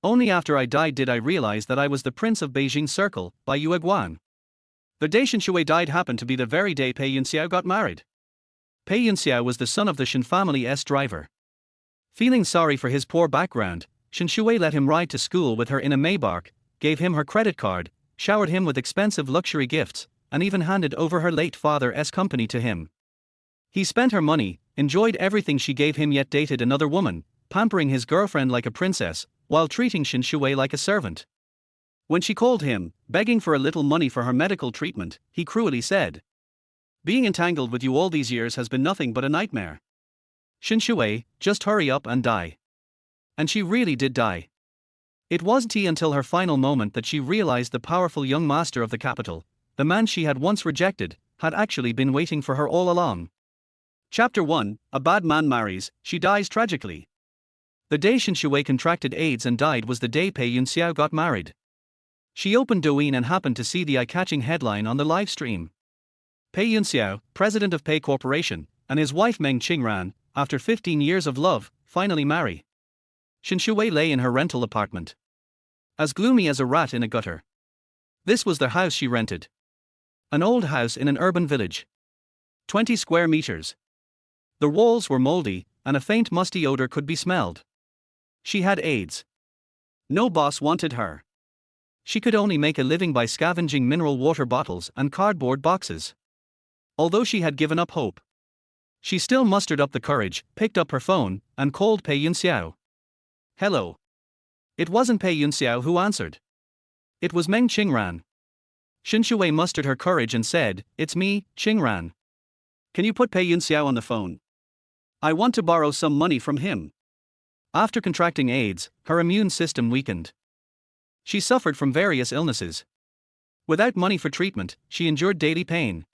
Only after I died did I realize that I was the prince of Beijing circle, Bai Yueguang. The day Shen Xiwei died happened to be the very day Pei Yunxiao got married. Pei Yunxiao was the son of the Shen family's driver. Feeling sorry for his poor background, Shen Xiwei let him ride to school with her in a Maybach, gave him her credit card, showered him with expensive luxury gifts, and even handed over her late father's company to him. He spent her money, enjoyed everything she gave him, yet dated another woman, pampering his girlfriend like a princess, while treating Shen Xiwei like a servant. When she called him, begging for a little money for her medical treatment, he cruelly said, "Being entangled with you all these years has been nothing but a nightmare. Shen Xiwei, just hurry up and die." And she really did die. It wasn't until her final moment that she realized the powerful young master of the capital, the man she had once rejected, had actually been waiting for her all along. Chapter 1: A bad man marries, she dies tragically. The day Shen Xiwei contracted AIDS and died was the day Pei Yunxiao got married. She opened Douyin and happened to see the eye-catching headline on the live stream. Pei Yunxiao, president of Pei Corporation, and his wife Meng Qingran, after 15 years of love, finally marry. Shen Xiwei lay in her rental apartment, as gloomy as a rat in a gutter. This was the house she rented. An old house in an urban village. 20 square meters. The walls were moldy, and a faint musty odor could be smelled. She had AIDS. No boss wanted her. She could only make a living by scavenging mineral water bottles and cardboard boxes. Although she had given up hope, she still mustered up the courage, picked up her phone, and called Pei Yunxiao. "Hello." It wasn't Pei Yunxiao who answered. It was Meng Qingran. Shen Xiwei mustered her courage and said, "It's me, Qingran. Can you put Pei Yunxiao on the phone? I want to borrow some money from him." After contracting AIDS, her immune system weakened. She suffered from various illnesses. Without money for treatment, she endured daily pain.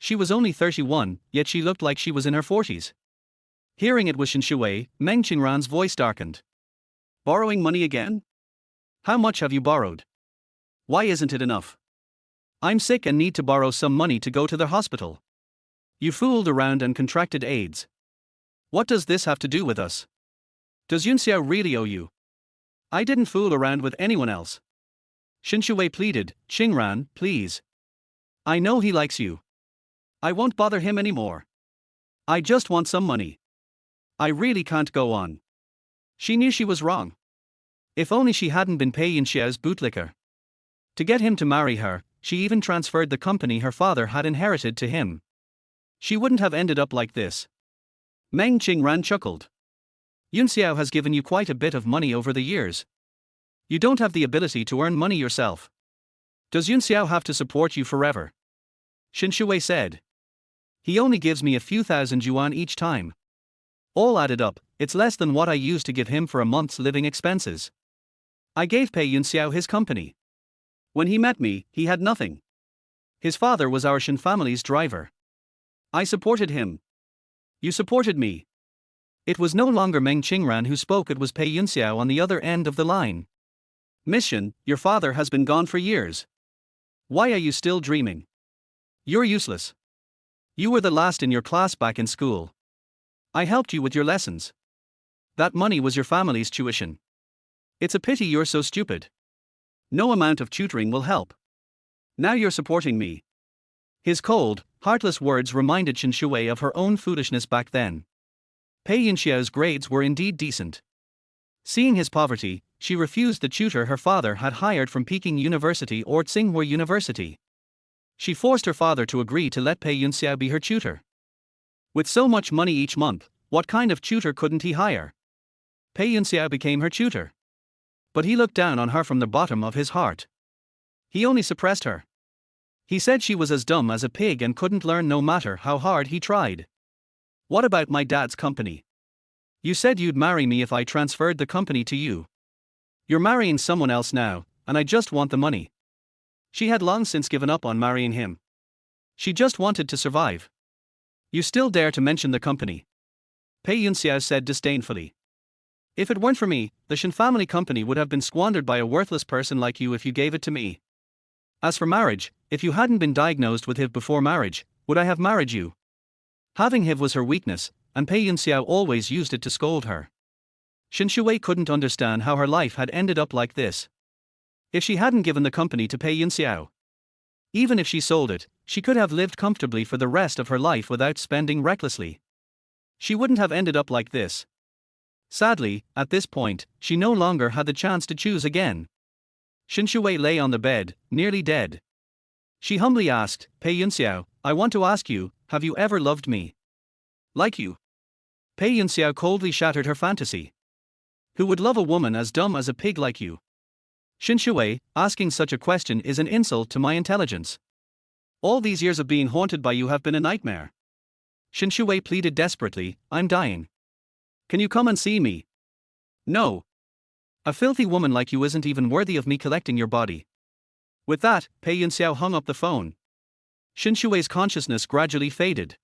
She was only 31, yet she looked like she was in her 40s. Hearing it was Shen Xiwei, Meng Qingran's voice darkened. "Borrowing money again? How much have you borrowed? Why isn't it enough? I'm sick and need to borrow some money to go to the hospital. You fooled around and contracted AIDS. What does this have to do with us? Does Yunxiao really owe you?" "I didn't fool around with anyone else." Shen Xiwei pleaded, "Qingran, please. I know he likes you. I won't bother him anymore. I just want some money. I really can't go on." She knew she was wrong. If only she hadn't been Pei Yunxiao's bootlicker. To get him to marry her, she even transferred the company her father had inherited to him. She wouldn't have ended up like this. Meng Qingran chuckled. "Yunxiao has given you quite a bit of money over the years. You don't have the ability to earn money yourself. Does Yunxiao have to support you forever?" Shen Xiwei said. "He only gives me a few thousand yuan each time. All added up, it's less than what I used to give him for a month's living expenses. I gave Pei Yunxiao his company. When he met me, he had nothing. His father was our Shen family's driver. I supported him. You supported me." It was no longer Meng Qingran who spoke, it was Pei Yunxiao on the other end of the line. "Miss Shen, your father has been gone for years. Why are you still dreaming? You're useless. You were the last in your class back in school. I helped you with your lessons. That money was your family's tuition. It's a pity you're so stupid. No amount of tutoring will help. Now you're supporting me." His cold, heartless words reminded Shen Xiwei of her own foolishness back then. Pei Yunxiao's grades were indeed decent. Seeing his poverty, she refused the tutor her father had hired from Peking University or Tsinghua University. She forced her father to agree to let Pei Yunxiao be her tutor. With so much money each month, what kind of tutor couldn't he hire? Pei Yunxiao became her tutor. But he looked down on her from the bottom of his heart. He only suppressed her. He said she was as dumb as a pig and couldn't learn no matter how hard he tried. "What about my dad's company? You said you'd marry me if I transferred the company to you. You're marrying someone else now, and I just want the money." She had long since given up on marrying him. She just wanted to survive. "You still dare to mention the company?" Pei Yunxiao said disdainfully. "If it weren't for me, the Shen family company would have been squandered by a worthless person like you if you gave it to me. As for marriage, if you hadn't been diagnosed with HIV before marriage, would I have married you?" Having HIV was her weakness, and Pei Yunxiao always used it to scold her. Shen Xiwei couldn't understand how her life had ended up like this. If she hadn't given the company to Pei Yunxiao, even if she sold it, she could have lived comfortably for the rest of her life without spending recklessly. She wouldn't have ended up like this. Sadly, at this point, she no longer had the chance to choose again. Shen Xiwei lay on the bed, nearly dead. She humbly asked, Pei Yunxiao, I want to ask you, have you ever loved me? Like you? Pei Yunxiao coldly shattered her fantasy. Who would love a woman as dumb as a pig like you? Shen Xiwei, asking such a question is an insult to my intelligence. All these years of being haunted by you have been a nightmare. Shen Xiwei pleaded desperately, I'm dying. Can you come and see me? No. A filthy woman like you isn't even worthy of me collecting your body. With that, Pei Yunxiao hung up the phone. Shen Xiwei's consciousness gradually faded.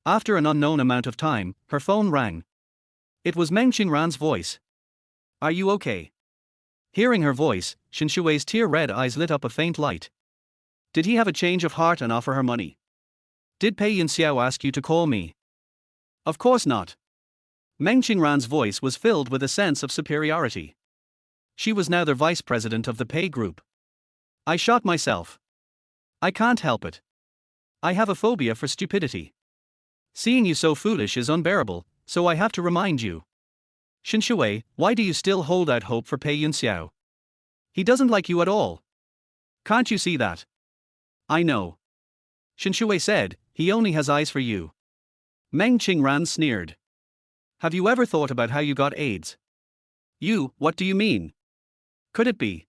After an unknown amount of time, her phone rang. It was Meng Qingran's voice. Are you okay? Hearing her voice, Shen Xiwei's tear-red eyes lit up a faint light. Did he have a change of heart and offer her money? Did Pei Yunxiao ask you to call me? Of course not. Meng Qingran's voice was filled with a sense of superiority. She was now the vice president of the Pei Group. I shot myself. I can't help it. I have a phobia for stupidity. Seeing you so foolish is unbearable, so I have to remind you. Shen Xiwei, why do you still hold out hope for Pei Yunxiao? He doesn't like you at all. Can't you see that? I know. Shen Xiwei said, he only has eyes for you. Meng Qingran sneered. Have you ever thought about how you got AIDS? You, what do you mean? Could it be?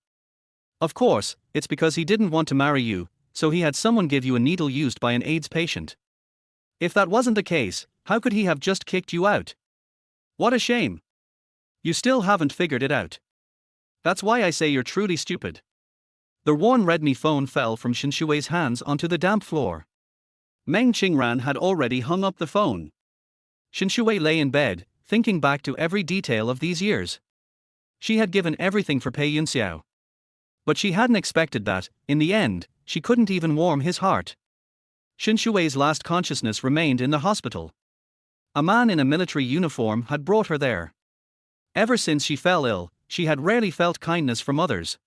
Of course, it's because he didn't want to marry you, so he had someone give you a needle used by an AIDS patient. If that wasn't the case, how could he have just kicked you out? What a shame. You still haven't figured it out. That's why I say you're truly stupid. The worn Redmi phone fell from Shen Xiwei's hands onto the damp floor. Meng Qingran had already hung up the phone. Shen Xiwei lay in bed, thinking back to every detail of these years. She had given everything for Pei Yunxiao. But she hadn't expected that, in the end, she couldn't even warm his heart. Shen Xiwei's last consciousness remained in the hospital. A man in a military uniform had brought her there. Ever since she fell ill, she had rarely felt kindness from others.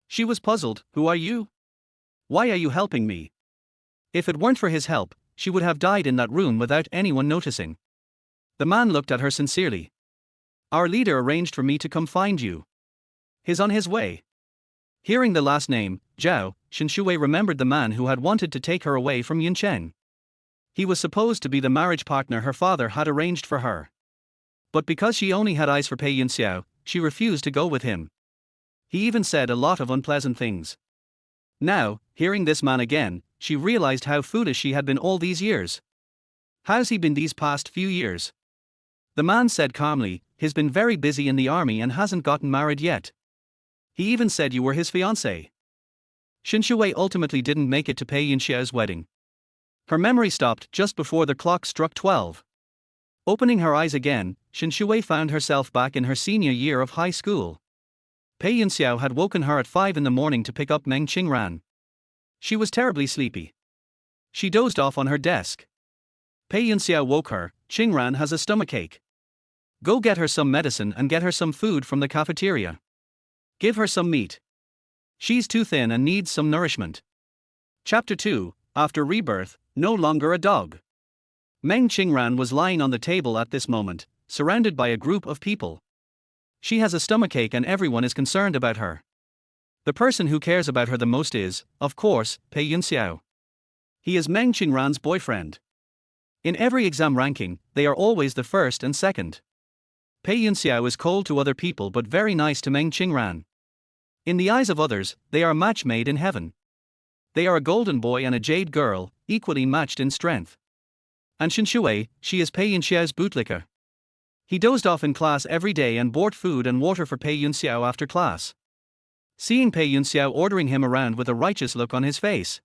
She was puzzled, who are you? Why are you helping me? If it weren't for his help, she would have died in that room without anyone noticing. The man looked at her sincerely. Our leader arranged for me to come find you. He's on his way. Hearing the last name, Zhao, Shen Xiwei remembered the man who had wanted to take her away from Yunchen. He was supposed to be the marriage partner her father had arranged for her. But because she only had eyes for Pei Yunxiao, she refused to go with him. He even said a lot of unpleasant things. Now, hearing this man again, she realized how foolish she had been all these years. How's he been these past few years? The man said calmly, he's been very busy in the army and hasn't gotten married yet. He even said you were his fiancé. Shen Xiwei ultimately didn't make it to Pei Yunxiao's wedding. Her memory stopped just before the clock struck 12. Opening her eyes again, Shen Xiwei found herself back in her senior year of high school. Pei Yunxiao had woken her at 5 in the morning to pick up Meng Qingran. She was terribly sleepy. She dozed off on her desk. Pei Yunxiao woke her, Qingran has a stomachache. Go get her some medicine and get her some food from the cafeteria. Give her some meat. She's too thin and needs some nourishment. Chapter 2, After Rebirth, no longer a dog. Meng Qingran was lying on the table at this moment, surrounded by a group of people. She has a stomachache and everyone is concerned about her. The person who cares about her the most is, of course, Pei Yunxiao. He is Meng Qingran's boyfriend. In every exam ranking, they are always the first and second. Pei Yunxiao is cold to other people but very nice to Meng Qingran. In the eyes of others, they are a match made in heaven. They are a golden boy and a jade girl, equally matched in strength. And Shen Xiwei, she is Pei Yunxiao's bootlicker. He dozed off in class every day and bought food and water for Pei Yunxiao after class. Seeing Pei Yunxiao ordering him around with a righteous look on his face,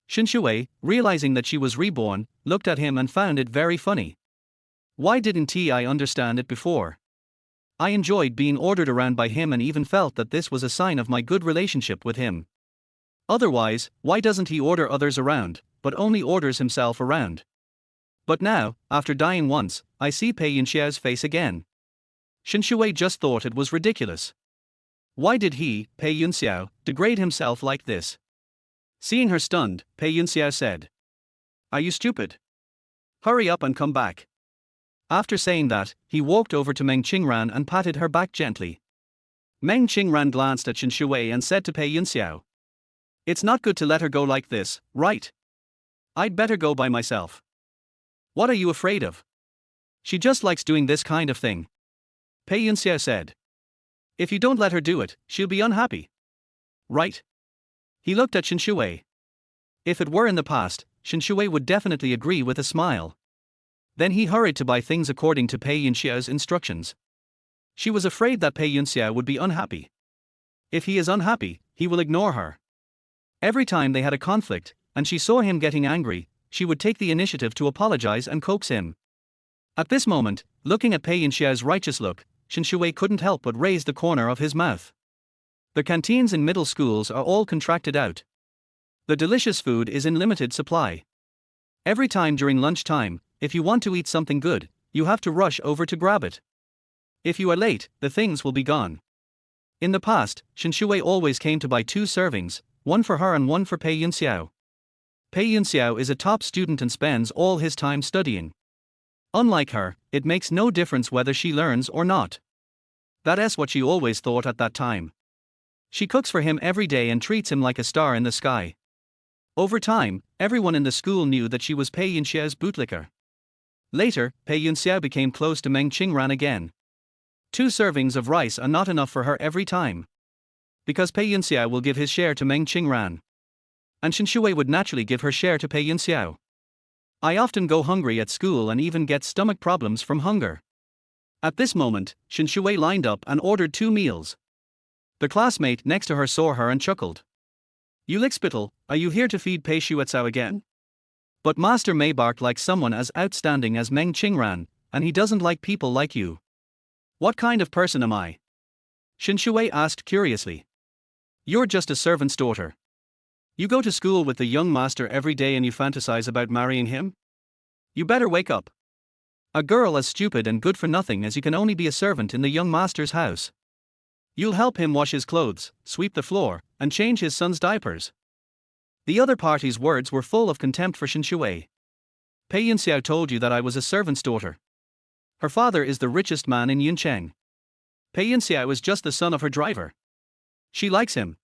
Shen Xiwei, realizing that she was reborn, looked at him and found it very funny. Why didn't I understand it before? I enjoyed being ordered around by him and even felt that this was a sign of my good relationship with him. Otherwise, why doesn't he order others around, but only orders himself around? But now, after dying once, I see Pei Yunxiao's face again. Shen Xiwei just thought it was ridiculous. Why did he, Pei Yunxiao, degrade himself like this? Seeing her stunned, Pei Yunxiao said, "Are you stupid? Hurry up and come back." After saying that, he walked over to Meng Qingran and patted her back gently. Meng Qingran glanced at Shen Xiwei and said to Pei Yunxiao, "It's not good to let her go like this, right? I'd better go by myself." "What are you afraid of? She just likes doing this kind of thing," Pei Yunxiao said. "If you don't let her do it, she'll be unhappy. Right?" He looked at Shen Xiwei. If it were in the past, Shen Xiwei would definitely agree with a smile. Then he hurried to buy things according to Pei Yunxiao's instructions. She was afraid that Pei Yunxiao would be unhappy. If he is unhappy, he will ignore her. Every time they had a conflict, and she saw him getting angry, she would take the initiative to apologize and coax him. At this moment, looking at Pei Yunxiao's righteous look, Shen Xiwei couldn't help but raise the corner of his mouth. The canteens in middle schools are all contracted out. The delicious food is in limited supply. Every time during lunchtime, if you want to eat something good, you have to rush over to grab it. If you are late, the things will be gone. In the past, Shen Xiwei always came to buy 2 servings, one for her and one for Pei Yunxiao. Pei Yunxiao is a top student and spends all his time studying. Unlike her, it makes no difference whether she learns or not. That's what she always thought at that time. She cooks for him every day and treats him like a star in the sky. Over time, everyone in the school knew that she was Pei Yunxiao's bootlicker. Later, Pei Yunxiao became close to Meng Qingran again. 2 servings of rice are not enough for her every time. Because Pei Yunxiao will give his share to Meng Qingran. And Shen Xiwei would naturally give her share to Pei Yunxiao. I often go hungry at school and even get stomach problems from hunger. At this moment, Shen Xiwei lined up and ordered 2 meals. The classmate next to her saw her and chuckled. "You lickspittle, are you here to feed Pei Yunxiao again? But Master Maybach likes someone as outstanding as Meng Qingran, and he doesn't like people like you." "What kind of person am I?" Shen Xiwei asked curiously. "You're just a servant's daughter. You go to school with the young master every day and you fantasize about marrying him? You better wake up. A girl as stupid and good for nothing as you can only be a servant in the young master's house. You'll help him wash his clothes, sweep the floor, and change his son's diapers." The other party's words were full of contempt for Shen Xiwei. "Pei Yunxiao told you that I was a servant's daughter. Her father is the richest man in Yuncheng. Pei Yunxiao is just the son of her driver. She likes him.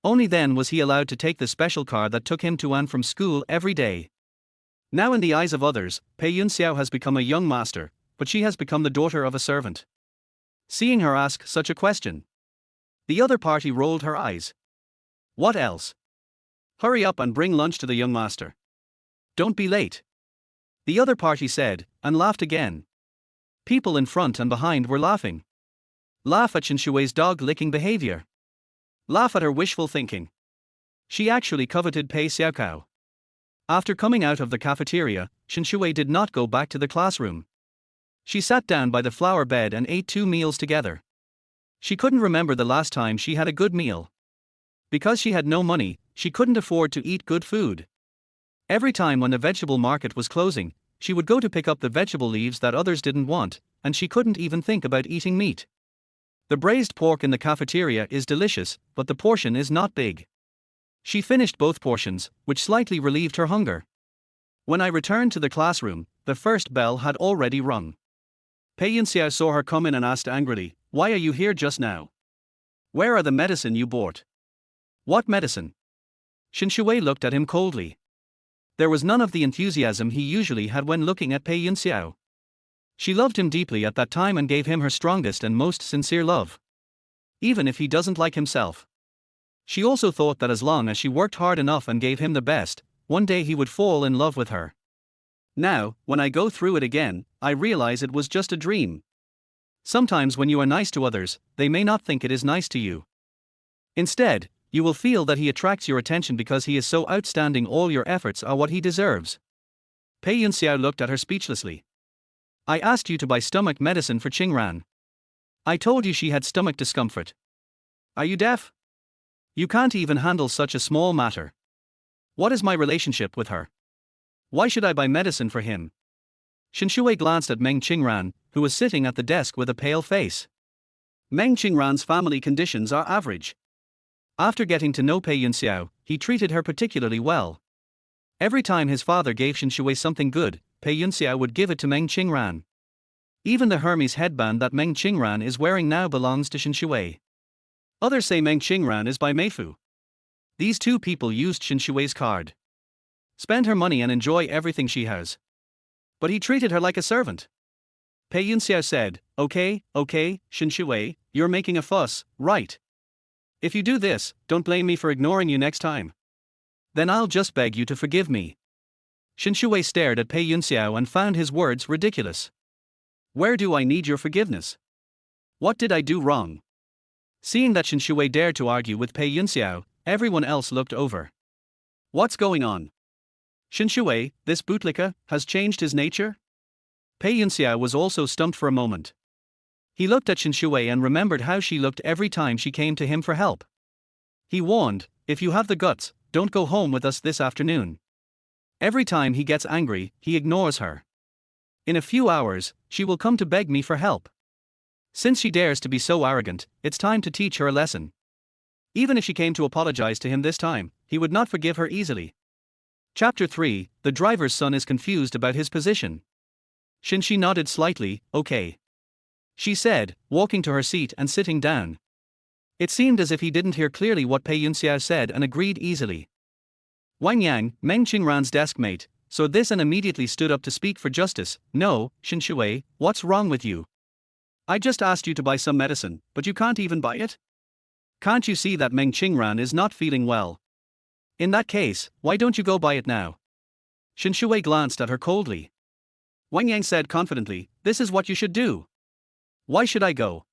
Only then was he allowed to take the special car that took him to and from school every day. Now in the eyes of others, Pei Yunxiao has become a young master, but she has become the daughter of a servant." Seeing her ask such a question, the other party rolled her eyes. "What else? Hurry up and bring lunch to the young master. Don't be late," the other party said, and laughed again. People in front and behind were laughing. Laugh at Shen Xiwei's dog-licking behavior. Laugh at her wishful thinking. She actually coveted Pei Xiaokao. After coming out of the cafeteria, Shen Xiwei did not go back to the classroom. She sat down by the flower bed and ate 2 meals together. She couldn't remember the last time she had a good meal. Because she had no money, she couldn't afford to eat good food. Every time when the vegetable market was closing, she would go to pick up the vegetable leaves that others didn't want, and she couldn't even think about eating meat. The braised pork in the cafeteria is delicious, but the portion is not big. She finished both portions, which slightly relieved her hunger. When I returned to the classroom, the first bell had already rung. Pei Yunxiao saw her come in and asked angrily, "Why are you here just now? Where are the medicine you bought?" "What medicine?" Shen Xiwei looked at him coldly. There was none of the enthusiasm he usually had when looking at Pei Yunxiao. She loved him deeply at that time and gave him her strongest and most sincere love. Even if he doesn't like himself. She also thought that as long as she worked hard enough and gave him the best, one day he would fall in love with her. Now, when I go through it again, I realize it was just a dream. Sometimes when you are nice to others, they may not think it is nice to you. Instead, you will feel that he attracts your attention because he is so outstanding. All your efforts are what he deserves. Pei Yunxiao looked at her speechlessly. "I asked you to buy stomach medicine for Qingran. I told you she had stomach discomfort. Are you deaf? You can't even handle such a small matter. What is my relationship with her? Why should I buy medicine for him?" Shen Xiwei glanced at Meng Qingran, who was sitting at the desk with a pale face. Meng Qingran's family conditions are average. After getting to know Pei Yunxiao, he treated her particularly well. Every time his father gave Shen Xiwei something good, Pei Yunxiao would give it to Meng Qingran. Even the Hermes headband that Meng Qingran is wearing now belongs to Shen Xiwei. Others say Meng Qingran is by Meifu. These two people used Shen Xiwei's card. Spend her money and enjoy everything she has. But he treated her like a servant. Pei Yunxiao said, okay, Shen Xiwei, you're making a fuss, right? If you do this, don't blame me for ignoring you next time. Then I'll just beg you to forgive me. Shen Xiwei stared at Pei Yunxiao and found his words ridiculous. Where do I need your forgiveness? What did I do wrong? Seeing that Shen Xiwei dared to argue with Pei Yunxiao, everyone else looked over. What's going on? Shen Xiwei, this bootlicker, has changed his nature? Pei Yunxiao was also stumped for a moment. He looked at Shen Xiwei and remembered how she looked every time she came to him for help. He warned, if you have the guts, don't go home with us this afternoon. Every time he gets angry, he ignores her. In a few hours, she will come to beg me for help. Since she dares to be so arrogant, it's time to teach her a lesson. Even if she came to apologize to him this time, he would not forgive her easily. Chapter 3, The driver's son is confused about his position. Shen Shi nodded slightly, okay. She said, walking to her seat and sitting down. It seemed as if he didn't hear clearly what Pei Yunxiao said and agreed easily. Wang Yang, Meng Qingran's desk mate, saw this and immediately stood up to speak for justice. No, Shen Xiwei, what's wrong with you? I just asked you to buy some medicine, but you can't even buy it? Can't you see that Meng Qingran is not feeling well? In that case, why don't you go buy it now? Shen Xiwei glanced at her coldly. Wang Yang said confidently, this is what you should do. Why should I go?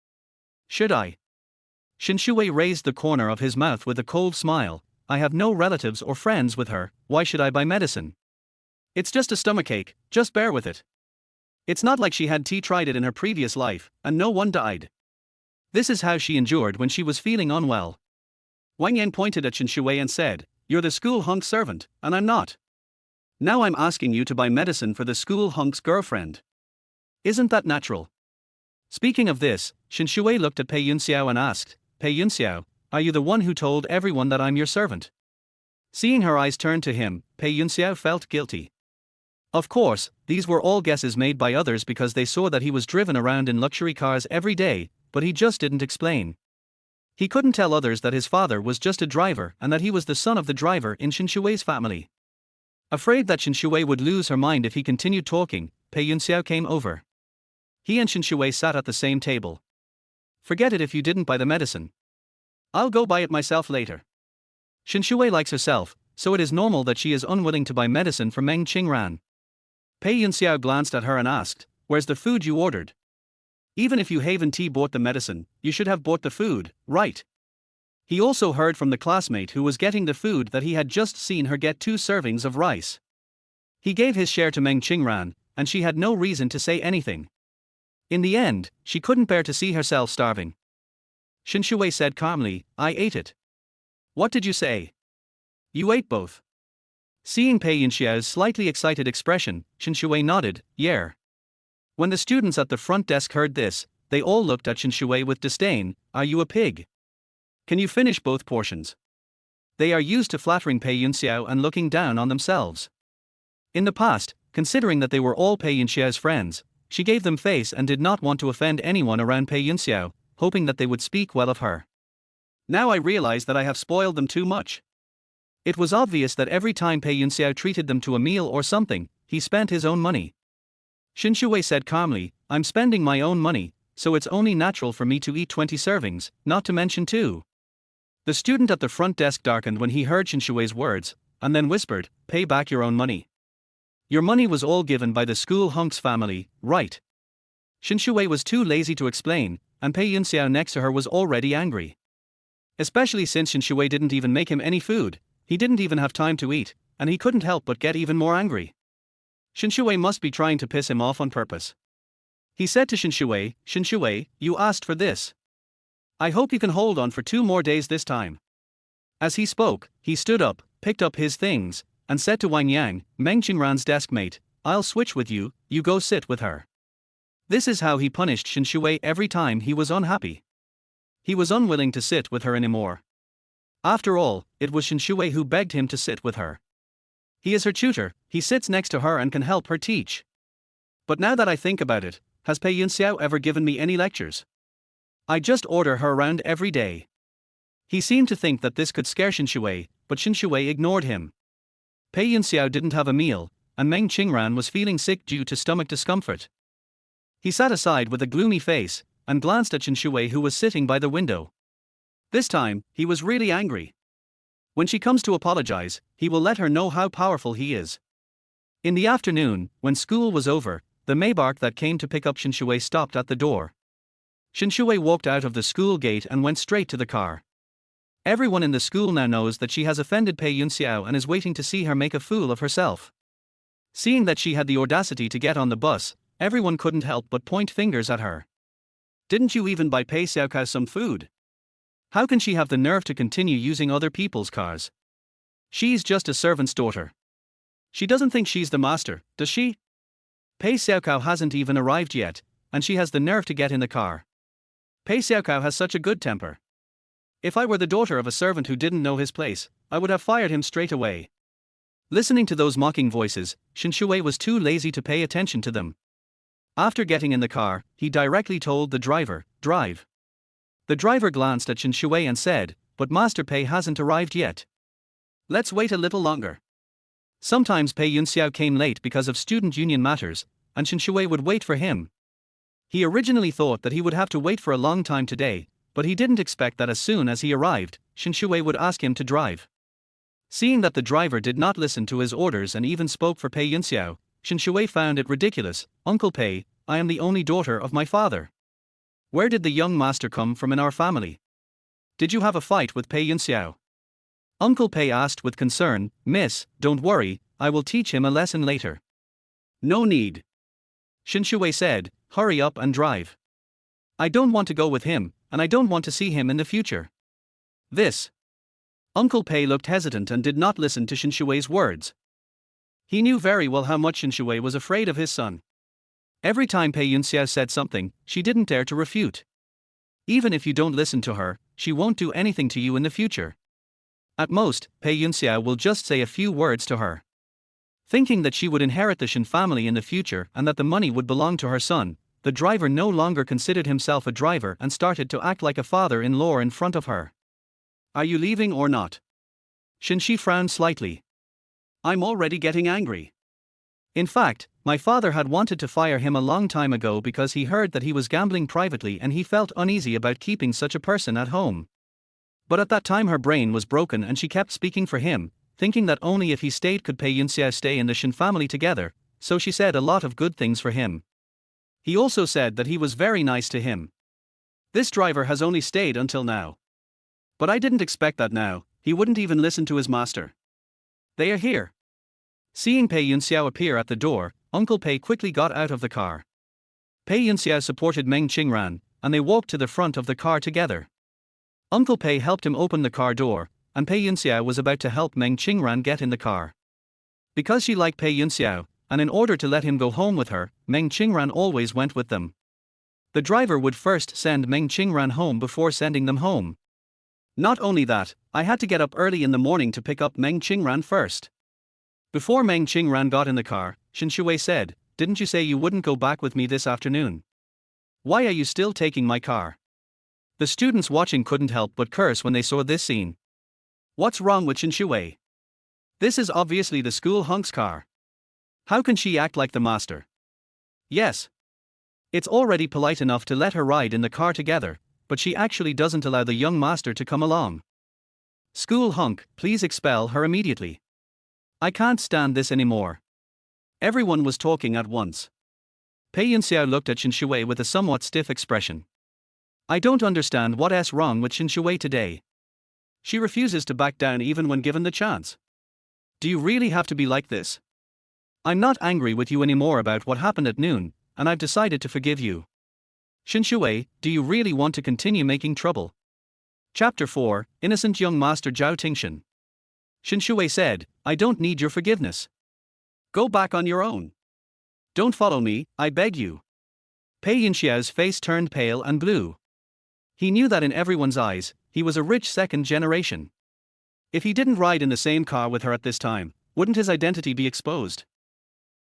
Should I? Shen Xiwei raised the corner of his mouth with a cold smile. I have no relatives or friends with her, why should I buy medicine? It's just a stomachache, just bear with it. It's not like she had tried it in her previous life, and no one died. This is how she endured when she was feeling unwell. Wang Yang pointed at Shen Xiwei and said, you're the school hunk servant, and I'm not. Now I'm asking you to buy medicine for the school hunk's girlfriend. Isn't that natural? Speaking of this, Shen Xiwei looked at Pei Yunxiao and asked, Pei Yunxiao, are you the one who told everyone that I'm your servant? Seeing her eyes turn to him, Pei Yunxiao felt guilty. Of course, these were all guesses made by others because they saw that he was driven around in luxury cars every day, but he just didn't explain. He couldn't tell others that his father was just a driver and that he was the son of the driver in Shen Xiwei's family. Afraid that Shen Xiwei would lose her mind if he continued talking, Pei Yunxiao came over. He and Shen Xiwei sat at the same table. Forget it if you didn't buy the medicine. I'll go buy it myself later. Shen Xiwei likes herself, so it is normal that she is unwilling to buy medicine for Meng Qingran. Pei Yunxiao glanced at her and asked, where's the food you ordered? Even if you haven't bought the medicine, you should have bought the food, right? He also heard from the classmate who was getting the food that he had just seen her get 2 servings of rice. He gave his share to Meng Qingran, and she had no reason to say anything. In the end, she couldn't bear to see herself starving. Shen Xiwei said calmly, I ate it. What did you say? You ate both. Seeing Pei Yunxiao's slightly excited expression, Shen Xiwei nodded, yeah. When the students at the front desk heard this, they all looked at Shen Xiwei with disdain. Are you a pig? Can you finish both portions? They are used to flattering Pei Yunxiao and looking down on themselves. In the past, considering that they were all Pei Yunxiao's friends, she gave them face and did not want to offend anyone around Pei Yunxiao, hoping that they would speak well of her. Now I realize that I have spoiled them too much. It was obvious that every time Pei Yunxiao treated them to a meal or something, he spent his own money. Shen Xiwei said calmly, I'm spending my own money, so it's only natural for me to eat 20 servings, not to mention 2. The student at the front desk darkened when he heard Shen Xiwei's words, and then whispered, pay back your own money. Your money was all given by the school hunk's family, right? Shen Xiwei was too lazy to explain, and Pei Yunxiao next to her was already angry. Especially since Shen Xiwei didn't even make him any food, he didn't even have time to eat, and he couldn't help but get even more angry. Shen Xiwei must be trying to piss him off on purpose. He said to Shen Xiwei, you asked for this. I hope you can hold on for 2 more days this time. As he spoke, he stood up, picked up his things, and said to Wang Yang, Meng Qingran's desk mate, I'll switch with you, you go sit with her. This is how he punished Shen Xiwei every time he was unhappy. He was unwilling to sit with her anymore. After all, it was Shen Xiwei who begged him to sit with her. He is her tutor, he sits next to her and can help her teach. But now that I think about it, has Pei Yunxiao ever given me any lectures? I just order her around every day. He seemed to think that this could scare Shen Xiwei, but Shen Xiwei ignored him. Pei Yunxiao didn't have a meal, and Meng Qingran was feeling sick due to stomach discomfort. He sat aside with a gloomy face, and glanced at Shen Xiwei who was sitting by the window. This time, he was really angry. When she comes to apologize, he will let her know how powerful he is. In the afternoon, when school was over, the Maybach that came to pick up Shen Xiwei stopped at the door. Shen Xiwei walked out of the school gate and went straight to the car. Everyone in the school now knows that she has offended Pei Yunxiao and is waiting to see her make a fool of herself. Seeing that she had the audacity to get on the bus, everyone couldn't help but point fingers at her. Didn't you even buy Pei Xiaokao some food? How can she have the nerve to continue using other people's cars? She's just a servant's daughter. She doesn't think she's the master, does she? Pei Xiaokao hasn't even arrived yet, and she has the nerve to get in the car. Pei Xiaokao has such a good temper. If I were the daughter of a servant who didn't know his place, I would have fired him straight away. Listening to those mocking voices, Shen Xiwei was too lazy to pay attention to them. After getting in the car, he directly told the driver, "Drive." The driver glanced at Shen Xiwei and said, "But Master Pei hasn't arrived yet. Let's wait a little longer." Sometimes Pei Yunxiao came late because of student union matters, and Shen Xiwei would wait for him. He originally thought that he would have to wait for a long time today, but he didn't expect that as soon as he arrived, Shen Xiwei would ask him to drive. Seeing that the driver did not listen to his orders and even spoke for Pei Yunxiao, Shen Xiwei found it ridiculous. "Uncle Pei, I am the only daughter of my father. Where did the young master come from in our family? Did you have a fight with Pei Yunxiao?" Uncle Pei asked with concern. "Miss, don't worry, I will teach him a lesson later." "No need," Shen Xiwei said, "hurry up and drive. I don't want to go with him, and I don't want to see him in the future." This. Uncle Pei looked hesitant and did not listen to Shen Xiwei's words. He knew very well how much Shen Xiwei was afraid of his son. Every time Pei Yunxiao said something, she didn't dare to refute. Even if you don't listen to her, she won't do anything to you in the future. At most, Pei Yunxiao will just say a few words to her. Thinking that she would inherit the Shen family in the future and that the money would belong to her son, the driver no longer considered himself a driver and started to act like a father-in-law in front of her. "Are you leaving or not?" Shen Xi frowned slightly. "I'm already getting angry. In fact, my father had wanted to fire him a long time ago because he heard that he was gambling privately and he felt uneasy about keeping such a person at home. But at that time her brain was broken and she kept speaking for him, thinking that only if he stayed could Pei Yunxiao stay in the Shen family together, so she said a lot of good things for him. He also said that he was very nice to him. This driver has only stayed until now. But I didn't expect that now, he wouldn't even listen to his master. They are here." Seeing Pei Yunxiao appear at the door, Uncle Pei quickly got out of the car. Pei Yunxiao supported Meng Qingran, and they walked to the front of the car together. Uncle Pei helped him open the car door, and Pei Yunxiao was about to help Meng Qingran get in the car. Because she liked Pei Yunxiao, and in order to let him go home with her, Meng Qingran always went with them. The driver would first send Meng Qingran home before sending them home. Not only that, I had to get up early in the morning to pick up Meng Qingran first. Before Meng Qingran got in the car, Shen Xiwei said, "Didn't you say you wouldn't go back with me this afternoon? Why are you still taking my car?" The students watching couldn't help but curse when they saw this scene. What's wrong with Shen Xiwei? This is obviously the school hunk's car. How can she act like the master? Yes. It's already polite enough to let her ride in the car together, but she actually doesn't allow the young master to come along. School hunk, please expel her immediately. I can't stand this anymore. Everyone was talking at once. Pei Yunxiao looked at Shen Xiwei with a somewhat stiff expression. I don't understand what's wrong with Shen Xiwei today. She refuses to back down even when given the chance. Do you really have to be like this? I'm not angry with you anymore about what happened at noon, and I've decided to forgive you. Shen Xiwei, do you really want to continue making trouble? Chapter 4, Innocent Young Master Zhao Tingshan. Shen Xiwei said, I don't need your forgiveness. Go back on your own. Don't follow me, I beg you. Pei Yunxiao's face turned pale and blue. He knew that in everyone's eyes, he was a rich second generation. If he didn't ride in the same car with her at this time, wouldn't his identity be exposed?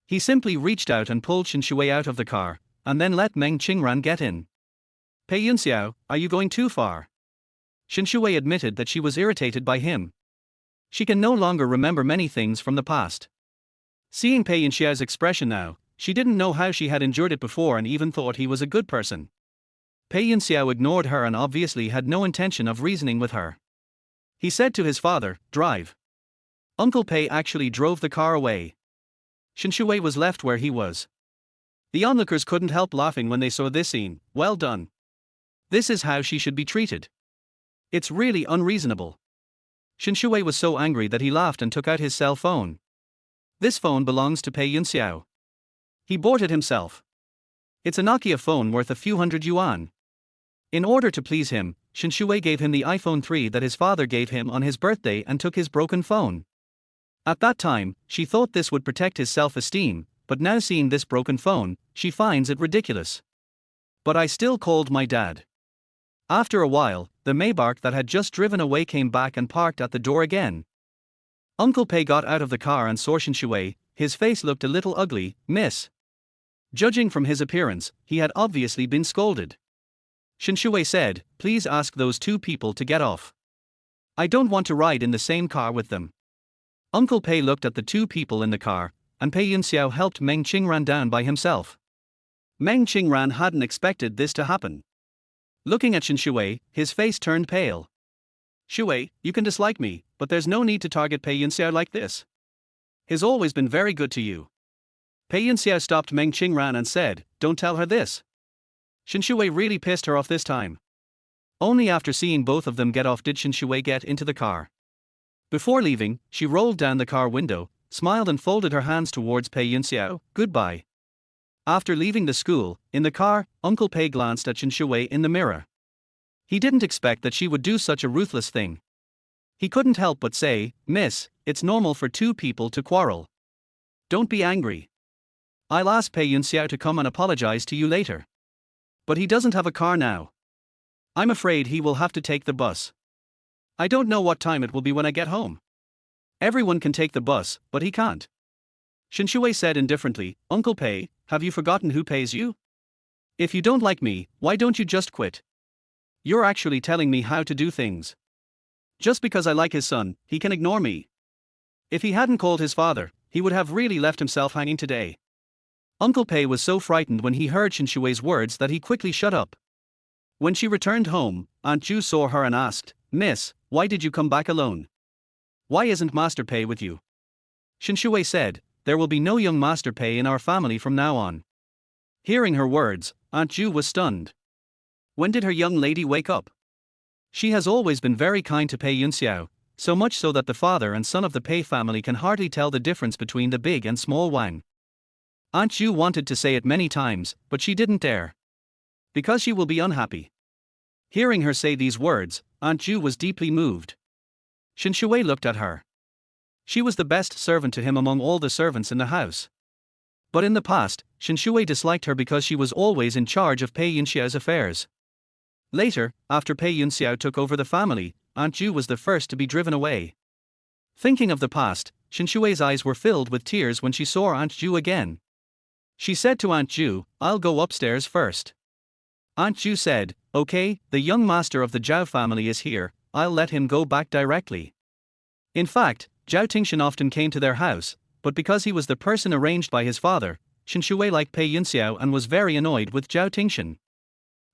He simply reached out and pulled Shen Xiwei out of the car, and then let Meng Qingran get in. Pei Yunxiao, are you going too far? Shen Xiwei admitted that she was irritated by him. She can no longer remember many things from the past. Seeing Pei Yunxiao's expression now, she didn't know how she had endured it before and even thought he was a good person. Pei Yunxiao ignored her and obviously had no intention of reasoning with her. He said to his father, "Drive." Uncle Pei actually drove the car away. Shen Xiwei was left where he was. The onlookers couldn't help laughing when they saw this scene. Well done. This is how she should be treated. It's really unreasonable. Shen Xiwei was so angry that he laughed and took out his cell phone. This phone belongs to Pei Yunxiao. He bought it himself. It's a Nokia phone worth a few hundred yuan. In order to please him, Shen Xiwei gave him the iPhone 3 that his father gave him on his birthday and took his broken phone. At that time, she thought this would protect his self-esteem, but now seeing this broken phone, she finds it ridiculous. But I still called my dad. After a while, the Maybach that had just driven away came back and parked at the door again. Uncle Pei got out of the car and saw Shen Xiwei. His face looked a little ugly, miss. Judging from his appearance, he had obviously been scolded. Shen Xiwei said, "Please ask those two people to get off. I don't want to ride in the same car with them." Uncle Pei looked at the two people in the car, and Pei Yunxiao helped Meng Qingran down by himself. Meng Qingran hadn't expected this to happen. Looking at Shen Xiwei, his face turned pale. "Xiwei, you can dislike me, but there's no need to target Pei Yunxiao like this. He's always been very good to you." Pei Yunxiao stopped Meng Qingran and said, "Don't tell her this." Shen Xiwei really pissed her off this time. Only after seeing both of them get off did Shen Xiwei get into the car. Before leaving, she rolled down the car window, smiled and folded her hands towards Pei Yunxiao. "Goodbye." After leaving the school, in the car, Uncle Pei glanced at Shen Xiwei in the mirror. He didn't expect that she would do such a ruthless thing. He couldn't help but say, "Miss, it's normal for two people to quarrel. Don't be angry. I'll ask Pei Yunxiao to come and apologize to you later. But he doesn't have a car now. I'm afraid he will have to take the bus. I don't know what time it will be when I get home. Everyone can take the bus, but he can't." Shen Xiwei said indifferently, "Uncle Pei, have you forgotten who pays you? If you don't like me, why don't you just quit? You're actually telling me how to do things. Just because I like his son, he can ignore me. If he hadn't called his father, he would have really left himself hanging today." Uncle Pei was so frightened when he heard Shen Xiwei's words that he quickly shut up. When she returned home, Aunt Ju saw her and asked, "Miss, why did you come back alone? Why isn't Master Pei with you?" Shen Xiwei said, "There will be no young Master Pei in our family from now on." Hearing her words, Aunt Ju was stunned. When did her young lady wake up? She has always been very kind to Pei Yunxiao, so much so that the father and son of the Pei family can hardly tell the difference between the big and small Wang. Aunt Ju wanted to say it many times, but she didn't dare. Because she will be unhappy. Hearing her say these words, Aunt Ju was deeply moved. Shen Xiwei looked at her. She was the best servant to him among all the servants in the house. But in the past, Shen Xiwei disliked her because she was always in charge of Pei Yunxiao's affairs. Later, after Pei Yunxiao took over the family, Aunt Ju was the first to be driven away. Thinking of the past, Shen Xiwei's eyes were filled with tears when she saw Aunt Ju again. She said to Aunt Ju, "I'll go upstairs first." Aunt Ju said, "Okay, the young master of the Zhao family is here, I'll let him go back directly." In fact, Zhao Tingshan often came to their house, but because he was the person arranged by his father, Shen Xiwei liked Pei Yunxiao and was very annoyed with Zhao Tingshan.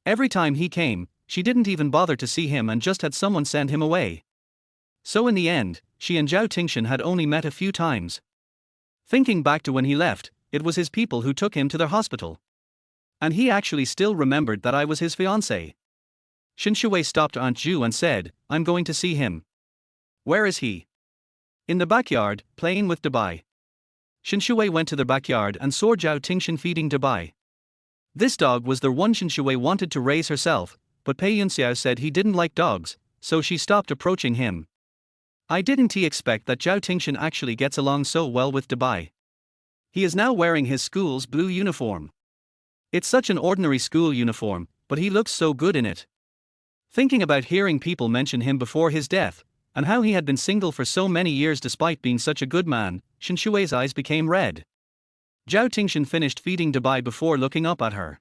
Every time he came, she didn't even bother to see him and just had someone send him away. So in the end, she and Zhao Tingshan had only met a few times. Thinking back to when he left, it was his people who took him to their hospital. And he actually still remembered that I was his fiancé. Shen Xiwei stopped Aunt Ju and said, "I'm going to see him." "Where is he?" "In the backyard, playing with Dubai." Shen Xiwei went to the backyard and saw Zhao Tingshan feeding Dubai. This dog was the one Shen Xiwei wanted to raise herself, but Pei Yunxiao said he didn't like dogs, so she stopped approaching him. Didn't he expect that Zhao Tingshan actually gets along so well with Dubai? He is now wearing his school's blue uniform. It's such an ordinary school uniform, but he looks so good in it. Thinking about hearing people mention him before his death, and how he had been single for so many years despite being such a good man, Shen Xiwei's eyes became red. Zhao Tingshan finished feeding Bai before looking up at her.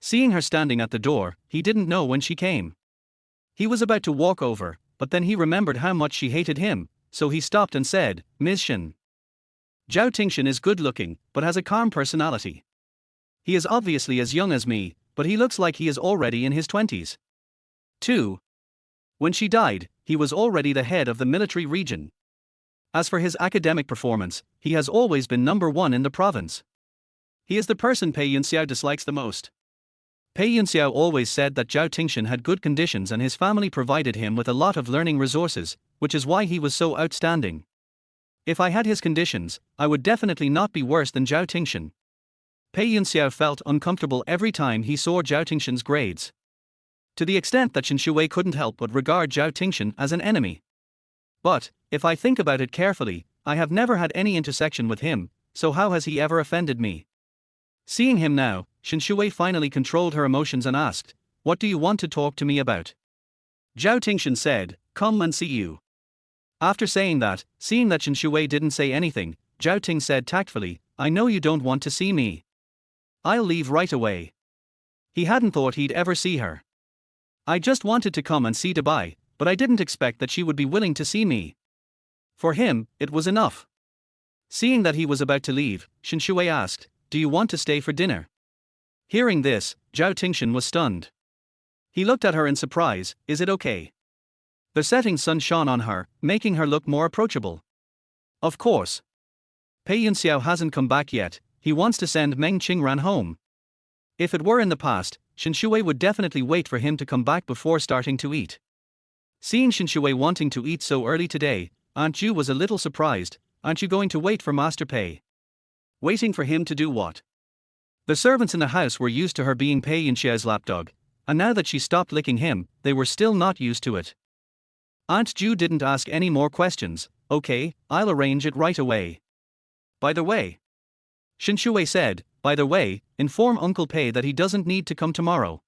Seeing her standing at the door, he didn't know when she came. He was about to walk over, but then he remembered how much she hated him, so he stopped and said, "Ms. Shen." Zhao Tingshan is good looking, but has a calm personality. He is obviously as young as me, but he looks like he is already in his 20s. 2. When she died, he was already the head of the military region. As for his academic performance, he has always been number one in the province. He is the person Pei Yunxiao dislikes the most. Pei Yunxiao always said that Zhao Tingshan had good conditions and his family provided him with a lot of learning resources, which is why he was so outstanding. If I had his conditions, I would definitely not be worse than Zhao Tingshan. Pei Yunxiao felt uncomfortable every time he saw Zhao Tingshan's grades. To the extent that Shen Xiwei couldn't help but regard Zhao Tingshan as an enemy. But, if I think about it carefully, I have never had any intersection with him, so how has he ever offended me? Seeing him now, Shen Xiwei finally controlled her emotions and asked, "What do you want to talk to me about?" Zhao Tingshan said, "Come and see you." After saying that, seeing that Shen Xiwei didn't say anything, Zhao Ting said tactfully, "I know you don't want to see me. I'll leave right away." He hadn't thought he'd ever see her. "I just wanted to come and see Bai, but I didn't expect that she would be willing to see me." For him, it was enough. Seeing that he was about to leave, Shen Xiwei asked, "Do you want to stay for dinner?" Hearing this, Zhao Tingshan was stunned. He looked at her in surprise. "Is it okay?" The setting sun shone on her, making her look more approachable. "Of course. Pei Yunxiao hasn't come back yet, he wants to send Meng Qingran home." If it were in the past, Shen Xiwei would definitely wait for him to come back before starting to eat. Seeing Shen Xiwei wanting to eat so early today, Aunt Ju was a little surprised. "Aren't you going to wait for Master Pei?" Waiting for him to do what? The servants in the house were used to her being Pei Yunxiao's lapdog, and now that she stopped licking him, they were still not used to it. Aunt Ju didn't ask any more questions. "Okay, I'll arrange it right away." "By the way," Shen Xiwei said, "by the way, inform Uncle Pei that he doesn't need to come tomorrow."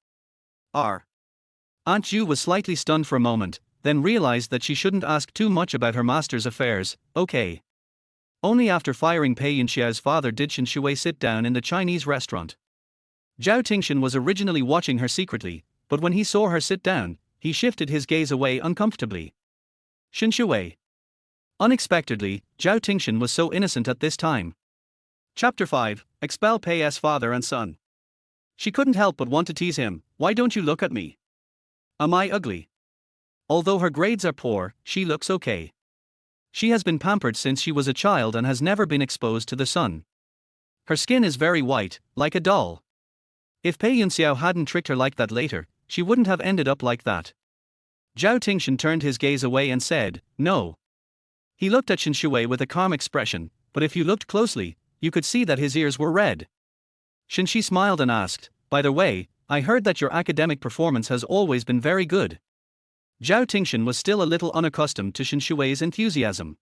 Aunt Ju was slightly stunned for a moment, then realized that she shouldn't ask too much about her master's affairs. "Okay." Only after firing Pei Yunxiao's father did Shen Xiwei sit down in the Chinese restaurant. Zhao Tingshan was originally watching her secretly, but when he saw her sit down, he shifted his gaze away uncomfortably. Shen Xiwei. Unexpectedly, Zhao Tingshan was so innocent at this time. Chapter 5, Expel Pei's father and son. She couldn't help but want to tease him. "Why don't you look at me? Am I ugly?" Although her grades are poor, she looks okay. She has been pampered since she was a child and has never been exposed to the sun. Her skin is very white, like a doll. If Pei Yunxiao hadn't tricked her like that later, she wouldn't have ended up like that. Zhao Tingshan turned his gaze away and said, "No." He looked at Shen Xiwei with a calm expression, but if you looked closely, you could see that his ears were red. Shen Xi smiled and asked, "By the way, I heard that your academic performance has always been very good." Zhao Tingshan was still a little unaccustomed to Shen Xiwei's enthusiasm.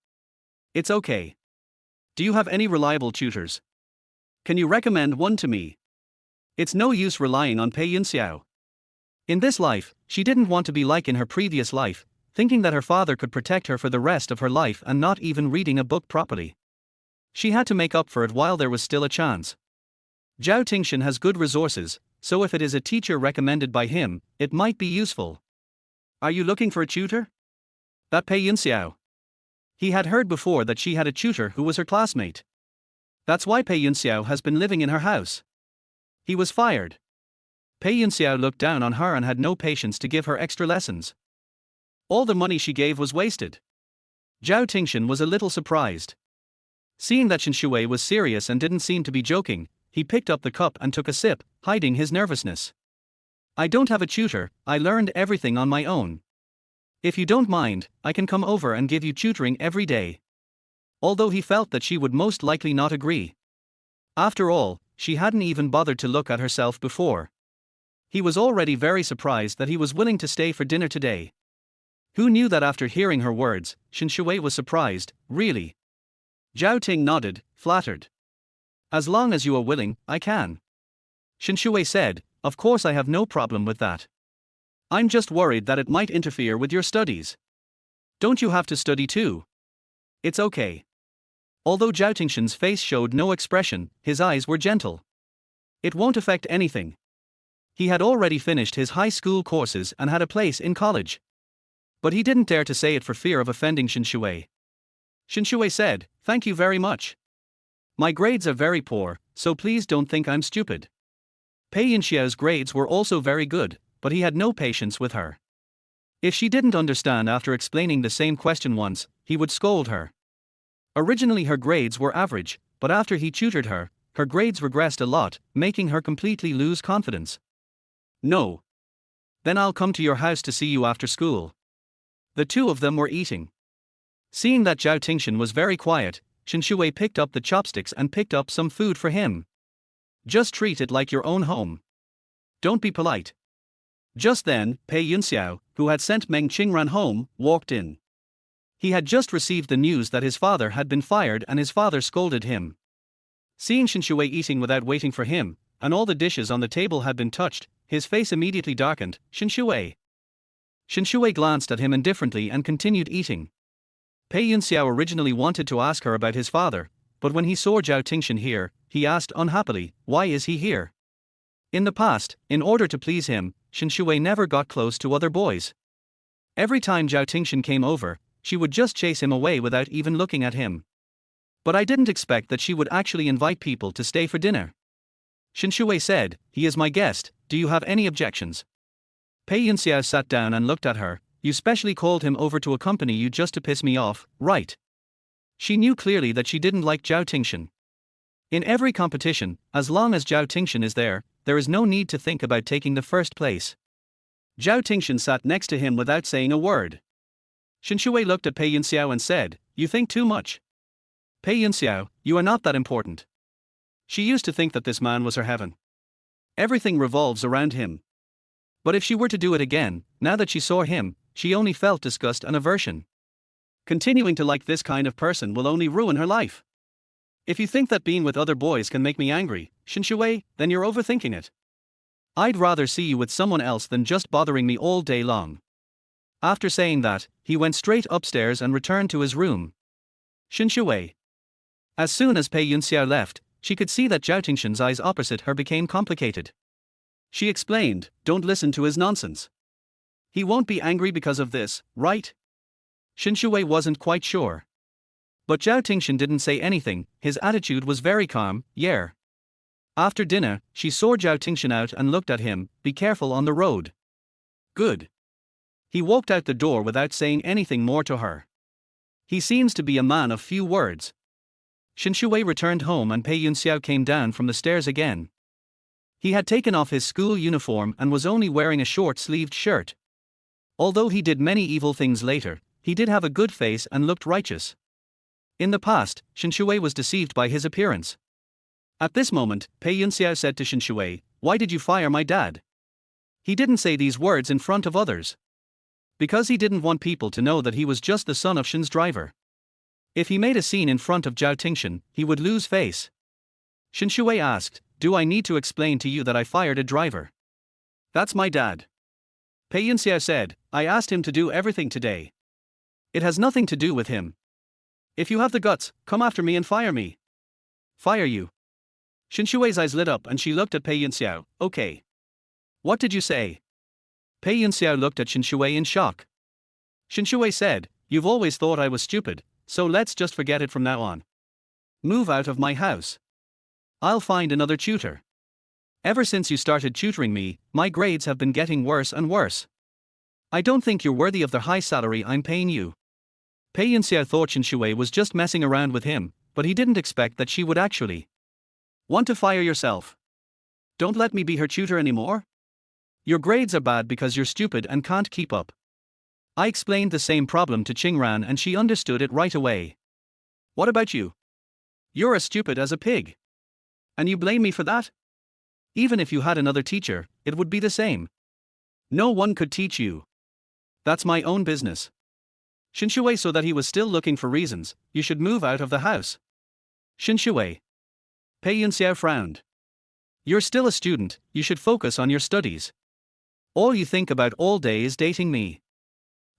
"It's okay. Do you have any reliable tutors? Can you recommend one to me? It's no use relying on Pei Yunxiao." In this life, she didn't want to be like in her previous life, thinking that her father could protect her for the rest of her life and not even reading a book properly. She had to make up for it while there was still a chance. Zhao Tingshan has good resources, so if it is a teacher recommended by him, it might be useful. "Are you looking for a tutor?" "That Pei Yunxiao." He had heard before that she had a tutor who was her classmate. That's why Pei Yunxiao has been living in her house. He was fired. Pei Yunxiao looked down on her and had no patience to give her extra lessons. All the money she gave was wasted. Zhao Tingshan was a little surprised. Seeing that Shen Xiwei was serious and didn't seem to be joking, he picked up the cup and took a sip, hiding his nervousness. "I don't have a tutor, I learned everything on my own. If you don't mind, I can come over and give you tutoring every day." Although he felt that she would most likely not agree. After all, she hadn't even bothered to look at herself before. He was already very surprised that he was willing to stay for dinner today. Who knew that after hearing her words, Shen Xiwei was surprised, really? Zhao Ting nodded, flattered. "As long as you are willing, I can." Shen Xiwei said, of course I have no problem with that. I'm just worried that it might interfere with your studies. Don't you have to study too? It's okay. Although Zhao Tingshan's face showed no expression, his eyes were gentle. It won't affect anything. He had already finished his high school courses and had a place in college. But he didn't dare to say it for fear of offending Shen Xiwei. Shen Xiwei said, thank you very much. My grades are very poor, so please don't think I'm stupid. Pei Yunxiao's grades were also very good, but he had no patience with her. If she didn't understand after explaining the same question once, he would scold her. Originally her grades were average, but after he tutored her, her grades regressed a lot, making her completely lose confidence. No. Then I'll come to your house to see you after school. The two of them were eating. Seeing that Zhao Tingshan was very quiet, Shen Xiwei picked up the chopsticks and picked up some food for him. Just treat it like your own home. Don't be polite. Just then, Pei Yunxiao, who had sent Meng Qingran home, walked in. He had just received the news that his father had been fired and his father scolded him. Seeing Shen Xiwei eating without waiting for him, and all the dishes on the table had been touched, his face immediately darkened. Shen Xiwei. Shen Xiwei glanced at him indifferently and continued eating. Pei Yunxiao originally wanted to ask her about his father, but when he saw Zhao Tingshan here, he asked unhappily, why is he here? In the past, in order to please him, Shen Xiwei never got close to other boys. Every time Zhao Tingshan came over, she would just chase him away without even looking at him. But I didn't expect that she would actually invite people to stay for dinner. Shen Xiwei said, he is my guest, do you have any objections? Pei Yunxiao sat down and looked at her, you specially called him over to accompany you just to piss me off, right? She knew clearly that she didn't like Zhao Tingshan. In every competition, as long as Zhao Tingshan is there is no need to think about taking the first place. Zhao Tingshan sat next to him without saying a word. Shen Xiwei looked at Pei Yunxiao and said, you think too much. Pei Yunxiao, you are not that important. She used to think that this man was her heaven. Everything revolves around him. But if she were to do it again, now that she saw him, she only felt disgust and aversion. Continuing to like this kind of person will only ruin her life. If you think that being with other boys can make me angry, Shen Xiwei, then you're overthinking it. I'd rather see you with someone else than just bothering me all day long. After saying that, he went straight upstairs and returned to his room. Shen Xiwei. As soon as Pei Yunxiao left, she could see that Zhao Tingshan's eyes opposite her became complicated. She explained, don't listen to his nonsense. He won't be angry because of this, right? Shen Xiwei wasn't quite sure. But Zhao Tingshan didn't say anything, his attitude was very calm, yeah. After dinner, she saw Zhao Tingshan out and looked at him, be careful on the road. Good. He walked out the door without saying anything more to her. He seems to be a man of few words. Shen Xiwei returned home and Pei Yunxiao came down from the stairs again. He had taken off his school uniform and was only wearing a short-sleeved shirt. Although he did many evil things later, he did have a good face and looked righteous. In the past, Shen Xiwei was deceived by his appearance. At this moment, Pei Yunxiao said to Shen Xiwei, why did you fire my dad? He didn't say these words in front of others. Because he didn't want people to know that he was just the son of Shen's driver. If he made a scene in front of Zhao Tingshan, he would lose face. Shen Xiwei asked, do I need to explain to you that I fired a driver? That's my dad. Pei Yunxiao said, I asked him to do everything today. It has nothing to do with him. If you have the guts, come after me and fire me. Fire you. Shen Xiwei's eyes lit up and she looked at Pei Yunxiao, okay. What did you say? Pei Yunxiao looked at Shen Xiwei in shock. Shen Xiwei said, you've always thought I was stupid, so let's just forget it from now on. Move out of my house. I'll find another tutor. Ever since you started tutoring me, my grades have been getting worse and worse. I don't think you're worthy of the high salary I'm paying you. Pei Yunxiao thought Shen Xiwei was just messing around with him, but he didn't expect that she would actually want to fire yourself. Don't let me be her tutor anymore. Your grades are bad because you're stupid and can't keep up. I explained the same problem to Qingran and she understood it right away. What about you? You're as stupid as a pig. And you blame me for that? Even if you had another teacher, it would be the same. No one could teach you. That's my own business. Shen Xiwei saw that he was still looking for reasons, you should move out of the house. Shen Xiwei. Pei Yunxiao frowned. You're still a student, you should focus on your studies. All you think about all day is dating me.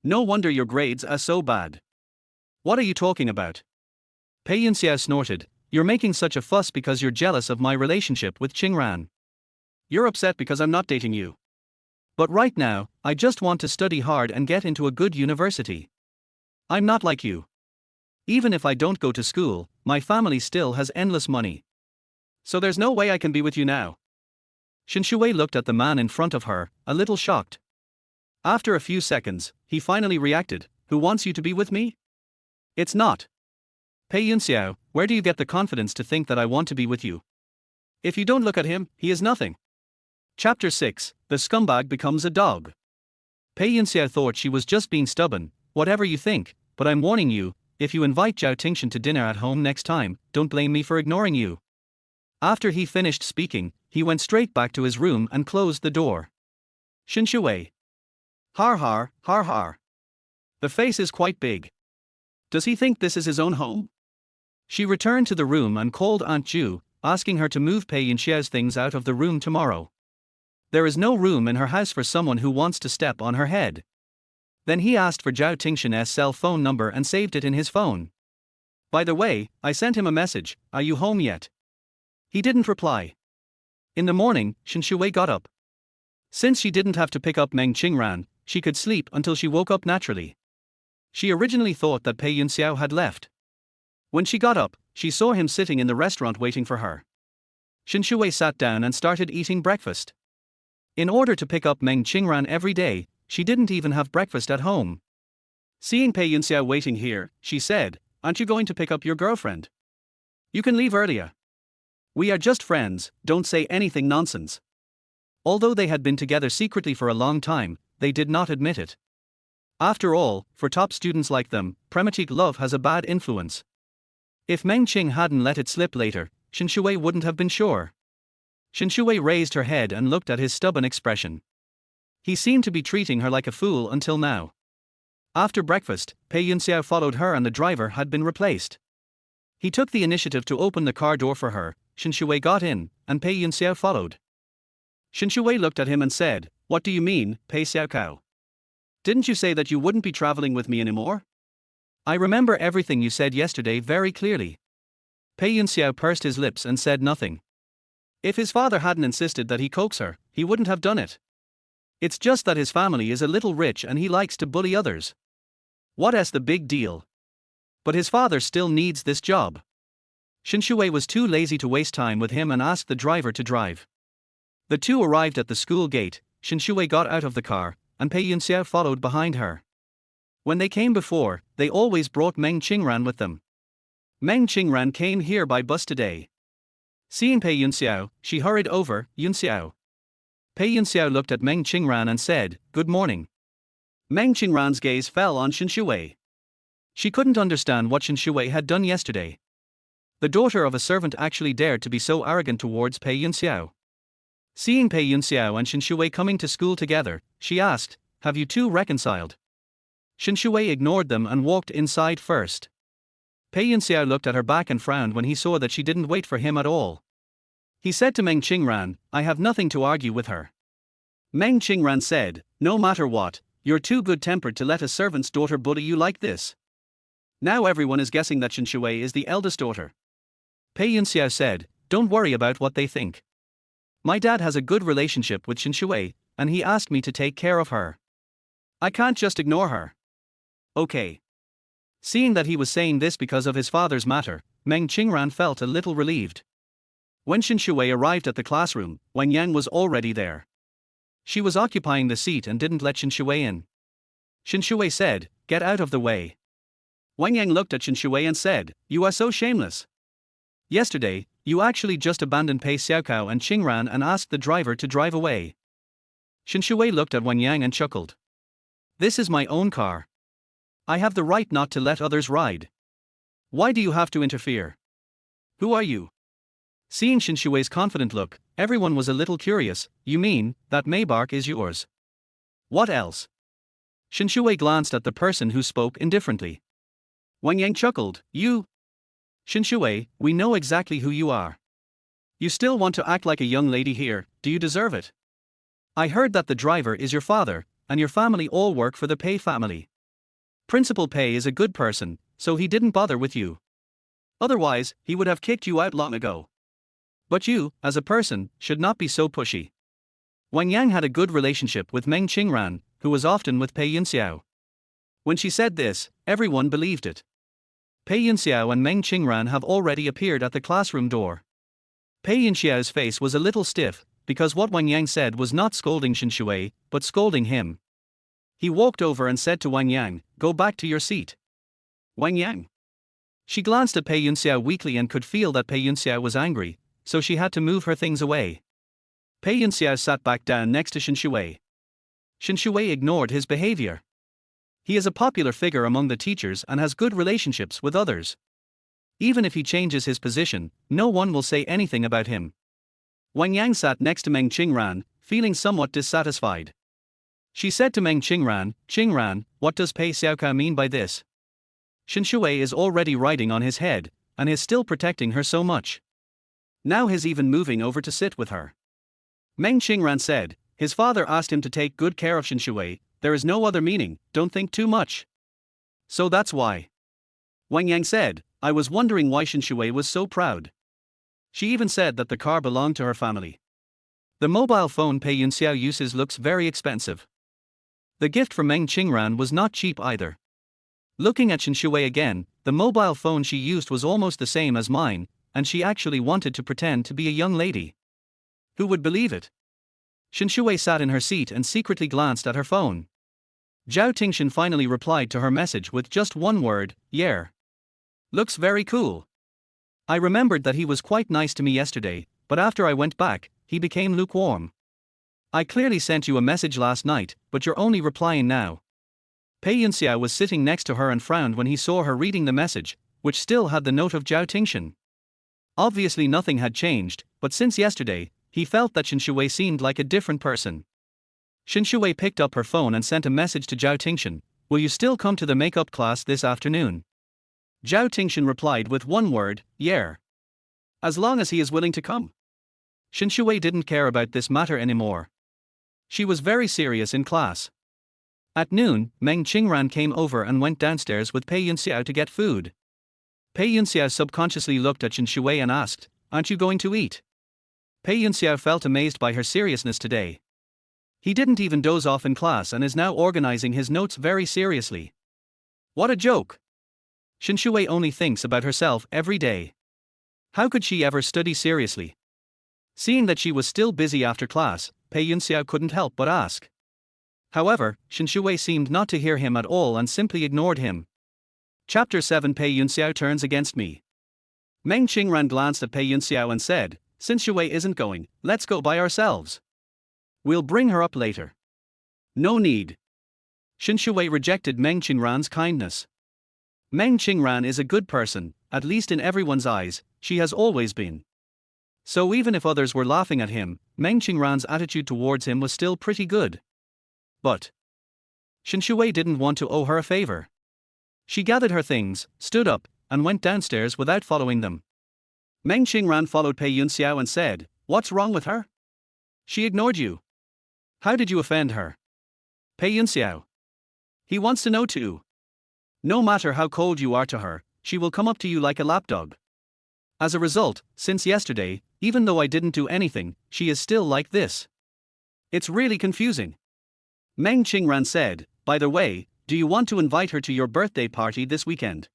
No wonder your grades are so bad. What are you talking about? Pei Yunxiao snorted. You're making such a fuss because you're jealous of my relationship with Qingran. You're upset because I'm not dating you. But right now, I just want to study hard and get into a good university. I'm not like you. Even if I don't go to school, my family still has endless money. So there's no way I can be with you now. Shen Xiwei looked at the man in front of her, a little shocked. After a few seconds, he finally reacted. Who wants you to be with me? It's not. Pei Yunxiao, where do you get the confidence to think that I want to be with you? If you don't look at him, he is nothing. Chapter 6, The Scumbag Becomes a Dog. Pei Yunxiao thought she was just being stubborn. Whatever you think, but I'm warning you, if you invite Zhao Tingxian to dinner at home next time, don't blame me for ignoring you. After he finished speaking, he went straight back to his room and closed the door. Shen Xiwei. Har har, har har. The face is quite big. Does he think this is his own home? She returned to the room and called Aunt Ju, asking her to move Pei Yunxiao's things out of the room tomorrow. There is no room in her house for someone who wants to step on her head. Then he asked for Zhao Tingxian's cell phone number and saved it in his phone. By the way, I sent him a message, are you home yet? He didn't reply. In the morning, Shen Xiwei got up. Since she didn't have to pick up Meng Qingran, she could sleep until she woke up naturally. She originally thought that Pei Yunxiao had left. When she got up, she saw him sitting in the restaurant waiting for her. Shen Xiwei sat down and started eating breakfast. In order to pick up Meng Qingran every day, she didn't even have breakfast at home. Seeing Pei Yunxiao waiting here, she said, aren't you going to pick up your girlfriend? You can leave earlier. We are just friends, don't say anything nonsense. Although they had been together secretly for a long time, they did not admit it. After all, for top students like them, prematic love has a bad influence. If Meng Qing hadn't let it slip later, Shen Xiwei wouldn't have been sure. Shen Xiwei raised her head and looked at his stubborn expression. He seemed to be treating her like a fool until now. After breakfast, Pei Yunxiao followed her and the driver had been replaced. He took the initiative to open the car door for her. Shen Xiwei got in, and Pei Yunxiao followed. Shen Xiwei looked at him and said, what do you mean, Pei Xiaokao? Didn't you say that you wouldn't be traveling with me anymore? I remember everything you said yesterday very clearly. Pei Yunxiao pursed his lips and said nothing. If his father hadn't insisted that he coax her, he wouldn't have done it. It's just that his family is a little rich and he likes to bully others. What's the big deal? But his father still needs this job. Shen Xiwei was too lazy to waste time with him and asked the driver to drive. The two arrived at the school gate. Shen Xiwei got out of the car, and Pei Yunxiao followed behind her. When they came before, they always brought Meng Qingran with them. Meng Qingran came here by bus today. Seeing Pei Yunxiao, she hurried over. Yunxiao. Pei Yunxiao looked at Meng Qingran and said, good morning. Meng Qingran's gaze fell on Shen Xiwei. She couldn't understand what Shen Xiwei had done yesterday. The daughter of a servant actually dared to be so arrogant towards Pei Yunxiao. Seeing Pei Yunxiao and Shen Xiwei coming to school together, she asked, have you two reconciled? Shen Xiwei ignored them and walked inside first. Pei Yunxiao looked at her back and frowned when he saw that she didn't wait for him at all. He said to Meng Qingran, I have nothing to argue with her. Meng Qingran said, no matter what, you're too good-tempered to let a servant's daughter bully you like this. Now everyone is guessing that Shen Xiwei is the eldest daughter. Pei Yunxiao said, don't worry about what they think. My dad has a good relationship with Shen Xiwei, and he asked me to take care of her. I can't just ignore her. Okay. Seeing that he was saying this because of his father's matter, Meng Qingran felt a little relieved. When Shen Xiwei arrived at the classroom, Wang Yang was already there. She was occupying the seat and didn't let Shen Xiwei in. Shen Xiwei said, get out of the way. Wang Yang looked at Shen Xiwei and said, you are so shameless. Yesterday, you actually just abandoned Pei Xiaokao and Qingran and asked the driver to drive away. Shen Xiwei looked at Wang Yang and chuckled. This is my own car. I have the right not to let others ride. Why do you have to interfere? Who are you? Seeing Shen Xiwei's confident look, everyone was a little curious. You mean, that Maybach is yours? What else? Shen Xiwei glanced at the person who spoke indifferently. Wang Yang chuckled, you? Shen Xiwei, we know exactly who you are. You still want to act like a young lady here, do you deserve it? I heard that the driver is your father, and your family all work for the Pei family. Principal Pei is a good person, so he didn't bother with you. Otherwise, he would have kicked you out long ago. But you, as a person, should not be so pushy. Wang Yang had a good relationship with Meng Qingran, who was often with Pei Yunxiao. When she said this, everyone believed it. Pei Yunxiao and Meng Qingran have already appeared at the classroom door. Pei Yunxiao's face was a little stiff, because what Wang Yang said was not scolding Shen Xiwei, but scolding him. He walked over and said to Wang Yang, "Go back to your seat." Wang Yang. She glanced at Pei Yunxiao weakly and could feel that Pei Yunxiao was angry, so she had to move her things away. Pei Yunxiao sat back down next to Shen Xiwei. Shen Xiwei ignored his behavior. He is a popular figure among the teachers and has good relationships with others. Even if he changes his position, no one will say anything about him. Wang Yang sat next to Meng Qingran, feeling somewhat dissatisfied. She said to Meng Qingran, "Qingran, what does Pei Xiaokao mean by this? Shen Xiwei is already riding on his head, and is still protecting her so much. Now he's even moving over to sit with her." Meng Qingran said, "His father asked him to take good care of Shen Xiwei, there is no other meaning, don't think too much. So that's why." Wang Yang said, "I was wondering why Shen Xiwei was so proud. She even said that the car belonged to her family. The mobile phone Pei Yunxiao uses looks very expensive. The gift from Meng Qingran was not cheap either. Looking at Shen Xiwei again, the mobile phone she used was almost the same as mine, and she actually wanted to pretend to be a young lady. Who would believe it?" Shen Xiwei sat in her seat and secretly glanced at her phone. Zhao Tingshan finally replied to her message with just one word, "Yeah. Looks very cool. I remembered that he was quite nice to me yesterday, but after I went back, he became lukewarm. I clearly sent you a message last night, but you're only replying now." Pei Yunxiao was sitting next to her and frowned when he saw her reading the message, which still had the note of Zhao Tingshan. Obviously nothing had changed, but since yesterday, he felt that Shen Xiwei seemed like a different person. Shen Xiwei picked up her phone and sent a message to Zhao Tingshan, "Will you still come to the makeup class this afternoon?" Zhao Tingshan replied with one word, "Yeah. As long as he is willing to come." Shen Xiwei didn't care about this matter anymore. She was very serious in class. At noon, Meng Qingran came over and went downstairs with Pei Yunxiao to get food. Pei Yunxiao subconsciously looked at Shen Xiwei and asked, "Aren't you going to eat?" Pei Yunxiao felt amazed by her seriousness today. He didn't even doze off in class and is now organizing his notes very seriously. What a joke! Shen Xiwei only thinks about herself every day. How could she ever study seriously? Seeing that she was still busy after class, Pei Yunxiao couldn't help but ask. However, Shen Xiwei seemed not to hear him at all and simply ignored him. Chapter 7 Pei Yunxiao turns against me. Meng Qingran glanced at Pei Yunxiao and said, "Since Xiwei isn't going, let's go by ourselves. We'll bring her up later." "No need." Shen Xiwei rejected Meng Qingran's kindness. Meng Qingran is a good person, at least in everyone's eyes, she has always been. So even if others were laughing at him, Meng Qingran's attitude towards him was still pretty good. But Shen Xiwei didn't want to owe her a favor. She gathered her things, stood up, and went downstairs without following them. Meng Qingran followed Pei Yunxiao and said, "What's wrong with her? She ignored you. How did you offend her?" Pei Yunxiao. He wants to know too. No matter how cold you are to her, she will come up to you like a lapdog. As a result, since yesterday, even though I didn't do anything, she is still like this. It's really confusing. Meng Qingran said, "By the way, do you want to invite her to your birthday party this weekend?"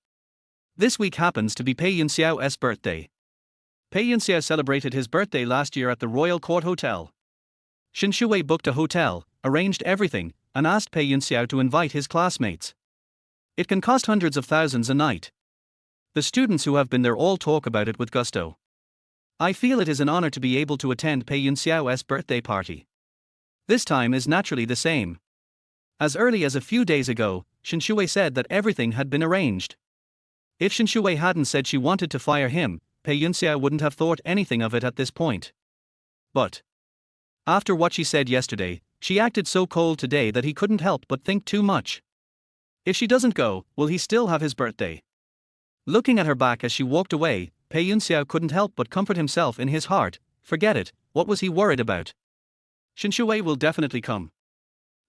This week happens to be Pei Yunxiao's birthday. Pei Yunxiao celebrated his birthday last year at the Royal Court Hotel. Shen Xiwei booked a hotel, arranged everything, and asked Pei Yunxiao to invite his classmates. It can cost hundreds of thousands a night. The students who have been there all talk about it with gusto. I feel it is an honor to be able to attend Pei Yunxiao's birthday party. This time is naturally the same. As early as a few days ago, Shen Xiwei said that everything had been arranged. If Shen Xiwei hadn't said she wanted to fire him, Pei Yunxiao wouldn't have thought anything of it at this point. But after what she said yesterday, she acted so cold today that he couldn't help but think too much. If she doesn't go, will he still have his birthday? Looking at her back as she walked away, Pei Yunxiao couldn't help but comfort himself in his heart. Forget it, what was he worried about? Shen Xiwei will definitely come.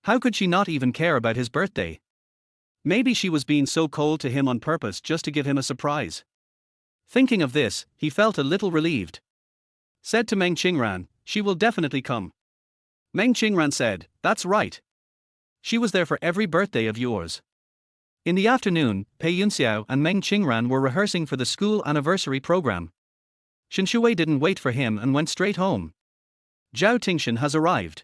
How could she not even care about his birthday? Maybe she was being so cold to him on purpose just to give him a surprise. Thinking of this, he felt a little relieved. Said to Meng Qingran, she will definitely come. Meng Qingran said, that's right. She was there for every birthday of yours. In the afternoon, Pei Yunxiao and Meng Qingran were rehearsing for the school anniversary program. Shen Xiwei didn't wait for him and went straight home. Zhao Tingshan has arrived.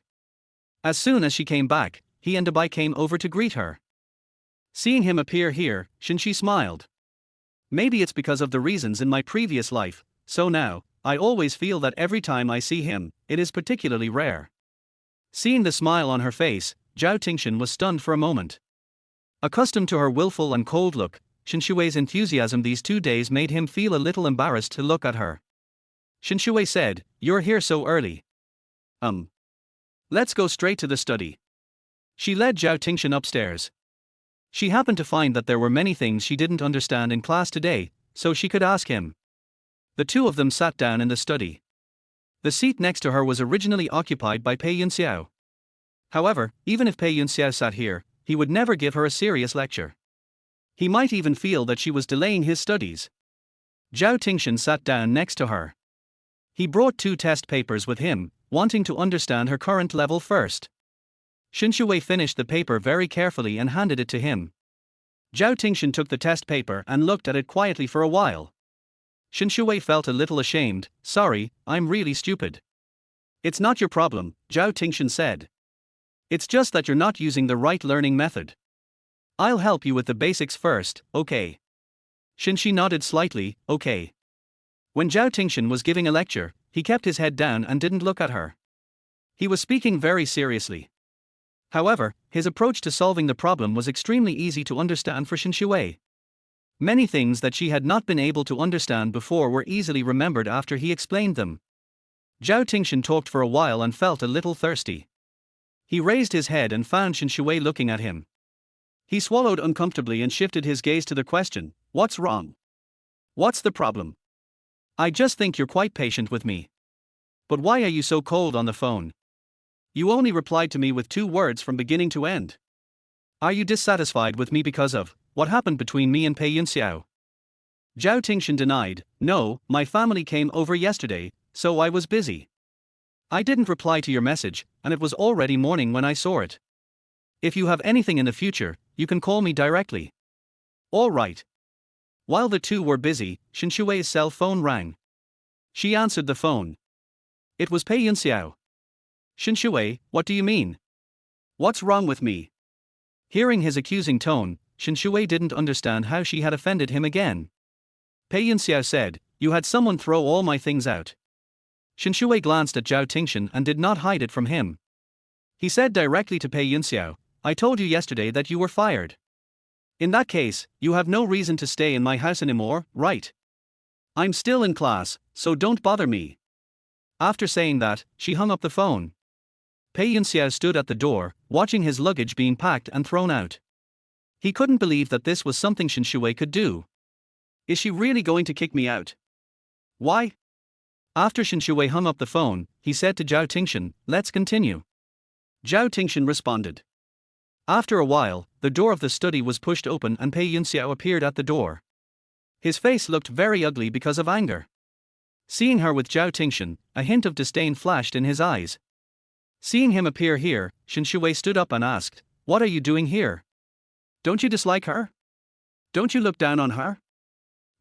As soon as she came back, he and Bai came over to greet her. Seeing him appear here, Shen Xi smiled. Maybe it's because of the reasons in my previous life, so now, I always feel that every time I see him, it is particularly rare. Seeing the smile on her face, Zhao Tingshan was stunned for a moment. Accustomed to her willful and cold look, Shen Xiwei's enthusiasm these 2 days made him feel a little embarrassed to look at her. Shen Xiwei said, you're here so early. Let's go straight to the study. She led Zhao Tingshan upstairs. She happened to find that there were many things she didn't understand in class today, so she could ask him. The two of them sat down in the study. The seat next to her was originally occupied by Pei Yunxiao. However, even if Pei Yunxiao sat here, he would never give her a serious lecture. He might even feel that she was delaying his studies. Zhao Tingshan sat down next to her. He brought 2 test papers with him, wanting to understand her current level first. Shen Xiwei finished the paper very carefully and handed it to him. Zhao Tingshan took the test paper and looked at it quietly for a while. Shen Xiwei felt a little ashamed. Sorry, I'm really stupid. It's not your problem, Zhao Tingshan said. It's just that you're not using the right learning method. I'll help you with the basics first, okay? Shen Xi nodded slightly, okay. When Zhao Tingshan was giving a lecture, he kept his head down and didn't look at her. He was speaking very seriously. However, his approach to solving the problem was extremely easy to understand for Shen Xiwei. Many things that she had not been able to understand before were easily remembered after he explained them. Zhao Tingshan talked for a while and felt a little thirsty. He raised his head and found Shen Xiwei looking at him. He swallowed uncomfortably and shifted his gaze to the question, what's wrong? What's the problem? I just think you're quite patient with me. But why are you so cold on the phone? You only replied to me with 2 words from beginning to end. Are you dissatisfied with me because of what happened between me and Pei Yunxiao? Zhao Tingshan denied, no, my family came over yesterday, so I was busy. I didn't reply to your message, and it was already morning when I saw it. If you have anything in the future, you can call me directly. All right. While the two were busy, Shen Xiwei's cell phone rang. She answered the phone. It was Pei Yunxiao. Shen Xiwei, what do you mean? What's wrong with me? Hearing his accusing tone, Shen Xiwei didn't understand how she had offended him again. Pei Yunxiao said, you had someone throw all my things out. Shen Xiwei glanced at Zhao Tingshan and did not hide it from him. He said directly to Pei Yunxiao, I told you yesterday that you were fired. In that case, you have no reason to stay in my house anymore, right? I'm still in class, so don't bother me. After saying that, she hung up the phone. Pei Yunxiao stood at the door, watching his luggage being packed and thrown out. He couldn't believe that this was something Shen Xiwei could do. Is she really going to kick me out? Why? After Shen Xiwei hung up the phone, he said to Zhao Tingshan, let's continue. Zhao Tingshan responded. After a while, the door of the study was pushed open and Pei Yunxiao appeared at the door. His face looked very ugly because of anger. Seeing her with Zhao Tingshan, a hint of disdain flashed in his eyes. Seeing him appear here, Shen Xiwei stood up and asked, what are you doing here? Don't you dislike her? Don't you look down on her?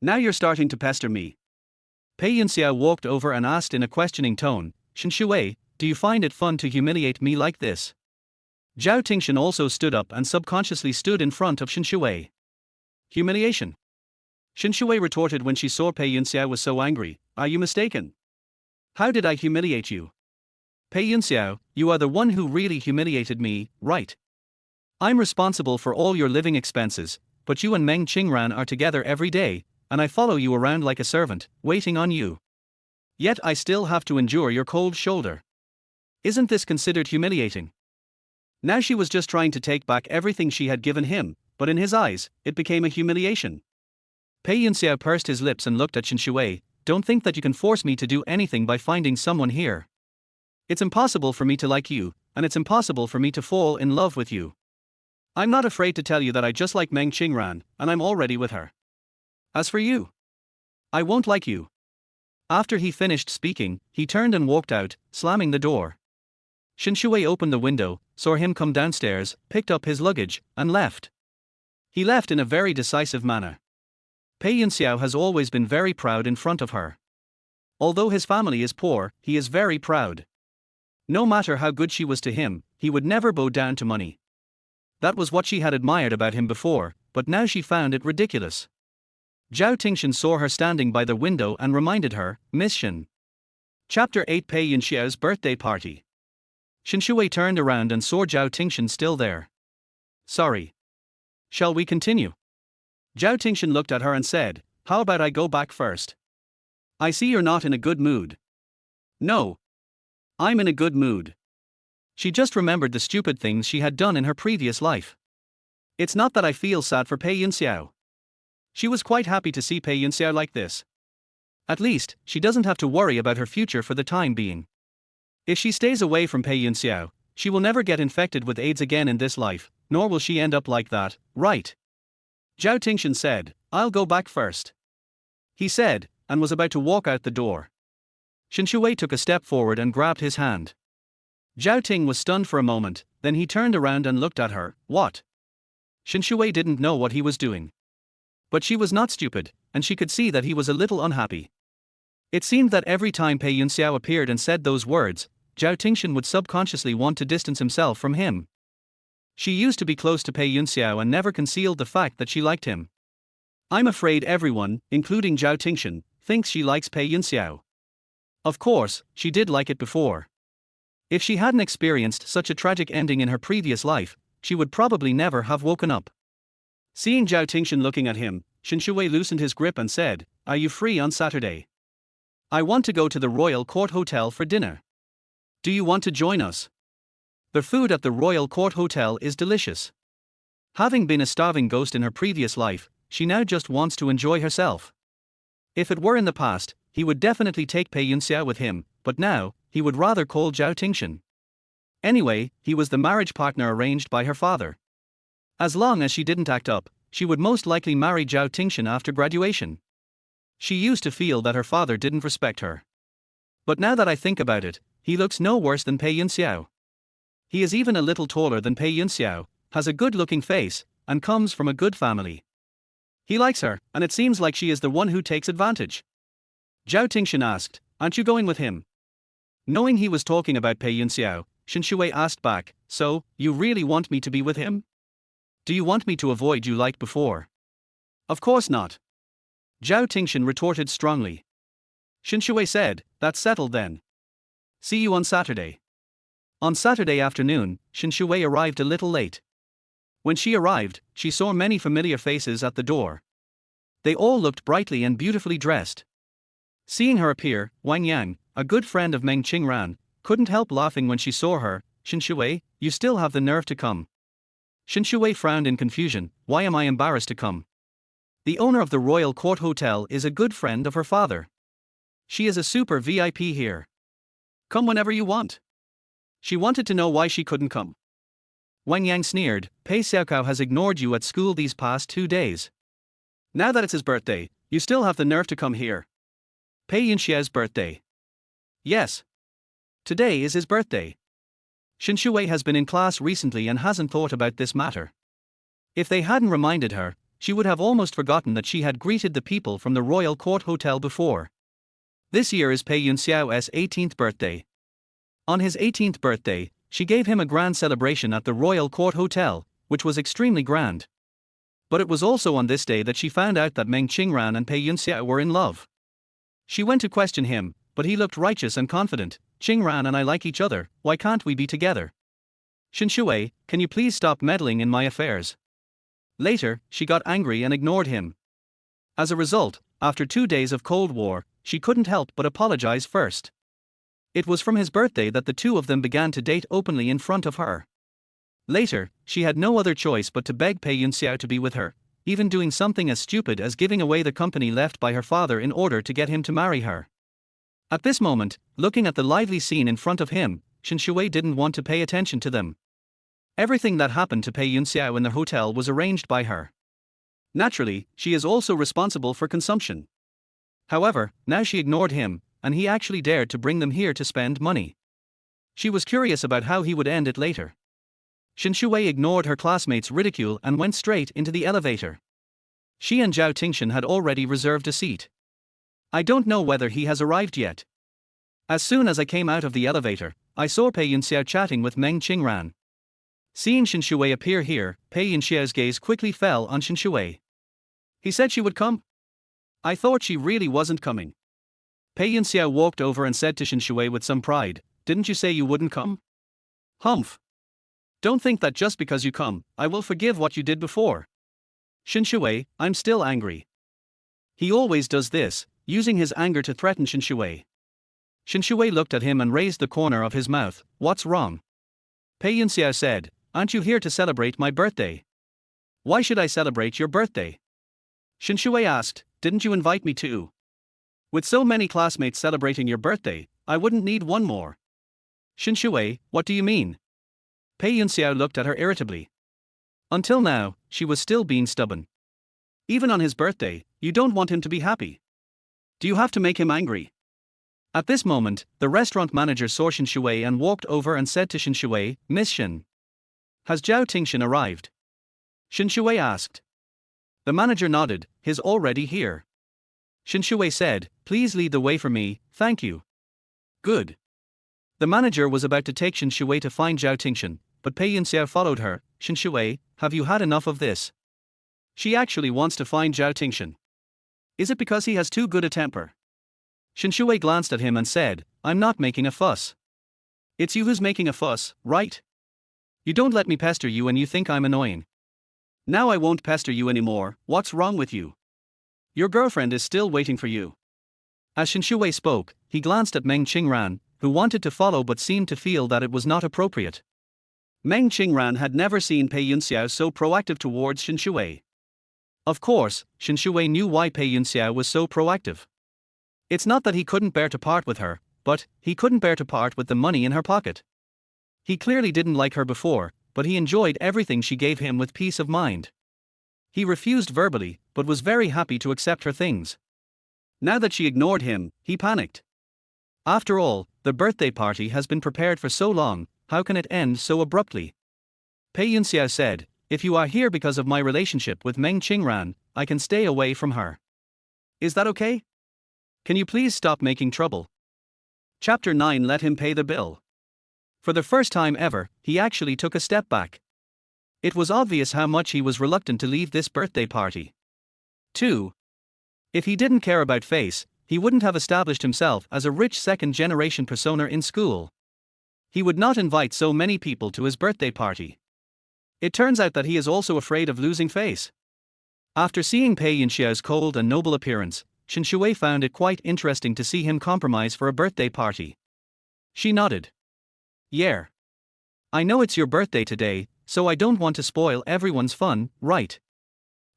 Now you're starting to pester me. Pei Yunxiao walked over and asked in a questioning tone, Shen Xiwei, do you find it fun to humiliate me like this? Zhao Tingshan also stood up and subconsciously stood in front of Shen Xiwei. Humiliation? Shen Xiwei retorted when she saw Pei Yunxiao was so angry, are you mistaken? How did I humiliate you? Pei Yunxiao, you are the one who really humiliated me, right? I'm responsible for all your living expenses, but you and Meng Qingran are together every day, and I follow you around like a servant, waiting on you. Yet I still have to endure your cold shoulder. Isn't this considered humiliating? Now she was just trying to take back everything she had given him, but in his eyes, it became a humiliation. Pei Yunxiao pursed his lips and looked at Shen Xiwei. Don't think that you can force me to do anything by finding someone here. It's impossible for me to like you, and it's impossible for me to fall in love with you. I'm not afraid to tell you that I just like Meng Qingran, and I'm already with her. As for you, I won't like you. After he finished speaking, he turned and walked out, slamming the door. Shen Xiwei opened the window, saw him come downstairs, picked up his luggage, and left. He left in a very decisive manner. Pei Yunxiao has always been very proud in front of her. Although his family is poor, he is very proud. No matter how good she was to him, he would never bow down to money. That was what she had admired about him before, but now she found it ridiculous. Zhao Tingshan saw her standing by the window and reminded her, Miss Shen. Chapter 8 Pei Yunxiao's birthday party. Shen Xiwei turned around and saw Zhao Tingshan still there. Sorry. Shall we continue? Zhao Tingshan looked at her and said, how about I go back first? I see you're not in a good mood. No. I'm in a good mood. She just remembered the stupid things she had done in her previous life. It's not that I feel sad for Pei Yunxiao. She was quite happy to see Pei Yunxiao like this. At least, she doesn't have to worry about her future for the time being. If she stays away from Pei Yunxiao, she will never get infected with AIDS again in this life, nor will she end up like that, right? Zhao Tingshan said, I'll go back first. He said, and was about to walk out the door. Shen Xiwei took a step forward and grabbed his hand. Zhao Ting was stunned for a moment, then he turned around and looked at her. What? Shen Xiwei didn't know what he was doing. But she was not stupid, and she could see that he was a little unhappy. It seemed that every time Pei Yunxiao appeared and said those words, Zhao Tingshan would subconsciously want to distance himself from him. She used to be close to Pei Yunxiao and never concealed the fact that she liked him. I'm afraid everyone, including Zhao Tingshan, thinks she likes Pei Yunxiao. Of course, she did like it before. If she hadn't experienced such a tragic ending in her previous life, she would probably never have woken up. Seeing Zhao Tingshan looking at him, Shen Xiwei loosened his grip and said, Are you free on Saturday? I want to go to the Royal Court Hotel for dinner. Do you want to join us? The food at the Royal Court Hotel is delicious. Having been a starving ghost in her previous life, she now just wants to enjoy herself. If it were in the past, he would definitely take Pei Yunxiao with him, but now, he would rather call Zhao Tingshan. Anyway, he was the marriage partner arranged by her father. As long as she didn't act up, she would most likely marry Zhao Tingshan after graduation. She used to feel that her father didn't respect her. But now that I think about it, he looks no worse than Pei Yunxiao. He is even a little taller than Pei Yunxiao, has a good-looking face, and comes from a good family. He likes her, and it seems like she is the one who takes advantage. Zhao Tingshan asked, Aren't you going with him? Knowing he was talking about Pei Yunxiao, Shen Xiwei asked back, So, you really want me to be with him? Do you want me to avoid you like before? Of course not. Zhao Tingshan retorted strongly. Shen Xiwei said, That's settled then. See you on Saturday. On Saturday afternoon, Shen Xiwei arrived a little late. When she arrived, she saw many familiar faces at the door. They all looked brightly and beautifully dressed. Seeing her appear, Wang Yang, a good friend of Meng Qingran, couldn't help laughing when she saw her. Shen Xiwei, you still have the nerve to come. Shen Xiwei frowned in confusion. Why am I embarrassed to come? The owner of the Royal Court Hotel is a good friend of her father. She is a super VIP here. Come whenever you want. She wanted to know why she couldn't come. Wang Yang sneered, Pei Xiaokao has ignored you at school these past 2 days. Now that it's his birthday, you still have the nerve to come here. Pei Yunxiao's birthday. Yes. Today is his birthday. Shen Xiwei has been in class recently and hasn't thought about this matter. If they hadn't reminded her, she would have almost forgotten that she had greeted the people from the Royal Court Hotel before. This year is Pei Yunxiao's 18th birthday. On his 18th birthday, she gave him a grand celebration at the Royal Court Hotel, which was extremely grand. But it was also on this day that she found out that Meng Qingran and Pei Yunxiao were in love. She went to question him, but he looked righteous and confident. Qingran and I like each other, why can't we be together? Shen Xiwei, can you please stop meddling in my affairs? Later, she got angry and ignored him. As a result, after 2 days of Cold War, she couldn't help but apologize first. It was from his birthday that the two of them began to date openly in front of her. Later, she had no other choice but to beg Pei Yunxiao to be with her. even doing something as stupid as giving away the company left by her father in order to get him to marry her. At this moment, looking at the lively scene in front of him, Shen Xiwei didn't want to pay attention to them. Everything that happened to Pei Yunxiao in the hotel was arranged by her. Naturally, she is also responsible for consumption. However, now she ignored him, and he actually dared to bring them here to spend money. She was curious about how he would end it later. Shen Xiwei ignored her classmates' ridicule and went straight into the elevator. She and Zhao Tingshan had already reserved a seat. I don't know whether he has arrived yet. As soon as I came out of the elevator, I saw Pei Yunxiao chatting with Meng Qingran. Seeing Shen Xiwei appear here, Pei Yunxiao's gaze quickly fell on Shen Xiwei. He said she would come? I thought she really wasn't coming. Pei Yunxiao walked over and said to Shen Xiwei with some pride, "Didn't you say you wouldn't come?" "Humph. Don't think that just because you come, I will forgive what you did before." "Shen Xiwei, I'm still angry." He always does this, using his anger to threaten Shen Xiwei. Shen Xiwei looked at him and raised the corner of his mouth. "What's wrong?" Pei Yunxiao said, "Aren't you here to celebrate my birthday?" "Why should I celebrate your birthday?" Shen Xiwei asked, "Didn't you invite me too? With so many classmates celebrating your birthday, I wouldn't need one more." "Shen Xiwei, what do you mean?" Pei Yunxiao looked at her irritably. Until now, she was still being stubborn. Even on his birthday, you don't want him to be happy. Do you have to make him angry? At this moment, the restaurant manager saw Shen Xiwei and walked over and said to Shen Xiwei, "Miss Shen, has Zhao Tingshan arrived?" Shen Xiwei asked. The manager nodded, "He's already here." Shen Xiwei said, "Please lead the way for me, thank you." "Good." The manager was about to take Shen Xiwei to find Zhao Tingshan, but Pei Yunxiao followed her. "Shen Xiwei, have you had enough of this? She actually wants to find Zhao Tingshan. Is it because he has too good a temper?" Shen Xiwei glanced at him and said, "I'm not making a fuss. It's you who's making a fuss, right? You don't let me pester you and you think I'm annoying. Now I won't pester you anymore. What's wrong with you? Your girlfriend is still waiting for you." As Shen Xiwei spoke, he glanced at Meng Qingran, who wanted to follow but seemed to feel that it was not appropriate. Meng Qingran had never seen Pei Yunxiao so proactive towards Shen Xiwei. Of course, Shen Xiwei knew why Pei Yunxiao was so proactive. It's not that he couldn't bear to part with her, but he couldn't bear to part with the money in her pocket. He clearly didn't like her before, but he enjoyed everything she gave him with peace of mind. He refused verbally, but was very happy to accept her things. Now that she ignored him, he panicked. After all, the birthday party has been prepared for so long, how can it end so abruptly? Pei Yunxiao said, "If you are here because of my relationship with Meng Qingran, I can stay away from her. Is that okay? Can you please stop making trouble?" Chapter 9 Let him pay the bill. For the first time ever, he actually took a step back. It was obvious how much he was reluctant to leave this birthday party. 2. If he didn't care about face, he wouldn't have established himself as a rich second-generation persona in school. He would not invite so many people to his birthday party. It turns out that he is also afraid of losing face. After seeing Pei Yunxiao's cold and noble appearance, Shen Xiwei found it quite interesting to see him compromise for a birthday party. She nodded. "Yeah. I know it's your birthday today, so I don't want to spoil everyone's fun, right?"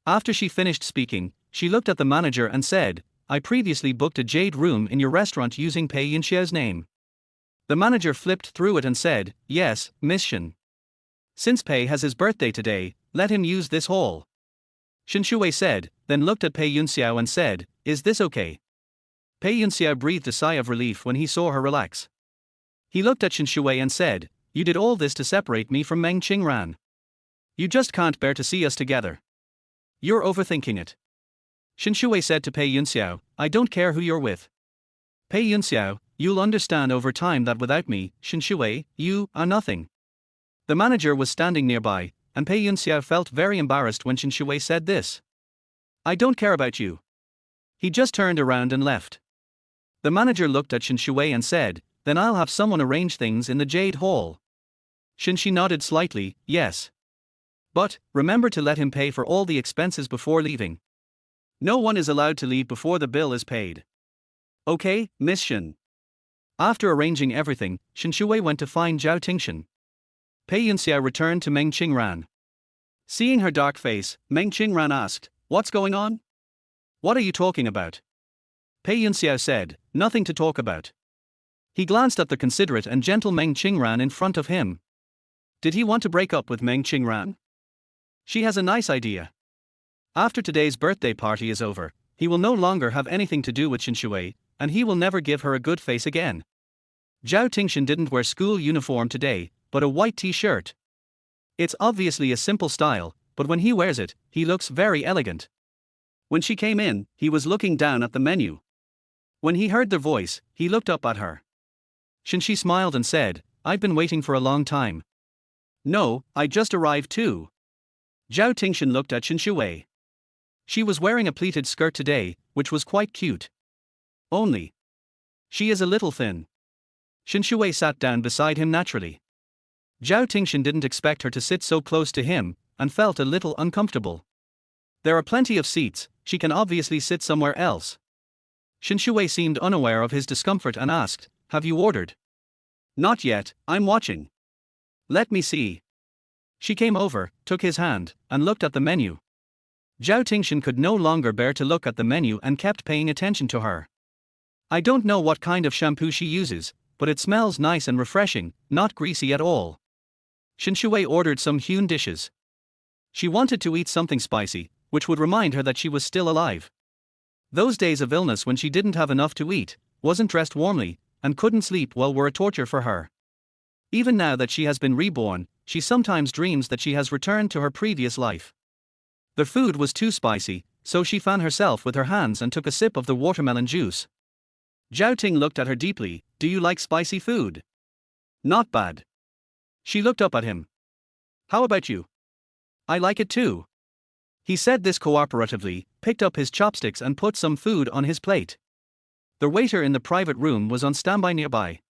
After she finished speaking, she looked at the manager and said, "I previously booked a jade room in your restaurant using Pei Yunxiao's name." The manager flipped through it and said, "Yes, Miss Shen. Since Pei has his birthday today, let him use this hall." Shen Xiwei said, then looked at Pei Yunxiao and said, "Is this okay?" Pei Yunxiao breathed a sigh of relief when he saw her relax. He looked at Shen Xiwei and said, "You did all this to separate me from Meng Qingran. You just can't bear to see us together. You're overthinking it." Shen Xiwei said to Pei Yunxiao, "I don't care who you're with. Pei Yunxiao, you'll understand over time that without me, Shen Xiwei, you are nothing." The manager was standing nearby, and Pei Yunxiao felt very embarrassed when Shen Xiwei said this. "I don't care about you." He just turned around and left. The manager looked at Shen Xiwei and said, "Then I'll have someone arrange things in the Jade Hall." Shen Xiwei nodded slightly, "Yes. But, remember to let him pay for all the expenses before leaving. No one is allowed to leave before the bill is paid. Okay, Miss Shen." After arranging everything, Shen Xiwei went to find Zhao Tingshan. Pei Yunxiao returned to Meng Qingran. Seeing her dark face, Meng Qingran asked, "What's going on? What are you talking about?" Pei Yunxiao said, "Nothing to talk about." He glanced at the considerate and gentle Meng Qingran in front of him. Did he want to break up with Meng Qingran? She has a nice idea. After today's birthday party is over, he will no longer have anything to do with Shen Xiwei, and he will never give her a good face again. Zhao Tingshan didn't wear school uniform today, but a white t-shirt. It's obviously a simple style, but when he wears it, he looks very elegant. When she came in, he was looking down at the menu. When he heard their voice, he looked up at her. Shen Shi smiled and said, "I've been waiting for a long time." "No, I just arrived too." Zhao Tingshan looked at Shen Xiwei. She was wearing a pleated skirt today, which was quite cute. Only, she is a little thin. Shen Xiwei sat down beside him naturally. Zhao Tingshan didn't expect her to sit so close to him, and felt a little uncomfortable. There are plenty of seats, she can obviously sit somewhere else. Shen Xiwei seemed unaware of his discomfort and asked, "Have you ordered?" "Not yet, I'm watching." "Let me see." She came over, took his hand, and looked at the menu. Zhao Tingshan could no longer bear to look at the menu and kept paying attention to her. "I don't know what kind of shampoo she uses, but it smells nice and refreshing, not greasy at all." Shen Xiwei ordered some hewn dishes. She wanted to eat something spicy, which would remind her that she was still alive. Those days of illness when she didn't have enough to eat, wasn't dressed warmly, and couldn't sleep well were a torture for her. Even now that she has been reborn, she sometimes dreams that she has returned to her previous life. The food was too spicy, so she fanned herself with her hands and took a sip of the watermelon juice. Zhao Ting looked at her deeply. "Do you like spicy food?" "Not bad." She looked up at him. "How about you?" "I like it too." He said this cooperatively, picked up his chopsticks and put some food on his plate. The waiter in the private room was on standby nearby.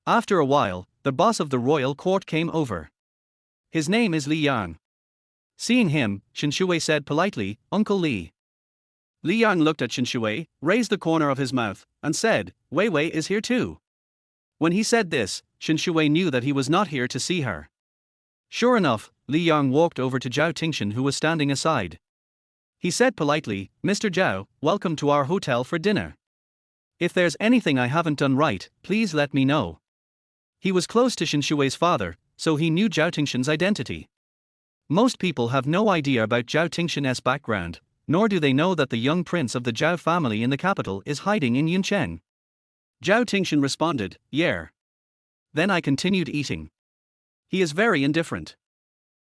After a while, the boss of the royal court came over. His name is Li Yang. Seeing him, Shen Xiwei said politely, "Uncle Li." Li Yang looked at Shen Xiwei, raised the corner of his mouth, and said, "Wei Wei is here too." When he said this, Shen Xiwei knew that he was not here to see her. Sure enough, Li Yang walked over to Zhao Tingshan, who was standing aside. He said politely, "Mr. Zhao, welcome to our hotel for dinner. If there's anything I haven't done right, please let me know." He was close to Shen Xiwei's father, so he knew Zhao Tingshan's identity. Most people have no idea about Zhao Tingshan's background, nor do they know that the young prince of the Zhao family in the capital is hiding in Yuncheng. Zhao Tingshan responded, "Yeah." Then I continued eating. He is very indifferent.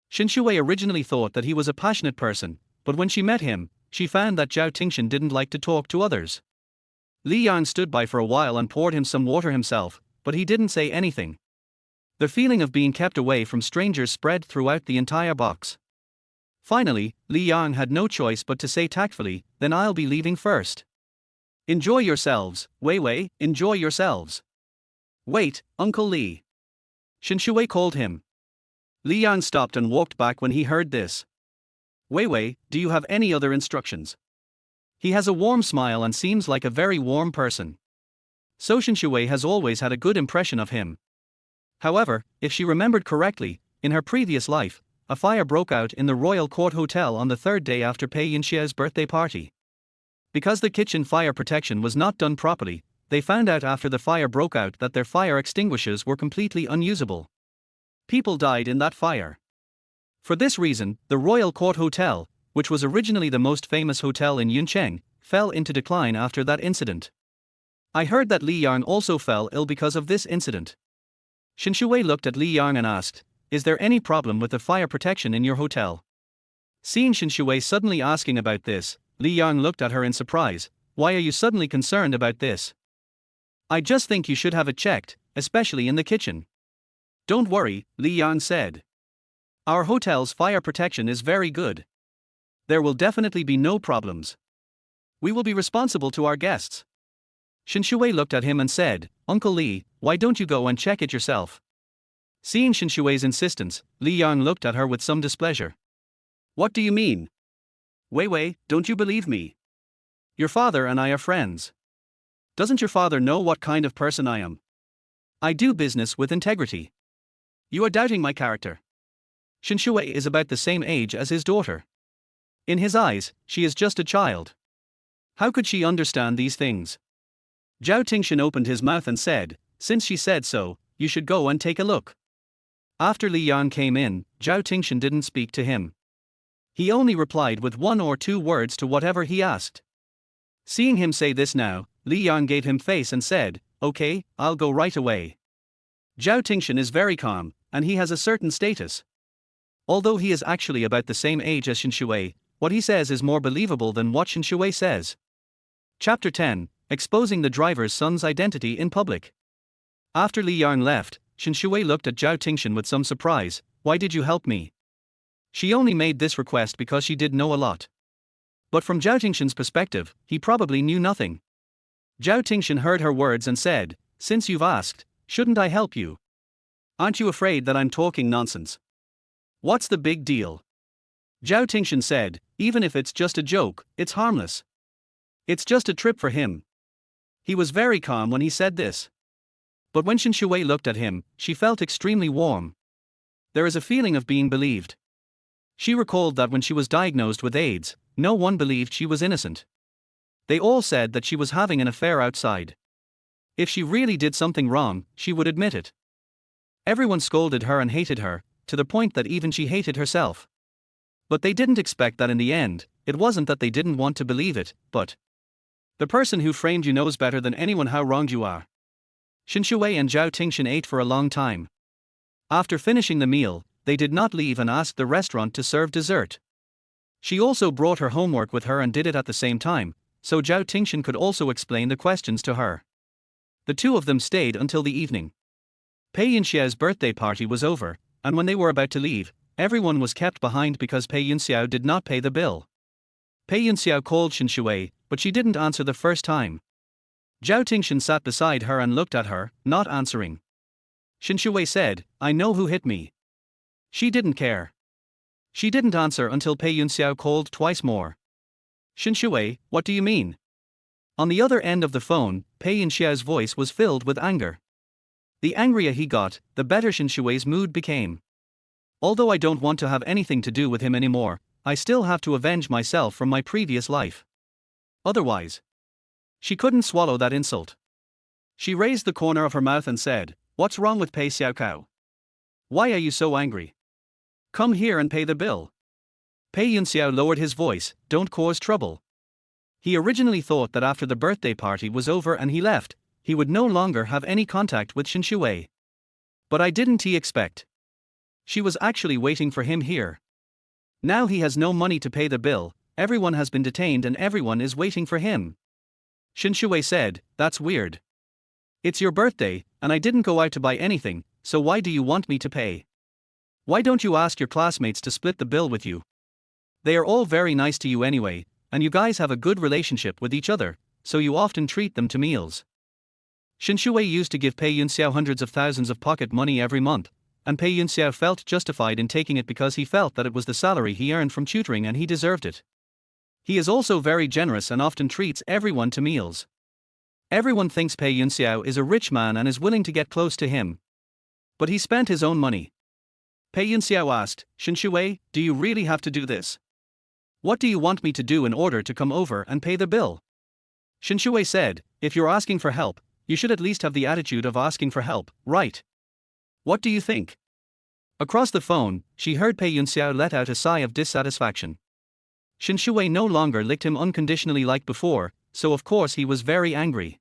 Shen Xiwei originally thought that he was a passionate person, but when she met him, she found that Zhao Tingshan didn't like to talk to others. Li Yang stood by for a while and poured him some water himself, but he didn't say anything. The feeling of being kept away from strangers spread throughout the entire box. Finally, Li Yang had no choice but to say tactfully, "Then I'll be leaving first." "Enjoy yourselves, Wei Wei, enjoy yourselves." "Wait, Uncle Li." Shen Xiwei called him. Li Yang stopped and walked back when he heard this. "Wei Wei, do you have any other instructions?" He has a warm smile and seems like a very warm person. So Shen Xiwei has always had a good impression of him. However, if she remembered correctly, in her previous life, a fire broke out in the Royal Court Hotel on the third day after Pei Yunxiao's birthday party. Because the kitchen fire protection was not done properly, they found out after the fire broke out that their fire extinguishers were completely unusable. People died in that fire. For this reason, the Royal Court Hotel, which was originally the most famous hotel in Yuncheng, fell into decline after that incident. I heard that Li Yang also fell ill because of this incident. Shen Xiwei looked at Li Yang and asked, "Is there any problem with the fire protection in your hotel?" Seeing Shen Xiwei suddenly asking about this, Li Yang looked at her in surprise. "Why are you suddenly concerned about this?" "I just think you should have it checked, especially in the kitchen." "Don't worry," Li Yang said. "Our hotel's fire protection is very good. There will definitely be no problems. We will be responsible to our guests." Shen Xiwei looked at him and said, "Uncle Li, why don't you go and check it yourself?" Seeing Shen Xiwei's insistence, Li Yang looked at her with some displeasure. "What do you mean? Wei Wei, don't you believe me? Your father and I are friends. Doesn't your father know what kind of person I am? I do business with integrity. You are doubting my character." Shen Xiwei is about the same age as his daughter. In his eyes, she is just a child. How could she understand these things? Zhao Tingshan opened his mouth and said, "Since she said so, you should go and take a look." After Li Yang came in, Zhao Tingshan didn't speak to him. He only replied with 1 or 2 words to whatever he asked. Seeing him say this now, Li Yang gave him face and said, "Okay, I'll go right away." Zhao Tingshan is very calm, and he has a certain status. Although he is actually about the same age as Shen Xiwei, what he says is more believable than what Shen Xiwei says. Chapter 10, Exposing the driver's son's identity in public. After Li Yang left, Shen Xiwei looked at Zhao Tingshan with some surprise. "Why did you help me?" She only made this request because she did know a lot. But from Zhao Tingshan's perspective, he probably knew nothing. Zhao Tingshan heard her words and said, "Since you've asked, shouldn't I help you? Aren't you afraid that I'm talking nonsense? What's the big deal?" Zhao Tingshan said, "Even if it's just a joke, it's harmless. It's just a trip for him." He was very calm when he said this. But when Shen Xiwei looked at him, she felt extremely warm. There is a feeling of being believed. She recalled that when she was diagnosed with AIDS, no one believed she was innocent. They all said that she was having an affair outside. If she really did something wrong, she would admit it. Everyone scolded her and hated her, to the point that even she hated herself. But they didn't expect that in the end, it wasn't that they didn't want to believe it, but the person who framed you knows better than anyone how wronged you are. Shen Xiwei and Zhao Tingshan ate for a long time. After finishing the meal, they did not leave and asked the restaurant to serve dessert. She also brought her homework with her and did it at the same time, so Zhao Tingshan could also explain the questions to her. The two of them stayed until the evening. Pei Yunxiao's birthday party was over, and when they were about to leave, everyone was kept behind because Pei Yunxiao did not pay the bill. Pei Yunxiao called Shen Xiwei, but she didn't answer the first time. Zhao Tingshan sat beside her and looked at her, not answering. Shen Xiwei said, "I know who hit me." She didn't care. She didn't answer until Pei Yunxiao called twice more. "Shen Xiwei, what do you mean?" On the other end of the phone, Pei Yunxiao's voice was filled with anger. The angrier he got, the better Shen Xiwei's mood became. "Although I don't want to have anything to do with him anymore, I still have to avenge myself from my previous life. Otherwise." She couldn't swallow that insult. She raised the corner of her mouth and said, "What's wrong with Pei Xiaokao? Why are you so angry? Come here and pay the bill." Pei Yunxiao lowered his voice, "Don't cause trouble." He originally thought that after the birthday party was over and he left, he would no longer have any contact with Shen Xiwei. But I didn't expect. She was actually waiting for him here. Now he has no money to pay the bill, everyone has been detained and everyone is waiting for him. Shen Xiwei said, "That's weird. It's your birthday, and I didn't go out to buy anything, so why do you want me to pay? Why don't you ask your classmates to split the bill with you? They are all very nice to you anyway, and you guys have a good relationship with each other, so you often treat them to meals." Shen Xiwei used to give Pei Yunxiao hundreds of thousands of pocket money every month, and Pei Yunxiao felt justified in taking it because he felt that it was the salary he earned from tutoring and he deserved it. He is also very generous and often treats everyone to meals. Everyone thinks Pei Yunxiao is a rich man and is willing to get close to him. But he spent his own money. Pei Yunxiao asked, "Shen Xiwei, do you really have to do this? What do you want me to do in order to come over and pay the bill?" Shen Xiwei said, "If you're asking for help, you should at least have the attitude of asking for help, right? What do you think?" Across the phone, she heard Pei Yunxiao let out a sigh of dissatisfaction. Shen Xiwei no longer licked him unconditionally like before, so of course he was very angry.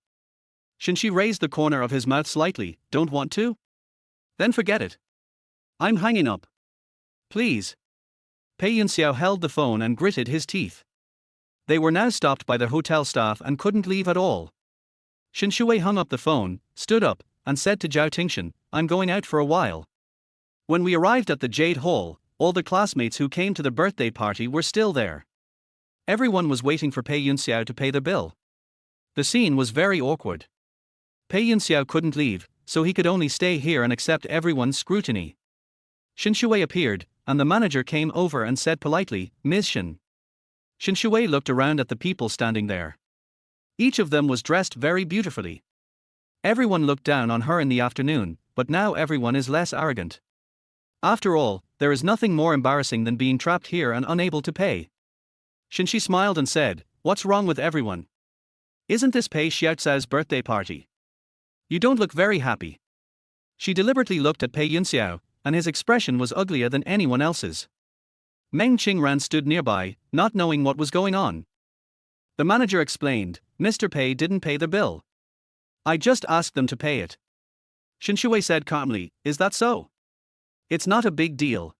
Shen Xiwei raised the corner of his mouth slightly, "Don't want to? Then forget it. I'm hanging up. Please." Pei Yunxiao held the phone and gritted his teeth. They were now stopped by the hotel staff and couldn't leave at all. Shen Xiwei hung up the phone, stood up, and said to Zhao Tingshan, "I'm going out for a while." When we arrived at the Jade Hall, all the classmates who came to the birthday party were still there. Everyone was waiting for Pei Yunxiao to pay the bill. The scene was very awkward. Pei Yunxiao couldn't leave, so he could only stay here and accept everyone's scrutiny. Shen Xiwei appeared, and the manager came over and said politely, "Ms. Shen." Shen Xiwei looked around at the people standing there. Each of them was dressed very beautifully. Everyone looked down on her in the afternoon, but now everyone is less arrogant. After all, there is nothing more embarrassing than being trapped here and unable to pay. Shen Xiwei smiled and said, "What's wrong with everyone? Isn't this Pei Xiaocao's birthday party? You don't look very happy." She deliberately looked at Pei Yunxiao, and his expression was uglier than anyone else's. Meng Qingran stood nearby, not knowing what was going on. The manager explained, "Mr. Pei didn't pay the bill. I just asked them to pay it." Shen Xiwei said calmly, "Is that so? It's not a big deal.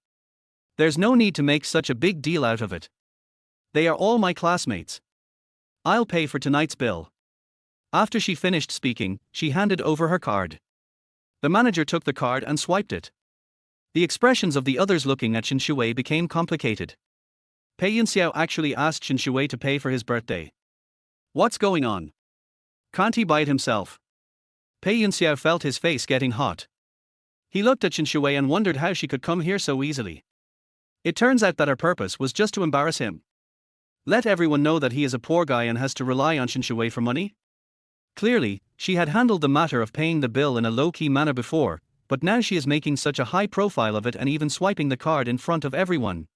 There's no need to make such a big deal out of it. They are all my classmates. I'll pay for tonight's bill." After she finished speaking, she handed over her card. The manager took the card and swiped it. The expressions of the others looking at Shen Xiwei became complicated. Pei Yunxiao actually asked Shen Xiwei to pay for his birthday. What's going on? Can't he buy it himself? Pei Yunxiao felt his face getting hot. He looked at Shen Xiwei and wondered how she could come here so easily. It turns out that her purpose was just to embarrass him. Let everyone know that he is a poor guy and has to rely on Shen Xiwei for money? Clearly, she had handled the matter of paying the bill in a low-key manner before, but now she is making such a high profile of it and even swiping the card in front of everyone.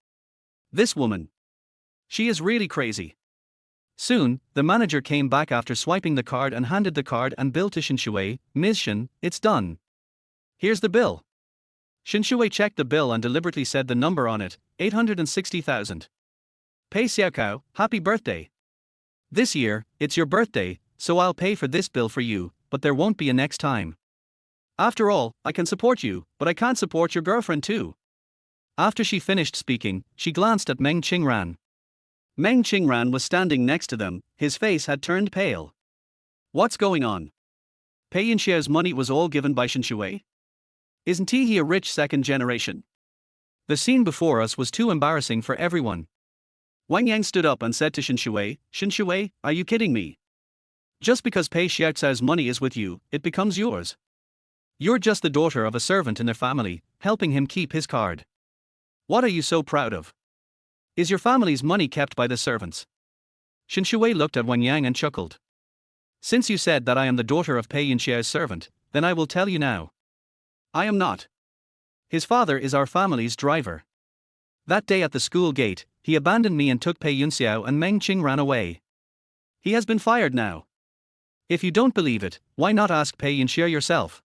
This woman. She is really crazy. Soon, the manager came back after swiping the card and handed the card and bill to Shen Xiwei. "Ms. Shen, it's done. Here's the bill." Shen Xiwei checked the bill and deliberately said the number on it, 860,000. "Pei Xiaocao, happy birthday. This year, it's your birthday, so I'll pay for this bill for you, but there won't be a next time. After all, I can support you, but I can't support your girlfriend too." After she finished speaking, she glanced at Meng Qingran. Meng Qingran was standing next to them, his face had turned pale. What's going on? Pei Yunxiao's money was all given by Shen Xiwei? Isn't he a rich second generation? The scene before us was too embarrassing for everyone. Wang Yang stood up and said to Shen Xiwei, "Shen Xiwei, are you kidding me? Just because Pei Xiaocao's money is with you, it becomes yours. You're just the daughter of a servant in their family, helping him keep his card. What are you so proud of? Is your family's money kept by the servants?" Shen Xiwei looked at Wang Yang and chuckled. "Since you said that I am the daughter of Pei Yunxiao's servant, then I will tell you now. I am not. His father is our family's driver. That day at the school gate, he abandoned me and took Pei Yunxiao and Meng Qingran away. He has been fired now. If you don't believe it, why not ask Pei Yunxiao yourself?"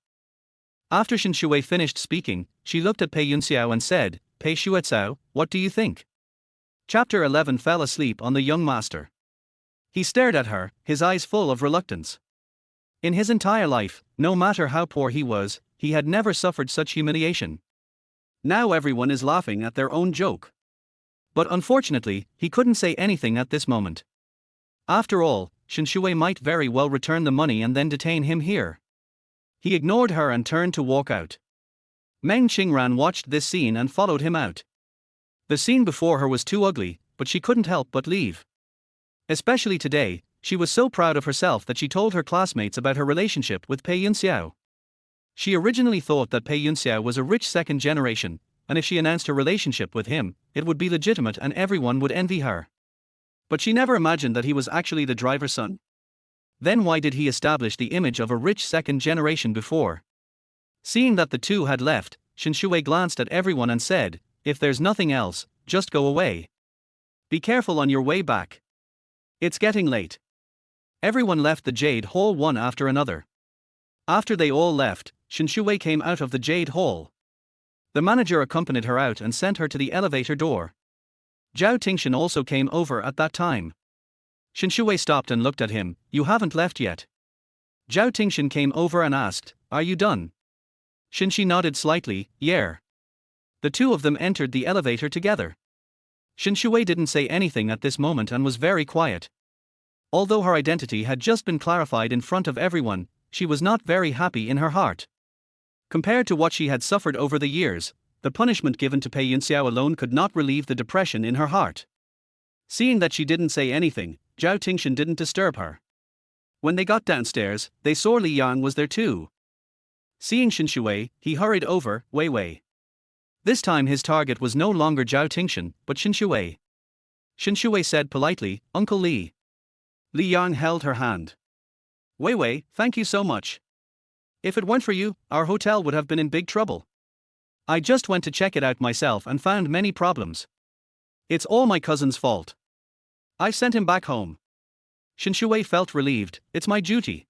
After Shen Xiwei finished speaking, she looked at Pei Yunxiao and said, "Pei Xuecao, what do you think?" Chapter 11 Fell asleep on the young master. He stared at her, his eyes full of reluctance. In his entire life, no matter how poor he was, he had never suffered such humiliation. Now everyone is laughing at their own joke. But unfortunately, he couldn't say anything at this moment. After all, Shen Xiwei might very well return the money and then detain him here. He ignored her and turned to walk out. Meng Qingran watched this scene and followed him out. The scene before her was too ugly, but she couldn't help but leave. Especially today, she was so proud of herself that she told her classmates about her relationship with Pei Yunxiao. She originally thought that Pei Yunxiao was a rich second generation, and if she announced her relationship with him, it would be legitimate and everyone would envy her. But she never imagined that he was actually the driver's son. Then why did he establish the image of a rich second generation before? Seeing that the two had left, Shen Xiwei glanced at everyone and said, "If there's nothing else, just go away. Be careful on your way back. It's getting late." Everyone left the Jade Hall one after another. After they all left, Shen Xiwei came out of the Jade Hall. The manager accompanied her out and sent her to the elevator door. Zhao Tingshan also came over at that time. Shen Xiwei stopped and looked at him. "You haven't left yet." Zhao Tingshan came over and asked, "Are you done?" Shen Xi nodded slightly, "Yeah." The two of them entered the elevator together. Shen Xiwei didn't say anything at this moment and was very quiet. Although her identity had just been clarified in front of everyone, she was not very happy in her heart. Compared to what she had suffered over the years, the punishment given to Pei Yunxiao alone could not relieve the depression in her heart. Seeing that she didn't say anything, Zhao Tingshan didn't disturb her. When they got downstairs, they saw Li Yang was there too. Seeing Shen Xiwei, he hurried over, "Wei Wei." This time his target was no longer Zhao Tingshan, but Shen Xiwei. Shen Xiwei said politely, "Uncle Li." Li Yang held her hand. "Wei Wei, thank you so much. If it weren't for you, our hotel would have been in big trouble. I just went to check it out myself and found many problems. It's all my cousin's fault. I sent him back home. Shen Xiwei felt relieved. It's my duty.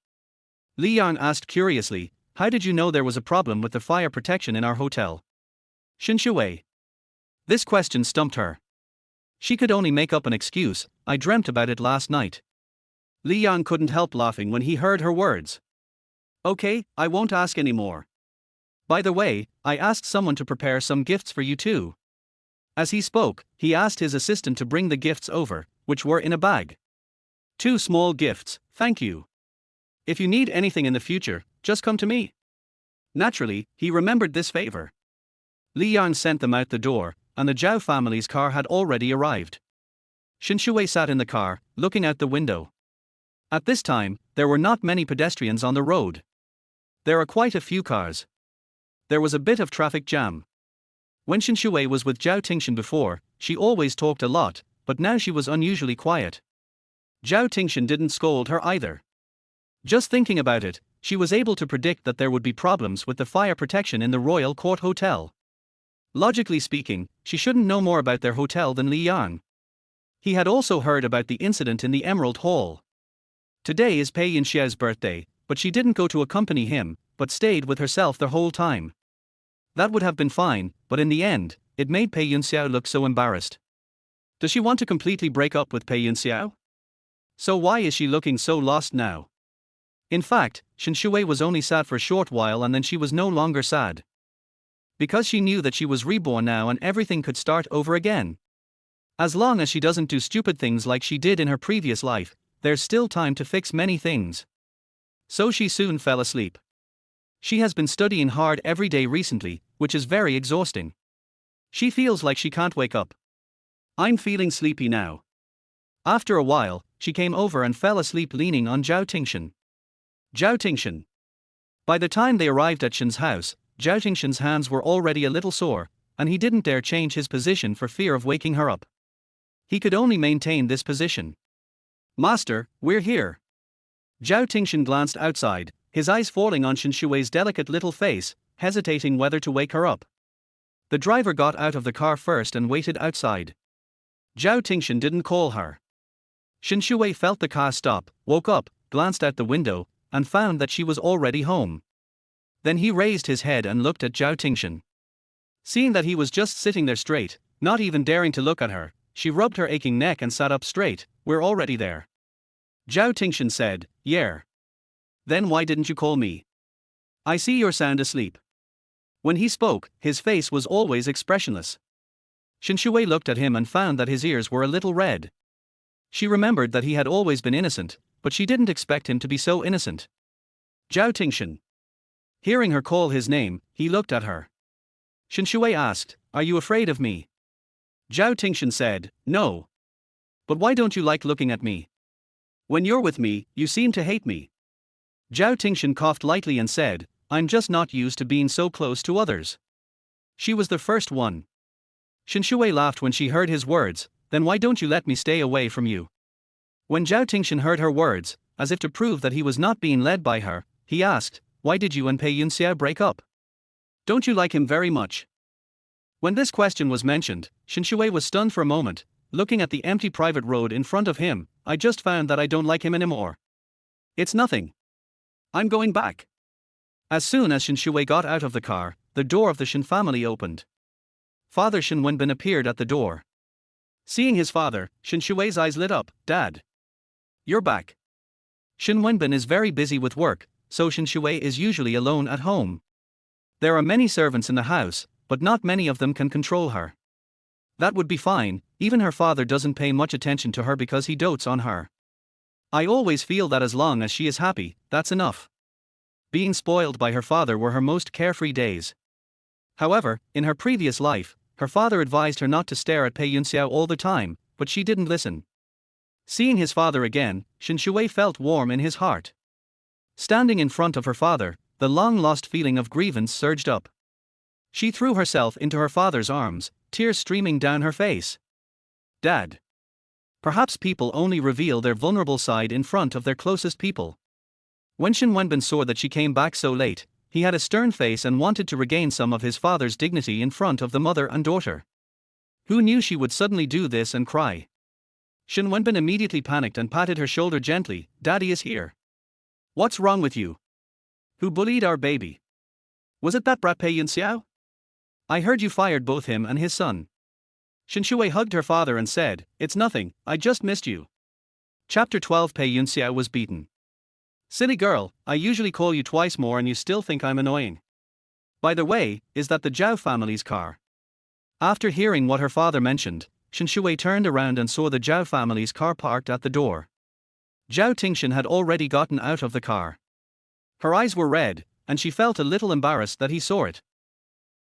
Li Yang asked curiously, how did you know there was a problem with the fire protection in our hotel? Shen Xiwei. This question stumped her. She could only make up an excuse, I dreamt about it last night. Li Yang couldn't help laughing when he heard her words. Okay, I won't ask anymore. By the way, I asked someone to prepare some gifts for you too. As he spoke, he asked his assistant to bring the gifts over, which were in a bag. 2 small gifts, thank you. If you need anything in the future, just come to me. Naturally, he remembered this favor. Li Yang sent them out the door, and the Zhao family's car had already arrived. Shen Xiwei sat in the car, looking out the window. At this time, there were not many pedestrians on the road. There are quite a few cars. There was a bit of traffic jam. When Shen Xiwei was with Zhao Tingshan before, she always talked a lot, but now she was unusually quiet. Zhao Tingshan didn't scold her either. Just thinking about it, she was able to predict that there would be problems with the fire protection in the Royal Court Hotel. Logically speaking, she shouldn't know more about their hotel than Li Yang. He had also heard about the incident in the Emerald Hall. Today is Pei Yunxiao's birthday, but she didn't go to accompany him, but stayed with herself the whole time. That would have been fine, but in the end, it made Pei Yunxiao look so embarrassed. Does she want to completely break up with Pei Yunxiao? So why is she looking so lost now? In fact, Shen Xiwei was only sad for a short while and then she was no longer sad. Because she knew that she was reborn now and everything could start over again. As long as she doesn't do stupid things like she did in her previous life, there's still time to fix many things. So she soon fell asleep. She has been studying hard every day recently, which is very exhausting. She feels like she can't wake up. I'm feeling sleepy now. After a while, she came over and fell asleep leaning on Zhao Tingshan. Zhao Tingshan. By the time they arrived at Shen's house, Zhao Tingshan's hands were already a little sore, and he didn't dare change his position for fear of waking her up. He could only maintain this position. Master, we're here. Zhao Tingshan glanced outside, his eyes falling on Shen Xiwei's delicate little face, hesitating whether to wake her up. The driver got out of the car first and waited outside. Zhao Tingshan didn't call her. Shen Xiwei felt the car stop, woke up, glanced out the window, and found that she was already home. Then he raised his head and looked at Zhao Tingshan. Seeing that he was just sitting there straight, not even daring to look at her, she rubbed her aching neck and sat up straight. We're already there. Zhao Tingshan said, yeah. Then why didn't you call me? I see you're sound asleep. When he spoke, his face was always expressionless. Shen Xiwei looked at him and found that his ears were a little red. She remembered that he had always been innocent, but she didn't expect him to be so innocent. Zhao Tingshan. Hearing her call his name, he looked at her. Shen Xiwei asked, are you afraid of me? Zhao Tingshan said, no. But why don't you like looking at me? When you're with me, you seem to hate me. Zhao Tingshan coughed lightly and said, I'm just not used to being so close to others. She was the first one. Shen Xiwei laughed when she heard his words, then why don't you let me stay away from you? When Zhao Tingshan heard her words, as if to prove that he was not being led by her, he asked, why did you and Pei Yunxiao break up? Don't you like him very much? When this question was mentioned, Shen Xiwei was stunned for a moment, looking at the empty private road in front of him. I just found that I don't like him anymore. It's nothing. I'm going back. As soon as Shen Xiwei got out of the car, the door of the Shen family opened. Father Shen Wenbin appeared at the door. Seeing his father, Shen Xiwei's eyes lit up. Dad. You're back. Shen Wenbin is very busy with work, so Shen Xiwei is usually alone at home. There are many servants in the house, but not many of them can control her. That would be fine, even her father doesn't pay much attention to her because he dotes on her. I always feel that as long as she is happy, that's enough. Being spoiled by her father were her most carefree days. However, in her previous life, her father advised her not to stare at Pei Yunxiao all the time, but she didn't listen. Seeing his father again, Shen Xiwei felt warm in his heart. Standing in front of her father, the long-lost feeling of grievance surged up. She threw herself into her father's arms, tears streaming down her face. Dad. Perhaps people only reveal their vulnerable side in front of their closest people. When Shen Wenbin saw that she came back so late, He had a stern face and wanted to regain some of his father's dignity in front of the mother and daughter. Who knew she would suddenly do this and cry? Shen Wenbin immediately panicked and patted her shoulder gently. Daddy is here. What's wrong with you? Who bullied our baby? Was it that brat Pei Yunxiao? I heard you fired both him and his son. Shen Xiwei hugged her father and said, It's nothing, I just missed you. Chapter 12. Pei Yunxiao was beaten. Silly girl, I usually call you twice more and you still think I'm annoying. By the way, is that the Zhao family's car? After hearing what her father mentioned, Shen Xiwei turned around and saw the Zhao family's car parked at the door. Zhao Tingshan had already gotten out of the car. Her eyes were red, and she felt a little embarrassed that he saw it.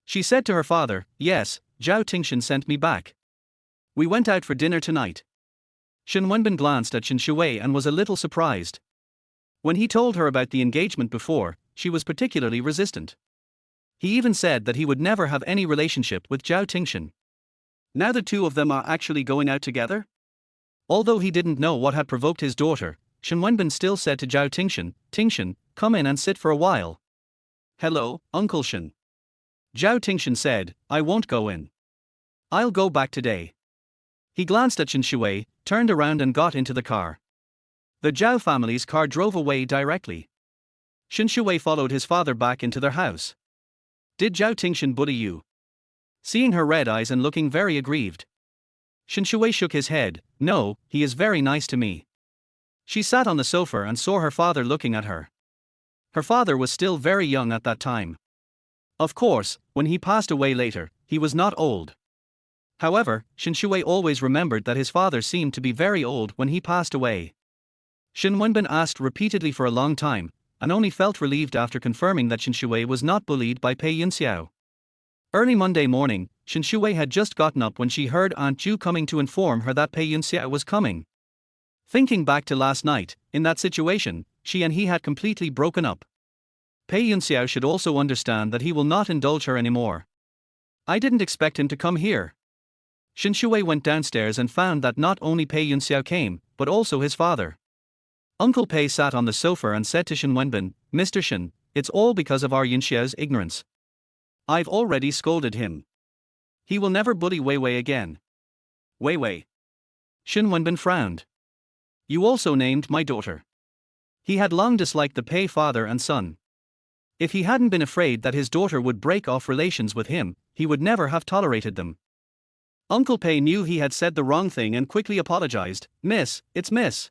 She said to her father, Yes, Zhao Tingshan sent me back. We went out for dinner tonight. Shen Wenbin glanced at Shen Xiwei and was a little surprised. When he told her about the engagement before, she was particularly resistant. He even said that he would never have any relationship with Zhao Tingshan. Now the two of them are actually going out together? Although he didn't know what had provoked his daughter, Shen Wenbin still said to Zhao Tingshan, Tingshan, come in and sit for a while. Hello, Uncle Shen. Zhao Tingshan said, I won't go in. I'll go back today. He glanced at Shen Xiwei, turned around and got into the car. The Zhao family's car drove away directly. Shen Xiwei followed his father back into their house. Did Zhao Tingshan bully you? Seeing her red eyes and looking very aggrieved, Shen Xiwei shook his head. No, he is very nice to me. She sat on the sofa and saw her father looking at her. Her father was still very young at that time. Of course, when he passed away later, he was not old. However, Shen Xiwei always remembered that his father seemed to be very old when he passed away. Shen Wenbin asked repeatedly for a long time, and only felt relieved after confirming that Shen Xiwei was not bullied by Pei Yunxiao. Early Monday morning, Shen Xiwei had just gotten up when she heard Aunt Ju coming to inform her that Pei Yunxiao was coming. Thinking back to last night, in that situation, she and he had completely broken up. Pei Yunxiao should also understand that he will not indulge her anymore. I didn't expect him to come here. Shen Xiwei went downstairs and found that not only Pei Yunxiao came, but also his father. Uncle Pei sat on the sofa and said to Shen Wenbin, Mr. Shen, it's all because of our Yunxiao's ignorance. I've already scolded him. He will never bully Weiwei again. Weiwei. Shen Wenbin frowned. You also named my daughter. He had long disliked the Pei father and son. If he hadn't been afraid that his daughter would break off relations with him, he would never have tolerated them. Uncle Pei knew he had said the wrong thing and quickly apologized. Miss, it's Miss.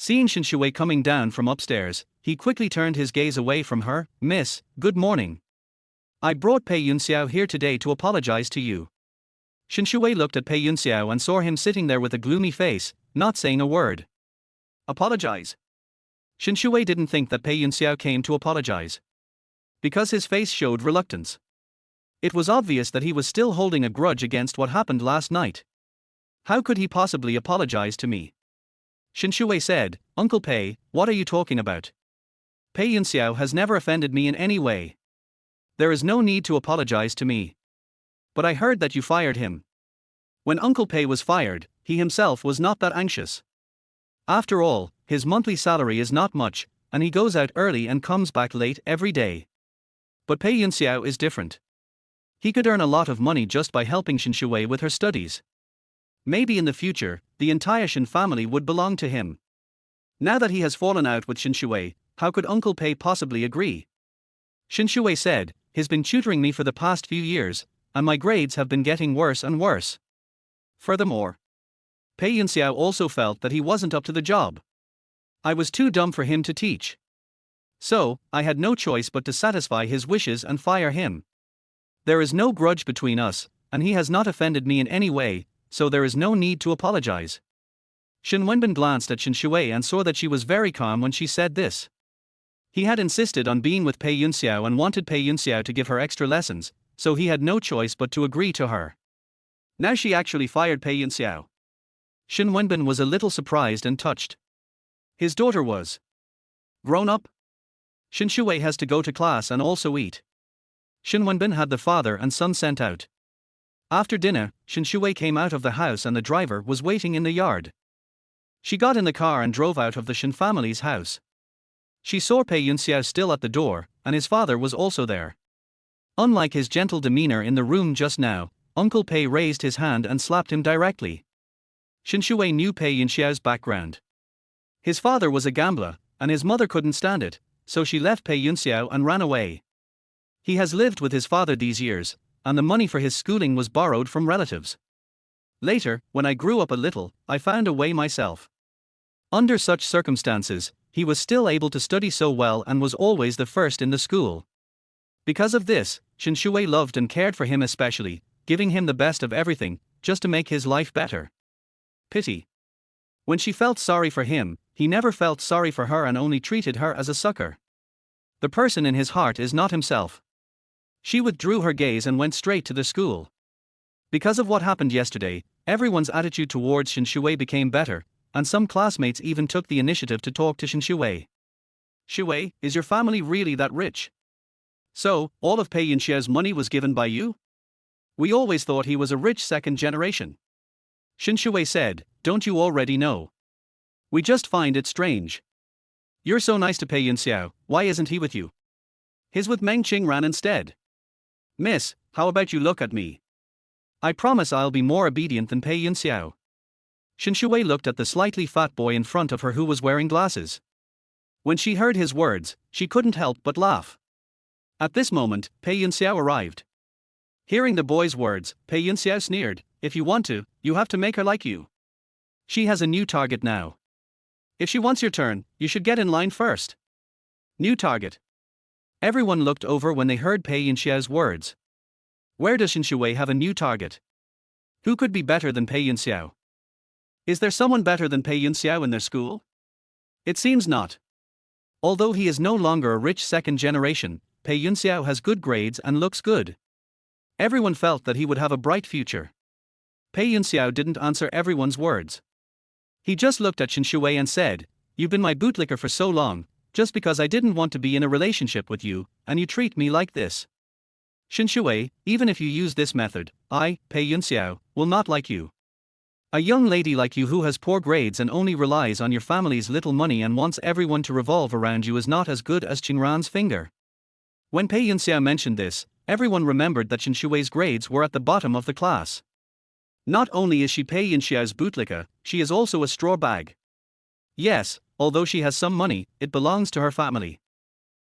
Seeing Shen Xiwei coming down from upstairs, he quickly turned his gaze away from her. Miss, good morning. I brought Pei Yunxiao here today to apologize to you. Shen Xiwei looked at Pei Yunxiao and saw him sitting there with a gloomy face, not saying a word. Apologize? Shen Xiwei didn't think that Pei Yunxiao came to apologize, because his face showed reluctance. It was obvious that he was still holding a grudge against what happened last night. How could he possibly apologize to me? Shen Xiwei said, Uncle Pei, what are you talking about? Pei Yunxiao has never offended me in any way. There is no need to apologize to me. But I heard that you fired him. When Uncle Pei was fired, he himself was not that anxious. After all, his monthly salary is not much, and he goes out early and comes back late every day. But Pei Yunxiao is different. He could earn a lot of money just by helping Shen Xiwei with her studies. Maybe in the future, the entire Shen family would belong to him. Now that he has fallen out with Shen Xiwei, how could Uncle Pei possibly agree? Shen Xiwei said, he's been tutoring me for the past few years, and my grades have been getting worse and worse. Furthermore, Pei Yunxiao also felt that he wasn't up to the job. I was too dumb for him to teach. So, I had no choice but to satisfy his wishes and fire him. There is no grudge between us, and he has not offended me in any way, so there is no need to apologize. Shen Wenbin glanced at Shen Xiwei and saw that she was very calm when she said this. He had insisted on being with Pei Yunxiao and wanted Pei Yunxiao to give her extra lessons, so he had no choice but to agree to her. Now she actually fired Pei Yunxiao. Shen Wenbin was a little surprised and touched. His daughter was grown up. Shen Xiwei has to go to class and also eat. Shen Wenbin had the father and son sent out. After dinner, Shen Xiwei came out of the house and the driver was waiting in the yard. She got in the car and drove out of the Shen family's house. She saw Pei Yunxiao still at the door, and his father was also there. Unlike his gentle demeanor in the room just now, Uncle Pei raised his hand and slapped him directly. Shen Xiwei knew Pei Yunxiao's background. His father was a gambler, and his mother couldn't stand it, so she left Pei Yunxiao and ran away. He has lived with his father these years, and the money for his schooling was borrowed from relatives. Later, when I grew up a little, I found a way myself. Under such circumstances, he was still able to study so well and was always the first in the school. Because of this, Shen Xiwei loved and cared for him especially, giving him the best of everything, just to make his life better. Pity. When she felt sorry for him, he never felt sorry for her and only treated her as a sucker. The person in his heart is not himself. She withdrew her gaze and went straight to the school. Because of what happened yesterday, everyone's attitude towards Shen Xiwei became better, and some classmates even took the initiative to talk to Shen Xiwei. Xiwei, is your family really that rich? So, all of Pei Yunxiao's money was given by you? We always thought he was a rich second generation. Shen Xiwei said, don't you already know? We just find it strange. You're so nice to Pei Yunxiao, why isn't he with you? He's with Meng Qingran instead. Miss, how about you look at me? I promise I'll be more obedient than Pei Yunxiao. Shen Xiwei looked at the slightly fat boy in front of her who was wearing glasses. When she heard his words, she couldn't help but laugh. At this moment, Pei Yunxiao arrived. Hearing the boy's words, Pei Yunxiao sneered, if you want to, you have to make her like you. She has a new target now. If she wants your turn, you should get in line first. New target. Everyone looked over when they heard Pei Yunxiao's words. Where does Shen Xiwei have a new target? Who could be better than Pei Yunxiao? Is there someone better than Pei Yunxiao in their school? It seems not. Although he is no longer a rich second generation, Pei Yunxiao has good grades and looks good. Everyone felt that he would have a bright future. Pei Yunxiao didn't answer everyone's words. He just looked at Shen Xiwei and said, you've been my bootlicker for so long, just because I didn't want to be in a relationship with you, and you treat me like this. Shen Xiwei, even if you use this method, I, Pei Yunxiao, will not like you. A young lady like you who has poor grades and only relies on your family's little money and wants everyone to revolve around you is not as good as Qingran's finger. When Pei Yunxiao mentioned this, everyone remembered that Shen Xiwei's grades were at the bottom of the class. Not only is she Pei Yunxiao's bootlicker, she is also a straw bag. Yes, although she has some money, it belongs to her family.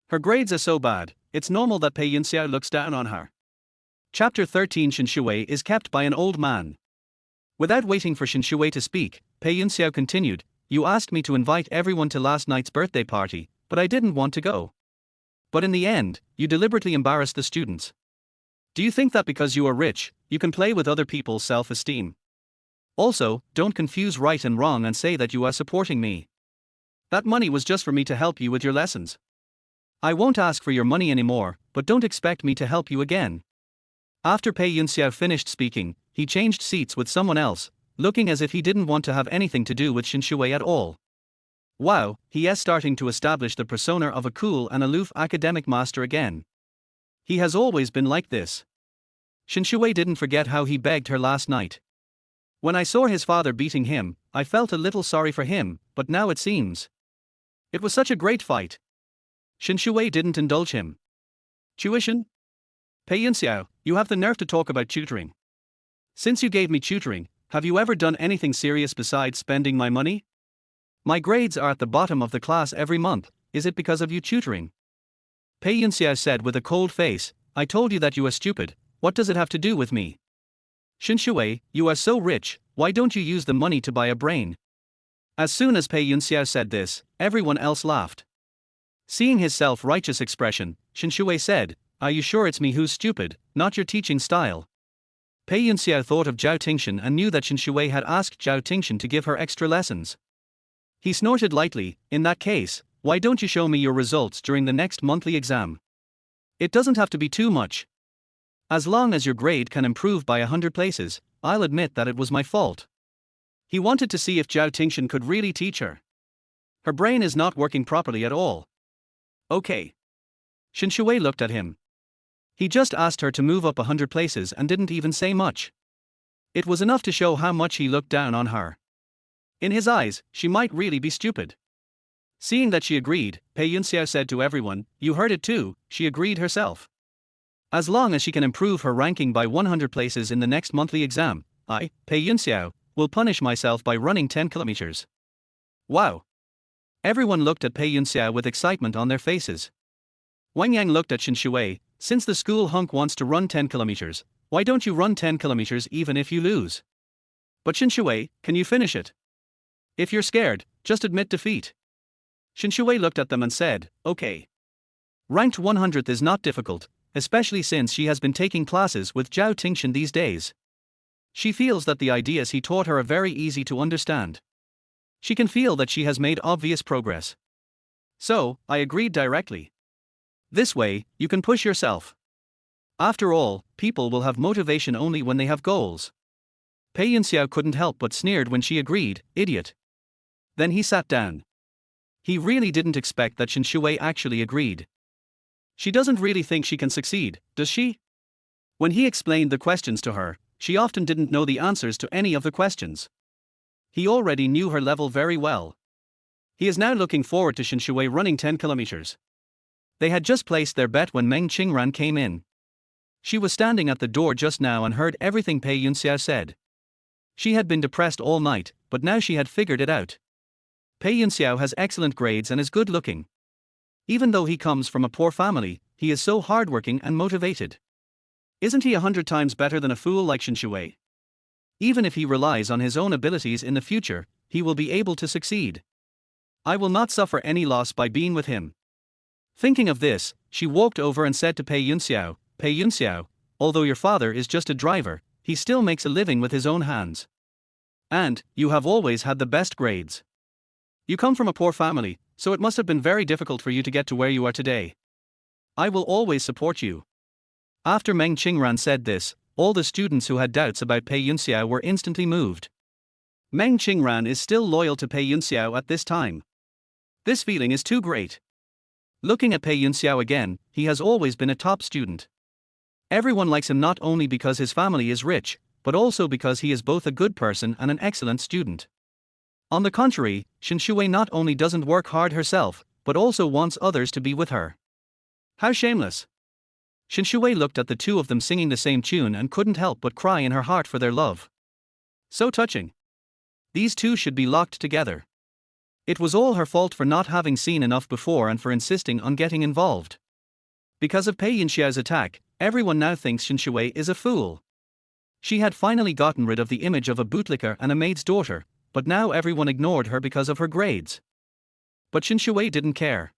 Her grades are so bad, it's normal that Pei Yunxiao looks down on her. Chapter 13 Shen Xiwei is kept by an old man. Without waiting for Shen Xiwei to speak, Pei Yunxiao continued, you asked me to invite everyone to last night's birthday party, but I didn't want to go. But in the end, you deliberately embarrassed the students. Do you think that because you are rich, you can play with other people's self-esteem? Also, don't confuse right and wrong and say that you are supporting me. That money was just for me to help you with your lessons. I won't ask for your money anymore, but don't expect me to help you again. After Pei Yunxiao finished speaking, he changed seats with someone else, looking as if he didn't want to have anything to do with Shen Xiwei at all. Wow, he is starting to establish the persona of a cool and aloof academic master again. He has always been like this. Shen Xiwei didn't forget how he begged her last night. When I saw his father beating him, I felt a little sorry for him, but now it seems. It was such a great fight. Shen Xiwei didn't indulge him. Tuition? Pei Yunxiao, you have the nerve to talk about tutoring. Since you gave me tutoring, have you ever done anything serious besides spending my money? My grades are at the bottom of the class every month, is it because of you tutoring? Pei Yunxiao said with a cold face, I told you that you are stupid, what does it have to do with me? Shen Xiwei, you are so rich, why don't you use the money to buy a brain? As soon as Pei Yunxiao said this, everyone else laughed. Seeing his self-righteous expression, Shen Xiwei said, are you sure it's me who's stupid, not your teaching style? Pei Yunxiao thought of Zhao Tingshan and knew that Shen Xiwei had asked Zhao Tingshan to give her extra lessons. He snorted lightly, in that case, why don't you show me your results during the next monthly exam? It doesn't have to be too much. As long as your grade can improve by 100 places, I'll admit that it was my fault. He wanted to see if Zhao Tingshan could really teach her. Her brain is not working properly at all. Okay. Shen Xiwei looked at him. He just asked her to move up 100 places and didn't even say much. It was enough to show how much he looked down on her. In his eyes, she might really be stupid. Seeing that she agreed, Pei Yunxiao said to everyone, "You heard it too," she agreed herself. As long as she can improve her ranking by 100 places in the next monthly exam, I, Pei Yunxiao, will punish myself by running 10 kilometers. Wow! Everyone looked at Pei Yunxiao with excitement on their faces. Wang Yang looked at Shen Xiwei. "Since the school hunk wants to run 10 kilometers, why don't you run 10 kilometers even if you lose?" "But Shen Xiwei, can you finish it? If you're scared, just admit defeat." Shen Xiwei looked at them and said, "Okay. Ranked 100th is not difficult, especially since she has been taking classes with Zhao Tingshan these days. She feels that the ideas he taught her are very easy to understand. She can feel that she has made obvious progress. So, I agreed directly. This way, you can push yourself. After all, people will have motivation only when they have goals." Pei Yunxiao couldn't help but sneered when she agreed, "Idiot." Then he sat down. He really didn't expect that Shen Xiwei actually agreed. She doesn't really think she can succeed, does she? When he explained the questions to her, she often didn't know the answers to any of the questions. He already knew her level very well. He is now looking forward to Shen Xiwei running 10 kilometers. They had just placed their bet when Meng Qingran came in. She was standing at the door just now and heard everything Pei Yunxiao said. She had been depressed all night, but now she had figured it out. Pei Yunxiao has excellent grades and is good looking. Even though he comes from a poor family, he is so hardworking and motivated. Isn't he 100 times better than a fool like Shen Xiwei? Even if he relies on his own abilities in the future, he will be able to succeed. I will not suffer any loss by being with him. Thinking of this, she walked over and said to Pei Yunxiao, "Pei Yunxiao, although your father is just a driver, he still makes a living with his own hands. And, you have always had the best grades. You come from a poor family, so it must have been very difficult for you to get to where you are today. I will always support you." After Meng Qingran said this, all the students who had doubts about Pei Yunxiao were instantly moved. Meng Qingran is still loyal to Pei Yunxiao at this time. This feeling is too great. Looking at Pei Yunxiao again, he has always been a top student. Everyone likes him not only because his family is rich, but also because he is both a good person and an excellent student. On the contrary, Shen Xiwei not only doesn't work hard herself, but also wants others to be with her. How shameless! Shen Xiwei looked at the two of them singing the same tune and couldn't help but cry in her heart for their love. So touching. These two should be locked together. It was all her fault for not having seen enough before and for insisting on getting involved. Because of Pei Yunxiao's attack, everyone now thinks Shen Xiwei is a fool. She had finally gotten rid of the image of a bootlicker and a maid's daughter, but now everyone ignored her because of her grades. But Shen Xiwei didn't care.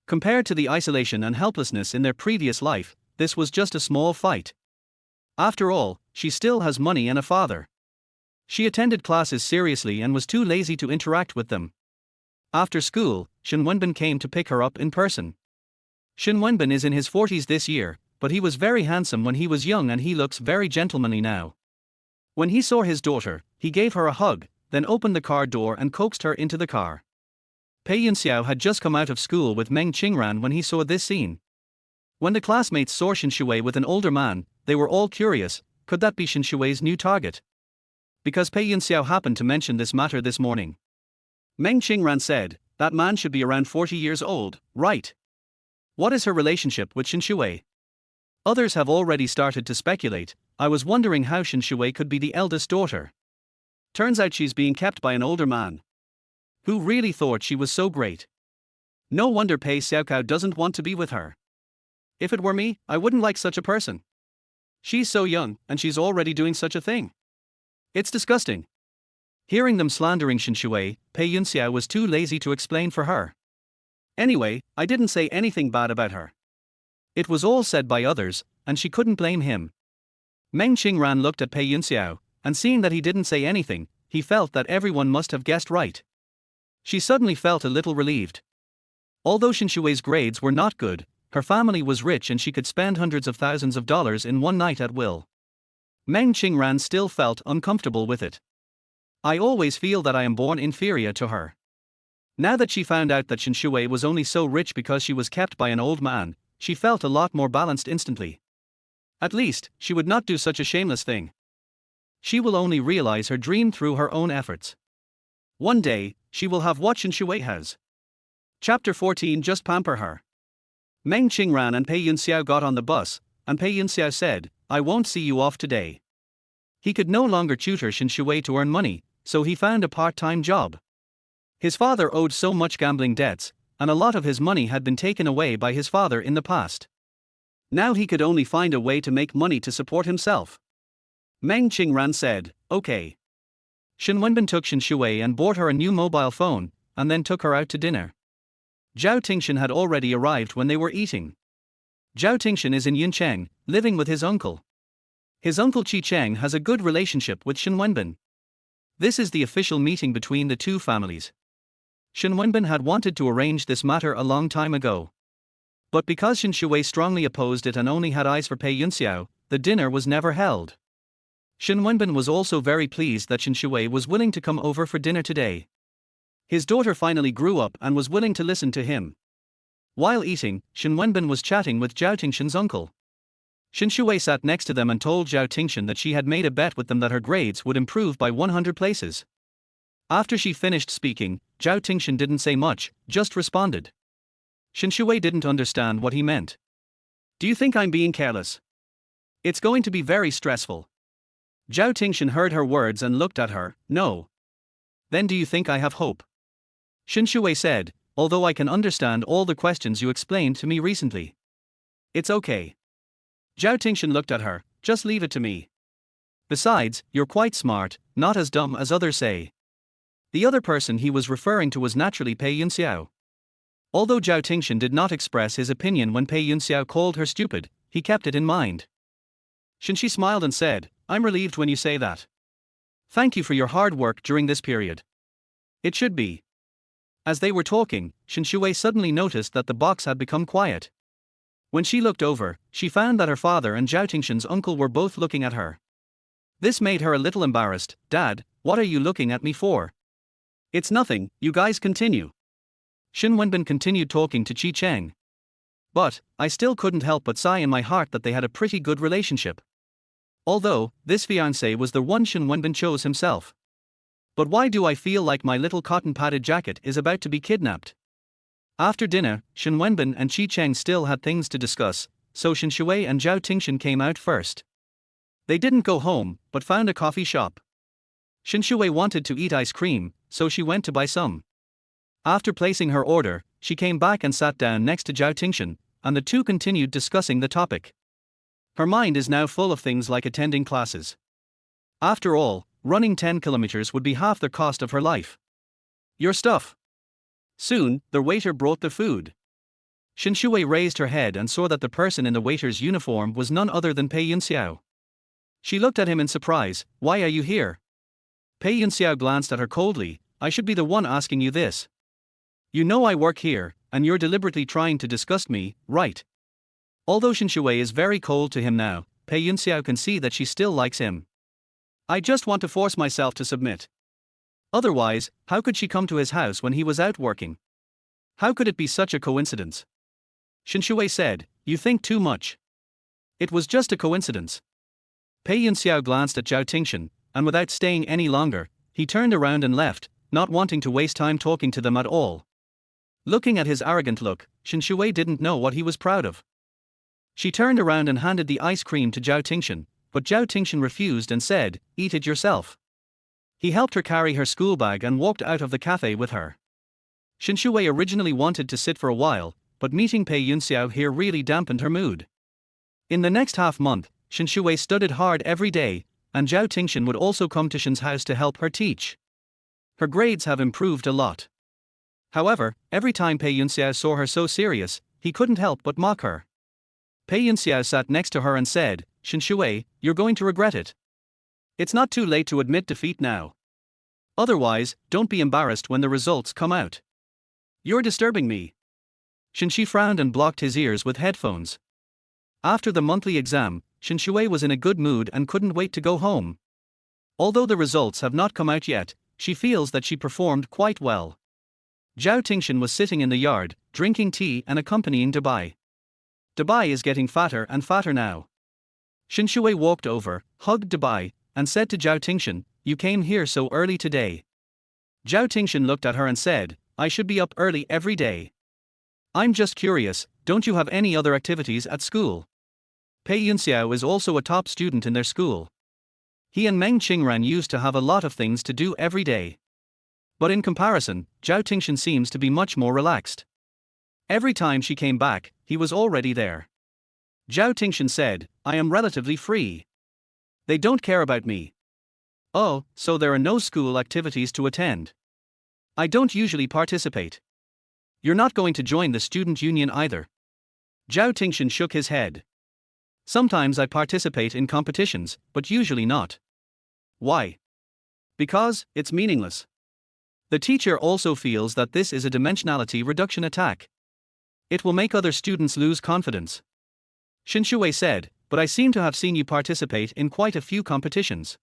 Compared to the isolation and helplessness in their previous life, this was just a small fight. After all, she still has money and a father. She attended classes seriously and was too lazy to interact with them. After school, Shen Wenbin came to pick her up in person. Shen Wenbin is in his 40s this year, but he was very handsome when he was young and he looks very gentlemanly now. When he saw his daughter, he gave her a hug, then opened the car door and coaxed her into the car. Pei Yunxiao had just come out of school with Meng Qingran when he saw this scene. When the classmates saw Shen Xiwei with an older man, they were all curious, could that be Shen Xiwei's new target? Because Pei Yunxiao happened to mention this matter this morning. Meng Qingran said, "That man should be around 40 years old, right? What is her relationship with Shen Xiwei?" Others have already started to speculate. I was wondering how Shen Xiwei could be the eldest daughter. Turns out she's being kept by an older man. Who really thought she was so great? No wonder Pei Xiaokao doesn't want to be with her. If it were me, I wouldn't like such a person. She's so young, and she's already doing such a thing. It's disgusting. Hearing them slandering Shen Xiwei, Pei Yunxiao was too lazy to explain for her. Anyway, I didn't say anything bad about her. It was all said by others, and she couldn't blame him. Meng Qingran looked at Pei Yunxiao, and seeing that he didn't say anything, he felt that everyone must have guessed right. She suddenly felt a little relieved. Although Shen Xiwei's grades were not good, her family was rich and she could spend hundreds of thousands of dollars in one night at will. Meng Qingran still felt uncomfortable with it. I always feel that I am born inferior to her. Now that she found out that Shen Xiwei was only so rich because she was kept by an old man, she felt a lot more balanced instantly. At least, she would not do such a shameless thing. She will only realize her dream through her own efforts. One day, she will have what Shen Xiwei has. Chapter 14. Just pamper her. Meng Qingran and Pei Yunxiao got on the bus, and Pei Yunxiao said, I won't see you off today. He could no longer tutor Shen Xiwei to earn money, so he found a part-time job. His father owed so much gambling debts, and a lot of his money had been taken away by his father in the past. Now he could only find a way to make money to support himself. Meng Qingran said, okay. Shen Wenbin took Shen Xiwei and bought her a new mobile phone, and then took her out to dinner. Zhao Tingshan had already arrived when they were eating. Zhao Tingshan is in Yuncheng, living with his uncle. His uncle Qi Cheng has a good relationship with Shen Wenbin. This is the official meeting between the two families. Shen Wenbin had wanted to arrange this matter a long time ago. But because Shen Xiwei strongly opposed it and only had eyes for Pei Yunxiao, the dinner was never held. Shen Wenbin was also very pleased that Shen Xiwei was willing to come over for dinner today. His daughter finally grew up and was willing to listen to him. While eating, Shen Wenbin was chatting with Zhao Tingshan's uncle. Shen Xiwei sat next to them and told Zhao Tingshan that she had made a bet with them that her grades would improve by 100 places. After she finished speaking, Zhao Tingshan didn't say much, just responded. Shen Xiwei didn't understand what he meant. Do you think I'm being careless? It's going to be very stressful. Zhao Tingshan heard her words and looked at her. No. Then do you think I have hope? Shen Xiwei said, although I can understand all the questions you explained to me recently. It's okay. Zhao Tingshan looked at her, just leave it to me. Besides, you're quite smart, not as dumb as others say. The other person he was referring to was naturally Pei Yunxiao. Although Zhao Tingshan did not express his opinion when Pei Yunxiao called her stupid, he kept it in mind. Shen Shi smiled and said, I'm relieved when you say that. Thank you for your hard work during this period. It should be. As they were talking, Shen Xiwei suddenly noticed that the box had become quiet. When she looked over, she found that her father and Zhao Tingshan's uncle were both looking at her. This made her a little embarrassed. Dad, what are you looking at me for? It's nothing, you guys continue. Shen Wenbin continued talking to Qi Cheng. But, I still couldn't help but sigh in my heart that they had a pretty good relationship. Although, this fiancé was the one Shen Wenbin chose himself. But why do I feel like my little cotton-padded jacket is about to be kidnapped? After dinner, Shen Wenbin and Qi Cheng still had things to discuss, so Shen Xiwei and Zhao Tingshan came out first. They didn't go home, but found a coffee shop. Shen Xiwei wanted to eat ice cream, so she went to buy some. After placing her order, she came back and sat down next to Zhao Tingshan, and the two continued discussing the topic. Her mind is now full of things like attending classes. After all, running 10 kilometers would be half the cost of her life. Your stuff. Soon, the waiter brought the food. Shen Xiwei raised her head and saw that the person in the waiter's uniform was none other than Pei Yunxiao. She looked at him in surprise. Why are you here? Pei Yunxiao glanced at her coldly. I should be the one asking you this. You know I work here, and you're deliberately trying to disgust me, right? Although Shen Xiwei is very cold to him now, Pei Yunxiao can see that she still likes him. I just want to force myself to submit. Otherwise, how could she come to his house when he was out working? How could it be such a coincidence? Shen Xiwei said, you think too much. It was just a coincidence. Pei Yunxiao glanced at Zhao Tingshan, and without staying any longer, he turned around and left, not wanting to waste time talking to them at all. Looking at his arrogant look, Shen Xiwei didn't know what he was proud of. She turned around and handed the ice cream to Zhao Tingshan, but Zhao Tingshan refused and said, eat it yourself. He helped her carry her school bag and walked out of the cafe with her. Shen Xiwei originally wanted to sit for a while, but meeting Pei Yunxiao here really dampened her mood. In the next half-month, Shen Xiwei studied hard every day, and Zhao Tingshan would also come to Shen's house to help her teach. Her grades have improved a lot. However, every time Pei Yunxiao saw her so serious, he couldn't help but mock her. Pei Yunxiao sat next to her and said, Shen Xiwei, you're going to regret it. It's not too late to admit defeat now. Otherwise, don't be embarrassed when the results come out. You're disturbing me. Shen Shi frowned and blocked his ears with headphones. After the monthly exam, Shen Xiwei was in a good mood and couldn't wait to go home. Although the results have not come out yet, she feels that she performed quite well. Zhao Tingshan was sitting in the yard, drinking tea and accompanying Bai. Bai is getting fatter and fatter now. Shen Xiwei walked over, hugged Bai, and said to Zhao Tingshan, you came here so early today. Zhao Tingshan looked at her and said, I should be up early every day. I'm just curious, don't you have any other activities at school? Pei Yunxiao is also a top student in their school. He and Meng Qingran used to have a lot of things to do every day. But in comparison, Zhao Tingshan seems to be much more relaxed. Every time she came back, he was already there. Zhao Tingshan said, I am relatively free. They don't care about me. Oh, so there are no school activities to attend. I don't usually participate. You're not going to join the student union either. Zhao Tingshan shook his head. Sometimes I participate in competitions, but usually not. Why? Because it's meaningless. The teacher also feels that this is a dimensionality reduction attack. It will make other students lose confidence. Shen Xiwei said, but I seem to have seen you participate in quite a few competitions.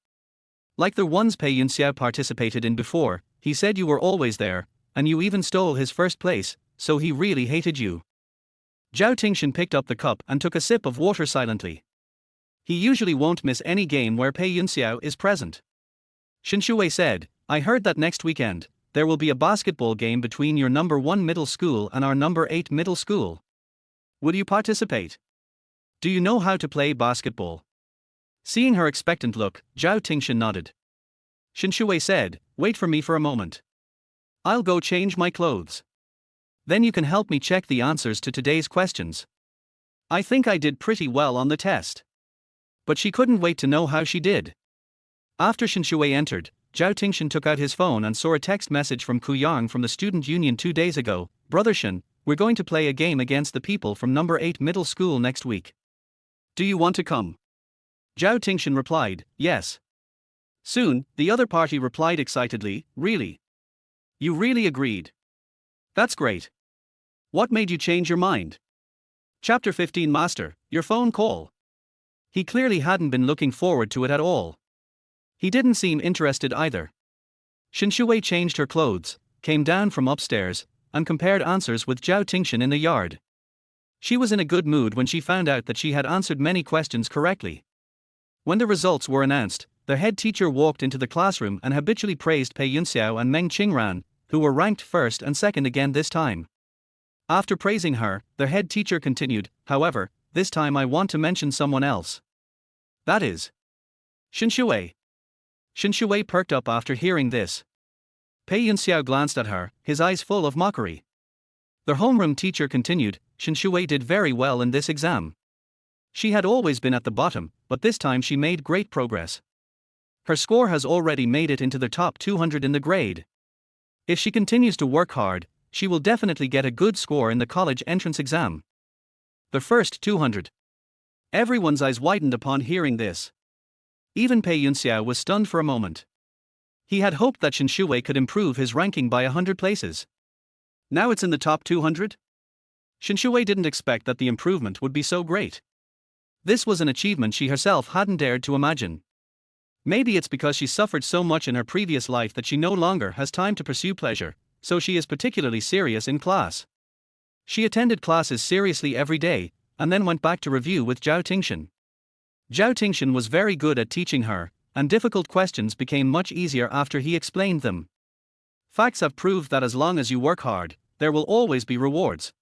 Like the ones Pei Yunxiao participated in before, he said you were always there, and you even stole his first place, so he really hated you. Zhao Tingshan picked up the cup and took a sip of water silently. He usually won't miss any game where Pei Yunxiao is present. Shen Xiwei said, I heard that next weekend, there will be a basketball game between your number 1 middle school and our number 8 middle school. Will you participate? Do you know how to play basketball? Seeing her expectant look, Zhao Tingshan nodded. Shen Xiwei said, wait for me for a moment. I'll go change my clothes. Then you can help me check the answers to today's questions. I think I did pretty well on the test. But she couldn't wait to know how she did. After Shen Xiwei entered, Zhao Tingshan took out his phone and saw a text message from Kuyang from the student union 2 days ago. Brother Shen, we're going to play a game against the people from number 8 middle school next week. Do you want to come? Zhao Tingshan replied, yes. Soon, the other party replied excitedly, really? You really agreed? That's great. What made you change your mind? Chapter 15 Master, your phone call. He clearly hadn't been looking forward to it at all. He didn't seem interested either. Shen Xiwei changed her clothes, came down from upstairs, and compared answers with Zhao Tingshan in the yard. She was in a good mood when she found out that she had answered many questions correctly. When the results were announced, the head teacher walked into the classroom and habitually praised Pei Yunxiao and Meng Qingran, who were ranked first and second again this time. After praising her, the head teacher continued, however, this time I want to mention someone else. That is Shen Xiwei. Shen Xiwei perked up after hearing this. Pei Yunxiao glanced at her, his eyes full of mockery. The homeroom teacher continued, Shen Xiwei did very well in this exam. She had always been at the bottom, but this time she made great progress. Her score has already made it into the top 200 in the grade. If she continues to work hard, she will definitely get a good score in the college entrance exam. The first 200. Everyone's eyes widened upon hearing this. Even Pei Yunxiao was stunned for a moment. He had hoped that Shen Xiwei could improve his ranking by 100 places. Now it's in the top 200? Shen Xiwei didn't expect that the improvement would be so great. This was an achievement she herself hadn't dared to imagine. Maybe it's because she suffered so much in her previous life that she no longer has time to pursue pleasure, so she is particularly serious in class. She attended classes seriously every day, and then went back to review with Zhao Tingshan. Zhao Tingshan was very good at teaching her, and difficult questions became much easier after he explained them. Facts have proved that as long as you work hard, there will always be rewards.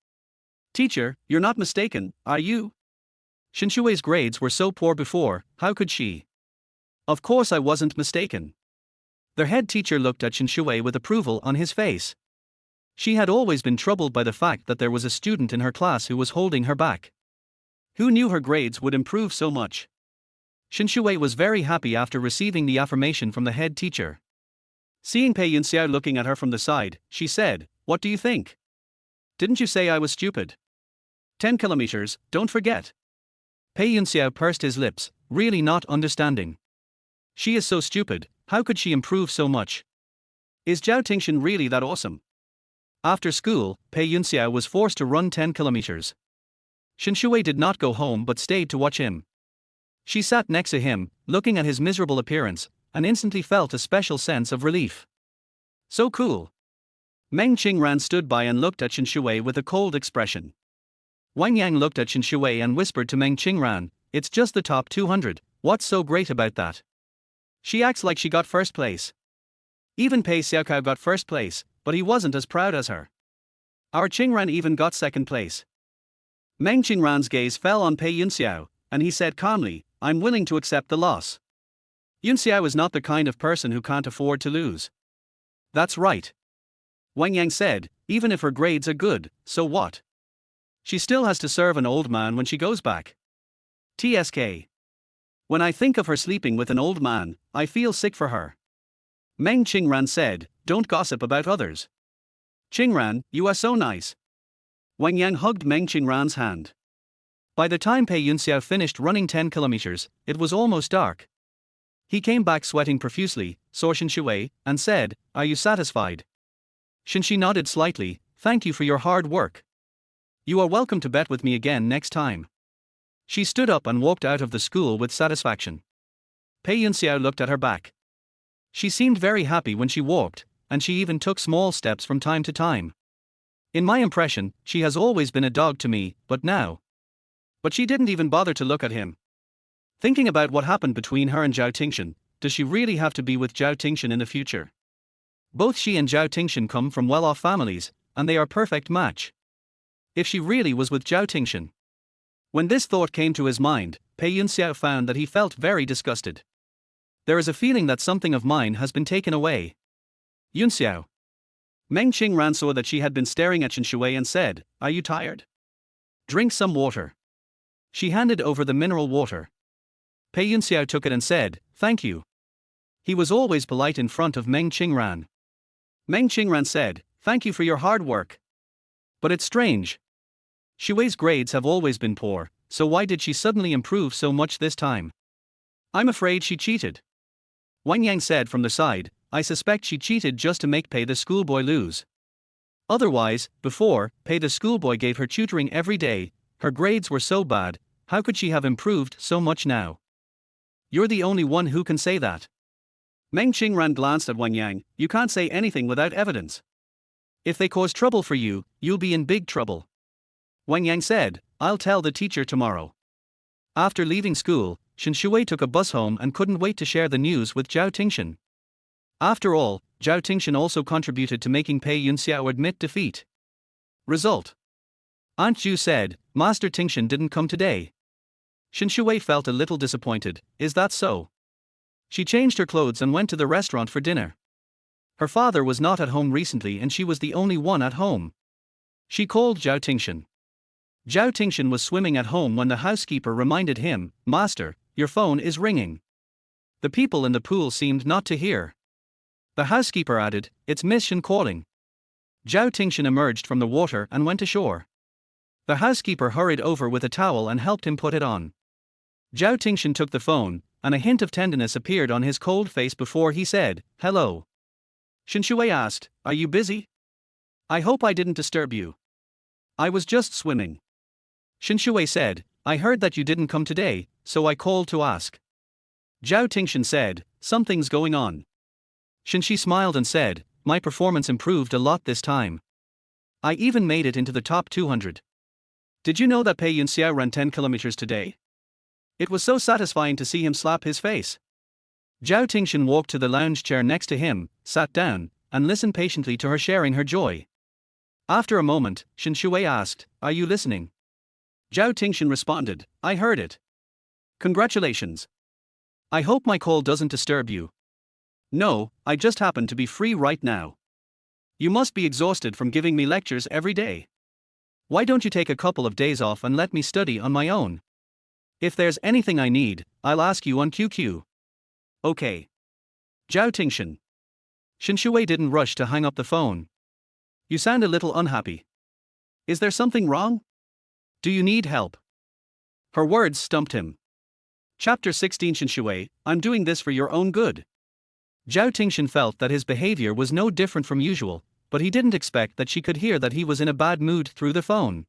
Teacher, you're not mistaken, are you? Shen Xiwei's grades were so poor before, how could she? Of course I wasn't mistaken. The head teacher looked at Shen Xiwei with approval on his face. She had always been troubled by the fact that there was a student in her class who was holding her back. Who knew her grades would improve so much? Shen Xiwei was very happy after receiving the affirmation from the head teacher. Seeing Pei Yunxiao looking at her from the side, she said, what do you think? Didn't you say I was stupid? 10 kilometers, don't forget. Pei Yunxiao pursed his lips, really not understanding. She is so stupid, how could she improve so much? Is Zhao Tingshan really that awesome? After school, Pei Yunxiao was forced to run 10 kilometers. Shen Xiwei did not go home but stayed to watch him. She sat next to him, looking at his miserable appearance, and instantly felt a special sense of relief. So cool. Meng Qingran stood by and looked at Shen Xiwei with a cold expression. Wang Yang looked at Shen Xiwei and whispered to Meng Qingran, it's just the top 200, what's so great about that? She acts like she got first place. Even Pei Xiaokao got first place, but he wasn't as proud as her. Our Qingran even got second place. Meng Qingran's gaze fell on Pei Yunxiao, and he said calmly, I'm willing to accept the loss. Yunxiao is not the kind of person who can't afford to lose. That's right. Wang Yang said, even if her grades are good, so what? She still has to serve an old man when she goes back. TSK. When I think of her sleeping with an old man, I feel sick for her. Meng Qingran said, don't gossip about others. Qingran, you are so nice. Wang Yang hugged Meng Qingran's hand. By the time Pei Yunxiao finished running 10 kilometers, it was almost dark. He came back sweating profusely, saw Shen Xiwei, and said, are you satisfied? Shen Xiwei nodded slightly, thank you for your hard work. You are welcome to bet with me again next time. She stood up and walked out of the school with satisfaction. Pei Yunxiao looked at her back. She seemed very happy when she walked, and she even took small steps from time to time. In my impression, she has always been a dog to me, but now. But she didn't even bother to look at him. Thinking about what happened between her and Zhao Tingshan, does she really have to be with Zhao Tingshan in the future? Both she and Zhao Tingshan come from well-off families, and they are a perfect match. If she really was with Zhao Tingshan. When this thought came to his mind, Pei Yunxiao found that he felt very disgusted. There is a feeling that something of mine has been taken away. Yunxiao. Meng Qingran saw that she had been staring at Shen Xiwei and said, are you tired? Drink some water. She handed over the mineral water. Pei Yunxiao took it and said, thank you. He was always polite in front of Meng Qingran. Meng Qingran said, thank you for your hard work. But it's strange. Xiwei's grades have always been poor, so why did she suddenly improve so much this time? I'm afraid she cheated. Wang Yang said from the side, I suspect she cheated just to make Pei the schoolboy lose. Otherwise, before, Pei the schoolboy gave her tutoring every day, her grades were so bad, how could she have improved so much now? You're the only one who can say that. Meng Qingran glanced at Wang Yang, you can't say anything without evidence. If they cause trouble for you, you'll be in big trouble. Wang Yang said, I'll tell the teacher tomorrow. After leaving school, Shen Xiwei took a bus home and couldn't wait to share the news with Zhao Tingshan. After all, Zhao Tingshan also contributed to making Pei Yunxiao admit defeat. Result. Aunt Zhu said, Master Tingshan didn't come today. Shen Xiwei felt a little disappointed, is that so? She changed her clothes and went to the restaurant for dinner. Her father was not at home recently and she was the only one at home. She called Zhao Tingshan. Zhao Tingshan was swimming at home when the housekeeper reminded him, Master, your phone is ringing. The people in the pool seemed not to hear. The housekeeper added, it's Miss Shen calling. Zhao Tingshan emerged from the water and went ashore. The housekeeper hurried over with a towel and helped him put it on. Zhao Tingshan took the phone, and a hint of tenderness appeared on his cold face before he said, hello. Shen Xiwei asked, are you busy? I hope I didn't disturb you. I was just swimming. Shen Xiwei said, I heard that you didn't come today, so I called to ask. Zhao Tingshan said, something's going on. Shen Xiwei smiled and said, my performance improved a lot this time. I even made it into the top 200. Did you know that Pei Yunxiao ran 10 kilometers today? It was so satisfying to see him slap his face. Zhao Tingshan walked to the lounge chair next to him, sat down, and listened patiently to her sharing her joy. After a moment, Shen Xiwei asked, are you listening? Zhao Tingshan responded, I heard it. Congratulations. I hope my call doesn't disturb you. No, I just happen to be free right now. You must be exhausted from giving me lectures every day. Why don't you take a couple of days off and let me study on my own? If there's anything I need, I'll ask you on QQ. Okay. Zhao Tingshan. Shen Xiwei didn't rush to hang up the phone. You sound a little unhappy. Is there something wrong? Do you need help? Her words stumped him. Chapter 16 Shen Xiwei, I'm doing this for your own good. Zhao Tingshan felt that his behavior was no different from usual, but he didn't expect that she could hear that he was in a bad mood through the phone.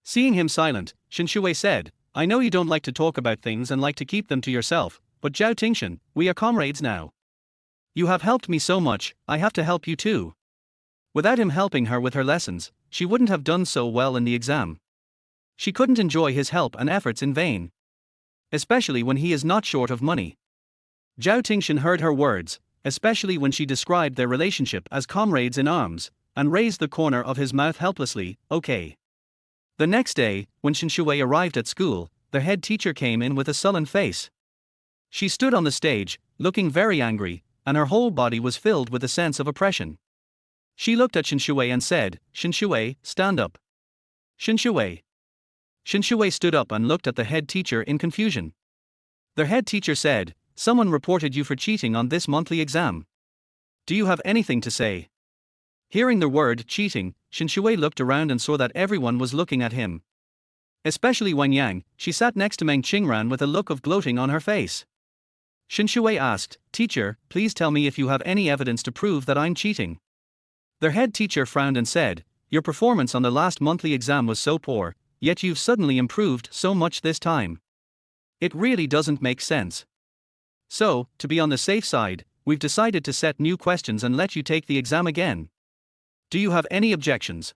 Seeing him silent, Shen Xiwei said, I know you don't like to talk about things and like to keep them to yourself, but Zhao Tingshan, we are comrades now. You have helped me so much, I have to help you too. Without him helping her with her lessons, she wouldn't have done so well in the exam. She couldn't enjoy his help and efforts in vain. Especially when he is not short of money. Zhao Tingshan heard her words, especially when she described their relationship as comrades in arms, and raised the corner of his mouth helplessly. Okay. The next day, when Shen Xiwei arrived at school, the head teacher came in with a sullen face. She stood on the stage, looking very angry, and her whole body was filled with a sense of oppression. She looked at Shen Xiwei and said, "Shen Xiwei, stand up." Shen Xiwei. Shen Xiwei stood up and looked at the head teacher in confusion. The head teacher said, "Someone reported you for cheating on this monthly exam. Do you have anything to say?" Hearing the word cheating, Shen Xiwei looked around and saw that everyone was looking at him. Especially Wang Yang. She sat next to Meng Qingran with a look of gloating on her face. Shen Xiwei asked, "Teacher, please tell me if you have any evidence to prove that I'm cheating." Their head teacher frowned and said, "Your performance on the last monthly exam was so poor, yet you've suddenly improved so much this time. It really doesn't make sense. So, to be on the safe side, we've decided to set new questions and let you take the exam again. Do you have any objections?"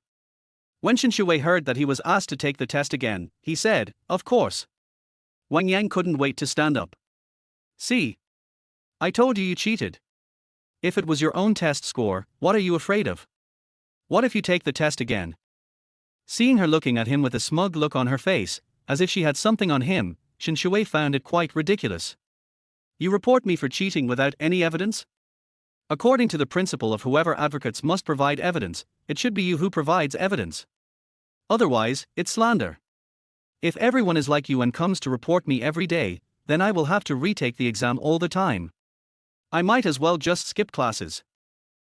When Shen Xiwei heard that he was asked to take the test again, he said, "Of course." Wang Yang couldn't wait to stand up. "See? I told you cheated. If it was your own test score, what are you afraid of? What if you take the test again?" Seeing her looking at him with a smug look on her face, as if she had something on him, Shen Xiwei found it quite ridiculous. "You report me for cheating without any evidence? According to the principle of whoever advocates must provide evidence, it should be you who provides evidence. Otherwise, it's slander. If everyone is like you and comes to report me every day, then I will have to retake the exam all the time. I might as well just skip classes."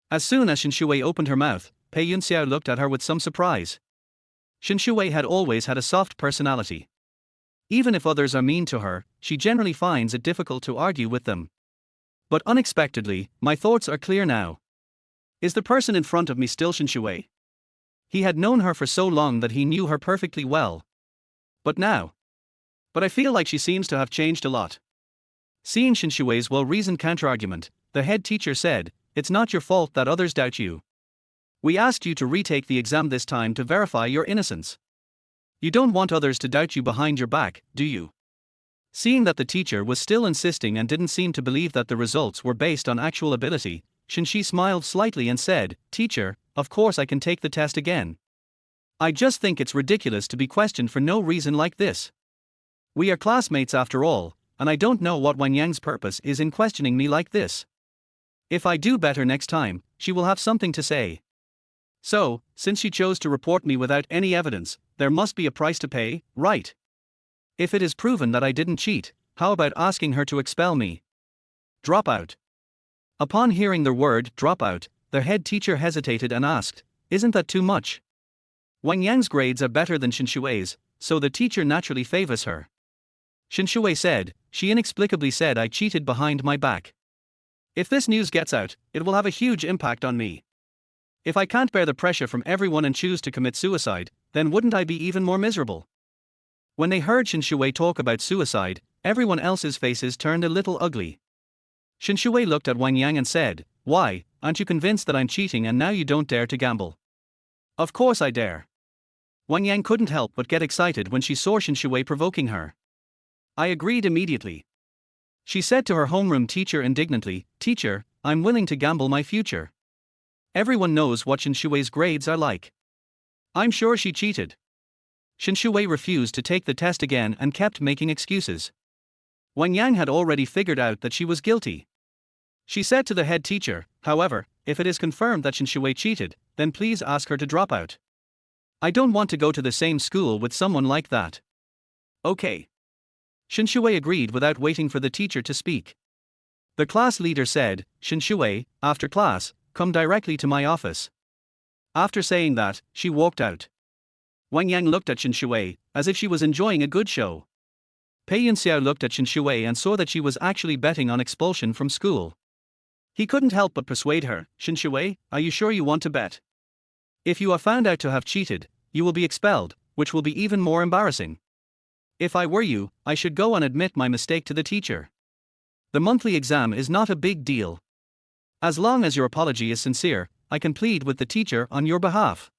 As soon as Shen Xiwei opened her mouth, Pei Yunxiao looked at her with some surprise. Shen Xiwei had always had a soft personality. Even if others are mean to her, she generally finds it difficult to argue with them. But unexpectedly, my thoughts are clear now. Is the person in front of me still Shen Xiwei? He had known her for so long that he knew her perfectly well. But now. But I feel like she seems to have changed a lot. Seeing Shen Xiwei's well-reasoned counterargument, the head teacher said, "It's not your fault that others doubt you. We asked you to retake the exam this time to verify your innocence. You don't want others to doubt you behind your back, do you?" Seeing that the teacher was still insisting and didn't seem to believe that the results were based on actual ability, Shen Xiwei smiled slightly and said, "Teacher, of course I can take the test again. I just think it's ridiculous to be questioned for no reason like this. We are classmates after all, and I don't know what Wang Yang's purpose is in questioning me like this. If I do better next time, she will have something to say. So, since she chose to report me without any evidence, there must be a price to pay, right? If it is proven that I didn't cheat, how about asking her to expel me? Drop out." Upon hearing the word drop out, the head teacher hesitated and asked, "Isn't that too much? Wang Yang's grades are better than Shen Xiwei's, so the teacher naturally favors her." Shen Xiwei said, "She inexplicably said I cheated behind my back. If this news gets out, it will have a huge impact on me. If I can't bear the pressure from everyone and choose to commit suicide, then wouldn't I be even more miserable?" When they heard Shen Xiwei talk about suicide, everyone else's faces turned a little ugly. Shen Xiwei looked at Wang Yang and said, "Why, aren't you convinced that I'm cheating and now you don't dare to gamble?" "Of course I dare." Wang Yang couldn't help but get excited when she saw Shen Xiwei provoking her. I agreed immediately. She said to her homeroom teacher indignantly, "Teacher, I'm willing to gamble my future. Everyone knows what Shen Xiwei's grades are like. I'm sure she cheated." Shen Xiwei refused to take the test again and kept making excuses. Wang Yang had already figured out that she was guilty. She said to the head teacher, "However, if it is confirmed that Shen Xiwei cheated, then please ask her to drop out. I don't want to go to the same school with someone like that." "Okay." Shen Xiwei agreed without waiting for the teacher to speak. The class leader said, "Shen Xiwei, after class, come directly to my office." After saying that, she walked out. Wang Yang looked at Shen Xiwei, as if she was enjoying a good show. Pei Yunxiao looked at Shen Xiwei and saw that she was actually betting on expulsion from school. He couldn't help but persuade her, "Shen Xiwei, are you sure you want to bet? If you are found out to have cheated, you will be expelled, which will be even more embarrassing. If I were you, I should go and admit my mistake to the teacher. The monthly exam is not a big deal. As long as your apology is sincere, I can plead with the teacher on your behalf.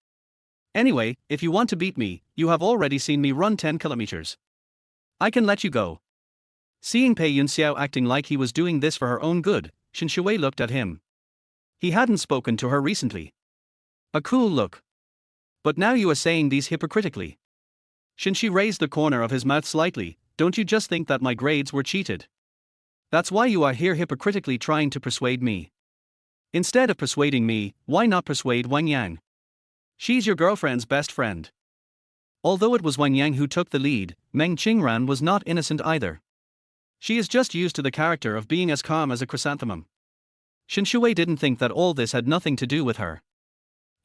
Anyway, if you want to beat me, you have already seen me run 10 kilometers. I can let you go." Seeing Pei Yunxiao acting like he was doing this for her own good, Shen Xiwei looked at him. He hadn't spoken to her recently. A cool look. But now you are saying these hypocritically. Shen Xiwei raised the corner of his mouth slightly. Don't you just think that my grades were cheated? That's why you are here hypocritically trying to persuade me. Instead of persuading me, why not persuade Wang Yang? She's your girlfriend's best friend. Although it was Wang Yang who took the lead, Meng Qingran was not innocent either. She is just used to the character of being as calm as a chrysanthemum. Shen Xiwei didn't think that all this had nothing to do with her.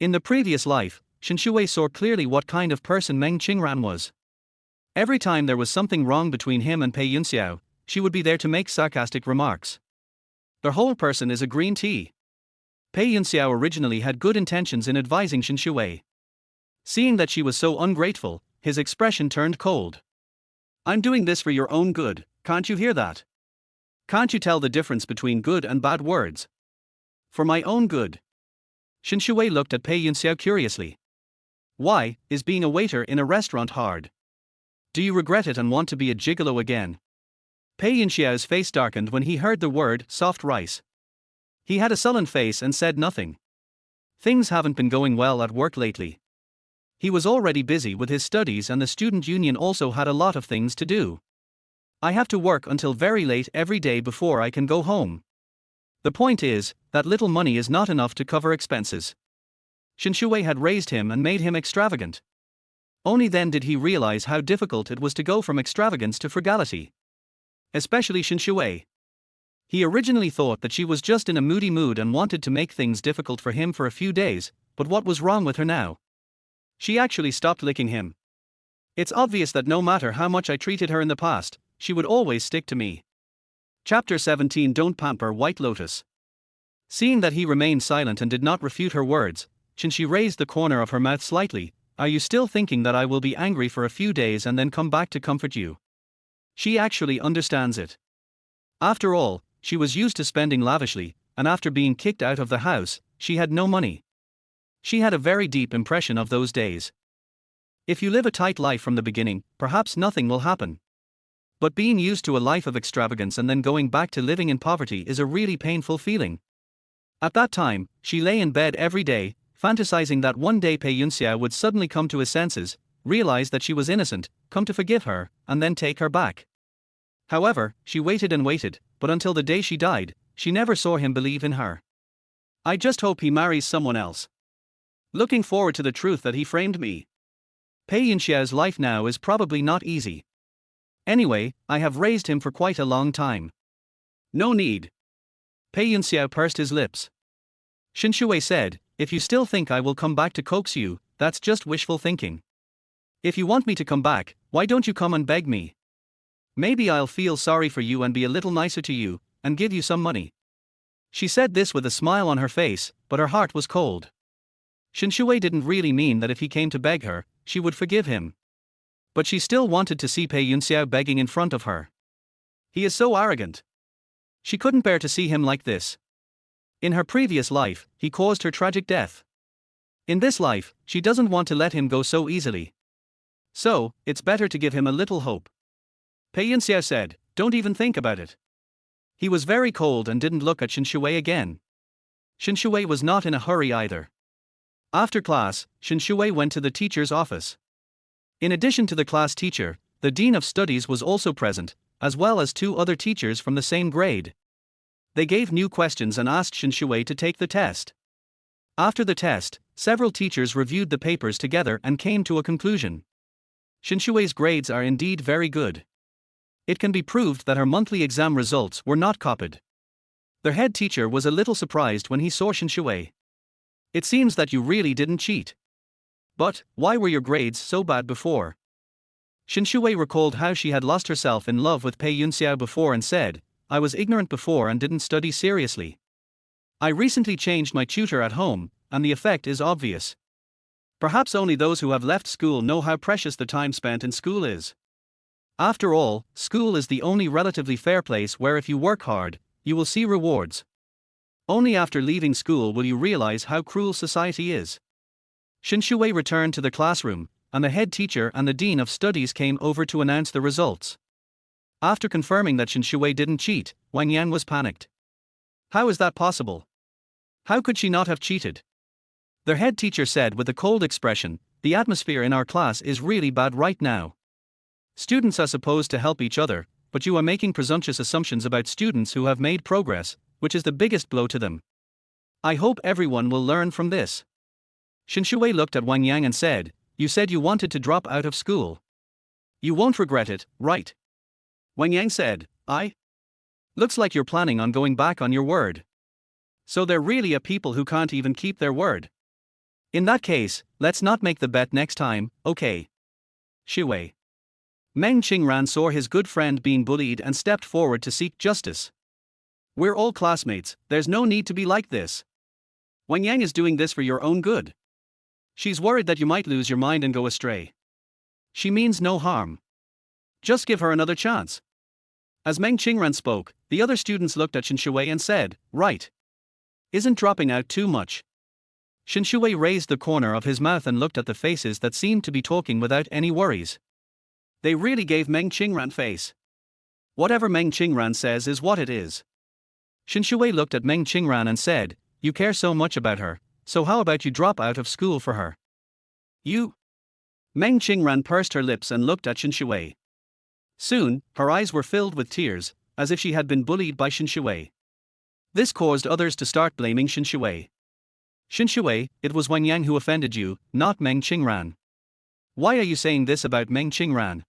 In the previous life, Shen Xiwei saw clearly what kind of person Meng Qingran was. Every time there was something wrong between him and Pei Yunxiao, she would be there to make sarcastic remarks. The whole person is a green tea. Pei Yunxiao originally had good intentions in advising Shen Xiwei. Seeing that she was so ungrateful, his expression turned cold. I'm doing this for your own good, can't you hear that? Can't you tell the difference between good and bad words? For my own good. Shen Xiwei looked at Pei Yunxiao curiously. Why, is being a waiter in a restaurant hard? Do you regret it and want to be a gigolo again? Pei Yunxiao's face darkened when he heard the word soft rice. He had a sullen face and said nothing. Things haven't been going well at work lately. He was already busy with his studies and the student union also had a lot of things to do. I have to work until very late every day before I can go home. The point is, that little money is not enough to cover expenses. Shen Xiwei had raised him and made him extravagant. Only then did he realize how difficult it was to go from extravagance to frugality. Especially Shen Xiwei. He originally thought that she was just in a moody mood and wanted to make things difficult for him for a few days, but what was wrong with her now? She actually stopped licking him. It's obvious that no matter how much I treated her in the past, she would always stick to me. Chapter 17 Don't Pamper White Lotus. Seeing that he remained silent and did not refute her words, Shen Xiwei raised the corner of her mouth slightly. Are you still thinking that I will be angry for a few days and then come back to comfort you? She actually understands it. After all, she was used to spending lavishly, and after being kicked out of the house, she had no money. She had a very deep impression of those days. If you live a tight life from the beginning, perhaps nothing will happen. But being used to a life of extravagance and then going back to living in poverty is a really painful feeling. At that time, she lay in bed every day, fantasizing that one day Pei Yunxiao would suddenly come to his senses, realize that she was innocent, come to forgive her, and then take her back. However, she waited and waited, but until the day she died, she never saw him believe in her. I just hope he marries someone else. Looking forward to the truth that he framed me. Pei Yunxiao's life now is probably not easy. Anyway, I have raised him for quite a long time. No need. Pei Yunxiao pursed his lips. Shen Xiwei said, if you still think I will come back to coax you, that's just wishful thinking. If you want me to come back, why don't you come and beg me? Maybe I'll feel sorry for you and be a little nicer to you, and give you some money. She said this with a smile on her face, but her heart was cold. Shen Xiwei didn't really mean that if he came to beg her, she would forgive him. But she still wanted to see Pei Yunxiao begging in front of her. He is so arrogant. She couldn't bear to see him like this. In her previous life, he caused her tragic death. In this life, she doesn't want to let him go so easily. So, it's better to give him a little hope. Pei Yunxiao said, don't even think about it. He was very cold and didn't look at Shen Xiwei again. Shen Xiwei was not in a hurry either. After class, Shen Xiwei went to the teacher's office. In addition to the class teacher, the dean of studies was also present, as well as 2 other teachers from the same grade. They gave new questions and asked Shen Xiwei to take the test. After the test, several teachers reviewed the papers together and came to a conclusion. Shen Xiwei's grades are indeed very good. It can be proved that her monthly exam results were not copied. Their head teacher was a little surprised when he saw Shen Xiwei. It seems that you really didn't cheat. But, why were your grades so bad before? Shen Xiwei recalled how she had lost herself in love with Pei Yunxiao before and said, I was ignorant before and didn't study seriously. I recently changed my tutor at home, and the effect is obvious. Perhaps only those who have left school know how precious the time spent in school is. After all, school is the only relatively fair place where if you work hard, you will see rewards. Only after leaving school will you realize how cruel society is. Shen Xiwei returned to the classroom, and the head teacher and the dean of studies came over to announce the results. After confirming that Shen Xiwei didn't cheat, Wang Yang was panicked. How is that possible? How could she not have cheated? Their head teacher said with a cold expression, "The atmosphere in our class is really bad right now. Students are supposed to help each other, but you are making presumptuous assumptions about students who have made progress, which is the biggest blow to them. I hope everyone will learn from this." Shen Xiwei looked at Wang Yang and said, "You said you wanted to drop out of school. You won't regret it, right?" Wang Yang said, "I? Looks like you're planning on going back on your word. So there really are people who can't even keep their word. In that case, let's not make the bet next time, okay?" Xiwei. Meng Qingran saw his good friend being bullied and stepped forward to seek justice. "We're all classmates, there's no need to be like this. Wang Yang is doing this for your own good. She's worried that you might lose your mind and go astray. She means no harm. Just give her another chance." As Meng Qingran spoke, the other students looked at Shen Xiwei and said, "Right. Isn't dropping out too much?" Shen Xiwei raised the corner of his mouth and looked at the faces that seemed to be talking without any worries. They really gave Meng Qingran face. Whatever Meng Qingran says is what it is. Shen Xiwei looked at Meng Qingran and said, "You care so much about her, so how about you drop out of school for her?" "You?" Meng Qingran pursed her lips and looked at Shen Xiwei. Soon, her eyes were filled with tears, as if she had been bullied by Shen Xiwei. This caused others to start blaming Shen Xiwei. "Shen Xiwei, it was Wang Yang who offended you, not Meng Qingran. Why are you saying this about Meng Qingran?"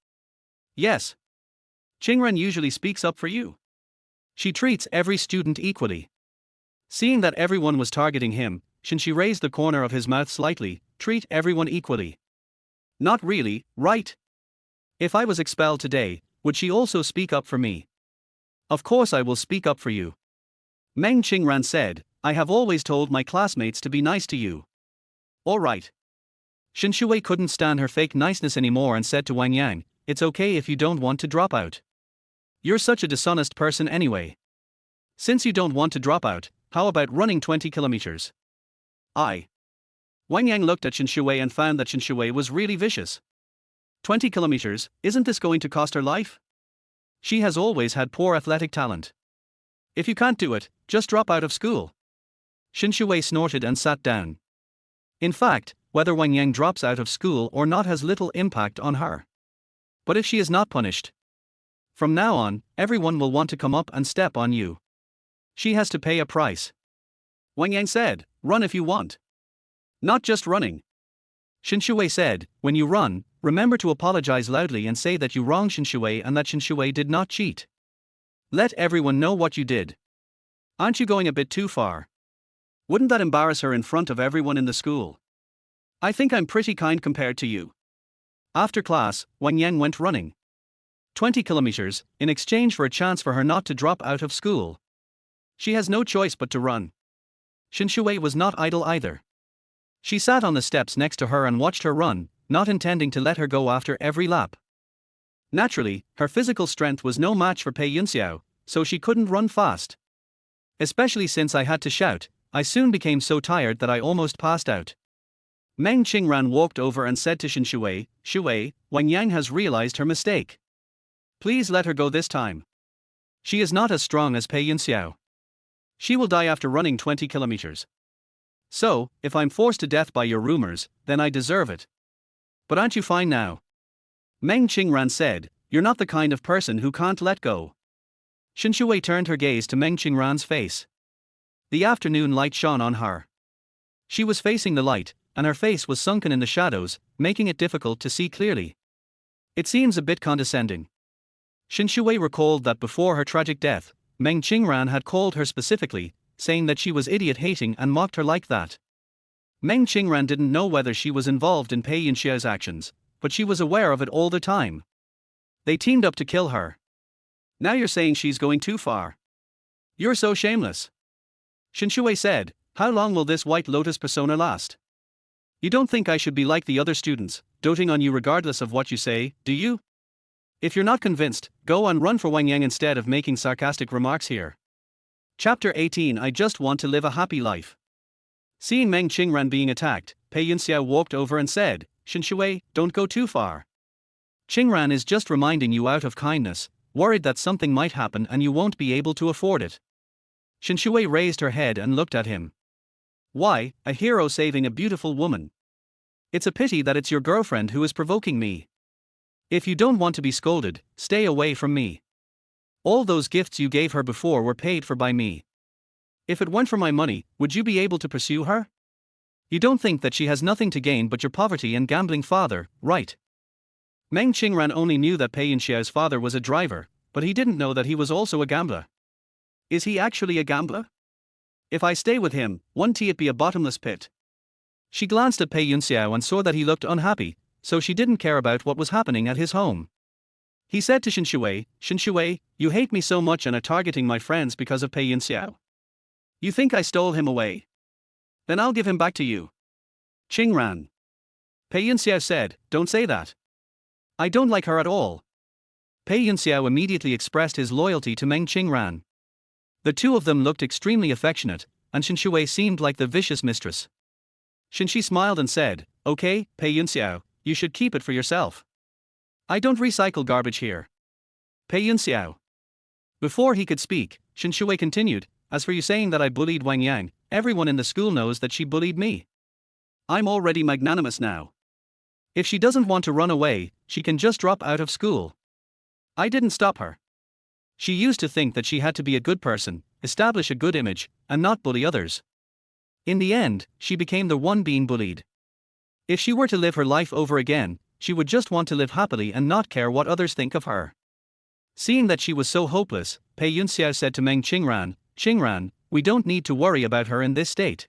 "Yes. Qingran usually speaks up for you. She treats every student equally." Seeing that everyone was targeting him, Shen Xiwei raised the corner of his mouth slightly, "Treat everyone equally. Not really, right? If I was expelled today, would she also speak up for me?" "Of course I will speak up for you." Meng Qingran said, "I have always told my classmates to be nice to you." "All right." Shen Xiwei couldn't stand her fake niceness anymore and said to Wang Yang, "It's okay if you don't want to drop out. You're such a dishonest person anyway. Since you don't want to drop out, how about running 20 kilometers? Wang Yang looked at Shen Xiwei and found that Shen Xiwei was really vicious. 20 kilometers, isn't this going to cost her life? She has always had poor athletic talent. If you can't do it, just drop out of school." Shen Xiwei snorted and sat down. In fact, whether Wang Yang drops out of school or not has little impact on her. But if she is not punished, from now on, everyone will want to come up and step on you. She has to pay a price. Wang Yang said, "Run if you want. Not just running." Shen Xiwei said, "When you run, remember to apologize loudly and say that you wronged Shen Xiwei and that Shen Xiwei did not cheat. Let everyone know what you did. Aren't you going a bit too far? Wouldn't that embarrass her in front of everyone in the school? I think I'm pretty kind compared to you." After class, Wang Yang went running. 20 kilometers, in exchange for a chance for her not to drop out of school. She has no choice but to run. Shen Xiwei was not idle either. She sat on the steps next to her and watched her run, not intending to let her go after every lap. Naturally, her physical strength was no match for Pei Yunxiao, so she couldn't run fast. Especially since I had to shout, I soon became so tired that I almost passed out. Meng Qingran walked over and said to Shen Xiwei, "Xiwei, Wang Yang has realized her mistake. Please let her go this time. She is not as strong as Pei Yunxiao. She will die after running 20 kilometers. So, if I'm forced to death by your rumors, then I deserve it. But aren't you fine now?" Meng Qingran said, "You're not the kind of person who can't let go." Shen Xiwei turned her gaze to Meng Qingran's face. The afternoon light shone on her. She was facing the light, and her face was sunken in the shadows, making it difficult to see clearly. It seems a bit condescending. Shen Xiwei recalled that before her tragic death, Meng Qingran had called her specifically, saying that she was idiot-hating and mocked her like that. Meng Qingran didn't know whether she was involved in Pei Yunxiao's actions, but she was aware of it all the time. They teamed up to kill her. Now you're saying she's going too far. You're so shameless. Shen Xiwei said, "How long will this White Lotus persona last? You don't think I should be like the other students, doting on you regardless of what you say, do you? If you're not convinced, go and run for Wang Yang instead of making sarcastic remarks here." Chapter 18. I just want to live a happy life. Seeing Meng Qingran being attacked, Pei Yunxiao walked over and said, "Shen Xiwei, don't go too far. Qingran is just reminding you out of kindness, worried that something might happen and you won't be able to afford it." Shen Xiwei raised her head and looked at him. Why, a hero saving a beautiful woman. It's a pity that it's your girlfriend who is provoking me. If you don't want to be scolded, stay away from me. All those gifts you gave her before were paid for by me. If it weren't for my money, would you be able to pursue her? You don't think that she has nothing to gain but your poverty and gambling father, right? Meng Qingran only knew that Pei Yunxiao's father was a driver, but he didn't know that he was also a gambler. Is he actually a gambler? If I stay with him, won't it be a bottomless pit? She glanced at Pei Yunxiao and saw that he looked unhappy, so she didn't care about what was happening at his home. He said to Shen Xiwei, you hate me so much and are targeting my friends because of Pei Yunxiao. You think I stole him away? Then I'll give him back to you. Qingran. Pei Yunxiao said, don't say that. I don't like her at all. Pei Yunxiao immediately expressed his loyalty to Meng Qingran. The two of them looked extremely affectionate, and Shen Xiwei seemed like the vicious mistress. Shen Xi smiled and said, okay, Pei Yunxiao, you should keep it for yourself. I don't recycle garbage here. Pei Yunxiao. Before he could speak, Shen Xiwei continued, as for you saying that I bullied Wang Yang, everyone in the school knows that she bullied me. I'm already magnanimous now. If she doesn't want to run away, she can just drop out of school. I didn't stop her. She used to think that she had to be a good person, establish a good image, and not bully others. In the end, she became the one being bullied. If she were to live her life over again, she would just want to live happily and not care what others think of her. Seeing that she was so hopeless, Pei Yunxiao said to Meng Qingran, we don't need to worry about her in this state.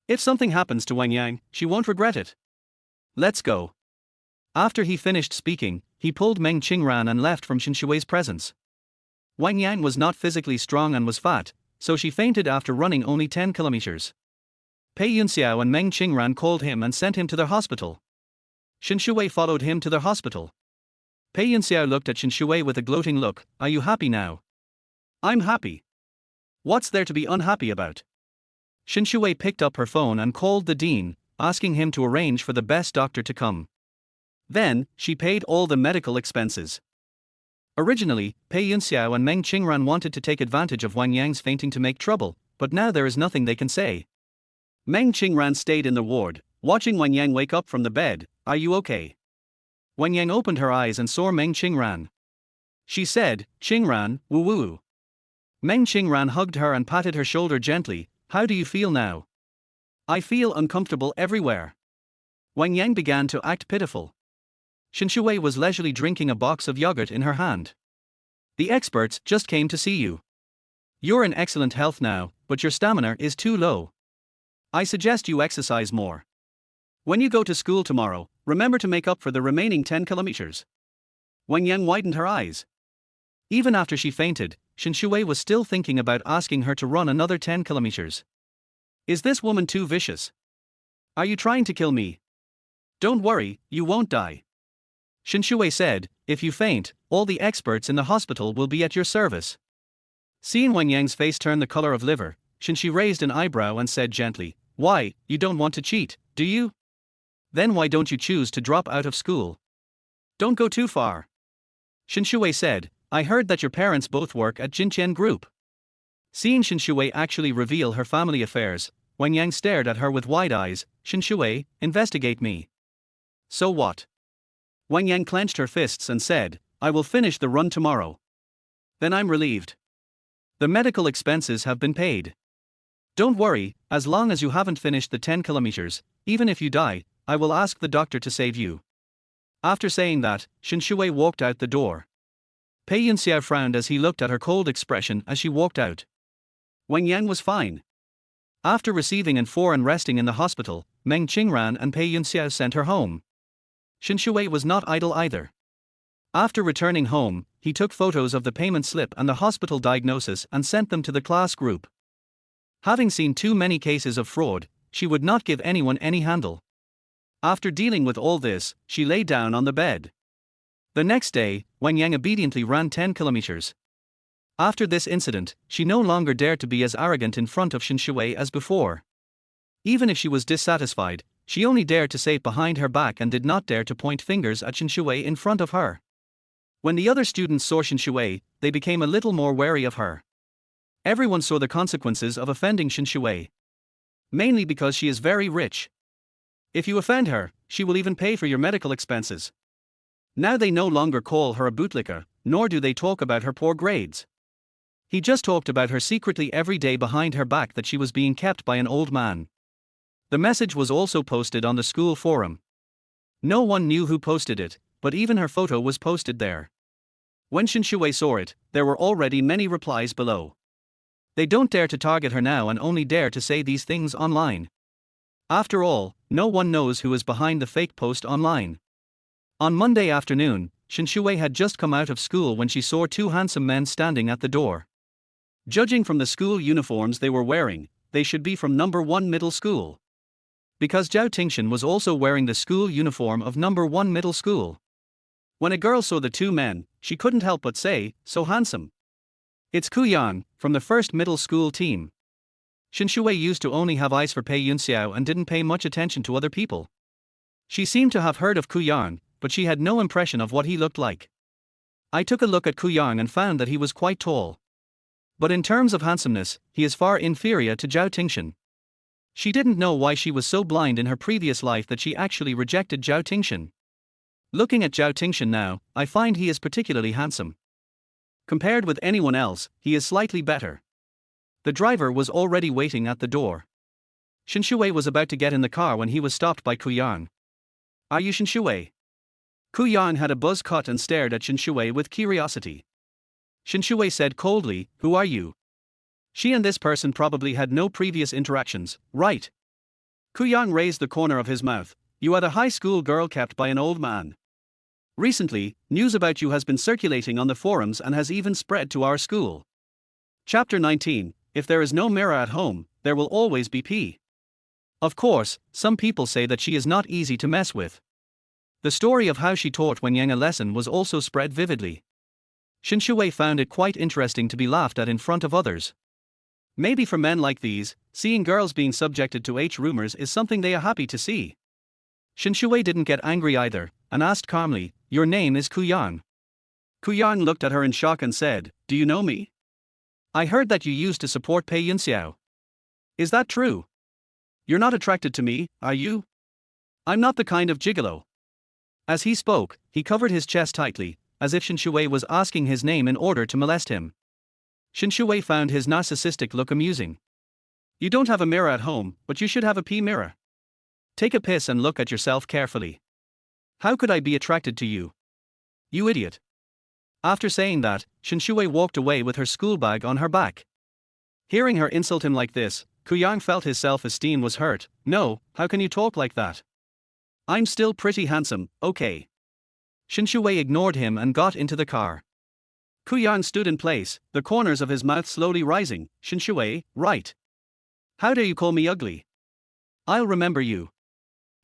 If something happens to Wang Yang, she won't regret it. Let's go. After he finished speaking, he pulled Meng Qingran and left from Shen Xiwei's presence. Wang Yang was not physically strong and was fat, so she fainted after running only 10 kilometers. Pei Yunxiao and Meng Qingran called him and sent him to their hospital. Shen Xiwei followed him to their hospital. Pei Yunxiao looked at Shen Xiwei with a gloating look, are you happy now? I'm happy. What's there to be unhappy about? Shen Xiwei picked up her phone and called the dean, asking him to arrange for the best doctor to come. Then, she paid all the medical expenses. Originally, Pei Yunxiao and Meng Qingran wanted to take advantage of Wang Yang's fainting to make trouble, but now there is nothing they can say. Meng Qingran stayed in the ward, watching Wang Yang wake up from the bed. Are you okay? Wang Yang opened her eyes and saw Meng Qingran. She said, Qingran, woo-woo. Meng Qingran hugged her and patted her shoulder gently. How do you feel now? I feel uncomfortable everywhere. Wang Yang began to act pitiful. Shen Xiwei was leisurely drinking a box of yogurt in her hand. The experts just came to see you. You're in excellent health now, but your stamina is too low. I suggest you exercise more. When you go to school tomorrow, remember to make up for the remaining 10 kilometers. Wang Yang widened her eyes. Even after she fainted, Shen Xiwei was still thinking about asking her to run another 10 kilometers. Is this woman too vicious? Are you trying to kill me? Don't worry, you won't die. Shen Xiwei said, if you faint, all the experts in the hospital will be at your service. Seeing Wang Yang's face turn the color of liver, Shen Xi raised an eyebrow and said gently, why, you don't want to cheat, do you? Then why don't you choose to drop out of school? Don't go too far. Shen Xiwei said, I heard that your parents both work at Jinqian Group. Seeing Shen Xiwei actually reveal her family affairs, Wang Yang stared at her with wide eyes. Shen Xiwei, investigate me. So what? Wang Yang clenched her fists and said, I will finish the run tomorrow. Then I'm relieved. The medical expenses have been paid. Don't worry, as long as you haven't finished the 10 kilometers, even if you die, I will ask the doctor to save you. After saying that, Shen Xiwei walked out the door. Pei Yunxiao frowned as he looked at her cold expression as she walked out. Wang Yang was fine. After receiving and resting in the hospital, Meng Qingran and Pei Yunxiao sent her home. Shen Xiwei was not idle either. After returning home, he took photos of the payment slip and the hospital diagnosis and sent them to the class group. Having seen too many cases of fraud, she would not give anyone any handle. After dealing with all this, she lay down on the bed. The next day, Wang Yang obediently ran 10 kilometers. After this incident, she no longer dared to be as arrogant in front of Shen Xiwei as before. Even if she was dissatisfied, she only dared to say it behind her back and did not dare to point fingers at Shen Xiwei in front of her. When the other students saw Shen Xiwei, they became a little more wary of her. Everyone saw the consequences of offending Shen Xiwei. mainly because she is very rich. If you offend her, she will even pay for your medical expenses. Now they no longer call her a bootlicker, nor do they talk about her poor grades. He just talked about her secretly every day behind her back that she was being kept by an old man. The message was also posted on the school forum. No one knew who posted it, but even her photo was posted there. When Shen Xiwei saw it, there were already many replies below. They don't dare to target her now and only dare to say these things online. After all, no one knows who is behind the fake post online. On Monday afternoon, Shen Xiwei had just come out of school when she saw two handsome men standing at the door. Judging from the school uniforms they were wearing, they should be from number 1 middle school. Because Zhao Tingshan was also wearing the school uniform of number 1 middle school. When a girl saw the two men, she couldn't help but say, "So handsome." It's Kuyang, from the first middle school team. Shen Xiwei used to only have eyes for Pei Yunxiao and didn't pay much attention to other people. She seemed to have heard of Kuyang, but she had no impression of what he looked like. I took a look at Kuyang and found that he was quite tall. But in terms of handsomeness, he is far inferior to Zhao Tingshan. She didn't know why she was so blind in her previous life that she actually rejected Zhao Tingshan. Looking at Zhao Tingshan now, I find he is particularly handsome. Compared with anyone else, he is slightly better. The driver was already waiting at the door. Shen Xiwei was about to get in the car when he was stopped by Kuyang. "Are you Shen Xiwei?" Kuyang had a buzz cut and stared at Shen Xiwei with curiosity. Shen Xiwei said coldly, "Who are you?" She and this person probably had no previous interactions, right? Kuyang raised the corner of his mouth. "You are the high school girl kept by an old man. Recently, news about you has been circulating on the forums and has even spread to our school." Chapter 19. If there is no mirror at home, there will always be pee. Of course, some people say that she is not easy to mess with. The story of how she taught Wen Yang a lesson was also spread vividly. Shen Xiwei found it quite interesting to be laughed at in front of others. Maybe for men like these, seeing girls being subjected to rumors is something they are happy to see. Shen Xiwei didn't get angry either, and asked calmly, "Your name is Kuyang?" Kuyang looked at her in shock and said, "Do you know me? I heard that you used to support Pei Yunxiao. Is that true? You're not attracted to me, are you? I'm not the kind of gigolo." As he spoke, he covered his chest tightly, as if Shen Xiwei was asking his name in order to molest him. Shen Xiwei found his narcissistic look amusing. "You don't have a mirror at home, but you should have a pee mirror. Take a piss and look at yourself carefully. How could I be attracted to you? You idiot." After saying that, Shen Xiwei walked away with her school bag on her back. Hearing her insult him like this, Kuyang felt his self-esteem was hurt. "No, how can you talk like that? I'm still pretty handsome, okay." Shen Xiwei ignored him and got into the car. Kuyang stood in place, the corners of his mouth slowly rising. "Shen Xiwei, right? How dare you call me ugly? I'll remember you."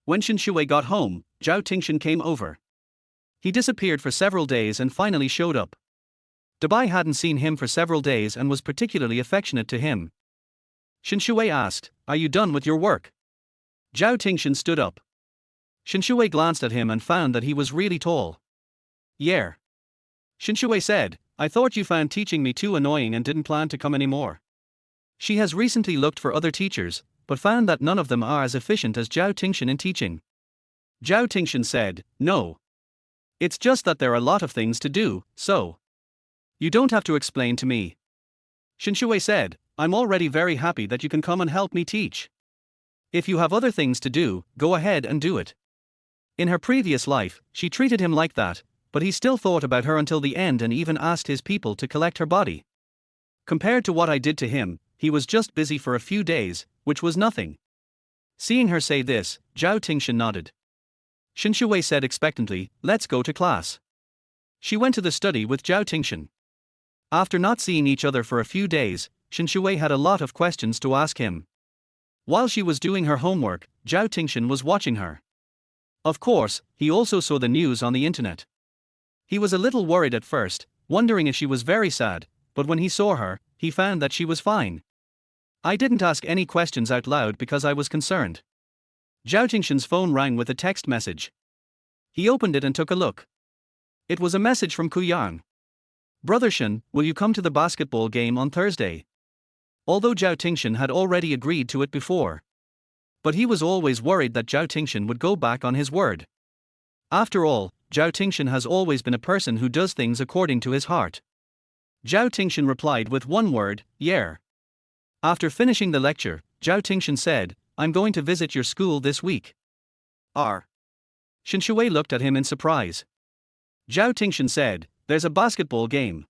When Shen Xiwei got home, Zhao Tingshan came over. He disappeared for several days and finally showed up. Bai hadn't seen him for several days and was particularly affectionate to him. Shen Xiwei asked, "Are you done with your work?" Zhao Tingshan stood up. Shen Xiwei glanced at him and found that he was really tall. "Yeah." Shen Xiwei said, "I thought you found teaching me too annoying and didn't plan to come anymore." She has recently looked for other teachers, but found that none of them are as efficient as Zhao Tingshan in teaching. Zhao Tingshan said, "No. It's just that there are a lot of things to do, so you don't have to explain to me." Shen Xiwei said, "I'm already very happy that you can come and help me teach. If you have other things to do, go ahead and do it." In her previous life, she treated him like that, but he still thought about her until the end and even asked his people to collect her body. Compared to what I did to him, he was just busy for a few days, which was nothing. Seeing her say this, Zhao Tingshan nodded. Shen Xiwei said expectantly, "Let's go to class." She went to the study with Zhao Tingshan. After not seeing each other for a few days, Shen Xiwei had a lot of questions to ask him. While she was doing her homework, Zhao Tingshan was watching her. Of course, he also saw the news on the internet. He was a little worried at first, wondering if she was very sad, but when he saw her, he found that she was fine. "I didn't ask any questions out loud because I was concerned." Zhao Tingshan's phone rang with a text message. He opened it and took a look. It was a message from Kuyang. "Brother Shen, will you come to the basketball game on Thursday?" Although Zhao Tingshan had already agreed to it before. But he was always worried that Zhao Tingshan would go back on his word. After all, Zhao Tingshan has always been a person who does things according to his heart. Zhao Tingshan replied with one word, "Yeah." After finishing the lecture, Zhao Tingshan said, "I'm going to visit your school this week." R. Shen Xiwei looked at him in surprise. Zhao Tingshan said, "There's a basketball game.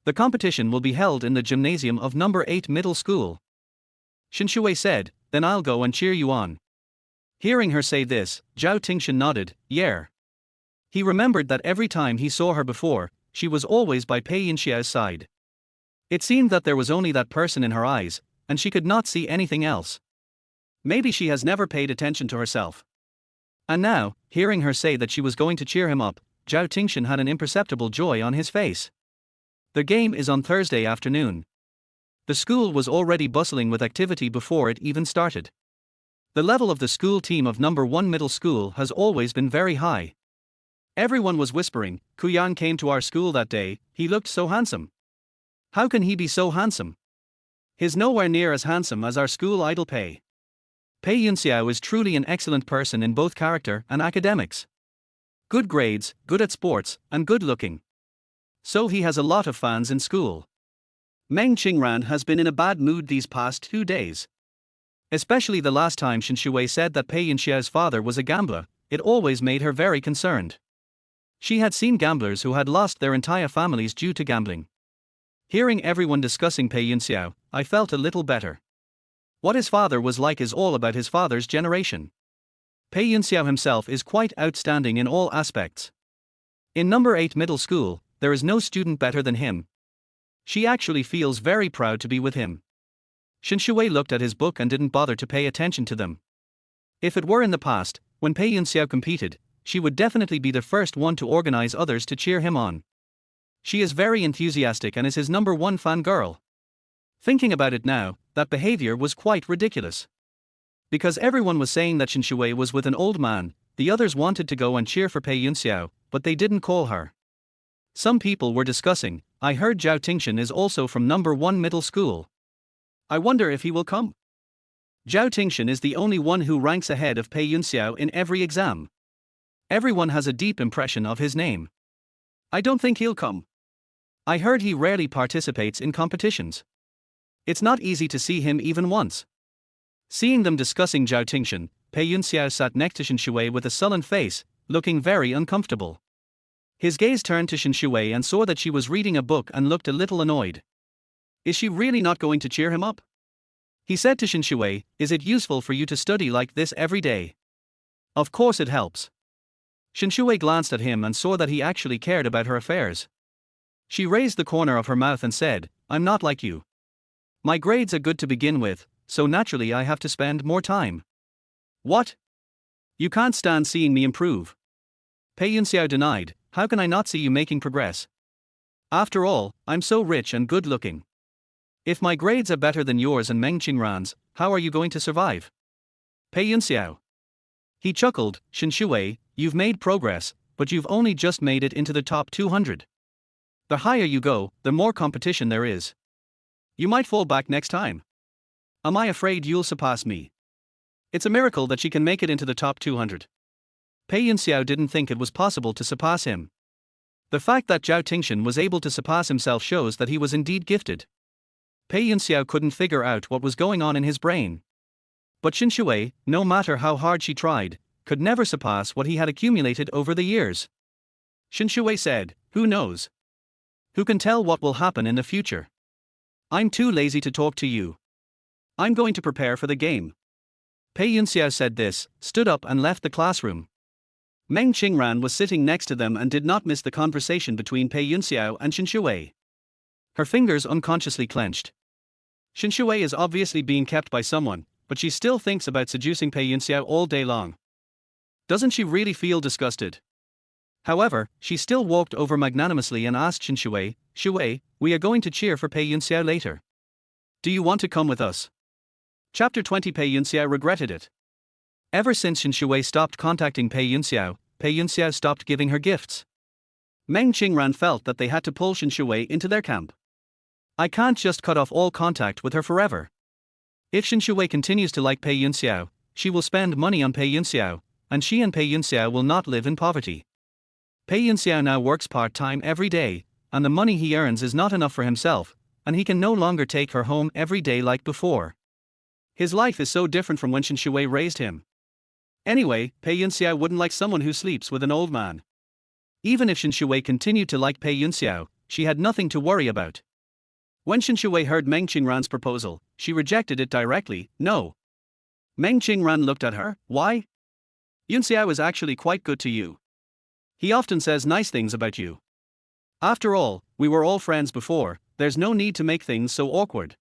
The competition will be held in the gymnasium of number 8 middle school." Shen Xiwei said, "Then I'll go and cheer you on." Hearing her say this, Zhao Tingshan nodded, "Yeah." He remembered that every time he saw her before, she was always by Pei Yunxiao's side. It seemed that there was only that person in her eyes, and she could not see anything else. Maybe she has never paid attention to herself. And now, hearing her say that she was going to cheer him up, Zhao Tingshan had an imperceptible joy on his face. The game is on Thursday afternoon. The school was already bustling with activity before it even started. The level of the school team of number 1 middle school has always been very high. Everyone was whispering, "Kuyang came to our school that day, he looked so handsome. How can he be so handsome? He's nowhere near as handsome as our school idol Pei. Pei Yunxiao is truly an excellent person in both character and academics. Good grades, good at sports, and good looking. So he has a lot of fans in school." Meng Qingran has been in a bad mood these past 2 days. Especially the last time Shen Xiwei said that Pei Yunxiao's father was a gambler, it always made her very concerned. She had seen gamblers who had lost their entire families due to gambling. Hearing everyone discussing Pei Yunxiao, I felt a little better. What his father was like is all about his father's generation. Pei Yunxiao himself is quite outstanding in all aspects. In number 8 middle school, there is no student better than him. She actually feels very proud to be with him. Shen Xiwei looked at his book and didn't bother to pay attention to them. If it were in the past, when Pei Yunxiao competed, she would definitely be the first one to organize others to cheer him on. She is very enthusiastic and is his number 1 fan girl. Thinking about it now, that behavior was quite ridiculous. Because everyone was saying that Shen Xiwei was with an old man, the others wanted to go and cheer for Pei Yunxiao, but they didn't call her. Some people were discussing, "I heard Zhao Tingshan is also from number 1 middle school. I wonder if he will come." Zhao Tingshan is the only one who ranks ahead of Pei Yunxiao in every exam. Everyone has a deep impression of his name. I don't think he'll come. I heard he rarely participates in competitions. It's not easy to see him even once. Seeing them discussing Zhao Tingshan, Pei Yunxiao sat next to Shen Xiwei with a sullen face, looking very uncomfortable. His gaze turned to Shen Xiwei and saw that she was reading a book and looked a little annoyed. Is she really not going to cheer him up? He said to Shen Xiwei, "Is it useful for you to study like this every day?" "Of course it helps." Shen Xiwei glanced at him and saw that he actually cared about her affairs. She raised the corner of her mouth and said, "I'm not like you. My grades are good to begin with, so naturally I have to spend more time." "What? You can't stand seeing me improve?" Pei Yunxiao denied, "How can I not see you making progress? After all, I'm so rich and good looking. If my grades are better than yours and Meng Qingran's, how are you going to survive?" Pei Yunxiao. He chuckled, "Shen Xiwei, you've made progress, but you've only just made it into the top 200. The higher you go, the more competition there is. You might fall back next time. Am I afraid you'll surpass me?" It's a miracle that she can make it into the top 200. Pei Yunxiao didn't think it was possible to surpass him. The fact that Zhao Tingshan was able to surpass himself shows that he was indeed gifted. Pei Yunxiao couldn't figure out what was going on in his brain. But Shen Xiwei, no matter how hard she tried, could never surpass what he had accumulated over the years. Shen Xiwei said, "Who knows? Who can tell what will happen in the future? I'm too lazy to talk to you. I'm going to prepare for the game." Pei Yunxiao said this, stood up and left the classroom. Meng Qingran was sitting next to them and did not miss the conversation between Pei Yunxiao and Shen Xiwei. Her fingers unconsciously clenched. Shen Xiwei is obviously being kept by someone, but she still thinks about seducing Pei Yunxiao all day long. Doesn't she really feel disgusted? However, she still walked over magnanimously and asked Shen Xiwei, "Xiwei, we are going to cheer for Pei Yunxiao later. Do you want to come with us?" Chapter 20. Pei Yunxiao regretted it. Ever since Shen Xiwei stopped contacting Pei Yunxiao stopped giving her gifts. Meng Qingran felt that they had to pull Shen Xiwei into their camp. I can't just cut off all contact with her forever. If Shen Xiwei continues to like Pei Yunxiao, she will spend money on Pei Yunxiao, and she and Pei Yunxiao will not live in poverty. Pei Yunxiao now works part-time every day, and the money he earns is not enough for himself, and he can no longer take her home every day like before. His life is so different from when Shen Xiwei raised him. Anyway, Pei Yunxiao wouldn't like someone who sleeps with an old man. Even if Shen Xiwei continued to like Pei Yunxiao, she had nothing to worry about. When Shen Xiwei heard Meng Qingran's proposal, she rejected it directly. No. Meng Qingran looked at her. Why? Yunxiao is actually quite good to you. He often says nice things about you. After all, we were all friends before, there's no need to make things so awkward.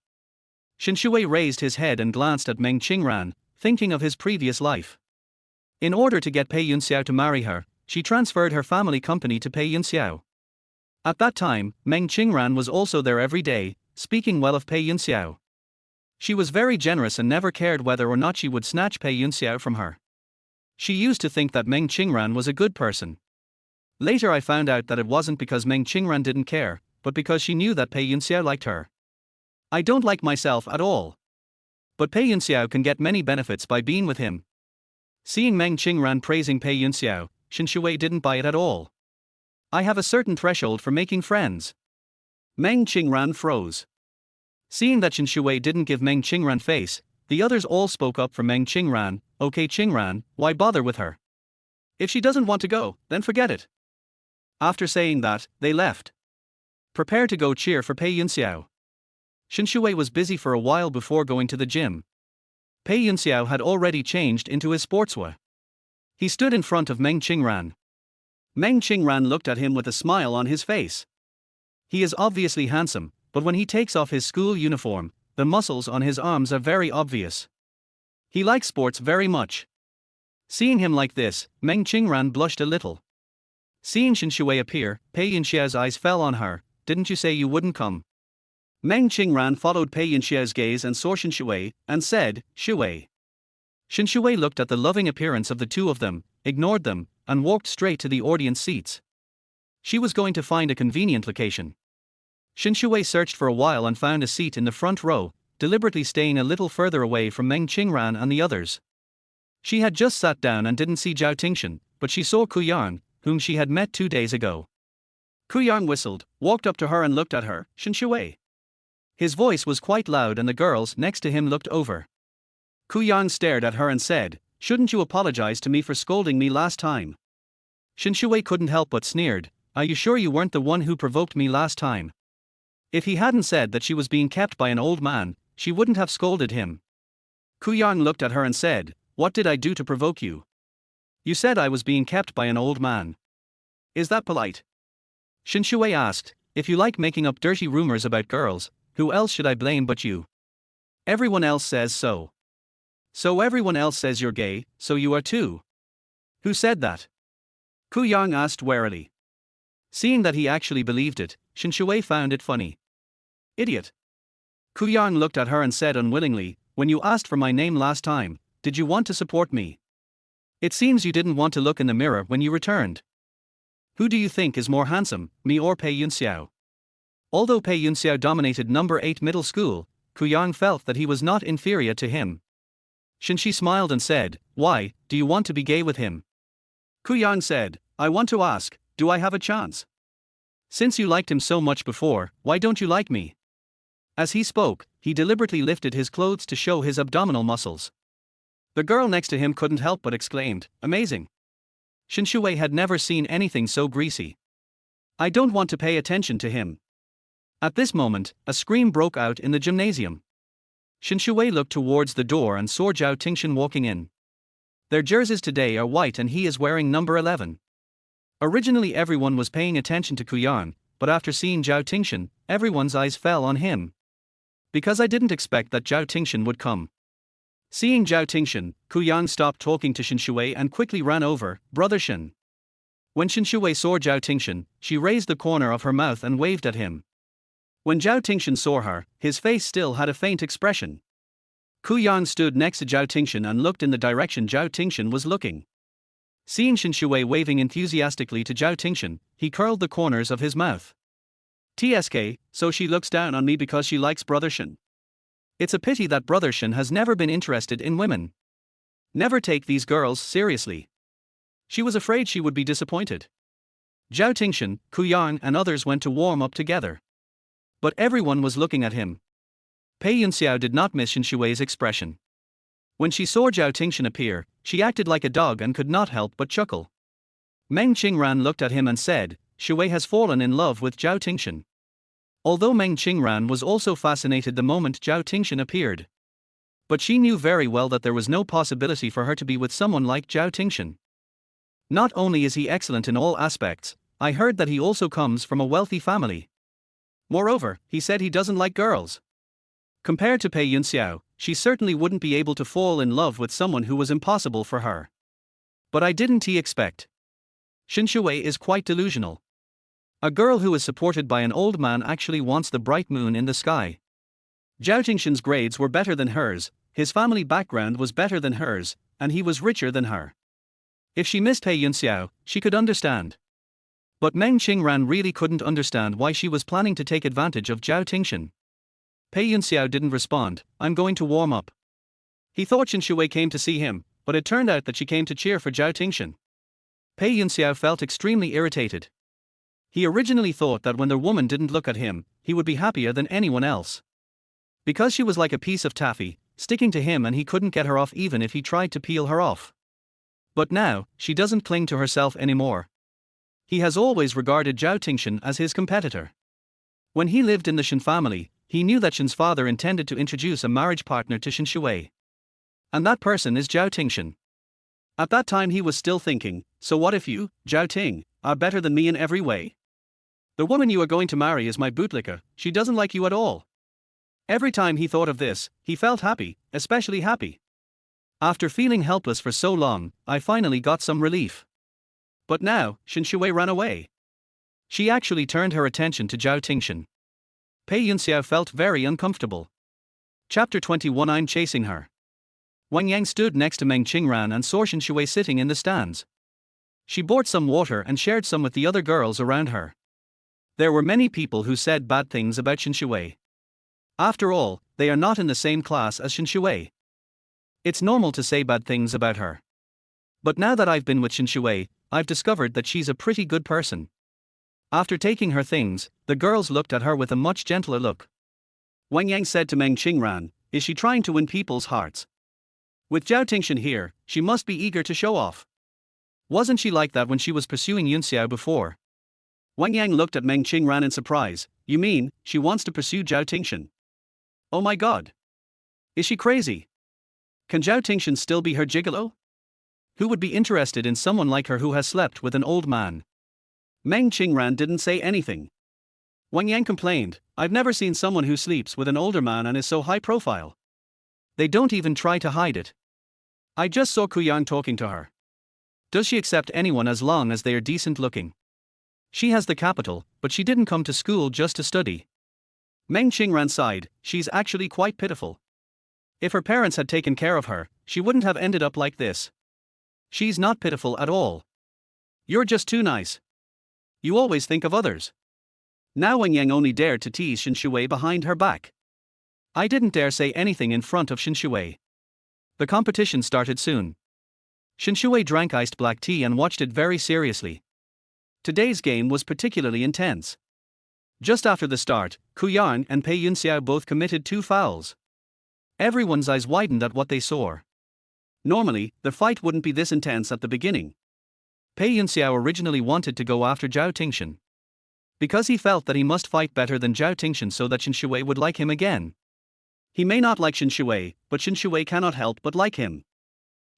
Shen Xiwei raised his head and glanced at Meng Qingran, thinking of his previous life. In order to get Pei Yunxiao to marry her, she transferred her family company to Pei Yunxiao. At that time, Meng Qingran was also there every day, speaking well of Pei Yunxiao. She was very generous and never cared whether or not she would snatch Pei Yunxiao from her. She used to think that Meng Qingran was a good person. Later I found out that it wasn't because Meng Qingran didn't care, but because she knew that Pei Yunxiao liked her. I don't like myself at all. But Pei Yunxiao can get many benefits by being with him. Seeing Meng Qingran praising Pei Yunxiao, Shen Xiwei didn't buy it at all. I have a certain threshold for making friends. Meng Qingran froze. Seeing that Shen Xiwei didn't give Meng Qingran face, the others all spoke up for Meng Qingran. Okay Qingran, why bother with her? If she doesn't want to go, then forget it. After saying that, they left. Prepare to go cheer for Pei Yunxiao. Shen Xiwei was busy for a while before going to the gym. Pei Yunxiao had already changed into his sportswear. He stood in front of Meng Qingran. Meng Qingran looked at him with a smile on his face. He is obviously handsome, but when he takes off his school uniform, the muscles on his arms are very obvious. He likes sports very much. Seeing him like this, Meng Qingran blushed a little. Seeing Shen Xiwei appear, Pei Yunxiao's eyes fell on her. Didn't you say you wouldn't come? Meng Qingran followed Pei Yunxiao's gaze and saw Shen Xiwei, and said, Xiwei. Shen Xiwei looked at the loving appearance of the two of them, ignored them, and walked straight to the audience seats. She was going to find a convenient location. Shen Xiwei searched for a while and found a seat in the front row, deliberately staying a little further away from Meng Qingran and the others. She had just sat down and didn't see Zhao Tingshan, but she saw Kuyang, whom she had met 2 days ago. Kuyang whistled, walked up to her and looked at her. Shen Xiwei. His voice was quite loud and the girls next to him looked over. Kuyang stared at her and said, shouldn't you apologize to me for scolding me last time? Shen Xiwei couldn't help but sneered, are you sure you weren't the one who provoked me last time? If he hadn't said that she was being kept by an old man, she wouldn't have scolded him. Kuyang looked at her and said, what did I do to provoke you? You said I was being kept by an old man. Is that polite? Shen Xiwei asked, if you like making up dirty rumors about girls, who else should I blame but you? Everyone else says so. So everyone else says you're gay, so you are too. Who said that? Kuyang asked warily. Seeing that he actually believed it, Shen Xiwei found it funny. Idiot. Kuyang looked at her and said unwillingly, when you asked for my name last time, did you want to support me? It seems you didn't want to look in the mirror when you returned. Who do you think is more handsome, me or Pei Yunxiao? Although Pei Yunxiao dominated number 8 middle school, Kuyang felt that he was not inferior to him. Shen Xiwei smiled and said, why, do you want to be gay with him? Kuyang said, I want to ask, do I have a chance? Since you liked him so much before, why don't you like me? As he spoke, he deliberately lifted his clothes to show his abdominal muscles. The girl next to him couldn't help but exclaimed, amazing. Shen Xiwei had never seen anything so greasy. I don't want to pay attention to him. At this moment, a scream broke out in the gymnasium. Shen Xiwei looked towards the door and saw Zhao Tingshan walking in. Their jerseys today are white and he is wearing number 11. Originally everyone was paying attention to Kuyang, but after seeing Zhao Tingshan, everyone's eyes fell on him. Because I didn't expect that Zhao Tingshan would come. Seeing Zhao Tingshan, Kuyang stopped talking to Shen Xiwei and quickly ran over, Brother Shen. When Shen Xiwei saw Zhao Tingshan, she raised the corner of her mouth and waved at him. When Zhao Tingshan saw her, his face still had a faint expression. Kuyang stood next to Zhao Tingshan and looked in the direction Zhao Tingshan was looking. Seeing Shen Xiwei waving enthusiastically to Zhao Tingshan, he curled the corners of his mouth. TSK, so she looks down on me because she likes Brother Shen. It's a pity that Brother Shen has never been interested in women. Never take these girls seriously. She was afraid she would be disappointed. Zhao Tingshan, Ku Yarn and others went to warm up together. But everyone was looking at him. Pei Yunxiao did not miss Shen Xiwei's expression. When she saw Zhao Tingshan appear, she acted like a dog and could not help but chuckle. Meng Qingran looked at him and said, Xiwei has fallen in love with Zhao Tingshan. Although Meng Qingran was also fascinated the moment Zhao Tingshan appeared. But she knew very well that there was no possibility for her to be with someone like Zhao Tingshan. Not only is he excellent in all aspects, I heard that he also comes from a wealthy family. Moreover, he said he doesn't like girls. Compared to Pei Yunxiao, she certainly wouldn't be able to fall in love with someone who was impossible for her. But I didn't expect. Shen Xiwei is quite delusional. A girl who is supported by an old man actually wants the bright moon in the sky. Zhao Tingshan's grades were better than hers, his family background was better than hers, and he was richer than her. If she missed Pei Yunxiao, she could understand. But Meng Qingran really couldn't understand why she was planning to take advantage of Zhao Tingshan. Pei Yunxiao didn't respond, I'm going to warm up. He thought Shen Xiwei came to see him, but it turned out that she came to cheer for Zhao Tingshan. Pei Yunxiao felt extremely irritated. He originally thought that when the woman didn't look at him, he would be happier than anyone else. Because she was like a piece of taffy, sticking to him and he couldn't get her off even if he tried to peel her off. But now, she doesn't cling to herself anymore. He has always regarded Zhao Tingshan as his competitor. When he lived in the Shen family, he knew that Shen's father intended to introduce a marriage partner to Shen Xiwei. And that person is Zhao Tingshan. At that time he was still thinking, so what if you, Zhao Ting, are better than me in every way? The woman you are going to marry is my bootlicker, she doesn't like you at all. Every time he thought of this, he felt happy, especially happy. After feeling helpless for so long, I finally got some relief. But now, Shen Xiwei ran away. She actually turned her attention to Zhao Tingshan. Pei Yunxiao felt very uncomfortable. Chapter 21 I'm chasing her. Wang Yang stood next to Meng Qingran and saw Shen Xiwei sitting in the stands. She bought some water and shared some with the other girls around her. There were many people who said bad things about Shen Xiwei. After all, they are not in the same class as Shen Xiwei. It's normal to say bad things about her. But now that I've been with Shen Xiwei, I've discovered that she's a pretty good person. After taking her things, the girls looked at her with a much gentler look. Wang Yang said to Meng Qingran, is she trying to win people's hearts? With Zhao Tingshan here, she must be eager to show off. Wasn't she like that when she was pursuing Yunxiao before? Wang Yang looked at Meng Qingran in surprise, you mean, she wants to pursue Zhao Tingshan? Oh my god. Is she crazy? Can Zhao Tingshan still be her gigolo? Who would be interested in someone like her who has slept with an old man? Meng Qingran didn't say anything. Wang Yang complained, I've never seen someone who sleeps with an older man and is so high profile. They don't even try to hide it. I just saw Ku Yang talking to her. Does she accept anyone as long as they are decent looking? She has the capital, but she didn't come to school just to study. Meng Qingran sighed, she's actually quite pitiful. If her parents had taken care of her, she wouldn't have ended up like this. She's not pitiful at all. You're just too nice. You always think of others. Now Wang Yang only dared to tease Shen Xiwei behind her back. I didn't dare say anything in front of Shen Xiwei. The competition started soon. Shen Xiwei drank iced black tea and watched it very seriously. Today's game was particularly intense. Just after the start, Ku Yarn and Pei Yunxiao both committed 2 fouls. Everyone's eyes widened at what they saw. Normally, the fight wouldn't be this intense at the beginning. Pei Yunxiao originally wanted to go after Zhao Tingshan. Because he felt that he must fight better than Zhao Tingshan so that Shen Xiwei would like him again. He may not like Shen Xiwei, but Shen Xiwei cannot help but like him.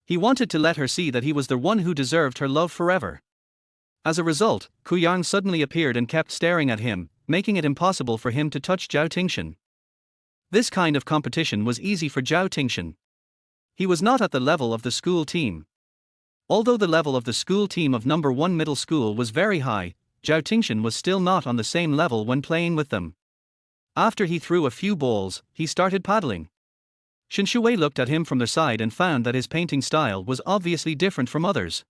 He wanted to let her see that he was the one who deserved her love forever. As a result, Ku Yarn suddenly appeared and kept staring at him, making it impossible for him to touch Zhao Tingshan. This kind of competition was easy for Zhao Tingshan. He was not at the level of the school team. Although the level of the school team of number 1 middle school was very high, Zhao Tingshan was still not on the same level when playing with them. After he threw a few balls, he started paddling. Shen Xiwei looked at him from the side and found that his painting style was obviously different from others.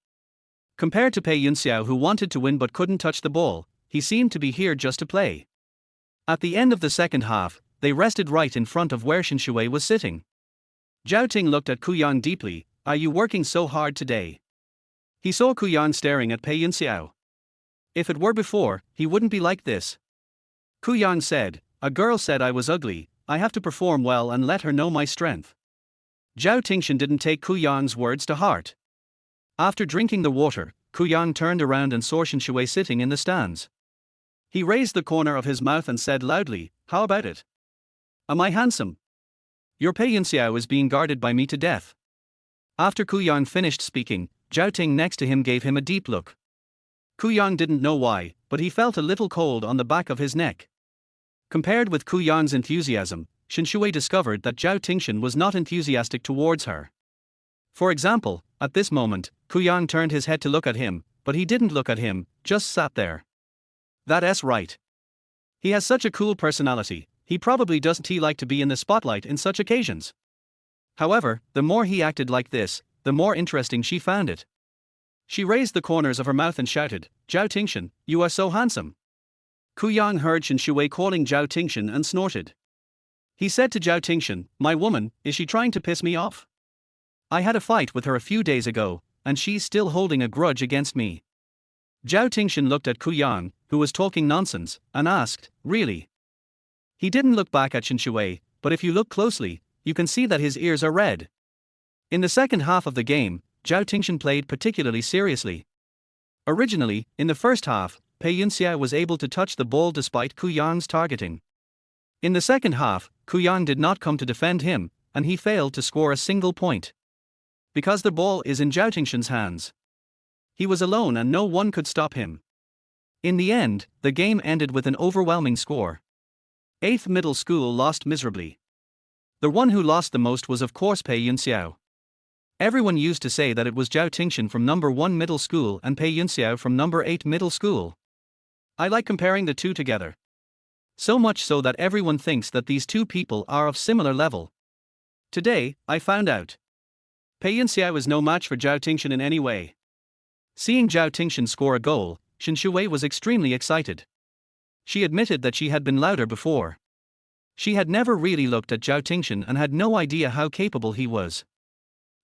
Compared to Pei Yunxiao who wanted to win but couldn't touch the ball, he seemed to be here just to play. At the end of the second half, they rested right in front of where Shen Xiwei was sitting. Zhao Ting looked at Ku Yang deeply, are you working so hard today? He saw Kuyang staring at Pei Yunxiao. If it were before, he wouldn't be like this. Kuyang said, a girl said I was ugly, I have to perform well and let her know my strength. Zhao Tingshan didn't take Kuyang's words to heart. After drinking the water, Kuyang turned around and saw Shen Xiwei sitting in the stands. He raised the corner of his mouth and said loudly, how about it? Am I handsome? Your Pei Yunxiao is being guarded by me to death. After Kuyang finished speaking, Zhao Ting next to him gave him a deep look. Kuyang didn't know why, but he felt a little cold on the back of his neck. Compared with Kuyang's enthusiasm, Shen Xiwei discovered that Zhao Tingshan was not enthusiastic towards her. For example, at this moment, Kuyang turned his head to look at him, but he didn't look at him, just sat there. That's right. He has such a cool personality, he probably doesn't like to be in the spotlight in such occasions. However, the more he acted like this, the more interesting she found it. She raised the corners of her mouth and shouted, Zhao Tingshan, you are so handsome. Kuyang heard Shen Xiwei calling Zhao Tingshan and snorted. He said to Zhao Tingshan, my woman, is she trying to piss me off? I had a fight with her a few days ago, and she's still holding a grudge against me. Zhao Tingshan looked at Kuyang, who was talking nonsense, and asked, really? He didn't look back at Shen Xiwei, but if you look closely, you can see that his ears are red. In the second half of the game, Zhao Tingshan played particularly seriously. Originally, in the first half, Pei Yunxiao was able to touch the ball despite Kuyang's targeting. In the second half, Kuyang did not come to defend him, and he failed to score a single point. Because the ball is in Zhao Tingshan's hands. He was alone and no one could stop him. In the end, the game ended with an overwhelming score. 8th Middle School lost miserably. The one who lost the most was of course Pei Yunxiao. Everyone used to say that it was Zhao Tingshan from number 1 middle school and Pei Yunxiao from number 8 middle school. I like comparing the two together. So much so that everyone thinks that these two people are of similar level. Today, I found out. Pei Yunxiao is no match for Zhao Tingshan in any way. Seeing Zhao Tingshan score a goal, Shen Xiwei was extremely excited. She admitted that she had been louder before. She had never really looked at Zhao Tingshan and had no idea how capable he was.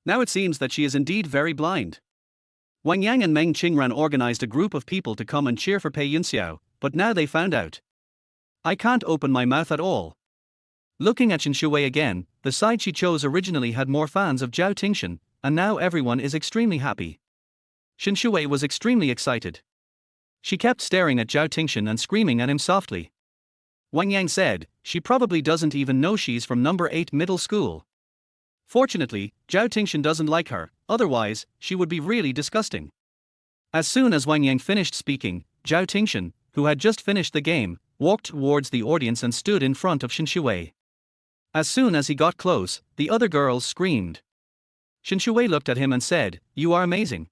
Now it seems that she is indeed very blind. Wang Yang and Meng Qingran organized a group of people to come and cheer for Pei Yunxiao, but now they found out. I can't open my mouth at all. Looking at Shen Xiwei again, the side she chose originally had more fans of Zhao Tingshan, and now everyone is extremely happy. Shen Xiwei was extremely excited. She kept staring at Zhao Tingshan and screaming at him softly. Wang Yang said, she probably doesn't even know she's from number 8 middle school. Fortunately, Zhao Tingshan doesn't like her, otherwise, she would be really disgusting. As soon as Wang Yang finished speaking, Zhao Tingshan, who had just finished the game, walked towards the audience and stood in front of Shen Xiwei. As soon as he got close, the other girls screamed. Shen Xiwei looked at him and said, you are amazing.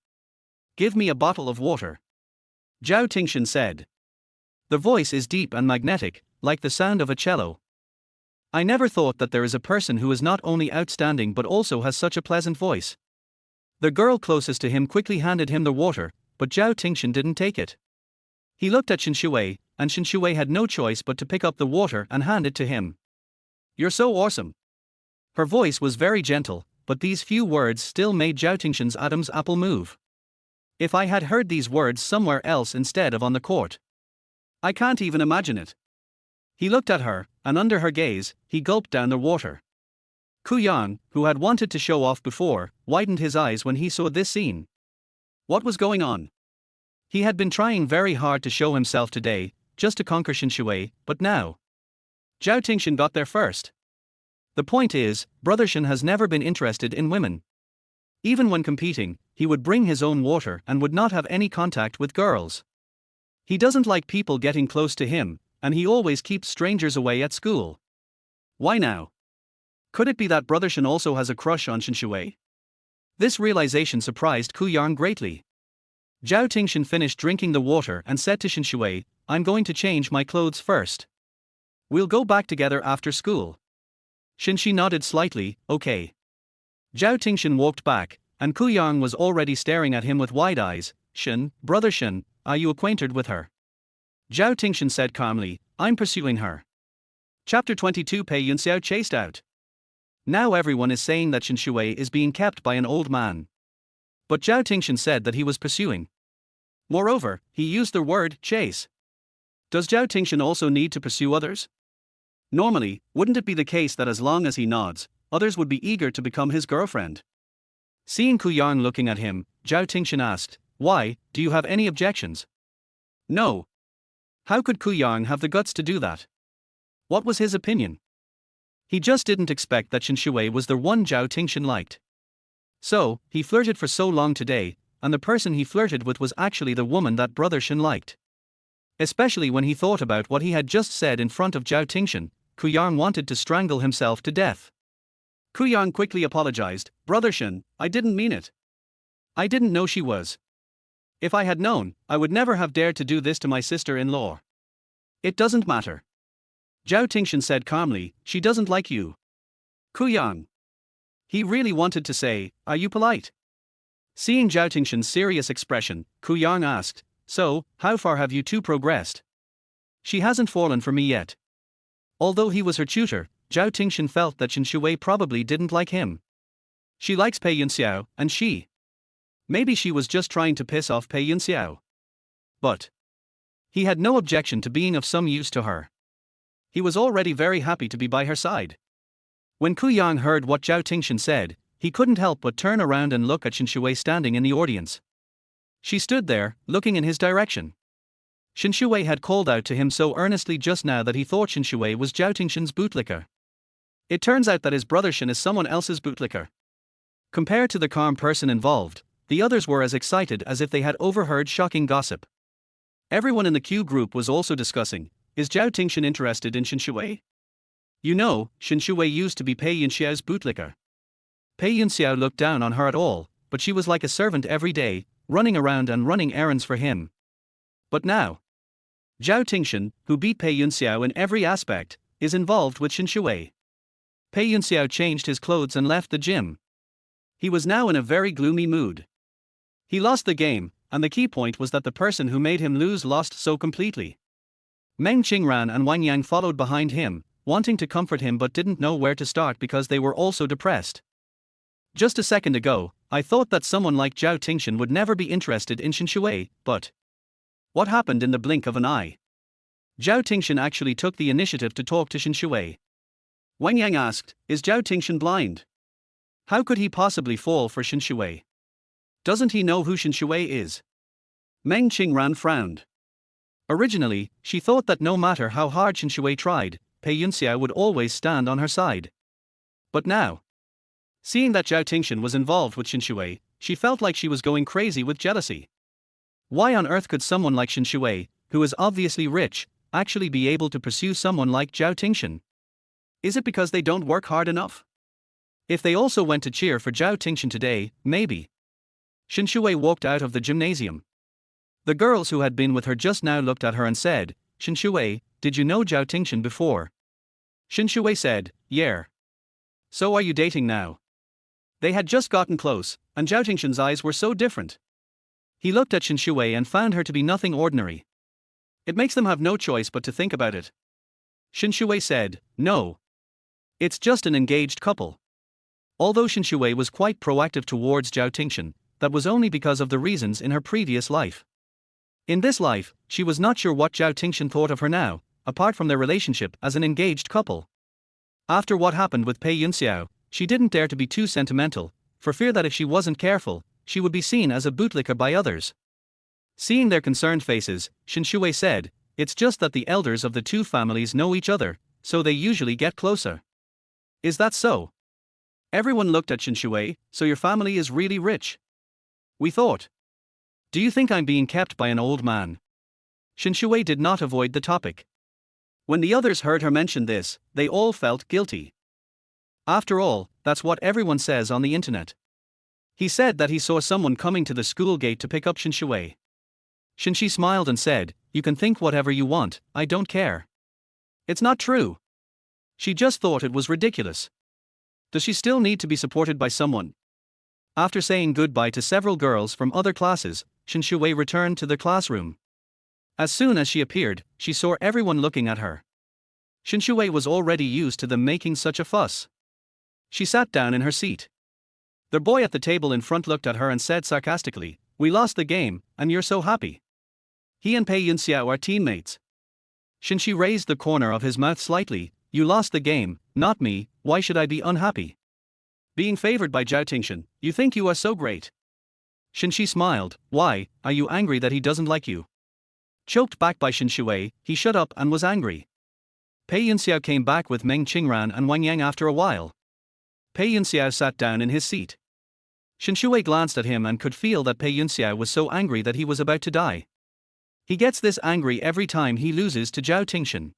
Give me a bottle of water. Zhao Tingshan said. The voice is deep and magnetic, like the sound of a cello. I never thought that there is a person who is not only outstanding but also has such a pleasant voice. The girl closest to him quickly handed him the water, but Zhao Tingshan didn't take it. He looked at Shen Xiwei, and Shen Xiwei had no choice but to pick up the water and hand it to him. You're so awesome. Her voice was very gentle, but these few words still made Zhao Tingshan's Adam's apple move. If I had heard these words somewhere else instead of on the court. I can't even imagine it. He looked at her, and under her gaze, he gulped down the water. Kuyang, who had wanted to show off before, widened his eyes when he saw this scene. What was going on? He had been trying very hard to show himself today, just to conquer Shen Xiwei, but now. Zhao Tingshan got there first. The point is, Brother Shen has never been interested in women. Even when competing, he would bring his own water and would not have any contact with girls. He doesn't like people getting close to him, and he always keeps strangers away at school. Why now? Could it be that Brother Shen also has a crush on Shen Xiwei? This realization surprised Kuyang greatly. Zhao Tingshan finished drinking the water and said to Shen Xiwei, I'm going to change my clothes first. We'll go back together after school. Shen Xiwei nodded slightly, okay. Zhao Tingshan walked back, and Kuyang was already staring at him with wide eyes. Shen, Brother Shen, are you acquainted with her? Zhao Tingshan said calmly, I'm pursuing her. Chapter 22 Pei Yunxiao chased out. Now everyone is saying that Shen Xiwei is being kept by an old man. But Zhao Tingshan said that he was pursuing. Moreover, he used the word chase. Does Zhao Tingshan also need to pursue others? Normally, wouldn't it be the case that as long as he nods, others would be eager to become his girlfriend? Seeing Ku Yang looking at him, Zhao Tingshan asked, "Why, do you have any objections?" No. How could Ku Yang have the guts to do that? What was his opinion? He just didn't expect that Shen Xiwei was the one Zhao Tingshan liked. So, he flirted for so long today, and the person he flirted with was actually the woman that brother Shen liked. Especially when he thought about what he had just said in front of Zhao Tingshan, Ku Yang wanted to strangle himself to death. Ku Yang quickly apologized, "Brother Shen, I didn't mean it. I didn't know she was. If I had known, I would never have dared to do this to my sister-in-law." "It doesn't matter." Zhao Tingshan said calmly, "She doesn't like you." Ku Yang. He really wanted to say, "Are you polite?" Seeing Zhao Tingshan's serious expression, Ku Yang asked, "So, how far have you two progressed?" "She hasn't fallen for me yet." Although he was her tutor, Zhao Tingshan felt that Shen Xiwei probably didn't like him. She likes Pei Yunxiao, and she. Maybe she was just trying to piss off Pei Yunxiao. But he had no objection to being of some use to her. He was already very happy to be by her side. When Ku Yang heard what Zhao Tingshan said, he couldn't help but turn around and look at Shen Xiwei standing in the audience. She stood there, looking in his direction. Shen Xiwei had called out to him so earnestly just now that he thought Shen Xiwei was Zhao Tingshan's bootlicker. It turns out that his brother Shen is someone else's bootlicker. Compared to the calm person involved, the others were as excited as if they had overheard shocking gossip. Everyone in the Q group was also discussing, is Zhao Tingshan interested in Shen Xiwei? You know, Shen Xiwei used to be Pei Yunxiao's bootlicker. Pei Yunxiao looked down on her at all, but she was like a servant every day, running around and running errands for him. But now, Zhao Tingshan, who beat Pei Yunxiao in every aspect, is involved with Shen Xiwei. Pei Yunxiao changed his clothes and left the gym. He was now in a very gloomy mood. He lost the game, and the key point was that the person who made him lose lost so completely. Meng Qingran and Wang Yang followed behind him, wanting to comfort him but didn't know where to start because they were also depressed. Just a second ago, I thought that someone like Zhao Tingshan would never be interested in Shen Xiwei, but what happened in the blink of an eye? Zhao Tingshan actually took the initiative to talk to Shen Xiwei. Wang Yang asked, "Is Zhao Tingshan blind? How could he possibly fall for Shen Xiwei? Doesn't he know who Shen Xiwei is?" Meng Qingran frowned. Originally, she thought that no matter how hard Shen Xiwei tried, Pei Yunxiao would always stand on her side. But now, seeing that Zhao Tingshan was involved with Shen Xiwei, she felt like she was going crazy with jealousy. Why on earth could someone like Shen Xiwei, who is obviously rich, actually be able to pursue someone like Zhao Tingshan? Is it because they don't work hard enough? If they also went to cheer for Zhao Tingshan today, maybe. Shen Xiwei walked out of the gymnasium. The girls who had been with her just now looked at her and said, "Shen Xiwei, did you know Zhao Tingshan before?" Shen Xiwei said, "Yeah. So are you dating now?" They had just gotten close, and Zhao Tingshan's eyes were so different. He looked at Shen Xiwei and found her to be nothing ordinary. It makes them have no choice but to think about it. Shen Xiwei said, "No. It's just an engaged couple." Although Shen Xiwei was quite proactive towards Zhao Tingshan, that was only because of the reasons in her previous life. In this life, she was not sure what Zhao Tingshan thought of her now, apart from their relationship as an engaged couple. After what happened with Pei Yunxiao, she didn't dare to be too sentimental, for fear that if she wasn't careful, she would be seen as a bootlicker by others. Seeing their concerned faces, Shen Xiwei said, "It's just that the elders of the two families know each other, so they usually get closer." "Is that so?" Everyone looked at Shen Xiwei, "So your family is really rich?" "We thought. Do you think I'm being kept by an old man?" Shen Xiwei did not avoid the topic. When the others heard her mention this, they all felt guilty. After all, that's what everyone says on the internet. He said that he saw someone coming to the school gate to pick up Shen Xiwei. Shen Xi smiled and said, "You can think whatever you want, I don't care." It's not true. She just thought it was ridiculous. Does she still need to be supported by someone? After saying goodbye to several girls from other classes, Shen Xiwei returned to the classroom. As soon as she appeared, she saw everyone looking at her. Shen Xiwei was already used to them making such a fuss. She sat down in her seat. The boy at the table in front looked at her and said sarcastically, "We lost the game, and you're so happy. He and Pei Yunxiao are teammates." Shen Xiwei raised the corner of his mouth slightly. "You lost the game, not me, why should I be unhappy? Being favored by Zhao Tingshan, you think you are so great." Shen Xiwei smiled. "Why, are you angry that he doesn't like you?" Choked back by Shen Xiwei, he shut up and was angry. Pei Yunxiao came back with Meng Qingran and Wang Yang after a while. Pei Yunxiao sat down in his seat. Shen Xiwei glanced at him and could feel that Pei Yunxiao was so angry that he was about to die. He gets this angry every time he loses to Zhao Tingshan.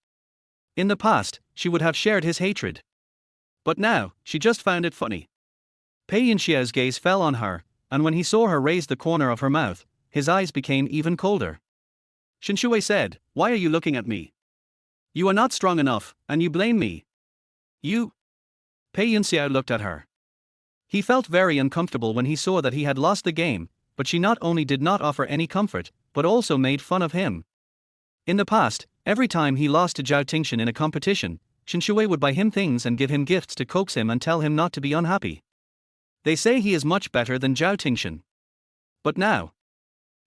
In the past, she would have shared his hatred. But now, she just found it funny. Pei Yunxiao's gaze fell on her, and when he saw her raise the corner of her mouth, his eyes became even colder. Shen Xiwei said, "Why are you looking at me? You are not strong enough, and you blame me. You?" Pei Yunxiao looked at her. He felt very uncomfortable when he saw that he had lost the game, but she not only did not offer any comfort, but also made fun of him. In the past, every time he lost to Zhao Tingshan in a competition, Shen Xiwei would buy him things and give him gifts to coax him and tell him not to be unhappy. They say he is much better than Zhao Tingshan. But now,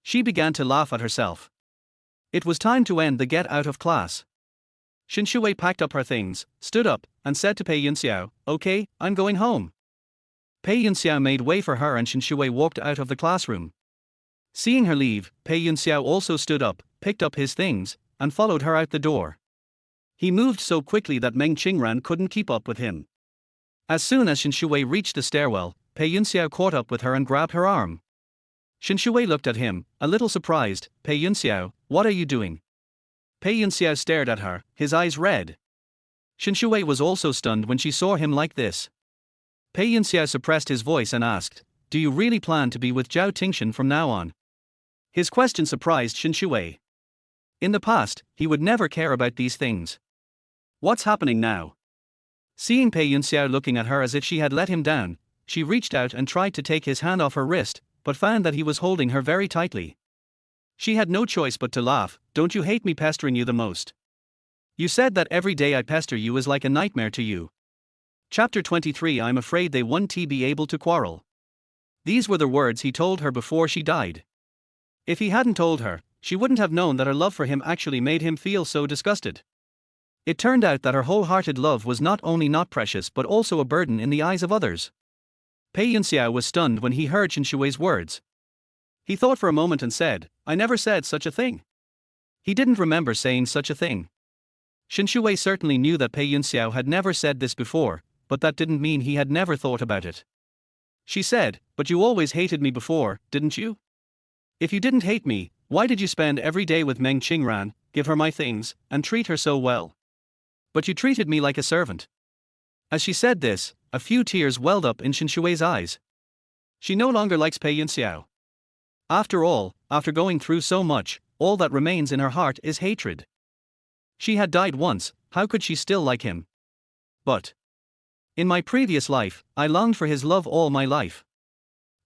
she began to laugh at herself. It was time to end the get out of class. Shen Xiwei packed up her things, stood up, and said to Pei Yunxiao, "Okay, I'm going home." Pei Yunxiao made way for her and Shen Xiwei walked out of the classroom. Seeing her leave, Pei Yunxiao also stood up, picked up his things, and followed her out the door. He moved so quickly that Meng Qingran couldn't keep up with him. As soon as Shen Xiwei reached the stairwell, Pei Yunxiao caught up with her and grabbed her arm. Shen Xiwei looked at him, a little surprised. "Pei Yunxiao, what are you doing?" Pei Yunxiao stared at her, his eyes red. Shen Xiwei was also stunned when she saw him like this. Pei Yunxiao suppressed his voice and asked, "Do you really plan to be with Zhao Tingshan from now on?" His question surprised Shen Xiwei. In the past, he would never care about these things. What's happening now? Seeing Pei Yunxiao looking at her as if she had let him down, she reached out and tried to take his hand off her wrist, but found that he was holding her very tightly. She had no choice but to laugh. "Don't you hate me pestering you the most? You said that every day I pester you is like a nightmare to you." Chapter 23. I'm afraid they won't be able to quarrel. These were the words he told her before she died. If he hadn't told her, she wouldn't have known that her love for him actually made him feel so disgusted. It turned out that her wholehearted love was not only not precious but also a burden in the eyes of others. Pei Yunxiao was stunned when he heard Shen Xiwei's words. He thought for a moment and said, "I never said such a thing." He didn't remember saying such a thing. Shen Xiwei certainly knew that Pei Yunxiao had never said this before, but that didn't mean he had never thought about it. She said, "But you always hated me before, didn't you? If you didn't hate me, why did you spend every day with Meng Qingran, give her my things, and treat her so well? But you treated me like a servant." As she said this, a few tears welled up in Shen Xiwei's eyes. She no longer likes Pei Yunxiao. After all, after going through so much, all that remains in her heart is hatred. She had died once, how could she still like him? But in my previous life, I longed for his love all my life.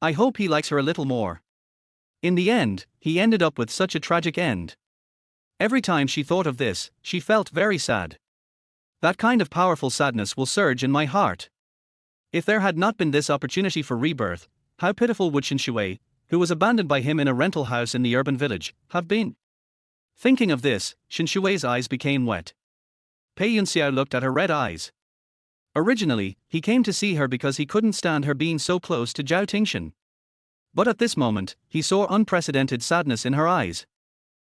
I hope he likes her a little more. In the end, he ended up with such a tragic end. Every time she thought of this, she felt very sad. That kind of powerful sadness will surge in my heart. If there had not been this opportunity for rebirth, how pitiful would Shen Xiwei, who was abandoned by him in a rental house in the urban village, have been? Thinking of this, Shen Xiwei's eyes became wet. Pei Yunxiao looked at her red eyes. Originally, he came to see her because he couldn't stand her being so close to Zhao Tingshan. But at this moment, he saw unprecedented sadness in her eyes.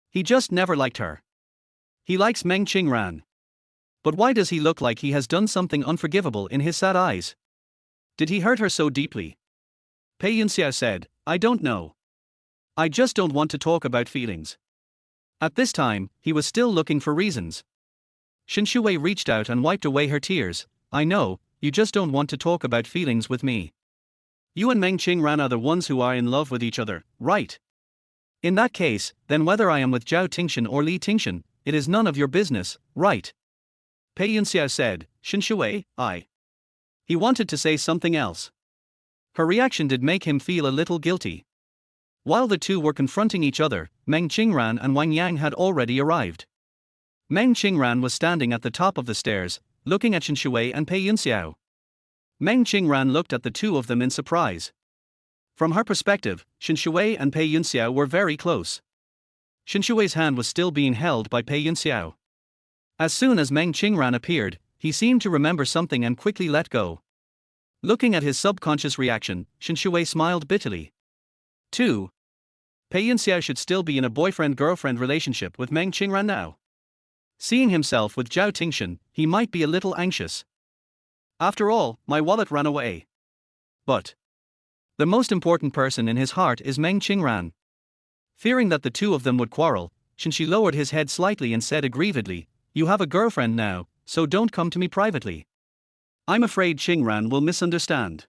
He just never liked her. He likes Meng Qingran. But why does he look like he has done something unforgivable in his sad eyes? Did he hurt her so deeply? Pei Yunxiao said, "I don't know. I just don't want to talk about feelings." At this time, he was still looking for reasons. Shen Xiwei reached out and wiped away her tears. "I know, you just don't want to talk about feelings with me. You and Meng Qingran are the ones who are in love with each other, right? In that case, then whether I am with Zhao Tingshan or Li Tingshan, it is none of your business, right?" Pei Yunxiao said, "Shen Xiwei, He wanted to say something else. Her reaction did make him feel a little guilty. While the two were confronting each other, Meng Qingran and Wang Yang had already arrived. Meng Qingran was standing at the top of the stairs, looking at Shen Xiwei and Pei Yunxiao. Meng Qingran looked at the two of them in surprise. From her perspective, Shen Xiwei and Pei Yunxiao were very close. Shen Xiwei's hand was still being held by Pei Yunxiao. As soon as Meng Qingran appeared, he seemed to remember something and quickly let go. Looking at his subconscious reaction, Shen Xiwei smiled bitterly. 2. Pei Yunxiao should still be in a boyfriend-girlfriend relationship with Meng Qingran now. Seeing himself with Zhao Tingshan, he might be a little anxious. After all, my wallet ran away. But the most important person in his heart is Meng Qingran. Fearing that the two of them would quarrel, Shen Xiwei lowered his head slightly and said aggrievedly, "You have a girlfriend now, so don't come to me privately. I'm afraid Qingran will misunderstand."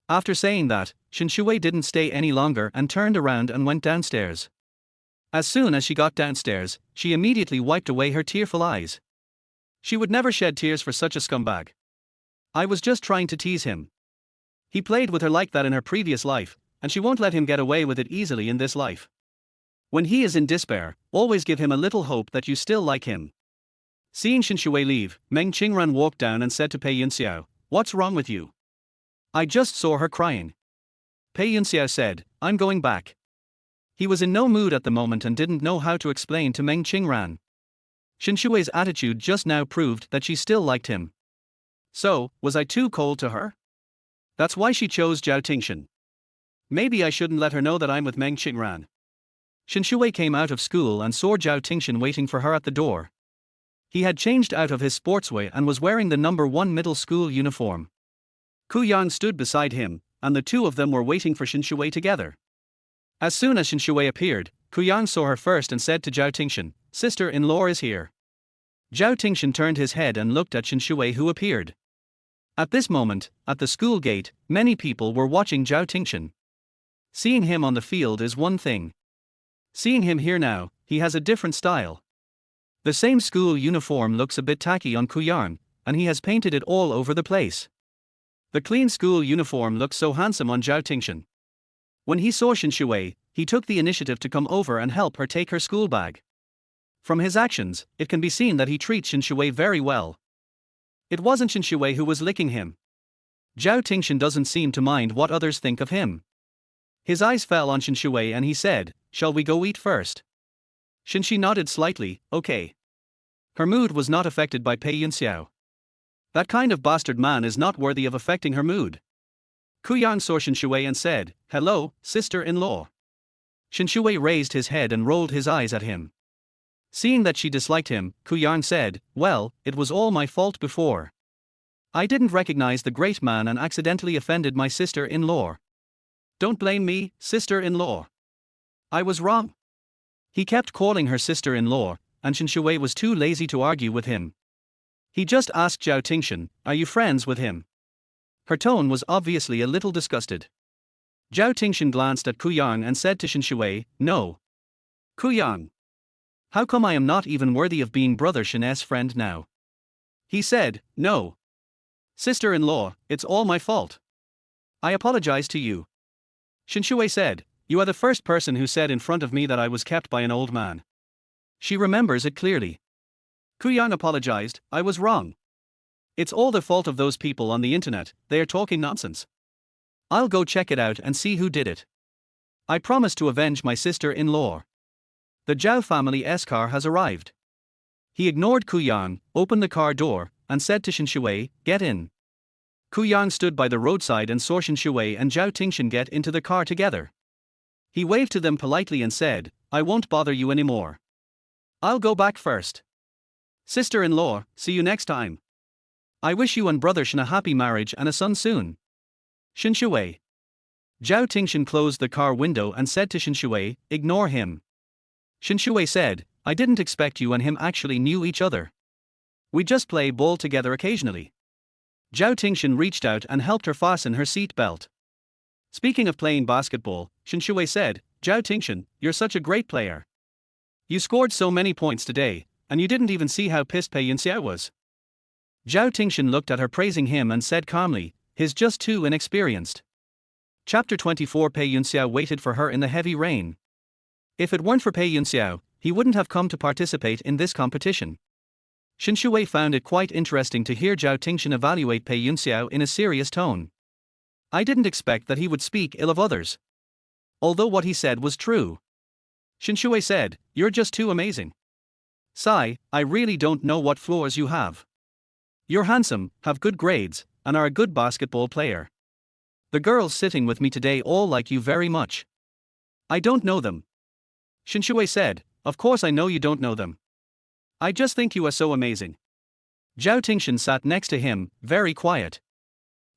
After saying that, Shen Xiwei didn't stay any longer and turned around and went downstairs. As soon as she got downstairs, she immediately wiped away her tearful eyes. She would never shed tears for such a scumbag. I was just trying to tease him. He played with her like that in her previous life, and she won't let him get away with it easily in this life. When he is in despair, always give him a little hope that you still like him. Seeing Shen Xiwei leave, Meng Qingran walked down and said to Pei Yunxiao, "What's wrong with you? I just saw her crying." Pei Yunxiao said, "I'm going back." He was in no mood at the moment and didn't know how to explain to Meng Qingran. Shen Xiwei's attitude just now proved that she still liked him. So, was I too cold to her? That's why she chose Zhao Tingshan. Maybe I shouldn't let her know that I'm with Meng Qingran. Shen Xiwei came out of school and saw Zhao Tingshan waiting for her at the door. He had changed out of his sportswear and was wearing the number 1 middle school uniform. Ku Yang stood beside him, and the two of them were waiting for Shen Xiwei together. As soon as Shen Xiwei appeared, Ku Yang saw her first and said to Zhao Tingshan, "Sister-in-law is here." Zhao Tingshan turned his head and looked at Shen Xiwei, who appeared. At this moment, at the school gate, many people were watching Zhao Tingshan. Seeing him on the field is one thing. Seeing him here now, he has a different style. The same school uniform looks a bit tacky on Ku Yang, and he has painted it all over the place. The clean school uniform looks so handsome on Zhao Tingshan. When he saw Shen Xiwei, he took the initiative to come over and help her take her school bag. From his actions, it can be seen that he treats Shen Xiwei very well. It wasn't Shen Xiwei who was licking him. Zhao Tingshan doesn't seem to mind what others think of him. His eyes fell on Shen Xiwei and he said, "Shall we go eat first?" Shen Xiwei nodded slightly, "Okay." Her mood was not affected by Pei Yunxiao. That kind of bastard man is not worthy of affecting her mood. Ku Yang saw Shen Xiwei and said, "Hello, sister-in-law." Shen Xiwei raised his head and rolled his eyes at him. Seeing that she disliked him, Ku Yang said, "Well, it was all my fault before. I didn't recognize the great man and accidentally offended my sister-in-law. Don't blame me, sister-in-law. I was wrong." He kept calling her sister-in-law, and Shen Xiwei was too lazy to argue with him. He just asked Zhao Tingshan, "Are you friends with him?" Her tone was obviously a little disgusted. Zhao Tingshan glanced at Ku Yang and said to Shen Xiwei, "No. Ku Yang. How come I am not even worthy of being brother Shen's friend now?" He said, "No. Sister-in-law, it's all my fault. I apologize to you." Shen Xiwei said, "You are the first person who said in front of me that I was kept by an old man." She remembers it clearly. Ku Yang apologized, "I was wrong. It's all the fault of those people on the internet, they are talking nonsense. I'll go check it out and see who did it. I promise to avenge my sister-in-law." The Zhao family's car has arrived. He ignored Ku Yang, opened the car door, and said to Shen Xiwei, "Get in." Ku Yang stood by the roadside and saw Shen Xiwei and Zhao Tingshan get into the car together. He waved to them politely and said, "I won't bother you anymore. I'll go back first. Sister-in-law, see you next time. I wish you and brother Shen a happy marriage and a son soon. Shen Xiwei." Zhao Tingshan closed the car window and said to Shen Xiwei, "Ignore him." Shen Xiwei said, "I didn't expect you and him actually knew each other. We just play ball together occasionally." Zhao Tingshan reached out and helped her fasten her seat belt. Speaking of playing basketball, Shen Xiwei said, "Zhao Tingshan, you're such a great player. You scored so many points today, and you didn't even see how pissed Pei Yunxiao was." Zhao Tingshan looked at her praising him and said calmly, "He's just too inexperienced." Chapter 24. Pei Yunxiao waited for her in the heavy rain. If it weren't for Pei Yunxiao, he wouldn't have come to participate in this competition. Shen Xiwei found it quite interesting to hear Zhao Tingshan evaluate Pei Yunxiao in a serious tone. I didn't expect that he would speak ill of others. Although what he said was true. Shen Xiwei said, "You're just too amazing. Sai, I really don't know what flaws you have. You're handsome, have good grades, and are a good basketball player. The girls sitting with me today all like you very much." "I don't know them." Shen Xiwei said, "Of course I know you don't know them. I just think you are so amazing." Zhao Tingshan sat next to him, very quiet.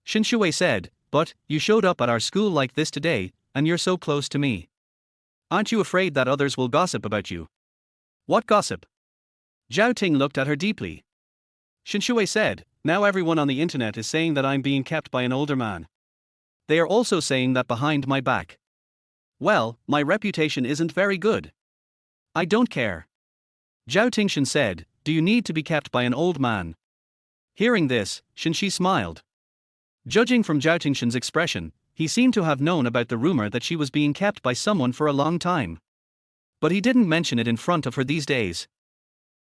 Shen Xiwei said, "But, you showed up at our school like this today, and you're so close to me. Aren't you afraid that others will gossip about you?" "What gossip?" Zhao Ting looked at her deeply. Shen Xiwei said, "Now everyone on the internet is saying that I'm being kept by an older man. They are also saying that behind my back. Well, my reputation isn't very good. I don't care." Zhao Tingshan said, "Do you need to be kept by an old man?" Hearing this, Shen Xi smiled. Judging from Zhao Tingshan's expression, he seemed to have known about the rumor that she was being kept by someone for a long time. But he didn't mention it in front of her these days.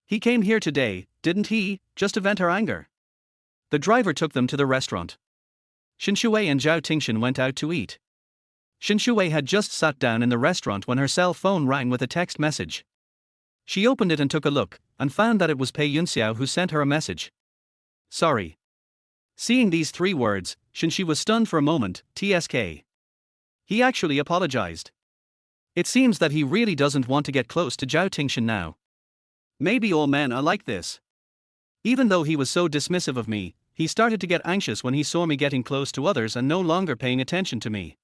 He came here today, didn't he, just to vent her anger? The driver took them to the restaurant. Shen Xiwei and Zhao Tingshan went out to eat. Shen Xiwei had just sat down in the restaurant when her cell phone rang with a text message. She opened it and took a look, and found that it was Pei Yunxiao who sent her a message. "Sorry." Seeing these 3 words, Shen Xi was stunned for a moment. TSK. He actually apologized. It seems that he really doesn't want to get close to Zhao Tingshan now. Maybe all men are like this. Even though he was so dismissive of me, he started to get anxious when he saw me getting close to others and no longer paying attention to me.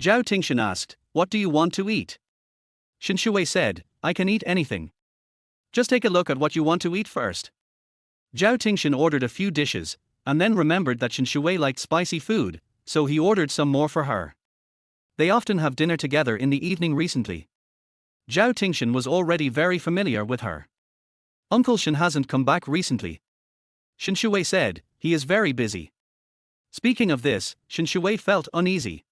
Zhao Tingshan asked, "What do you want to eat?" Shen Xiwei said, "I can eat anything. Just take a look at what you want to eat first." Zhao Tingshan ordered a few dishes, and then remembered that Shen Xiwei liked spicy food, so he ordered some more for her. They often have dinner together in the evening recently. Zhao Tingshan was already very familiar with her. "Uncle Shen hasn't come back recently." Shen Xiwei said, "He is very busy." Speaking of this, Shen Xiwei felt uneasy.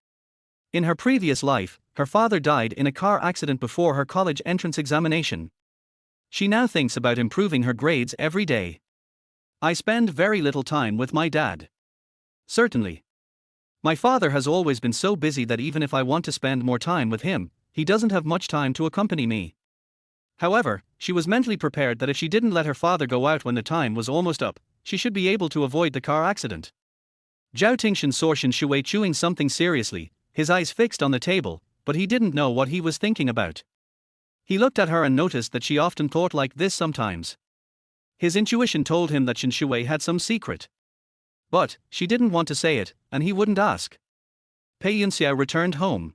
In her previous life, her father died in a car accident before her college entrance examination. She now thinks about improving her grades every day. "I spend very little time with my dad." "Certainly. My father has always been so busy that even if I want to spend more time with him, he doesn't have much time to accompany me." However, she was mentally prepared that if she didn't let her father go out when the time was almost up, she should be able to avoid the car accident. Zhao Tingshan saw Shen Xiwei chewing something seriously, his eyes fixed on the table, but he didn't know what he was thinking about. He looked at her and noticed that she often thought like this sometimes. His intuition told him that Shen Xiwei had some secret. But, she didn't want to say it, and he wouldn't ask. Pei Yunxiao returned home.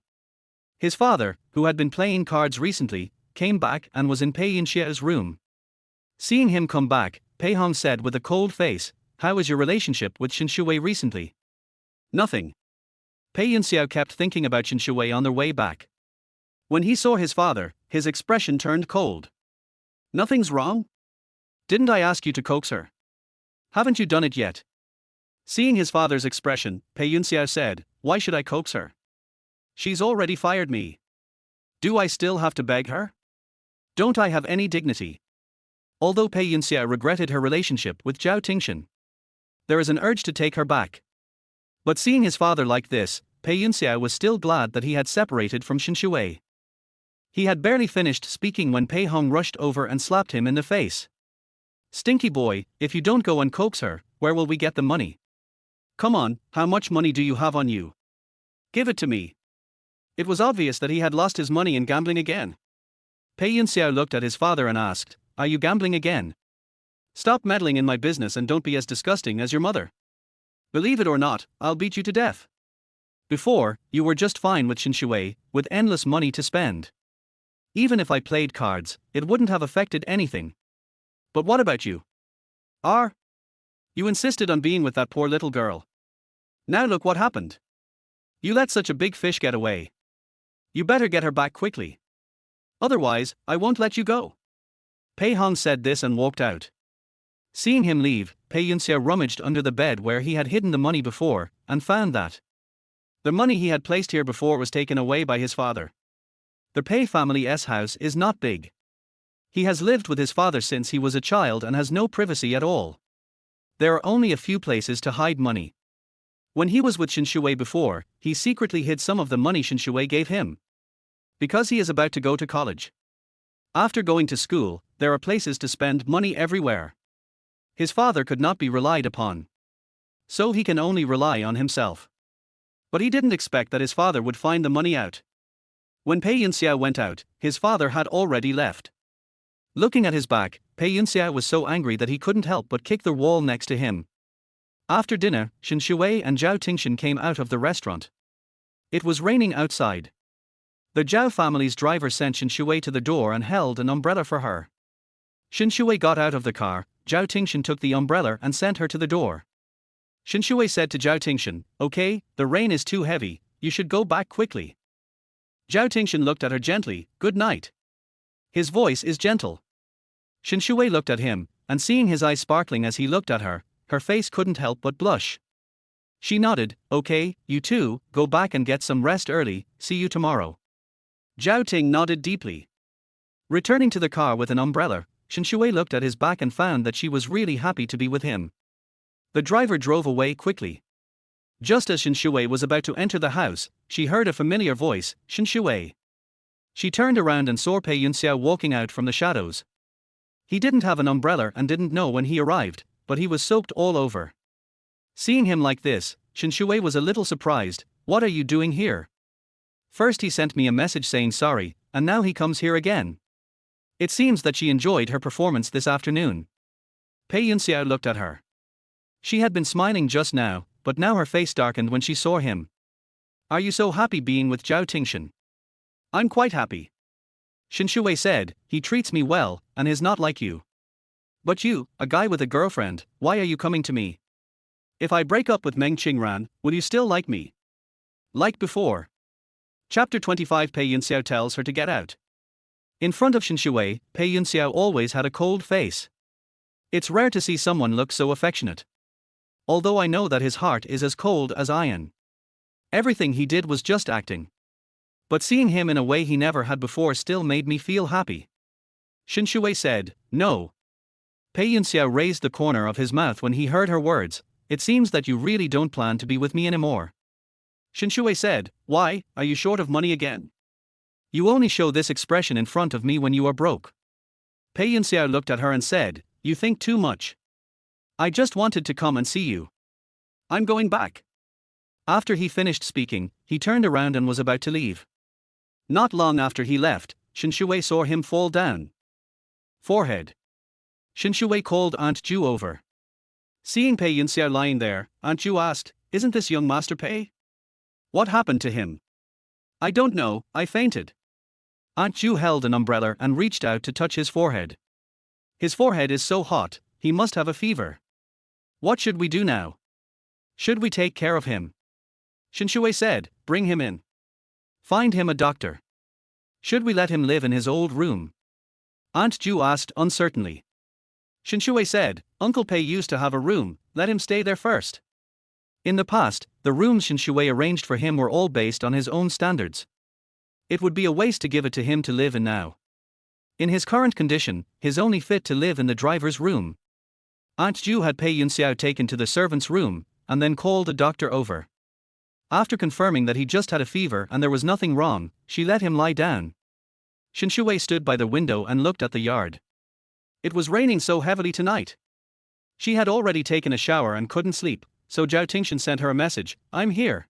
His father, who had been playing cards recently, came back and was in Pei Yunxiao's room. Seeing him come back, Pei Hong said with a cold face, "How is your relationship with Shen Xiwei recently?" "Nothing." Pei Yunxiao kept thinking about Shen Xiwei on their way back. When he saw his father, his expression turned cold. "Nothing's wrong? Didn't I ask you to coax her? Haven't you done it yet?" Seeing his father's expression, Pei Yunxiao said, "Why should I coax her? She's already fired me. Do I still have to beg her? Don't I have any dignity?" Although Pei Yunxiao regretted her relationship with Zhao Tingshan, there is an urge to take her back. But seeing his father like this, Pei Yunxiao was still glad that he had separated from Shen Xiwei. He had barely finished speaking when Pei Hong rushed over and slapped him in the face. "Stinky boy, if you don't go and coax her, where will we get the money? Come on, how much money do you have on you? Give it to me." It was obvious that he had lost his money in gambling again. Pei Yunxiao looked at his father and asked, "Are you gambling again? Stop meddling in my business and don't be as disgusting as your mother. Believe it or not, I'll beat you to death. Before, you were just fine with Shen Xiwei, with endless money to spend. Even if I played cards, it wouldn't have affected anything. But what about you? You insisted on being with that poor little girl. Now look what happened. You let such a big fish get away. You better get her back quickly. Otherwise, I won't let you go." Pei Hong said this and walked out. Seeing him leave, Pei Yunxiao rummaged under the bed where he had hidden the money before, and found that the money he had placed here before was taken away by his father. The Pei family's house is not big. He has lived with his father since he was a child and has no privacy at all. There are only a few places to hide money. When he was with Shen Xiwei before, he secretly hid some of the money Shen Xiwei gave him. Because he is about to go to college. After going to school, there are places to spend money everywhere. His father could not be relied upon. So he can only rely on himself. But he didn't expect that his father would find the money out. When Pei Yunxiao went out, his father had already left. Looking at his back, Pei Yunxiao was so angry that he couldn't help but kick the wall next to him. After dinner, Shen Xiwei and Zhao Tingshan came out of the restaurant. It was raining outside. The Zhao family's driver sent Shen Xiwei to the door and held an umbrella for her. Shen Xiwei got out of the car. Zhao Tingshan took the umbrella and sent her to the door. Shen Xiwei said to Zhao Tingshan, "Okay, the rain is too heavy, you should go back quickly." Zhao Tingshan looked at her gently, "Good night." His voice is gentle. Shen Xiwei looked at him, and seeing his eyes sparkling as he looked at her face couldn't help but blush. She nodded, "Okay, you too, go back and get some rest early, see you tomorrow." Zhao Ting nodded deeply. Returning to the car with an umbrella, Shen Xiwei looked at his back and found that she was really happy to be with him. The driver drove away quickly. Just as Shen Xiwei was about to enter the house, she heard a familiar voice, "Shen Xiwei." She turned around and saw Pei Yunxiao walking out from the shadows. He didn't have an umbrella and didn't know when he arrived, but he was soaked all over. Seeing him like this, Shen Xiwei was a little surprised. "What are you doing here? First he sent me a message saying sorry, and now he comes here again." It seems that she enjoyed her performance this afternoon. Pei Yunxiao looked at her. She had been smiling just now, but now her face darkened when she saw him. "Are you so happy being with Zhao Tingshan?" "I'm quite happy," Shen Xiwei said. "He treats me well, and is not like you." "But you, a guy with a girlfriend, why are you coming to me? If I break up with Meng Qingran, will you still like me?" "Like before." Chapter 25. Pei Yunxiao tells her to get out. In front of Shen Xiwei, Pei Yunxiao always had a cold face. It's rare to see someone look so affectionate. Although I know that his heart is as cold as iron. Everything he did was just acting. But seeing him in a way he never had before still made me feel happy. Shen Xiwei said, "No." Pei Yunxiao raised the corner of his mouth when he heard her words. "It seems that you really don't plan to be with me anymore." Shen Xiwei said, "Why, are you short of money again? You only show this expression in front of me when you are broke." Pei Yunxiao looked at her and said, "You think too much. I just wanted to come and see you. I'm going back." After he finished speaking, he turned around and was about to leave. Not long after he left, Shen Xiwei saw him fall down. Forehead. Shen Xiwei called Aunt Ju over. Seeing Pei Yunxiao lying there, Aunt Ju asked, "Isn't this young Master Pei? What happened to him?" "I don't know, I fainted." Aunt Ju held an umbrella and reached out to touch his forehead. "His forehead is so hot, he must have a fever. What should we do now? Should we take care of him?" Shen Xiwei said, "Bring him in. Find him a doctor. Should we let him live in his old room?" Aunt Ju asked uncertainly. Shen Xiwei said, "Uncle Pei used to have a room, let him stay there first." In the past, the rooms Shen Xiwei arranged for him were all based on his own standards. It would be a waste to give it to him to live in now. In his current condition, he's only fit to live in the driver's room. Aunt Ju had Pei Yunxiao taken to the servant's room, and then called a doctor over. After confirming that he just had a fever and there was nothing wrong, she let him lie down. Shen Xiwei stood by the window and looked at the yard. It was raining so heavily tonight. She had already taken a shower and couldn't sleep, so Zhao Tingshan sent her a message, "I'm here."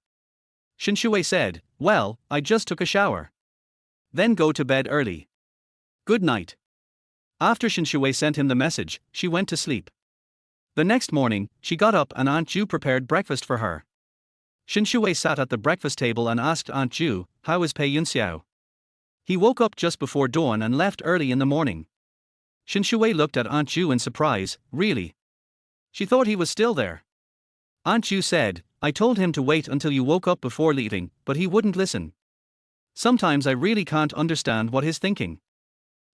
Shen Xiwei said, "Well, I just took a shower. Then go to bed early. Good night." After Shen Xiwei sent him the message, she went to sleep. The next morning, she got up and Aunt Ju prepared breakfast for her. Shen Xiwei sat at the breakfast table and asked Aunt Ju, "How is Pei Yunxiao?" He woke up just before dawn and left early in the morning. Shen Xiwei looked at Aunt Ju in surprise. "Really?" She thought he was still there. Aunt Ju said, "I told him to wait until you woke up before leaving, but he wouldn't listen. Sometimes I really can't understand what he's thinking."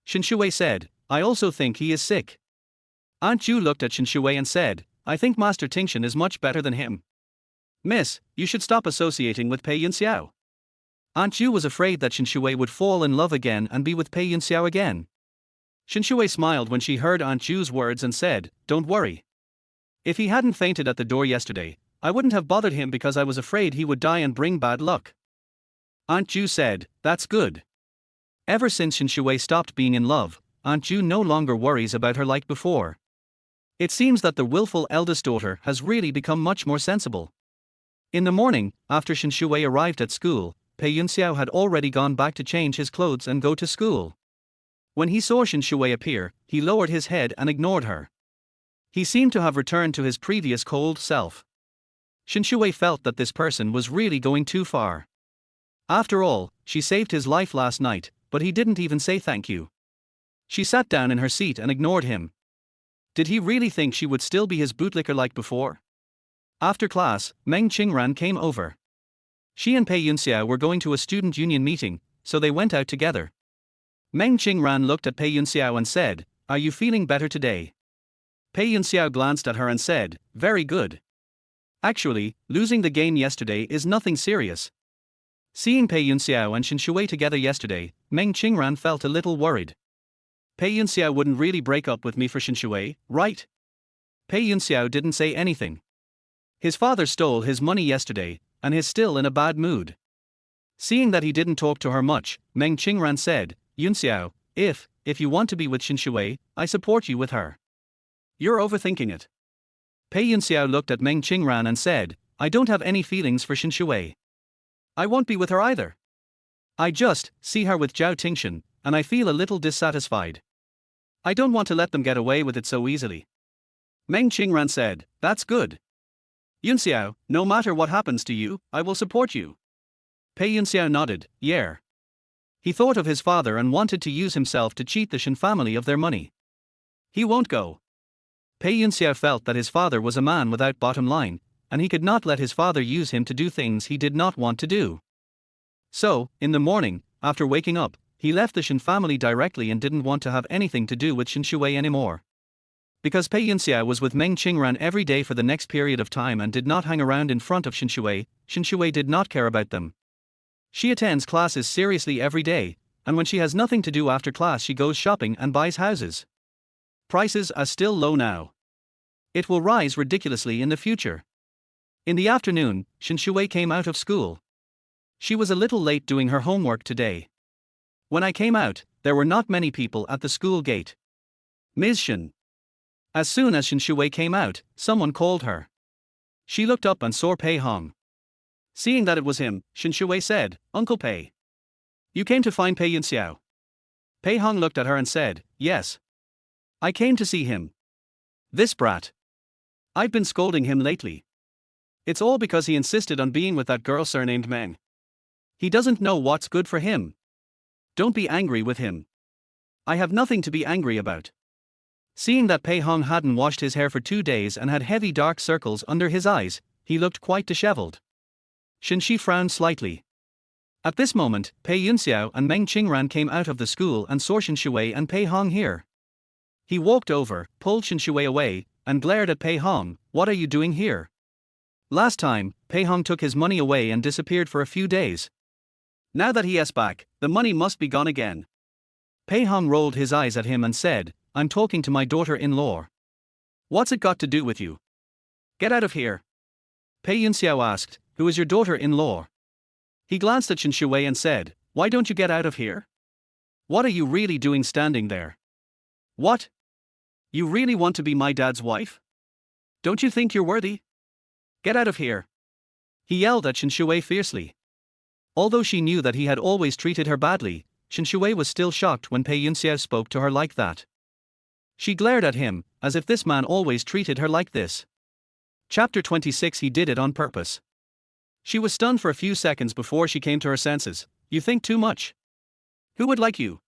Shen Xiwei said, "I also think he is sick." Aunt Ju looked at Shen Xiwei and said, "I think Master Tingshan is much better than him. Miss, you should stop associating with Pei Yunxiao." Aunt Ju was afraid that Shen Xiwei would fall in love again and be with Pei Yunxiao again. Shen Xiwei smiled when she heard Aunt Ju's words and said, "Don't worry. If he hadn't fainted at the door yesterday, I wouldn't have bothered him because I was afraid he would die and bring bad luck." Aunt Ju said, "That's good." Ever since Shen Xiwei stopped being in love, Aunt Ju no longer worries about her like before. It seems that the willful eldest daughter has really become much more sensible. In the morning, after Shen Xiwei arrived at school, Pei Yunxiao had already gone back to change his clothes and go to school. When he saw Shen Xiwei appear, he lowered his head and ignored her. He seemed to have returned to his previous cold self. Shen Xiwei felt that this person was really going too far. After all, she saved his life last night, but he didn't even say thank you. She sat down in her seat and ignored him. Did he really think she would still be his bootlicker like before? After class, Meng Qingran came over. She and Pei Yunxiao were going to a student union meeting, so they went out together. Meng Qingran looked at Pei Yunxiao and said, "Are you feeling better today?" Pei Yunxiao glanced at her and said, "Very good. Actually, losing the game yesterday is nothing serious." Seeing Pei Yunxiao and Shen Xiwei together yesterday, Meng Qingran felt a little worried. Pei Yunxiao wouldn't really break up with me for Shen Xiwei, right? Pei Yunxiao didn't say anything. His father stole his money yesterday, and is still in a bad mood. Seeing that he didn't talk to her much, Meng Qingran said, "Yunxiao, if you want to be with Shen Xiwei, I support you with her. You're overthinking it." Pei Yunxiao looked at Meng Qingran and said, "I don't have any feelings for Shen Xiwei. I won't be with her either. I just see her with Zhao Tingshan, and I feel a little dissatisfied. I don't want to let them get away with it so easily." Meng Qingran said, "That's good. Yunxiao, no matter what happens to you, I will support you." Pei Yunxiao nodded, "Yeah." He thought of his father and wanted to use himself to cheat the Shen family of their money. He won't go. Pei Yunxiao felt that his father was a man without bottom line, and he could not let his father use him to do things he did not want to do. So, in the morning, after waking up, he left the Shen family directly and didn't want to have anything to do with Shen Xiwei anymore. Because Pei Yunxiao was with Meng Qingran every day for the next period of time and did not hang around in front of Shen Xiwei did not care about them. She attends classes seriously every day, and when she has nothing to do after class she goes shopping and buys houses. Prices are still low now. It will rise ridiculously in the future. In the afternoon, Shen Xiwei came out of school. She was a little late doing her homework today. When I came out, there were not many people at the school gate. "Ms. Shen." As soon as Shen Xiwei came out, someone called her. She looked up and saw Pei Hong. Seeing that it was him, Shen Xiwei said, "Uncle Pei. You came to find Pei Yunxiao?" Pei Hong looked at her and said, "Yes. I came to see him. This brat. I've been scolding him lately. It's all because he insisted on being with that girl surnamed Meng. He doesn't know what's good for him. Don't be angry with him. I have nothing to be angry about." Seeing that Pei Hong hadn't washed his hair for 2 days and had heavy dark circles under his eyes, he looked quite disheveled. Shen Xi frowned slightly. At this moment, Pei Yunxiao and Meng Qingran came out of the school and saw Shen Xiwei and Pei Hong here. He walked over, pulled Shen Xiwei away, and glared at Pei Hong, "What are you doing here?" Last time, Pei Hong took his money away and disappeared for a few days. Now that he is back, the money must be gone again. Pei Hong rolled his eyes at him and said, "I'm talking to my daughter-in-law. What's it got to do with you? Get out of here." Pei Yunxiao asked, "Who is your daughter-in-law?" He glanced at Shen Xiwei and said, "Why don't you get out of here? What are you really doing standing there? What? You really want to be my dad's wife? Don't you think you're worthy? Get out of here." He yelled at Shen Xiwei fiercely. Although she knew that he had always treated her badly, Shen Xiwei was still shocked when Pei Yunxiao spoke to her like that. She glared at him, as if this man always treated her like this. Chapter 26. He did it on purpose. She was stunned for a few seconds before she came to her senses. "You think too much. Who would like you?"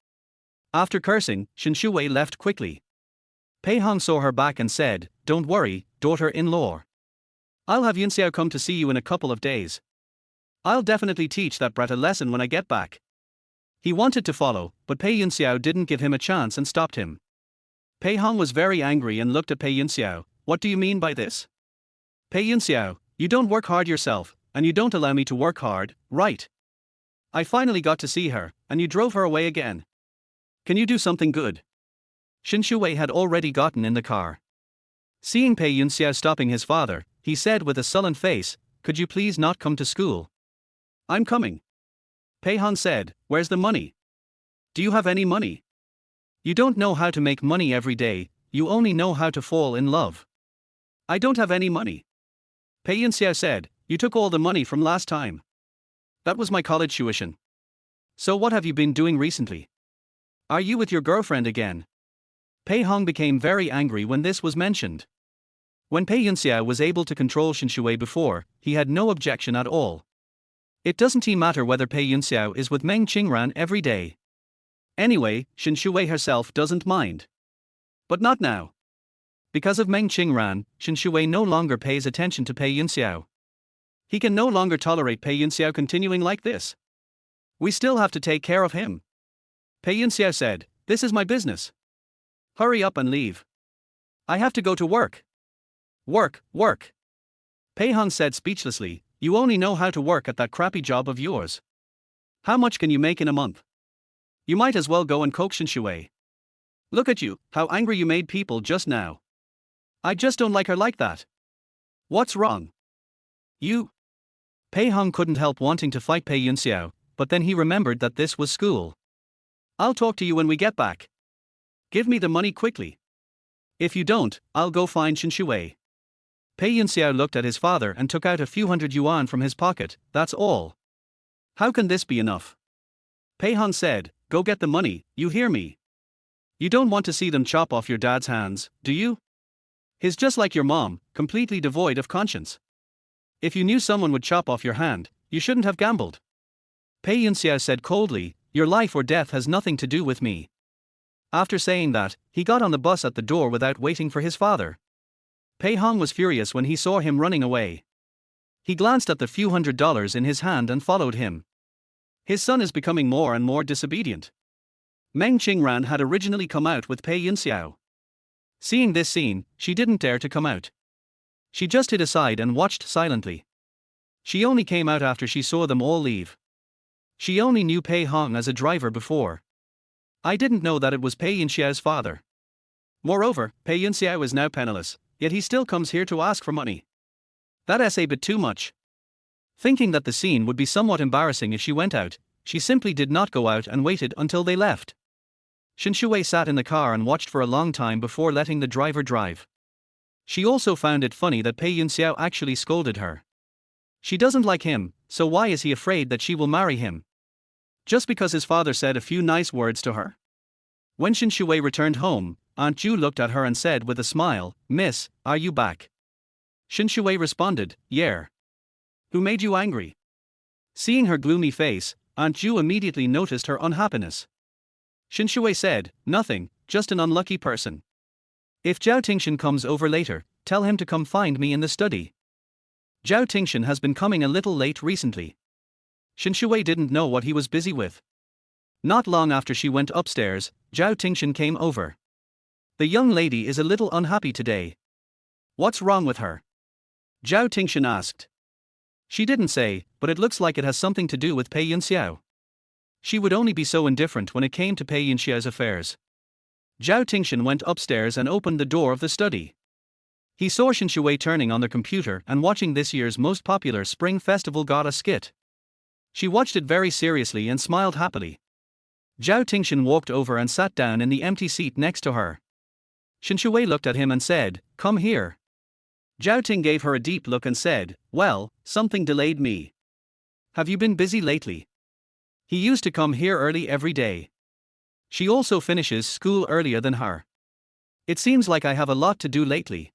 After cursing, Shen Xiwei left quickly. Pei Hong saw her back and said, "Don't worry, daughter-in-law. I'll have Yunxiao come to see you in a couple of days. I'll definitely teach that brat a lesson when I get back." He wanted to follow, but Pei Yunxiao didn't give him a chance and stopped him. Pei Hong was very angry and looked at Pei Yunxiao. "What do you mean by this? Pei Yunxiao, you don't work hard yourself, and you don't allow me to work hard, right? I finally got to see her, and you drove her away again. Can you do something good?" Shen Xiwei had already gotten in the car. Seeing Pei Yunxiao stopping his father, he said with a sullen face, "Could you please not come to school?" "I'm coming." Pei Han said, "Where's the money? Do you have any money? You don't know how to make money every day, you only know how to fall in love." "I don't have any money." Pei Yunxiao said, "You took all the money from last time. That was my college tuition. So what have you been doing recently? Are you with your girlfriend again?" Pei Hong became very angry when this was mentioned. When Pei Yunxiao was able to control Shen Xiwei before, he had no objection at all. It doesn't matter whether Pei Yunxiao is with Meng Qingran every day. Anyway, Shen Xiwei herself doesn't mind. But not now. Because of Meng Qingran, Shen Xiwei no longer pays attention to Pei Yunxiao. He can no longer tolerate Pei Yunxiao continuing like this. "We still have to take care of him." Pei Yunxiao said, "This is my business. Hurry up and leave. I have to go to work." "Work, work." Pei Hong said speechlessly, "You only know how to work at that crappy job of yours. How much can you make in a month? You might as well go and coax Shen Xiwei. Look at you, how angry you made people just now. I just don't like her like that. What's wrong? You?" Pei Hong couldn't help wanting to fight Pei Yunxiao, but then he remembered that this was school. "I'll talk to you when we get back. Give me the money quickly. If you don't, I'll go find Shen Xiwei." Pei Yunxiao looked at his father and took out a few hundred yuan from his pocket, "That's all. How can this be enough?" Pei Han said, "Go get the money, you hear me? You don't want to see them chop off your dad's hands, do you? He's just like your mom, completely devoid of conscience. If you knew someone would chop off your hand, you shouldn't have gambled." Pei Yunxiao said coldly, "Your life or death has nothing to do with me." After saying that, he got on the bus at the door without waiting for his father. Pei Hong was furious when he saw him running away. He glanced at the few $100s in his hand and followed him. His son is becoming more and more disobedient. Meng Qingran had originally come out with Pei Yunxiao. Seeing this scene, she didn't dare to come out. She just hid aside and watched silently. She only came out after she saw them all leave. She only knew Pei Hong as a driver before. I didn't know that it was Pei Yunxiao's father. Moreover, Pei Yunxiao is now penniless, yet he still comes here to ask for money. That's a bit too much. Thinking that the scene would be somewhat embarrassing if she went out, she simply did not go out and waited until they left. Shen Xiwei sat in the car and watched for a long time before letting the driver drive. She also found it funny that Pei Yunxiao actually scolded her. She doesn't like him, so why is he afraid that she will marry him? Just because his father said a few nice words to her? When Shen Xiwei returned home, Aunt Ju looked at her and said with a smile, "Miss, are you back?" Shen Xiwei responded, "Yeah." "Who made you angry?" Seeing her gloomy face, Aunt Ju immediately noticed her unhappiness. Shen Xiwei said, "Nothing, just an unlucky person. If Zhao Tingshan comes over later, tell him to come find me in the study. Zhao Tingshan has been coming a little late recently." Shen Xiwei didn't know what he was busy with. Not long after she went upstairs, Zhao Tingshan came over. "The young lady is a little unhappy today. What's wrong with her?" Zhao Tingshan asked. She didn't say, but it looks like it has something to do with Pei Yunxiao. She would only be so indifferent when it came to Pei Yunxiao's affairs. Zhao Tingshan went upstairs and opened the door of the study. He saw Shen Xiwei turning on their computer and watching this year's most popular Spring Festival Gala skit. She watched it very seriously and smiled happily. Zhao Tingshan walked over and sat down in the empty seat next to her. Shen Xiwei looked at him and said, "Come here." Zhao Ting gave her a deep look and said, "Well, something delayed me. Have you been busy lately? He used to come here early every day. She also finishes school earlier than her. It seems like I have a lot to do lately."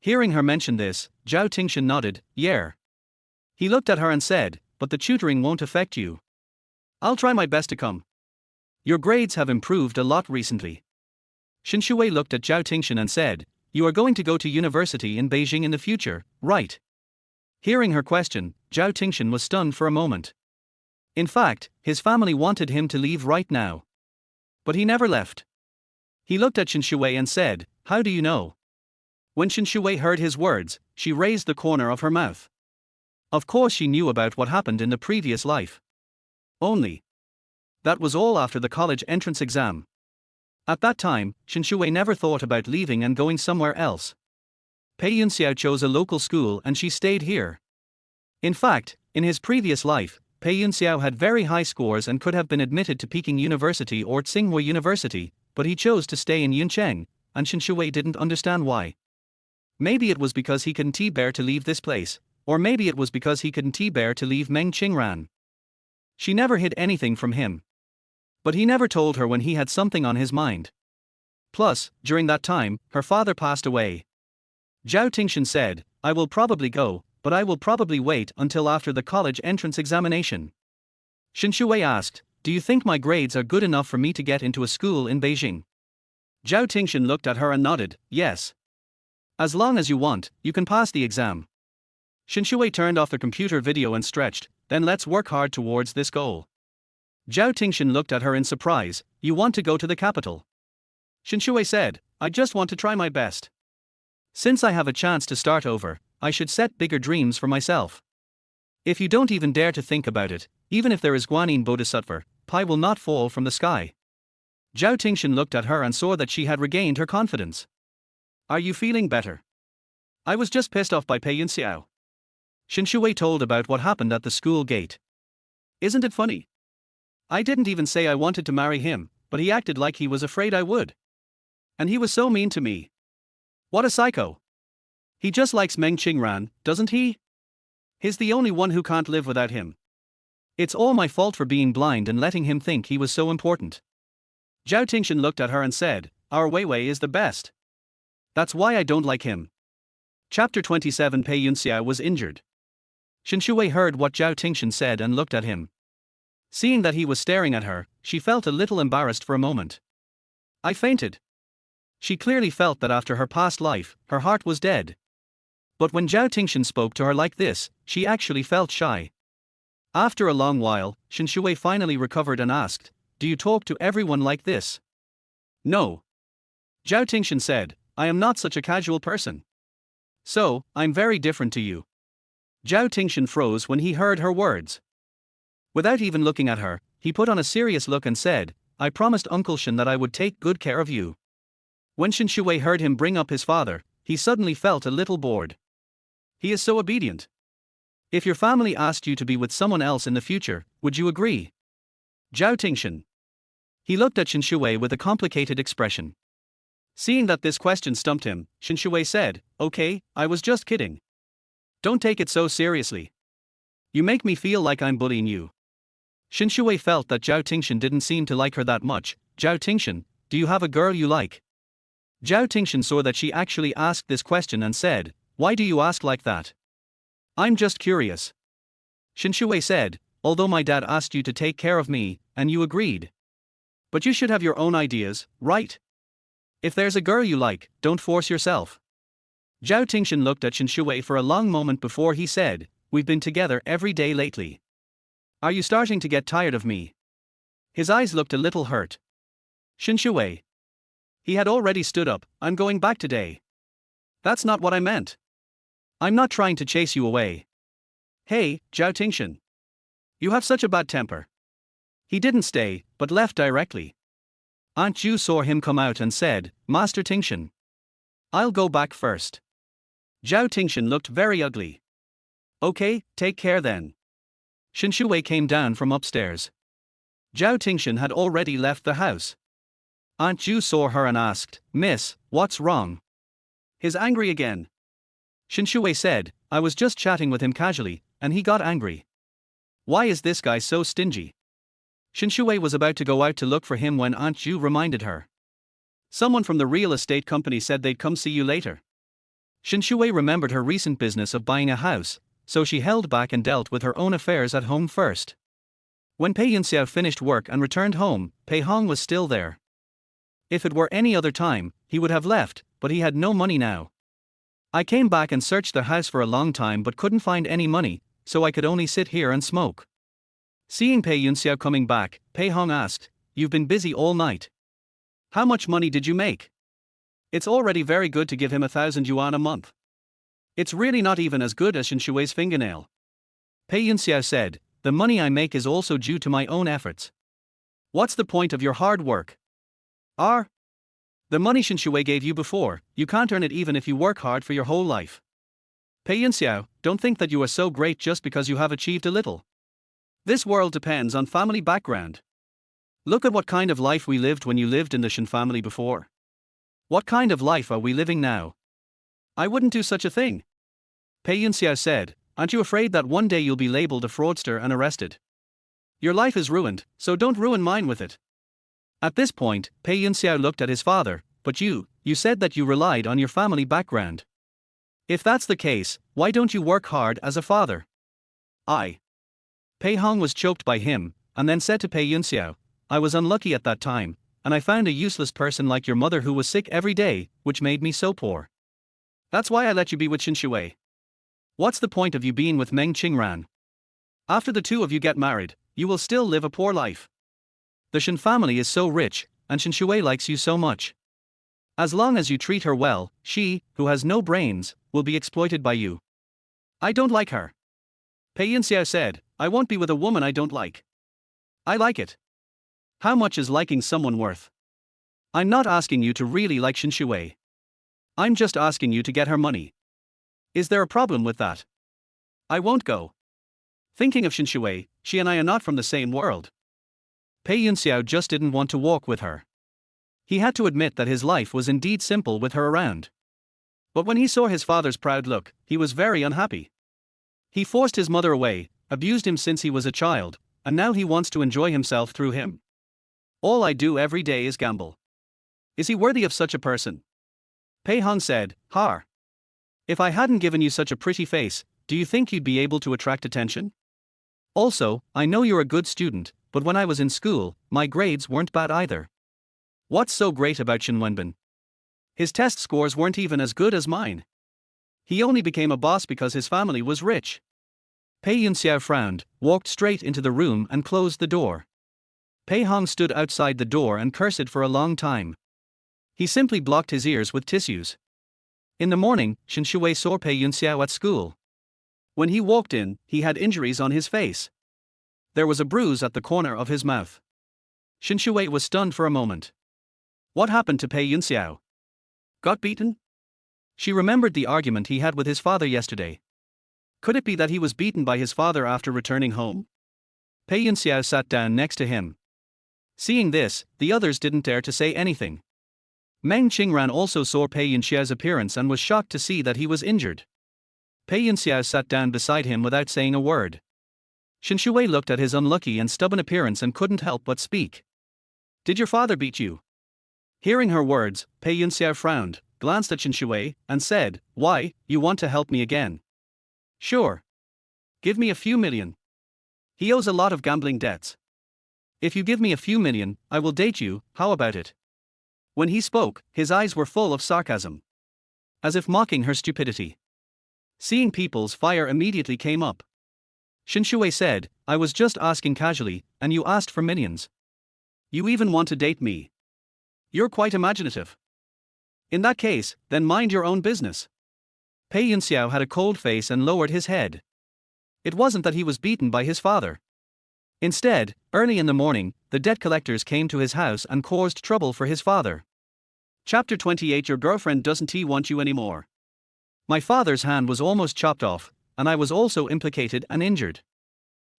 Hearing her mention this, Zhao Tingshan nodded, "Yeah." He looked at her and said, "But the tutoring won't affect you. I'll try my best to come. Your grades have improved a lot recently." Shen Xiwei looked at Zhao Tingshan and said, "You are going to go to university in Beijing in the future, right?" Hearing her question, Zhao Tingshan was stunned for a moment. In fact, his family wanted him to leave right now. But he never left. He looked at Shen Xiwei and said, "How do you know?" When Shen Xiwei heard his words, she raised the corner of her mouth. Of course she knew about what happened in the previous life. Only. That was all after the college entrance exam. At that time, Shen Xiwei never thought about leaving and going somewhere else. Pei Yunxiao chose a local school and she stayed here. In fact, in his previous life, Pei Yunxiao had very high scores and could have been admitted to Peking University or Tsinghua University, but he chose to stay in Yuncheng, and Shen Xiwei didn't understand why. Maybe it was because he couldn't bear to leave this place, or maybe it was because he couldn't bear to leave Meng Qingran. She never hid anything from him. But he never told her when he had something on his mind. Plus, during that time, her father passed away. Zhao Tingshan said, "I will probably go, but I will probably wait until after the college entrance examination." Shen Xiwei asked, "Do you think my grades are good enough for me to get into a school in Beijing?" Zhao Tingshan looked at her and nodded, "Yes. As long as you want, you can pass the exam." Shen Xiwei turned off the computer video and stretched, "Then let's work hard towards this goal." Zhao Tingshan looked at her in surprise, "You want to go to the capital?" Shen Xiwei said, "I just want to try my best. Since I have a chance to start over, I should set bigger dreams for myself. If you don't even dare to think about it, even if there is Guanyin Bodhisattva, pie will not fall from the sky." Zhao Tingshan looked at her and saw that she had regained her confidence. "Are you feeling better?" "I was just pissed off by Pei Yunxiao." Shen Xiwei told about what happened at the school gate. "Isn't it funny? I didn't even say I wanted to marry him, but he acted like he was afraid I would. And he was so mean to me. What a psycho. He just likes Meng Qingran, doesn't he? He's the only one who can't live without him. It's all my fault for being blind and letting him think he was so important." Zhao Tingshan looked at her and said, "Our Weiwei is the best. That's why I don't like him." Chapter 27. Pei Yunxiao was injured. Shen Xiwei heard what Zhao Tingshan said and looked at him. Seeing that he was staring at her, she felt a little embarrassed for a moment. "I fainted." She clearly felt that after her past life, her heart was dead. But when Zhao Tingshan spoke to her like this, she actually felt shy. After a long while, Shen Xiwei finally recovered and asked, "Do you talk to everyone like this?" "No." Zhao Tingshan said, "I am not such a casual person. So, I'm very different to you." Zhao Tingshan froze when he heard her words. Without even looking at her, he put on a serious look and said, "I promised Uncle Shen that I would take good care of you." When Shen Xiwei heard him bring up his father, he suddenly felt a little bored. He is so obedient. If your family asked you to be with someone else in the future, would you agree? Zhao Tingshan. He looked at Shen Xiwei with a complicated expression. Seeing that this question stumped him, Shen Xiwei said, "Okay, I was just kidding. Don't take it so seriously. You make me feel like I'm bullying you." Shen Xiwei felt that Zhao Tingshan didn't seem to like her that much. "Zhao Tingshan, do you have a girl you like?" Zhao Tingshan saw that she actually asked this question and said, "Why do you ask like that?" "I'm just curious." Shen Xiwei said, "Although my dad asked you to take care of me, and you agreed. But you should have your own ideas, right? If there's a girl you like, don't force yourself." Zhao Tingshan looked at Shen Xiwei for a long moment before he said, "We've been together every day lately. Are you starting to get tired of me?" His eyes looked a little hurt. "Shen Xiwei." He had already stood up, "I'm going back today." "That's not what I meant. I'm not trying to chase you away." "Hey, Zhao Tingshan. You have such a bad temper." He didn't stay, but left directly. Aunt Ju saw him come out and said, "Master Tingshan. I'll go back first." Zhao Tingshan looked very ugly. "Okay, take care then." Shen Xiwei came down from upstairs. Zhao Tingshan had already left the house. Aunt Ju saw her and asked, "Miss, what's wrong?" "He's angry again." Shen Xiwei said, "I was just chatting with him casually, and he got angry. Why is this guy so stingy?" Shen Xiwei was about to go out to look for him when Aunt Ju reminded her. "Someone from the real estate company said they'd come see you later." Shen Xiwei remembered her recent business of buying a house, so she held back and dealt with her own affairs at home first. When Pei Yunxiao finished work and returned home, Pei Hong was still there. If it were any other time, he would have left, but he had no money now. "I came back and searched the house for a long time but couldn't find any money, so I could only sit here and smoke." Seeing Pei Yunxiao coming back, Pei Hong asked, "You've been busy all night. How much money did you make?" It's already very good to give him 1,000 yuan a month. It's really not even as good as Shen Xiwei's fingernail. Pei Yunxiao said, "The money I make is also due to my own efforts. What's the point of your hard work?" The money Shen Xiwei gave you before, you can't earn it even if you work hard for your whole life. Pei Yunxiao, don't think that you are so great just because you have achieved a little. This world depends on family background. Look at what kind of life we lived when you lived in the Shen family before. What kind of life are we living now? I wouldn't do such a thing. Pei Yunxiao said, aren't you afraid that one day you'll be labeled a fraudster and arrested? Your life is ruined, so don't ruin mine with it. At this point, Pei Yunxiao looked at his father, but you said that you relied on your family background. If that's the case, why don't you work hard as a father? Pei Hong was choked by him, and then said to Pei Yunxiao, I was unlucky at that time, and I found a useless person like your mother who was sick every day, which made me so poor. That's why I let you be with Shen Xiwei. What's the point of you being with Meng Qingran? After the two of you get married, you will still live a poor life. The Shen family is so rich, and Shen Xiwei likes you so much. As long as you treat her well, she, who has no brains, will be exploited by you. I don't like her. Pei Yunxiao said, I won't be with a woman I don't like. I like it. How much is liking someone worth? I'm not asking you to really like Shen Xiwei. I'm just asking you to get her money. Is there a problem with that? I won't go. Thinking of Shen Xiwei, she and I are not from the same world. Pei Yunxiao just didn't want to walk with her. He had to admit that his life was indeed simple with her around. But when he saw his father's proud look, he was very unhappy. He forced his mother away, abused him since he was a child, and now he wants to enjoy himself through him. All I do every day is gamble. Is he worthy of such a person? Pei Hong said, Har. If I hadn't given you such a pretty face, do you think you'd be able to attract attention? Also, I know you're a good student, but when I was in school, my grades weren't bad either. What's so great about Shen Wenbin? His test scores weren't even as good as mine. He only became a boss because his family was rich. Pei Yunxiao frowned, walked straight into the room and closed the door. Pei Hong stood outside the door and cursed for a long time. He simply blocked his ears with tissues. In the morning, Shen Xiwei saw Pei Yunxiao at school. When he walked in, he had injuries on his face. There was a bruise at the corner of his mouth. Shen Xiwei was stunned for a moment. What happened to Pei Yunxiao? Got beaten? She remembered the argument he had with his father yesterday. Could it be that he was beaten by his father after returning home? Pei Yunxiao sat down next to him. Seeing this, the others didn't dare to say anything. Meng Qingran also saw Pei Yunxiao's appearance and was shocked to see that he was injured. Pei Yunxiao sat down beside him without saying a word. Shen Xiwei looked at his unlucky and stubborn appearance and couldn't help but speak. Did your father beat you? Hearing her words, Pei Yunxiao frowned, glanced at Shen Xiwei, and said, Why, you want to help me again? Sure. Give me a few million. He owes a lot of gambling debts. If you give me a few million, I will date you, how about it? When he spoke, his eyes were full of sarcasm. As if mocking her stupidity. Seeing people's fire immediately came up. Shen Xiwei said, I was just asking casually, and you asked for millions. You even want to date me. You're quite imaginative. In that case, then mind your own business. Pei Yunxiao had a cold face and lowered his head. It wasn't that he was beaten by his father. Instead, early in the morning, the debt collectors came to his house and caused trouble for his father. Chapter 28 Your girlfriend doesn't want you anymore. My father's hand was almost chopped off, and I was also implicated and injured.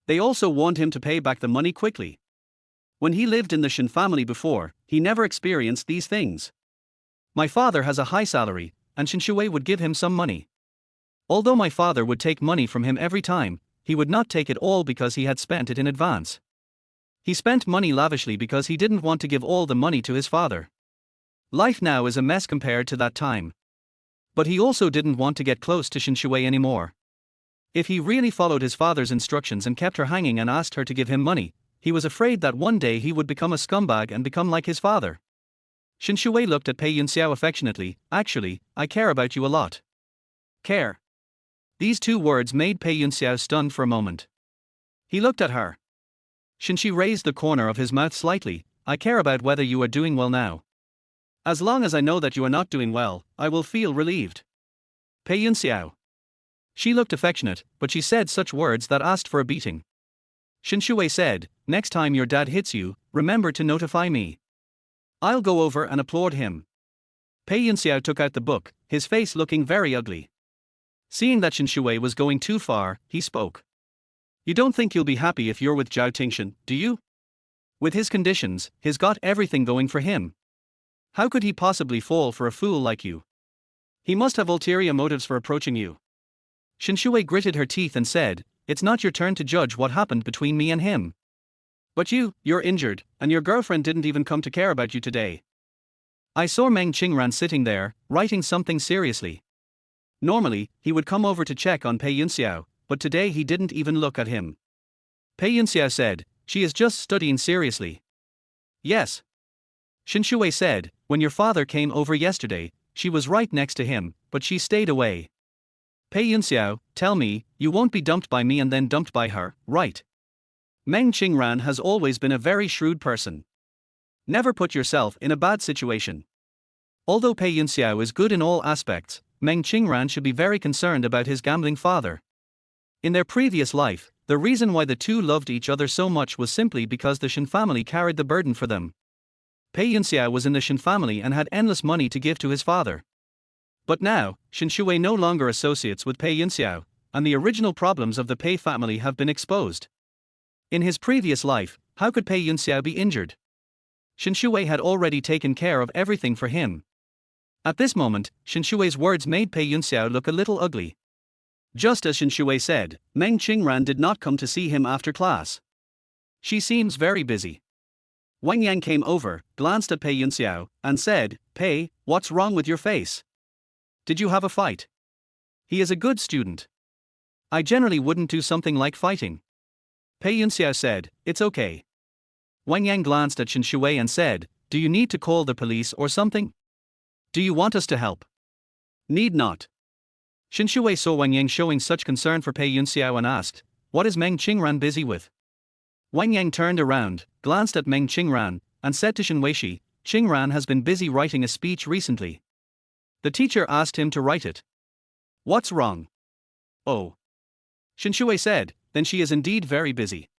They also warned him to pay back the money quickly. When he lived in the Shen family before, he never experienced these things. My father has a high salary, and Shen Xiwei would give him some money. Although my father would take money from him every time, he would not take it all because he had spent it in advance. He spent money lavishly because he didn't want to give all the money to his father. Life now is a mess compared to that time. But he also didn't want to get close to Shen Xiwei anymore. If he really followed his father's instructions and kept her hanging and asked her to give him money, he was afraid that one day he would become a scumbag and become like his father. Shen Xiwei looked at Pei Yunxiao affectionately. Actually, I care about you a lot. Care. These two words made Pei Yunxiao stunned for a moment. He looked at her. Shen Xiwei raised the corner of his mouth slightly. I care about whether you are doing well now. As long as I know that you are not doing well, I will feel relieved. Pei Yunxiao. She looked affectionate, but she said such words that asked for a beating. Shen Xiwei said, Next time your dad hits you, remember to notify me. I'll go over and applaud him. Pei Yunxiao took out the book, his face looking very ugly. Seeing that Shen Xiwei was going too far, he spoke. You don't think you'll be happy if you're with Zhao Tingshan, do you? With his conditions, he's got everything going for him. How could he possibly fall for a fool like you? He must have ulterior motives for approaching you. Shen Xiwei gritted her teeth and said, it's not your turn to judge what happened between me and him. But you're injured, and your girlfriend didn't even come to care about you today. I saw Meng Qingran sitting there, writing something seriously. Normally, he would come over to check on Pei Yunxiao, but today he didn't even look at him. Pei Yunxiao said, she is just studying seriously. Yes. Shen Xiwei said, when your father came over yesterday, she was right next to him, but she stayed away. Pei Yunxiao, tell me, you won't be dumped by me and then dumped by her, right? Meng Qingran has always been a very shrewd person. Never put yourself in a bad situation. Although Pei Yunxiao is good in all aspects, Meng Qingran should be very concerned about his gambling father. In their previous life, the reason why the two loved each other so much was simply because the Shen family carried the burden for them. Pei Yunxiao was in the Shen family and had endless money to give to his father. But now, Shen Xiwei no longer associates with Pei Yunxiao, and the original problems of the Pei family have been exposed. In his previous life, how could Pei Yunxiao be injured? Shen Xiwei had already taken care of everything for him. At this moment, Shen Xiwei's words made Pei Yunxiao look a little ugly. Just as Shen Xiwei said, Meng Qingran did not come to see him after class. She seems very busy. Wang Yang came over, glanced at Pei Yunxiao, and said, Pei, what's wrong with your face? Did you have a fight? He is a good student. I generally wouldn't do something like fighting. Pei Yunxiao said, it's okay. Wang Yang glanced at Shen Xiwei and said, do you need to call the police or something? Do you want us to help? Need not. Shen Xiwei saw Wang Yang showing such concern for Pei Yunxiao and asked, what is Meng Qingran busy with? Wang Yang turned around, glanced at Meng Qingran, and said to Shen Weishi, Qingran has been busy writing a speech recently. The teacher asked him to write it. What's wrong? Oh. Shen Xiwei said, then she is indeed very busy.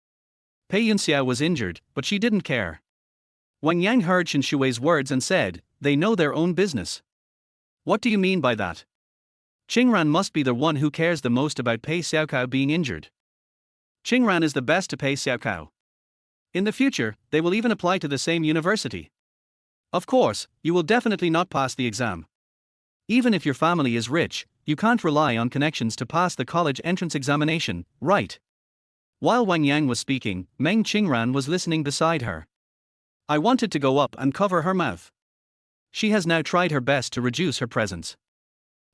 Pei Yunxiao was injured, but she didn't care. Wang Yang heard Shen Xiwei's words and said, they know their own business. What do you mean by that? Qingran must be the one who cares the most about Pei Xiaokao being injured. Qingran is the best to Pei Xiaokao. In the future, they will even apply to the same university. Of course, you will definitely not pass the exam. Even if your family is rich, you can't rely on connections to pass the college entrance examination, right? While Wang Yang was speaking, Meng Qingran was listening beside her. I wanted to go up and cover her mouth. She has now tried her best to reduce her presence.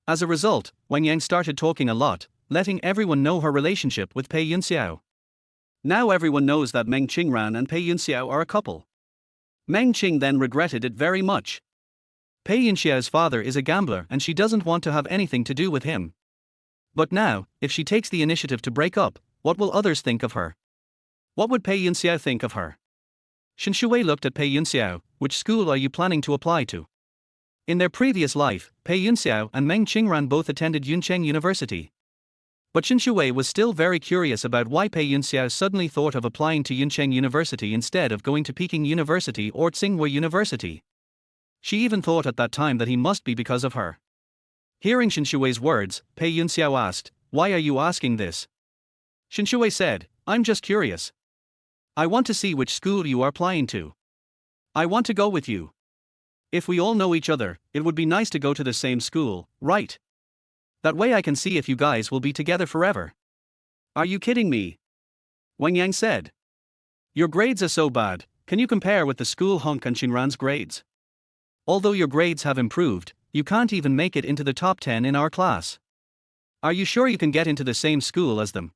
As a result, Wang Yang started talking a lot, letting everyone know her relationship with Pei Yunxiao. Now everyone knows that Meng Qingran and Pei Yunxiao are a couple. Meng Qing then regretted it very much. Pei Yunxiao's father is a gambler and she doesn't want to have anything to do with him. But now, if she takes the initiative to break up, what will others think of her? What would Pei Yunxiao think of her? Shen Xiwei looked at Pei Yunxiao, which school are you planning to apply to? In their previous life, Pei Yunxiao and Meng Qingran both attended Yuncheng University. But Shen Xiwei was still very curious about why Pei Yunxiao suddenly thought of applying to Yuncheng University instead of going to Peking University or Tsinghua University. She even thought at that time that he must be because of her. Hearing Shen Xiwei's words, Pei Yunxiao asked, why are you asking this? Shen Xiwei said, I'm just curious. I want to see which school you are applying to. I want to go with you. If we all know each other, it would be nice to go to the same school, right? That way I can see if you guys will be together forever. Are you kidding me? Wang Yang said. Your grades are so bad, can you compare with the school Hunk and Qingran's grades? Although your grades have improved, you can't even make it into the top 10 in our class. Are you sure you can get into the same school as them?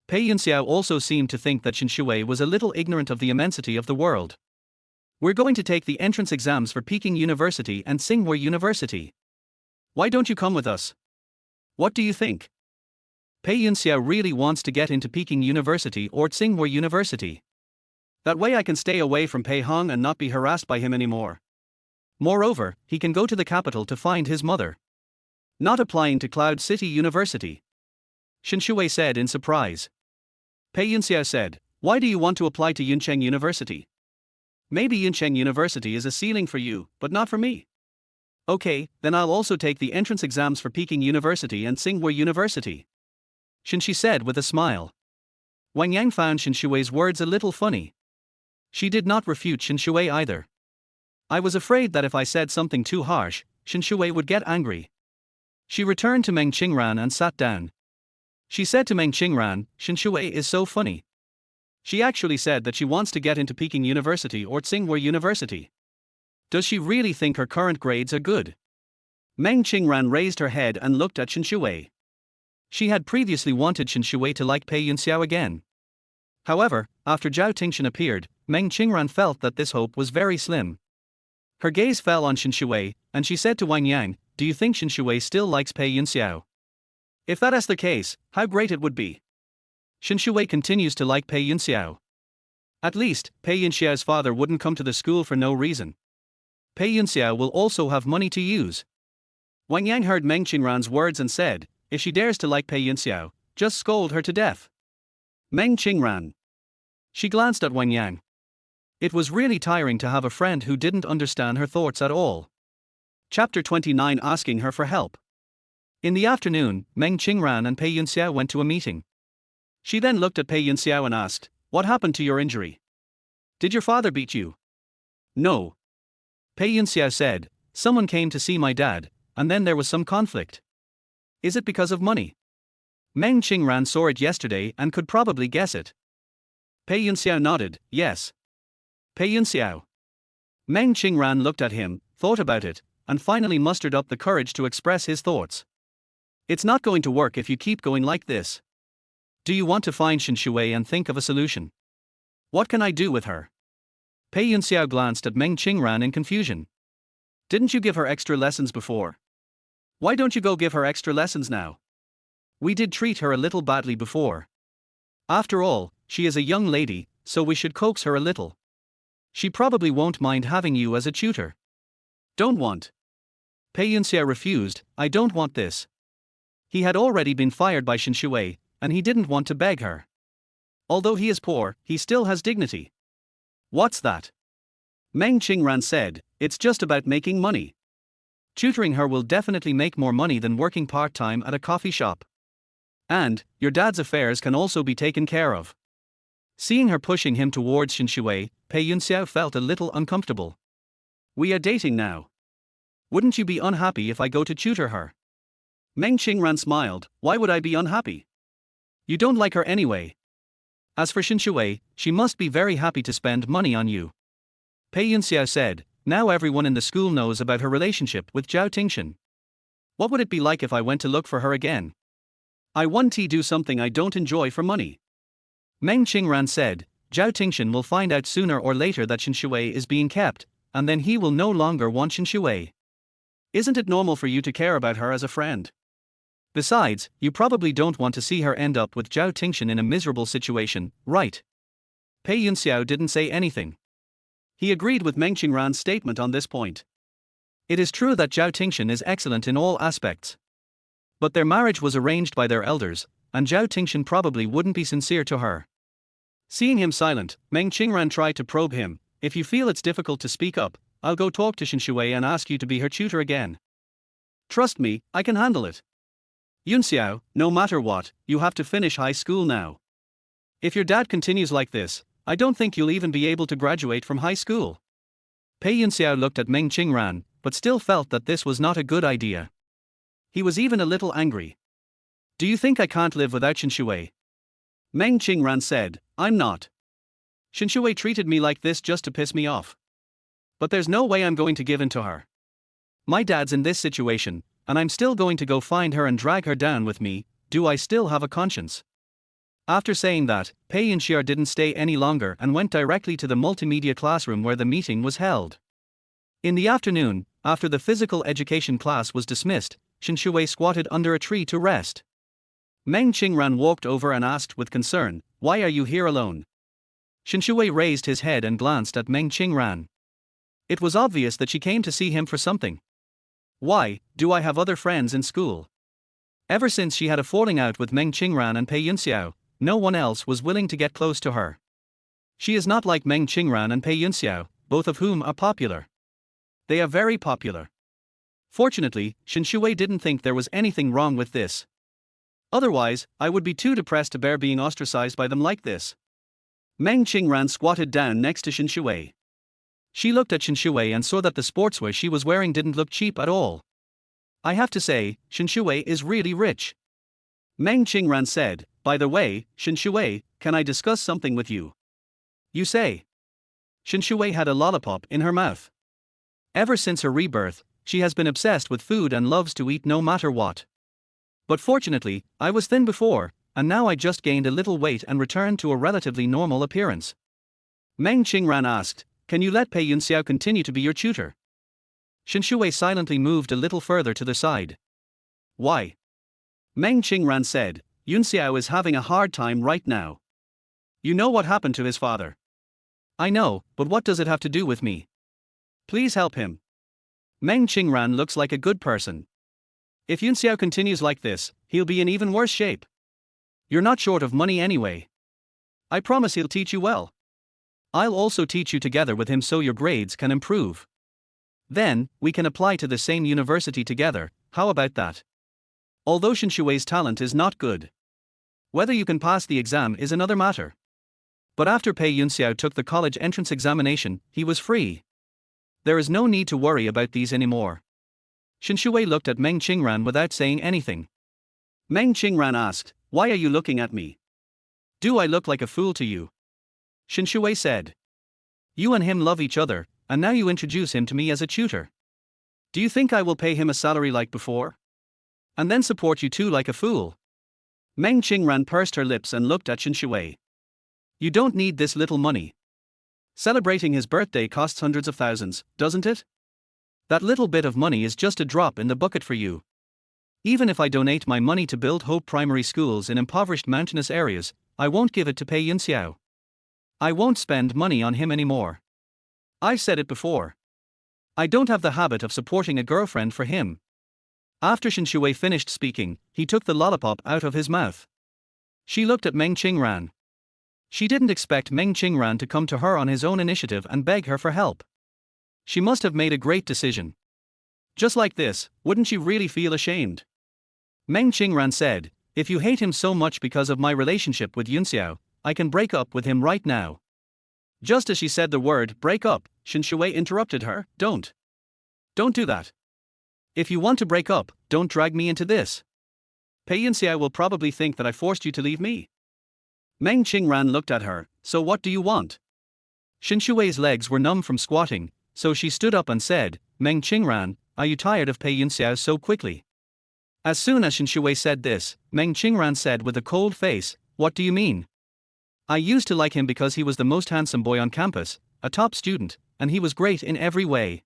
Pei Yunxiao also seemed to think that Shen Xiwei was a little ignorant of the immensity of the world. We're going to take the entrance exams for Peking University and Tsinghua University. Why don't you come with us? What do you think? Pei Yunxiao really wants to get into Peking University or Tsinghua University. That way I can stay away from Pei Hong and not be harassed by him anymore. Moreover, he can go to the capital to find his mother. Not applying to Cloud City University. Shen Xiwei said in surprise. Pei Yunxiao said, why do you want to apply to Yuncheng University? Maybe Yuncheng University is a ceiling for you, but not for me. Okay, then I'll also take the entrance exams for Peking University and Tsinghua University, Shen Xiwei said with a smile. Wang Yang found Shen Xiwei's words a little funny. She did not refute Shen Xiwei either. I was afraid that if I said something too harsh, Shen Xiwei would get angry. She returned to Meng Qingran and sat down. She said to Meng Qingran, Shen Xiwei is so funny. She actually said that she wants to get into Peking University or Tsinghua University. Does she really think her current grades are good? Meng Qingran raised her head and looked at Shen Xiwei. She had previously wanted Shen Xiwei to like Pei Yunxiao again. However, after Zhao Tingshan appeared, Meng Qingran felt that this hope was very slim. Her gaze fell on Shen Xiwei, and she said to Wang Yang, do you think Shen Xiwei still likes Pei Yunxiao? If that is the case, how great it would be. Shen Xiwei continues to like Pei Yunxiao. At least, Pei Yunxiao's father wouldn't come to the school for no reason. Pei Yunxiao will also have money to use. Wang Yang heard Meng Qingran's words and said, if she dares to like Pei Yunxiao, just scold her to death. Meng Qingran. She glanced at Wang Yang. It was really tiring to have a friend who didn't understand her thoughts at all. Chapter 29 Asking her for help. In the afternoon, Meng Qingran and Pei Yunxiao went to a meeting. She then looked at Pei Yunxiao and asked, what happened to your injury? Did your father beat you? No. Pei Yunxiao said, someone came to see my dad, and then there was some conflict. Is it because of money? Meng Qingran saw it yesterday and could probably guess it. Pei Yunxiao nodded, yes. Pei Yunxiao. Meng Qingran looked at him, thought about it, and finally mustered up the courage to express his thoughts. It's not going to work if you keep going like this. Do you want to find Shen Xiwei and think of a solution? What can I do with her? Pei Yunxiao glanced at Meng Qingran in confusion. Didn't you give her extra lessons before? Why don't you go give her extra lessons now? We did treat her a little badly before. After all, she is a young lady, so we should coax her a little. She probably won't mind having you as a tutor. Don't want. Pei Yunxiao refused, I don't want this. He had already been fired by Shen Xiwei, and he didn't want to beg her. Although he is poor, he still has dignity. What's that? Meng Qingran said, it's just about making money. Tutoring her will definitely make more money than working part-time at a coffee shop. And, your dad's affairs can also be taken care of. Seeing her pushing him towards Shen Xiwei, Pei Yunxiao felt a little uncomfortable. We are dating now. Wouldn't you be unhappy if I go to tutor her? Meng Qingran smiled, why would I be unhappy? You don't like her anyway. As for Shen Xiwei, she must be very happy to spend money on you. Pei Yunxiao said, now everyone in the school knows about her relationship with Zhao Tingshan. What would it be like if I went to look for her again? I want to do something I don't enjoy for money. Meng Qingran said, Zhao Tingshan will find out sooner or later that Shen Xiwei is being kept, and then he will no longer want Shen Xiwei. Isn't it normal for you to care about her as a friend? Besides, you probably don't want to see her end up with Zhao Tingshan in a miserable situation, right? Pei Yunxiao didn't say anything. He agreed with Meng Qingran's statement on this point. It is true that Zhao Tingshan is excellent in all aspects. But their marriage was arranged by their elders, and Zhao Tingshan probably wouldn't be sincere to her. Seeing him silent, Meng Qingran tried to probe him, if you feel it's difficult to speak up, I'll go talk to Shen Xiwei and ask you to be her tutor again. Trust me, I can handle it. Yunxiao, no matter what, you have to finish high school now. If your dad continues like this, I don't think you'll even be able to graduate from high school. Pei Yunxiao looked at Meng Qingran, but still felt that this was not a good idea. He was even a little angry. Do you think I can't live without Shen Xiwei? Meng Qingran said, I'm not. Shen Xiwei treated me like this just to piss me off. But there's no way I'm going to give in to her. My dad's in this situation, and I'm still going to go find her and drag her down with me. Do I still have a conscience? After saying that, Pei Yunxiao didn't stay any longer and went directly to the multimedia classroom where the meeting was held. In the afternoon, after the physical education class was dismissed, Shen Xiwei squatted under a tree to rest. Meng Qingran walked over and asked with concern, why are you here alone? Shen Xiwei raised his head and glanced at Meng Qingran. It was obvious that she came to see him for something. Why, do I have other friends in school? Ever since she had a falling out with Meng Qingran and Pei Yunxiao, no one else was willing to get close to her. She is not like Meng Qingran and Pei Yunxiao, both of whom are popular. They are very popular. Fortunately, Shen Xiwei didn't think there was anything wrong with this. Otherwise, I would be too depressed to bear being ostracized by them like this. Meng Qingran squatted down next to Shen Xiwei. She looked at Shen Xiwei and saw that the sportswear she was wearing didn't look cheap at all. I have to say, Shen Xiwei is really rich. Meng Qingran said, by the way, Shen Xiwei, can I discuss something with you? You say. Shen Xiwei had a lollipop in her mouth. Ever since her rebirth, she has been obsessed with food and loves to eat no matter what. But fortunately, I was thin before, and now I just gained a little weight and returned to a relatively normal appearance. Meng Qingran asked, can you let Pei Yunxiao continue to be your tutor? Shen Xiwei silently moved a little further to the side. Why? Meng Qingran said, Yunxiao is having a hard time right now. You know what happened to his father. I know, but what does it have to do with me? Please help him. Meng Qingran looks like a good person. If Yunxiao continues like this, he'll be in even worse shape. You're not short of money anyway. I promise he'll teach you well. I'll also teach you together with him so your grades can improve. Then, we can apply to the same university together, how about that? Although Shen Xiwei's talent is not good. Whether you can pass the exam is another matter. But after Pei Yunxiao took the college entrance examination, he was free. There is no need to worry about these anymore. Shen Xiwei looked at Meng Qingran without saying anything. Meng Qingran asked, why are you looking at me? Do I look like a fool to you? Shen Xiwei said. You and him love each other, and now you introduce him to me as a tutor. Do you think I will pay him a salary like before? And then support you two like a fool? Meng Qingran pursed her lips and looked at Shen Xiwei. You don't need this little money. Celebrating his birthday costs hundreds of thousands, doesn't it? That little bit of money is just a drop in the bucket for you. Even if I donate my money to build Hope primary schools in impoverished mountainous areas, I won't give it to Pei Yunxiao. I won't spend money on him anymore. I've said it before. I don't have the habit of supporting a girlfriend for him. After Shen Xiwei finished speaking, he took the lollipop out of his mouth. She looked at Meng Qingran. She didn't expect Meng Qingran to come to her on his own initiative and beg her for help. She must have made a great decision. Just like this, wouldn't she really feel ashamed? Meng Qingran said, if you hate him so much because of my relationship with Yunxiao, I can break up with him right now. Just as she said the word break up, Shen Xiwei interrupted her, Don't do that. If you want to break up, don't drag me into this. Pei Yunxiao will probably think that I forced you to leave me. Meng Qingran looked at her, so what do you want? Shen Xiwei's legs were numb from squatting, so she stood up and said, Meng Qingran, are you tired of Pei Yunxiao so quickly? As soon as Shen Xiwei said this, Meng Qingran said with a cold face, what do you mean? I used to like him because he was the most handsome boy on campus, a top student, and he was great in every way.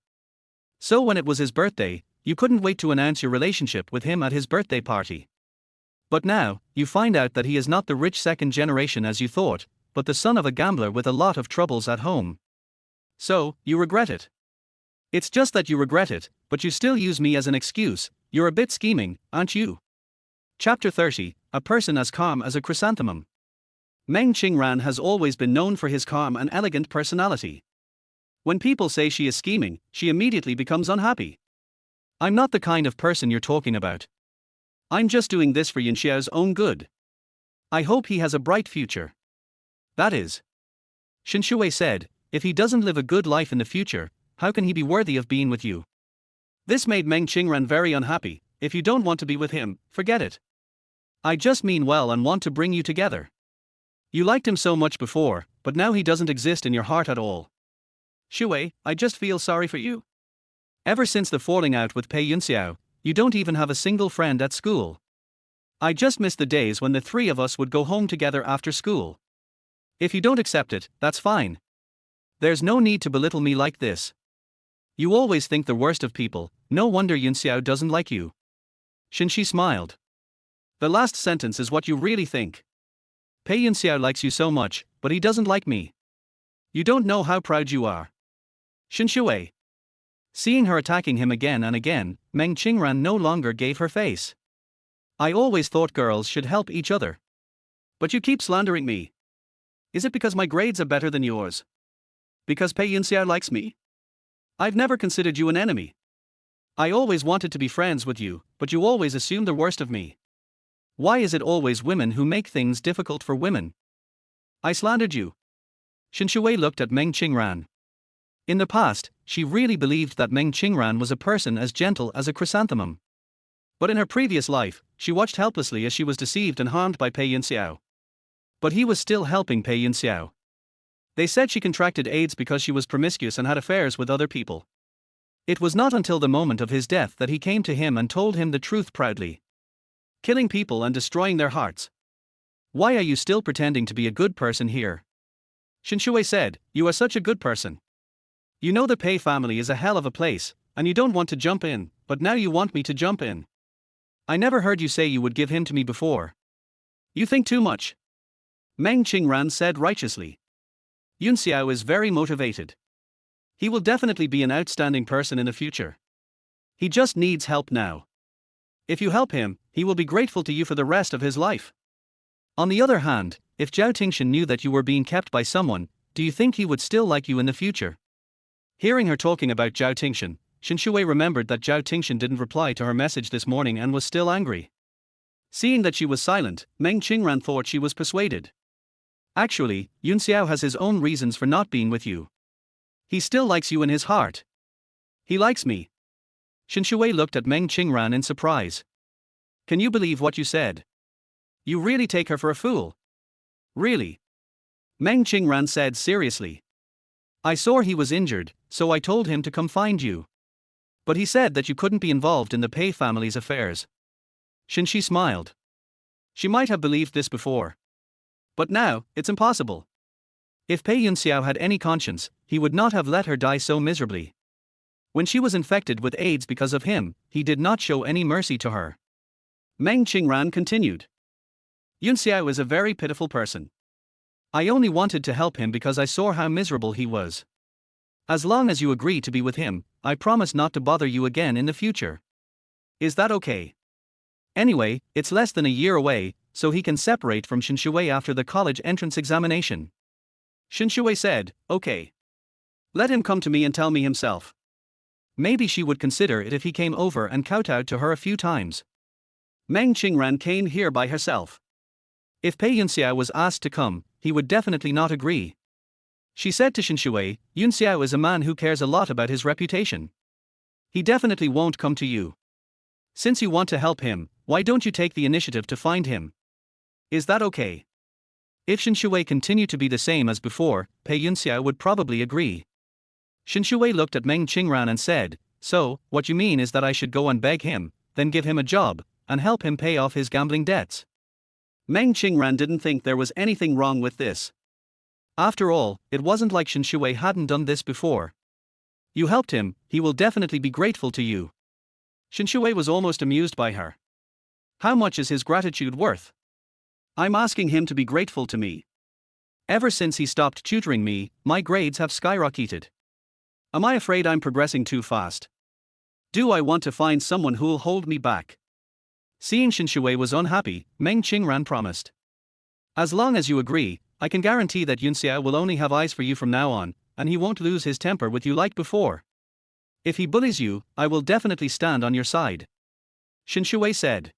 So when it was his birthday, you couldn't wait to announce your relationship with him at his birthday party. But now, you find out that he is not the rich second generation as you thought, but the son of a gambler with a lot of troubles at home. So, you regret it. It's just that you regret it, but you still use me as an excuse. You're a bit scheming, aren't you? Chapter 30, A Person as Calm as a Chrysanthemum. Meng Qingran has always been known for his calm and elegant personality. When people say she is scheming, she immediately becomes unhappy. I'm not the kind of person you're talking about. I'm just doing this for Yunxiao's own good. I hope he has a bright future. That is. Shen Xiwei said, if he doesn't live a good life in the future, how can he be worthy of being with you? This made Meng Qingran very unhappy. If you don't want to be with him, forget it. I just mean well and want to bring you together. You liked him so much before, but now he doesn't exist in your heart at all. Xiwei, I just feel sorry for you. Ever since the falling out with Pei Yunxiao, you don't even have a single friend at school. I just miss the days when the three of us would go home together after school. If you don't accept it, that's fine. There's no need to belittle me like this. You always think the worst of people, no wonder Yunxiao doesn't like you. Shen Xiwei smiled. The last sentence is what you really think. Pei Yunxiao likes you so much, but he doesn't like me. You don't know how proud you are. Shen Xiwei. Seeing her attacking him again and again, Meng Qingran no longer gave her face. I always thought girls should help each other. But you keep slandering me. Is it because my grades are better than yours? Because Pei Yunxiao likes me? I've never considered you an enemy. I always wanted to be friends with you, but you always assume the worst of me. Why is it always women who make things difficult for women? I slandered you. Shen Xiwei looked at Meng Qingran. In the past, she really believed that Meng Qingran was a person as gentle as a chrysanthemum. But in her previous life, she watched helplessly as she was deceived and harmed by Pei Yunxiao. But he was still helping Pei Yunxiao. They said she contracted AIDS because she was promiscuous and had affairs with other people. It was not until the moment of his death that he came to him and told him the truth proudly. Killing people and destroying their hearts. Why are you still pretending to be a good person here? Shen Xiwei said, you are such a good person. You know the Pei family is a hell of a place, and you don't want to jump in, but now you want me to jump in. I never heard you say you would give him to me before. You think too much. Meng Qingran said righteously. Yunxiao is very motivated. He will definitely be an outstanding person in the future. He just needs help now. If you help him, he will be grateful to you for the rest of his life. On the other hand, if Zhao Tingshan knew that you were being kept by someone, do you think he would still like you in the future? Hearing her talking about Zhao Tingshan, Shen Xiwei remembered that Zhao Tingshan didn't reply to her message this morning and was still angry. Seeing that she was silent, Meng Qingran thought she was persuaded. Actually, Yunxiao has his own reasons for not being with you. He still likes you in his heart. He likes me. Shen Xiwei looked at Meng Qingran in surprise. Can you believe what you said? You really take her for a fool? Really? Meng Qingran said seriously. I saw he was injured, so I told him to come find you. But he said that you couldn't be involved in the Pei family's affairs. Shen Xi smiled. She might have believed this before. But now, it's impossible. If Pei Yunxiao had any conscience, he would not have let her die so miserably. When she was infected with AIDS because of him, he did not show any mercy to her. Meng Qingran continued. Yunxiao is a very pitiful person. I only wanted to help him because I saw how miserable he was. As long as you agree to be with him, I promise not to bother you again in the future. Is that okay? Anyway, it's less than a year away, so he can separate from Shen Xiwei after the college entrance examination. Shen Xiwei said, okay. Let him come to me and tell me himself. Maybe she would consider it if he came over and kowtowed to her a few times. Meng Qingran came here by herself. If Pei Yunxiao was asked to come, he would definitely not agree. She said to Shen Xiwei, Yunxiao is a man who cares a lot about his reputation. He definitely won't come to you. Since you want to help him, why don't you take the initiative to find him? Is that okay? If Shen Xiwei continued to be the same as before, Pei Yunxiao would probably agree. Shen Xiwei looked at Meng Qingran and said, so, what you mean is that I should go and beg him, then give him a job, and help him pay off his gambling debts. Meng Qingran didn't think there was anything wrong with this. After all, it wasn't like Shen Xiwei hadn't done this before. You helped him, he will definitely be grateful to you. Shen Xiwei was almost amused by her. How much is his gratitude worth? I'm asking him to be grateful to me. Ever since he stopped tutoring me, my grades have skyrocketed. Am I afraid I'm progressing too fast? Do I want to find someone who'll hold me back? Seeing Shen Xiwei was unhappy, Meng Qingran promised. As long as you agree, I can guarantee that Yunxiao will only have eyes for you from now on, and he won't lose his temper with you like before. If he bullies you, I will definitely stand on your side. Shen Xiwei said.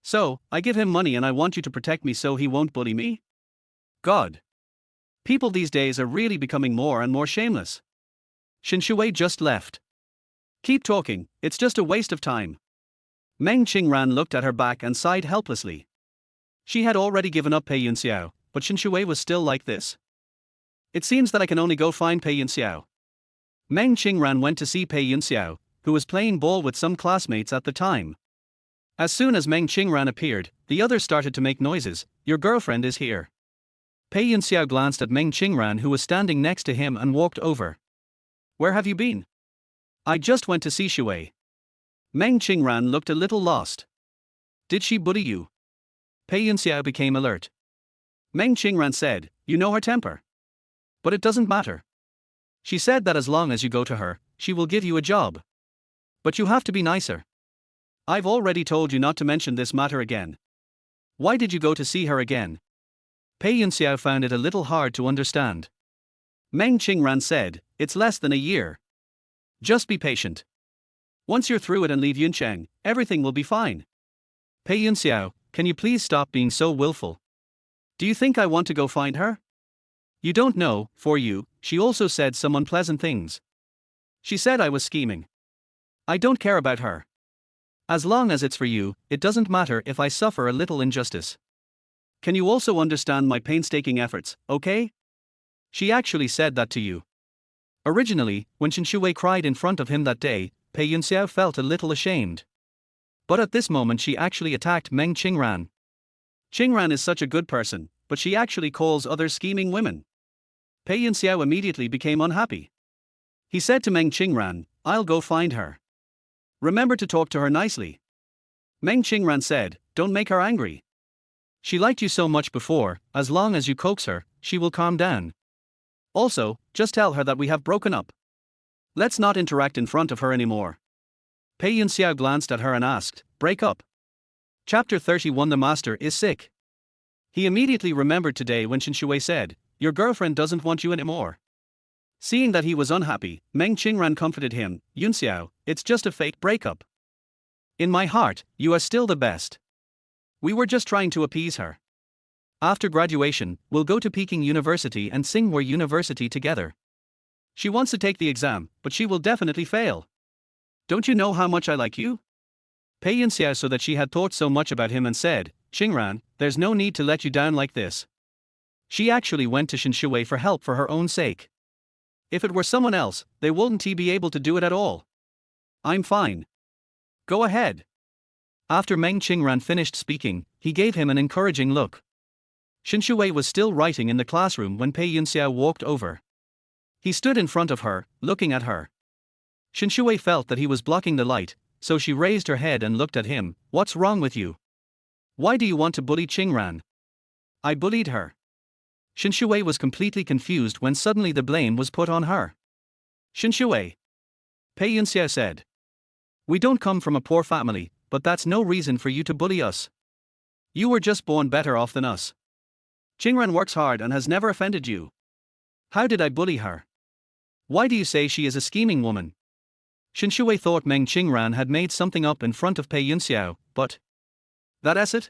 So, I give him money and I want you to protect me so he won't bully me? God. People these days are really becoming more and more shameless. Shen Xiwei just left. Keep talking, it's just a waste of time. Meng Qingran looked at her back and sighed helplessly. She had already given up Pei Yunxiao, but Shen Xiwei was still like this. It seems that I can only go find Pei Yunxiao. Meng Qingran went to see Pei Yunxiao, who was playing ball with some classmates at the time. As soon as Meng Qingran appeared, the others started to make noises. Your girlfriend is here. Pei Yunxiao glanced at Meng Qingran, who was standing next to him, and walked over. Where have you been? I just went to see Xiwei. Meng Qingran looked a little lost. Did she bully you? Pei Yunxiao became alert. Meng Qingran said, you know her temper. But it doesn't matter. She said that as long as you go to her, she will give you a job. But you have to be nicer. I've already told you not to mention this matter again. Why did you go to see her again? Pei Yunxiao found it a little hard to understand. Meng Qingran said, it's less than a year. Just be patient. Once you're through it and leave Yuncheng, everything will be fine. Pei Yunxiao, can you please stop being so willful? Do you think I want to go find her? You don't know, for you, she also said some unpleasant things. She said I was scheming. I don't care about her. As long as it's for you, it doesn't matter if I suffer a little injustice. Can you also understand my painstaking efforts, okay? She actually said that to you. Originally, when Shen Xiwei cried in front of him that day, Pei Yunxiao felt a little ashamed. But at this moment she actually attacked Meng Qingran. Qingran is such a good person, but she actually calls others scheming women. Pei Yunxiao immediately became unhappy. He said to Meng Qingran, I'll go find her. Remember to talk to her nicely. Meng Qingran said, don't make her angry. She liked you so much before, as long as you coax her, she will calm down. Also, just tell her that we have broken up. Let's not interact in front of her anymore. Pei Yunxiao glanced at her and asked, break up? Chapter 31. The master is sick. He immediately remembered today when Shen Xiwei said, your girlfriend doesn't want you anymore. Seeing that he was unhappy, Meng Qingran comforted him, Yunxiao, it's just a fake breakup. In my heart, you are still the best. We were just trying to appease her. After graduation, we'll go to Peking University and Tsinghua University together. She wants to take the exam, but she will definitely fail. Don't you know how much I like you? Pei Yunxiao saw that she had thought so much about him and said, Qingran, there's no need to let you down like this. She actually went to Shen Xiwei for help for her own sake. If it were someone else, they wouldn't be able to do it at all. I'm fine. Go ahead. After Meng Qingran finished speaking, he gave him an encouraging look. Shen Xiwei was still writing in the classroom when Pei Yunxiao walked over. He stood in front of her, looking at her. Shen Xiwei felt that he was blocking the light, so she raised her head and looked at him. What's wrong with you? Why do you want to bully Qingran? I bullied her. Shen Xiwei was completely confused when suddenly the blame was put on her. Shen Xiwei. Pei Yunxiao said. We don't come from a poor family, but that's no reason for you to bully us. You were just born better off than us. Qingran works hard and has never offended you. How did I bully her? Why do you say she is a scheming woman? Shen Xiwei thought Meng Qingran had made something up in front of Pei Yunxiao, but... That's it?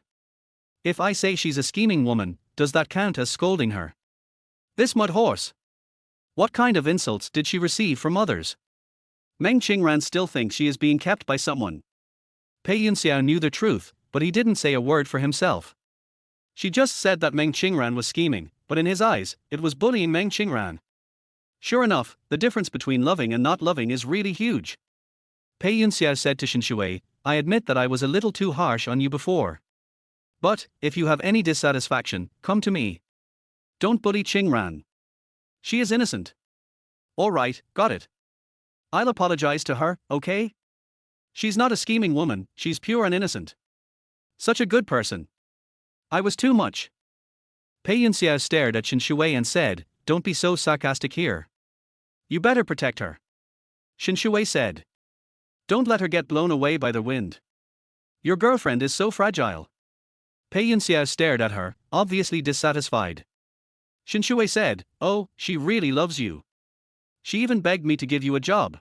If I say she's a scheming woman, does that count as scolding her? This mud horse. What kind of insults did she receive from others? Meng Qingran still thinks she is being kept by someone. Pei Yunxiao knew the truth, but he didn't say a word for himself. She just said that Meng Qingran was scheming, but in his eyes, it was bullying Meng Qingran. Sure enough, the difference between loving and not loving is really huge. Pei Yunxiao said to Shen Xiwei, I admit that I was a little too harsh on you before. But, if you have any dissatisfaction, come to me. Don't bully Qingran. She is innocent. Alright, got it. I'll apologize to her, okay? She's not a scheming woman, she's pure and innocent. Such a good person. I was too much. Pei Yunxiao stared at Shen Xiwei and said, don't be so sarcastic here. You better protect her. Shen Xiwei said. Don't let her get blown away by the wind. Your girlfriend is so fragile. Pei Yunxiao stared at her, obviously dissatisfied. Shen Xiwei said, oh, she really loves you. She even begged me to give you a job.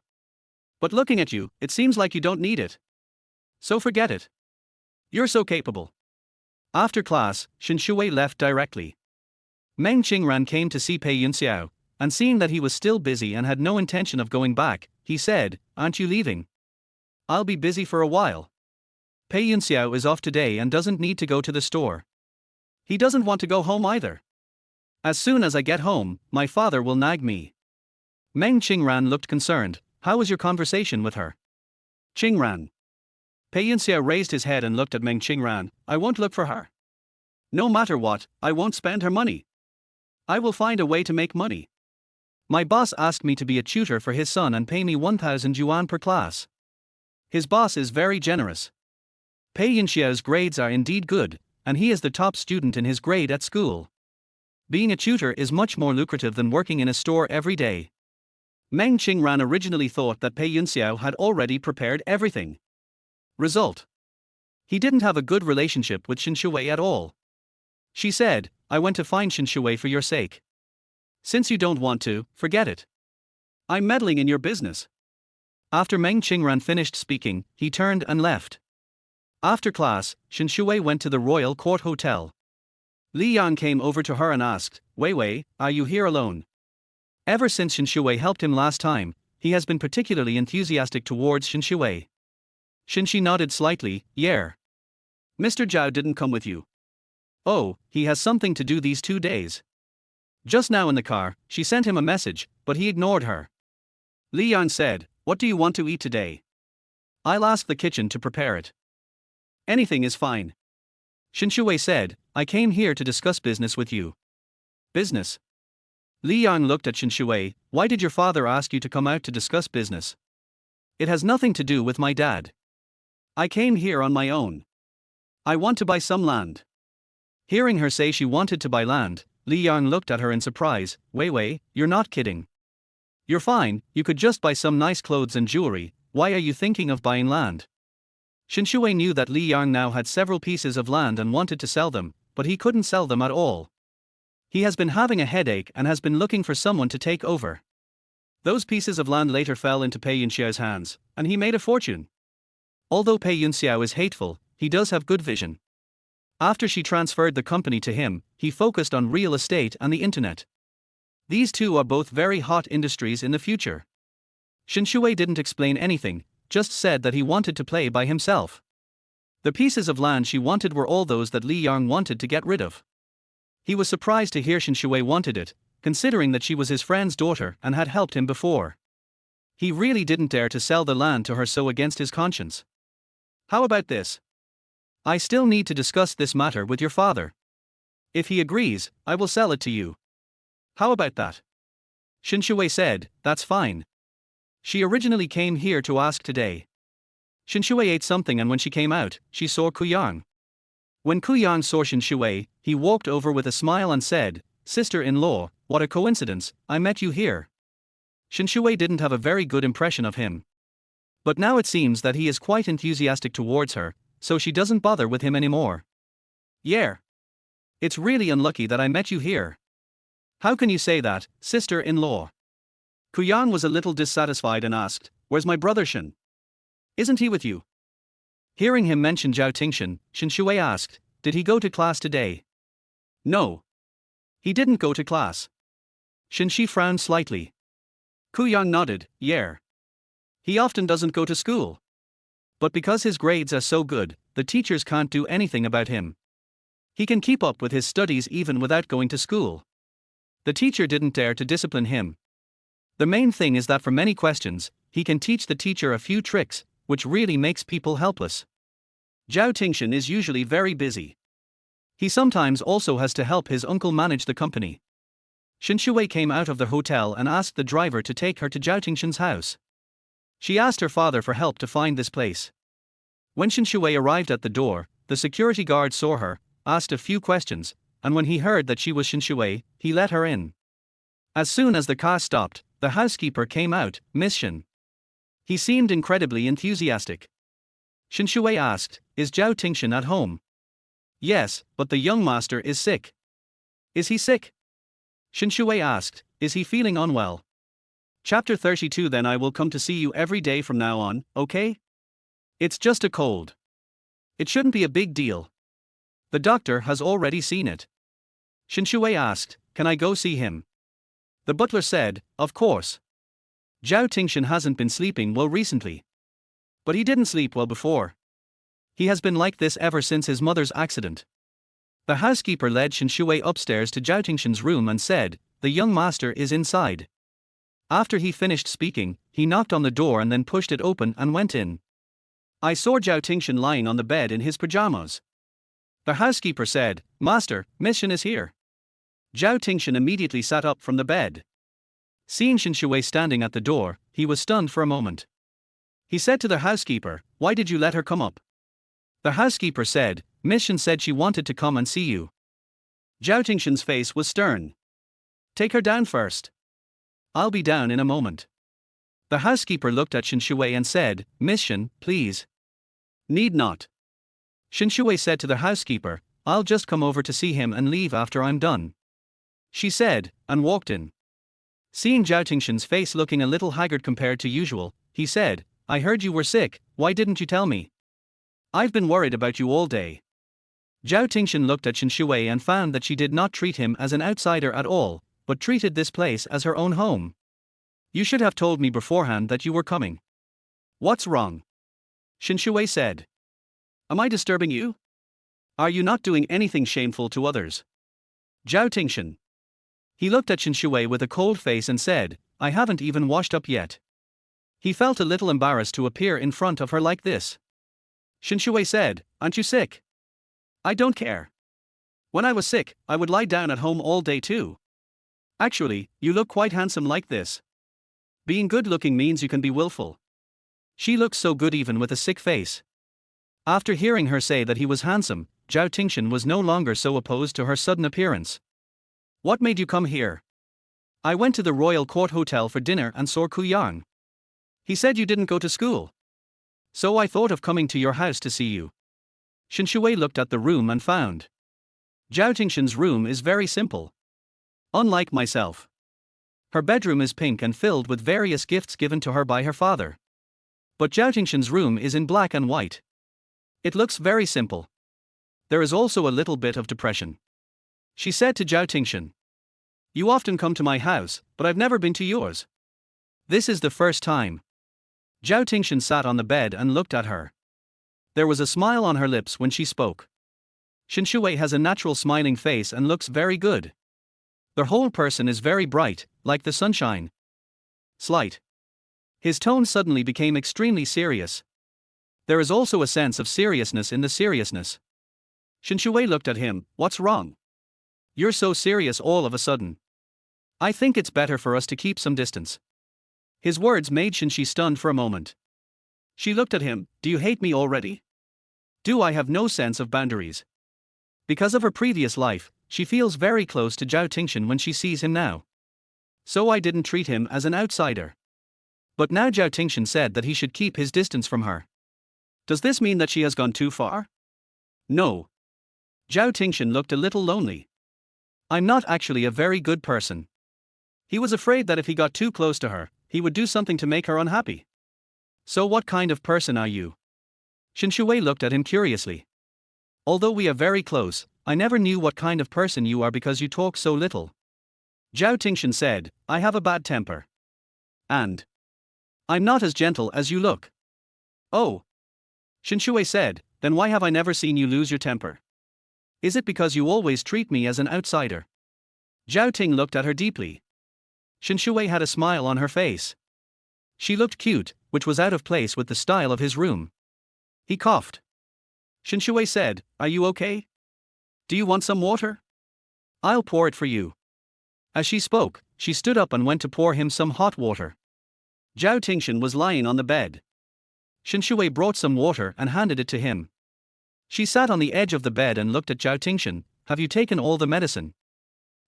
But looking at you, it seems like you don't need it. So forget it. You're so capable. After class, Shen Xiwei left directly. Meng Qingran came to see Pei Yunxiao, and seeing that he was still busy and had no intention of going back, he said, aren't you leaving? I'll be busy for a while. Pei Yunxiao is off today and doesn't need to go to the store. He doesn't want to go home either. As soon as I get home, my father will nag me. Meng Qingran looked concerned. How was your conversation with her? Qingran. Pei Yunxiao raised his head and looked at Meng Qingran. I won't look for her. No matter what, I won't spend her money. I will find a way to make money. My boss asked me to be a tutor for his son and pay me 1,000 yuan per class. His boss is very generous. Pei Yunxiao's grades are indeed good, and he is the top student in his grade at school. Being a tutor is much more lucrative than working in a store every day. Meng Qingran originally thought that Pei Yunxiao had already prepared everything. Result. He didn't have a good relationship with Shen Xiwei at all. She said, I went to find Shen Xiwei for your sake. Since you don't want to, forget it. I'm meddling in your business. After Meng Qingran finished speaking, he turned and left. After class, Shen Xiwei went to the Royal Court Hotel. Li Yang came over to her and asked, Wei Wei, are you here alone? Ever since Shen Xiwei helped him last time, he has been particularly enthusiastic towards Shen Xiwei. Shen Xi nodded slightly, yeah. Mr. Zhao didn't come with you. Oh, he has something to do these 2 days. Just now in the car, she sent him a message, but he ignored her. Li Yang said, what do you want to eat today? I'll ask the kitchen to prepare it. Anything is fine. Shen Xiwei said, I came here to discuss business with you. Business? Li Yang looked at Shen Xiwei, why did your father ask you to come out to discuss business? It has nothing to do with my dad. I came here on my own. I want to buy some land. Hearing her say she wanted to buy land, Li Yang looked at her in surprise, Wei Wei, you're not kidding. You're fine, you could just buy some nice clothes and jewelry, why are you thinking of buying land? Shen Xiwei knew that Li Yang now had several pieces of land and wanted to sell them, but he couldn't sell them at all. He has been having a headache and has been looking for someone to take over. Those pieces of land later fell into Pei Yunxiao's hands, and he made a fortune. Although Pei Yunxiao is hateful, he does have good vision. After she transferred the company to him, he focused on real estate and the internet. These two are both very hot industries in the future. Shen Xiwei didn't explain anything, just said that he wanted to play by himself. The pieces of land she wanted were all those that Li Yang wanted to get rid of. He was surprised to hear Shen Xiwei wanted it, considering that she was his friend's daughter and had helped him before. He really didn't dare to sell the land to her so against his conscience. How about this? I still need to discuss this matter with your father. If he agrees, I will sell it to you. How about that? Shen Xiwei said, that's fine. She originally came here to ask today. Shen Xiwei ate something and when she came out, she saw Kuyang. When Kuyang saw Shen Xiwei, he walked over with a smile and said, Sister-in-law, what a coincidence, I met you here. Shen Xiwei didn't have a very good impression of him. But now it seems that he is quite enthusiastic towards her, so she doesn't bother with him anymore. Yeah. It's really unlucky that I met you here. How can you say that, sister-in-law? Kuyang was a little dissatisfied and asked, where's my brother Shen? Isn't he with you? Hearing him mention Zhao Tingshan, Shen Xiwei asked, did he go to class today? No. He didn't go to class. Shen Xi frowned slightly. Kuyang nodded, yeah. He often doesn't go to school. But because his grades are so good, the teachers can't do anything about him. He can keep up with his studies even without going to school. The teacher didn't dare to discipline him. The main thing is that for many questions, he can teach the teacher a few tricks, which really makes people helpless. Zhao Tingshan is usually very busy. He sometimes also has to help his uncle manage the company. Shen Xiwei came out of the hotel and asked the driver to take her to Zhao Tingshan's house. She asked her father for help to find this place. When Shen Xiwei arrived at the door, the security guard saw her, asked a few questions, and when he heard that she was Shen Xiwei, he let her in. As soon as the car stopped, the housekeeper came out, Miss Shen. He seemed incredibly enthusiastic. Shen Xiwei asked, is Zhao Tingshan at home? Yes, but the young master is sick. Is he sick? Shen Xiwei asked, is he feeling unwell? Chapter 32 Then I will come to see you every day from now on, okay? It's just a cold. It shouldn't be a big deal. The doctor has already seen it. Shen Xiwei asked, can I go see him? The butler said, of course. Zhao Tingshan hasn't been sleeping well recently. But he didn't sleep well before. He has been like this ever since his mother's accident. The housekeeper led Shen Xiwei upstairs to Zhao Tingshan's room and said, the young master is inside. After he finished speaking, he knocked on the door and then pushed it open and went in. I saw Zhao Tingshan lying on the bed in his pajamas. The housekeeper said, Master, Miss Shen is here. Zhao Tingshan immediately sat up from the bed. Seeing Shen Xiwei standing at the door, he was stunned for a moment. He said to the housekeeper, why did you let her come up? The housekeeper said, Miss Shen said she wanted to come and see you. Zhao Tingshan's face was stern. Take her down first. I'll be down in a moment. The housekeeper looked at Shen Xiwei and said, Miss Shen, please. Need not. Shen Xiwei said to the housekeeper, I'll just come over to see him and leave after I'm done. She said, and walked in. Seeing Zhao Tingshan's face looking a little haggard compared to usual, he said, I heard you were sick, why didn't you tell me? I've been worried about you all day. Zhao Tingshan looked at Shen Xiwei and found that she did not treat him as an outsider at all, but treated this place as her own home. You should have told me beforehand that you were coming. What's wrong? Shen Xiwei said. Am I disturbing you? Are you not doing anything shameful to others? Zhao Tingshan. He looked at Shen Xiwei with a cold face and said, I haven't even washed up yet. He felt a little embarrassed to appear in front of her like this. Shen Xiwei said, aren't you sick? I don't care. When I was sick, I would lie down at home all day too. Actually, you look quite handsome like this. Being good-looking means you can be willful. She looks so good even with a sick face. After hearing her say that he was handsome, Zhao Tingshan was no longer so opposed to her sudden appearance. What made you come here? I went to the Royal Court Hotel for dinner and saw Kuyang. He said you didn't go to school. So I thought of coming to your house to see you. Shen Xiwei looked at the room and found. Zhao Tingshan's room is very simple. Unlike myself. Her bedroom is pink and filled with various gifts given to her by her father. But Zhao Tingshan's room is in black and white. It looks very simple. There is also a little bit of depression. She said to Zhao Tingshan. You often come to my house, but I've never been to yours. This is the first time. Zhao Tingshan sat on the bed and looked at her. There was a smile on her lips when she spoke. Shen Xiwei has a natural smiling face and looks very good. Their whole person is very bright, like the sunshine. Slight. His tone suddenly became extremely serious. There is also a sense of seriousness in the seriousness. Shen Xiwei looked at him, what's wrong? You're so serious all of a sudden. I think it's better for us to keep some distance. His words made Shen Xiwei stunned for a moment. She looked at him, do you hate me already? Do I have no sense of boundaries? Because of her previous life, she feels very close to Zhao Tingshan when she sees him now. So I didn't treat him as an outsider. But now Zhao Tingshan said that he should keep his distance from her. Does this mean that she has gone too far? No. Zhao Tingshan looked a little lonely. I'm not actually a very good person. He was afraid that if he got too close to her, he would do something to make her unhappy. So what kind of person are you? Shen Xiwei looked at him curiously. Although we are very close, I never knew what kind of person you are because you talk so little. Zhao Tingshan said, I have a bad temper. And I'm not as gentle as you look. Oh. Shen Xiwei said, then why have I never seen you lose your temper? Is it because you always treat me as an outsider? Zhao Ting looked at her deeply. Shen Xiwei had a smile on her face. She looked cute, which was out of place with the style of his room. He coughed. Shen Xiwei said, are you okay? Do you want some water? I'll pour it for you. As she spoke, she stood up and went to pour him some hot water. Zhao Tingshan was lying on the bed. Shen Xiwei brought some water and handed it to him. She sat on the edge of the bed and looked at Zhao Tingshan, have you taken all the medicine?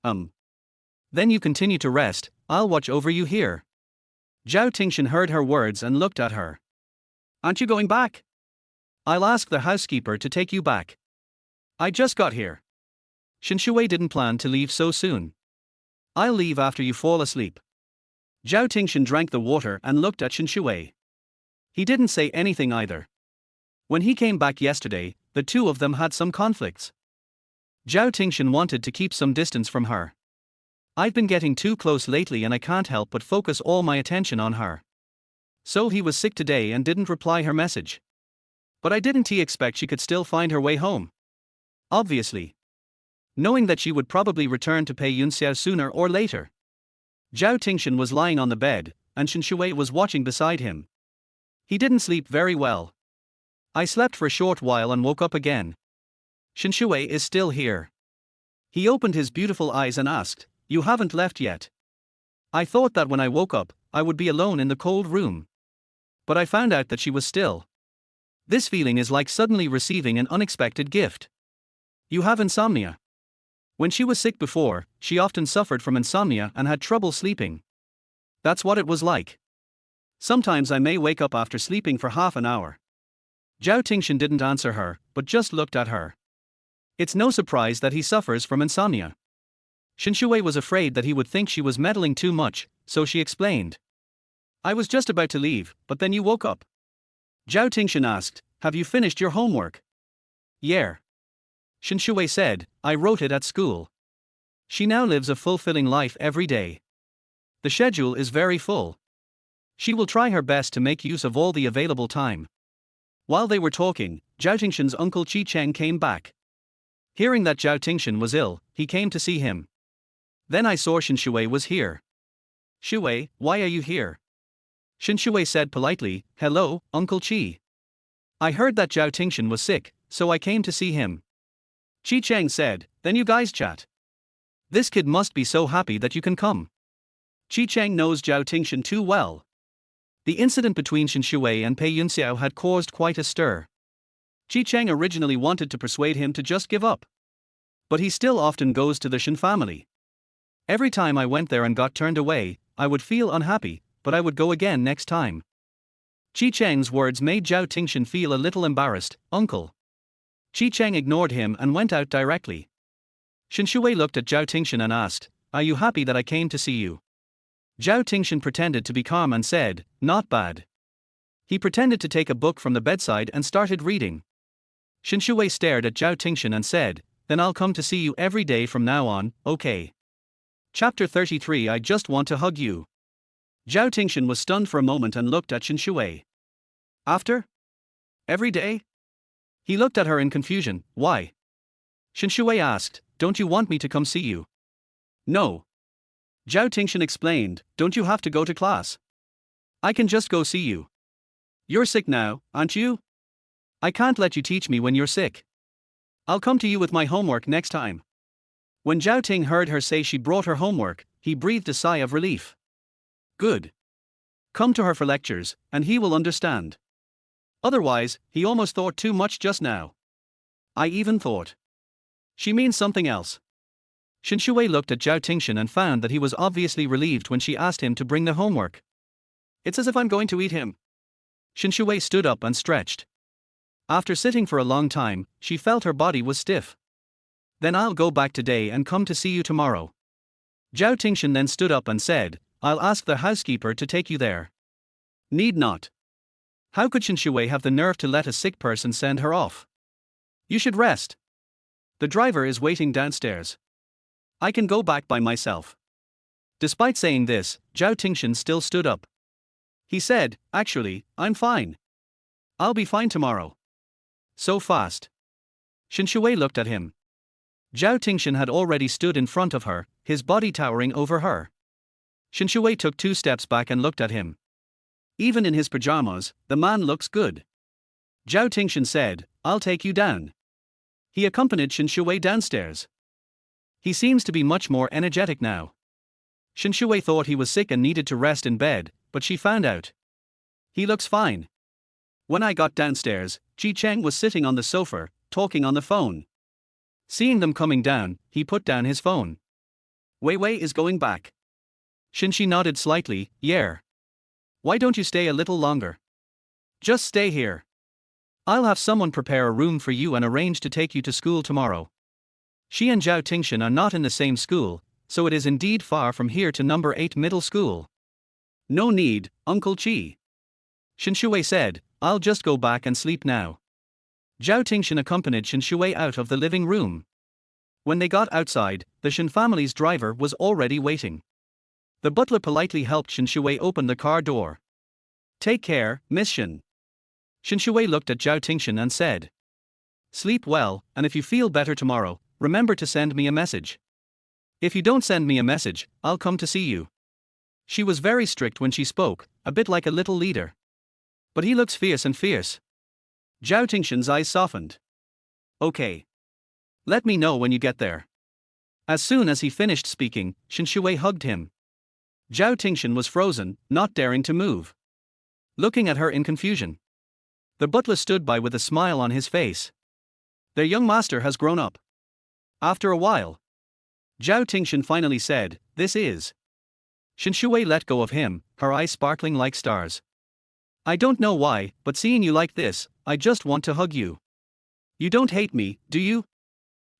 Then you continue to rest, I'll watch over you here. Zhao Tingshan heard her words and looked at her. Aren't you going back? I'll ask the housekeeper to take you back. I just got here. Shen Xiwei didn't plan to leave so soon. I'll leave after you fall asleep. Zhao Tingshan drank the water and looked at Shen Xiwei. He didn't say anything either. When he came back yesterday, the two of them had some conflicts. Zhao Tingshan wanted to keep some distance from her. I've been getting too close lately and I can't help but focus all my attention on her. So he was sick today and didn't reply her message. But I didn't expect she could still find her way home. Obviously. Knowing that she would probably return to Pei Yunxiao sooner or later. Zhao Tingshan was lying on the bed, and Shen Xiwei was watching beside him. He didn't sleep very well. I slept for a short while and woke up again. Shen Xiwei is still here. He opened his beautiful eyes and asked, you haven't left yet. I thought that when I woke up, I would be alone in the cold room. But I found out that she was still. This feeling is like suddenly receiving an unexpected gift. You have insomnia. When she was sick before, she often suffered from insomnia and had trouble sleeping. That's what it was like. Sometimes I may wake up after sleeping for half an hour. Zhao Tingshan didn't answer her, but just looked at her. It's no surprise that he suffers from insomnia. Shen Xiwei was afraid that he would think she was meddling too much, so she explained. I was just about to leave, but then you woke up. Zhao Tingshan asked, have you finished your homework? Yeah. Shen Xiwei said, I wrote it at school. She now lives a fulfilling life every day. The schedule is very full. She will try her best to make use of all the available time. While they were talking, Zhao Tingshan's uncle Qi Cheng came back. Hearing that Zhao Tingshan was ill, he came to see him. Then I saw Shen Xiwei was here. Xiwei, why are you here? Shen Xiwei said politely, hello, Uncle Qi. I heard that Zhao Tingshan was sick, so I came to see him. Qi Cheng said, then you guys chat. This kid must be so happy that you can come. Qi Cheng knows Zhao Tingshan too well. The incident between Shen Xiwei and Pei Yunxiao had caused quite a stir. Qi Cheng originally wanted to persuade him to just give up. But he still often goes to the Shen family. Every time I went there and got turned away, I would feel unhappy, but I would go again next time. Qi Cheng's words made Zhao Tingshan feel a little embarrassed. Uncle. Qi Cheng ignored him and went out directly. Shen Xiwei looked at Zhao Tingshan and asked, are you happy that I came to see you? Zhao Tingshan pretended to be calm and said, not bad. He pretended to take a book from the bedside and started reading. Shen Xiwei stared at Zhao Tingshan and said, then I'll come to see you every day from now on, okay? Chapter 33 I just want to hug you. Zhao Tingshan was stunned for a moment and looked at Shen Xiwei. After? Every day? He looked at her in confusion. Why? Shen Xiwei asked, don't you want me to come see you? No. Zhao Tingshan explained, don't you have to go to class? I can just go see you. You're sick now, aren't you? I can't let you teach me when you're sick. I'll come to you with my homework next time. When Zhao Ting heard her say she brought her homework, he breathed a sigh of relief. Good. Come to her for lectures, and he will understand. Otherwise, he almost thought too much just now. I even thought. She means something else. Shen Xiwei looked at Zhao Tingshan and found that he was obviously relieved when she asked him to bring the homework. It's as if I'm going to eat him. Shen Xiwei stood up and stretched. After sitting for a long time, she felt her body was stiff. Then I'll go back today and come to see you tomorrow. Zhao Tingshan then stood up and said, I'll ask the housekeeper to take you there. Need not. How could Shen Xiwei have the nerve to let a sick person send her off? You should rest. The driver is waiting downstairs. I can go back by myself. Despite saying this, Zhao Tingshan still stood up. He said, actually, I'm fine. I'll be fine tomorrow. So fast. Shen Xiwei looked at him. Zhao Tingshan had already stood in front of her, his body towering over her. Shen Xiwei took 2 steps back and looked at him. Even in his pajamas, the man looks good. Zhao Tingshan said, I'll take you down. He accompanied Shen Xiwei downstairs. He seems to be much more energetic now. Shen Xiwei thought he was sick and needed to rest in bed, but she found out. He looks fine. When I got downstairs, Qi Cheng was sitting on the sofa, talking on the phone. Seeing them coming down, he put down his phone. Wei Wei is going back. Shen Xi nodded slightly, yeah. Why don't you stay a little longer? Just stay here. I'll have someone prepare a room for you and arrange to take you to school tomorrow. She and Zhao Tingshan are not in the same school, so it is indeed far from here to number 8 middle school. No need, Uncle Qi. Shen Xiwei said, I'll just go back and sleep now. Zhao Tingshan accompanied Shen Xiwei out of the living room. When they got outside, the Shen family's driver was already waiting. The butler politely helped Shen Xiwei open the car door. Take care, Miss Shen. Shen Xiwei looked at Zhao Tingshan and said, sleep well, and if you feel better tomorrow, remember to send me a message. If you don't send me a message, I'll come to see you. She was very strict when she spoke, a bit like a little leader. But he looks fierce and fierce. Zhao Tingshan's eyes softened. Okay. Let me know when you get there. As soon as he finished speaking, Shen Xiwei hugged him. Zhao Tingshan was frozen, not daring to move. Looking at her in confusion. The butler stood by with a smile on his face. Their young master has grown up. After a while, Zhao Tingshan finally said, this is. Shen Xiwei let go of him, her eyes sparkling like stars. I don't know why, but seeing you like this, I just want to hug you. You don't hate me, do you?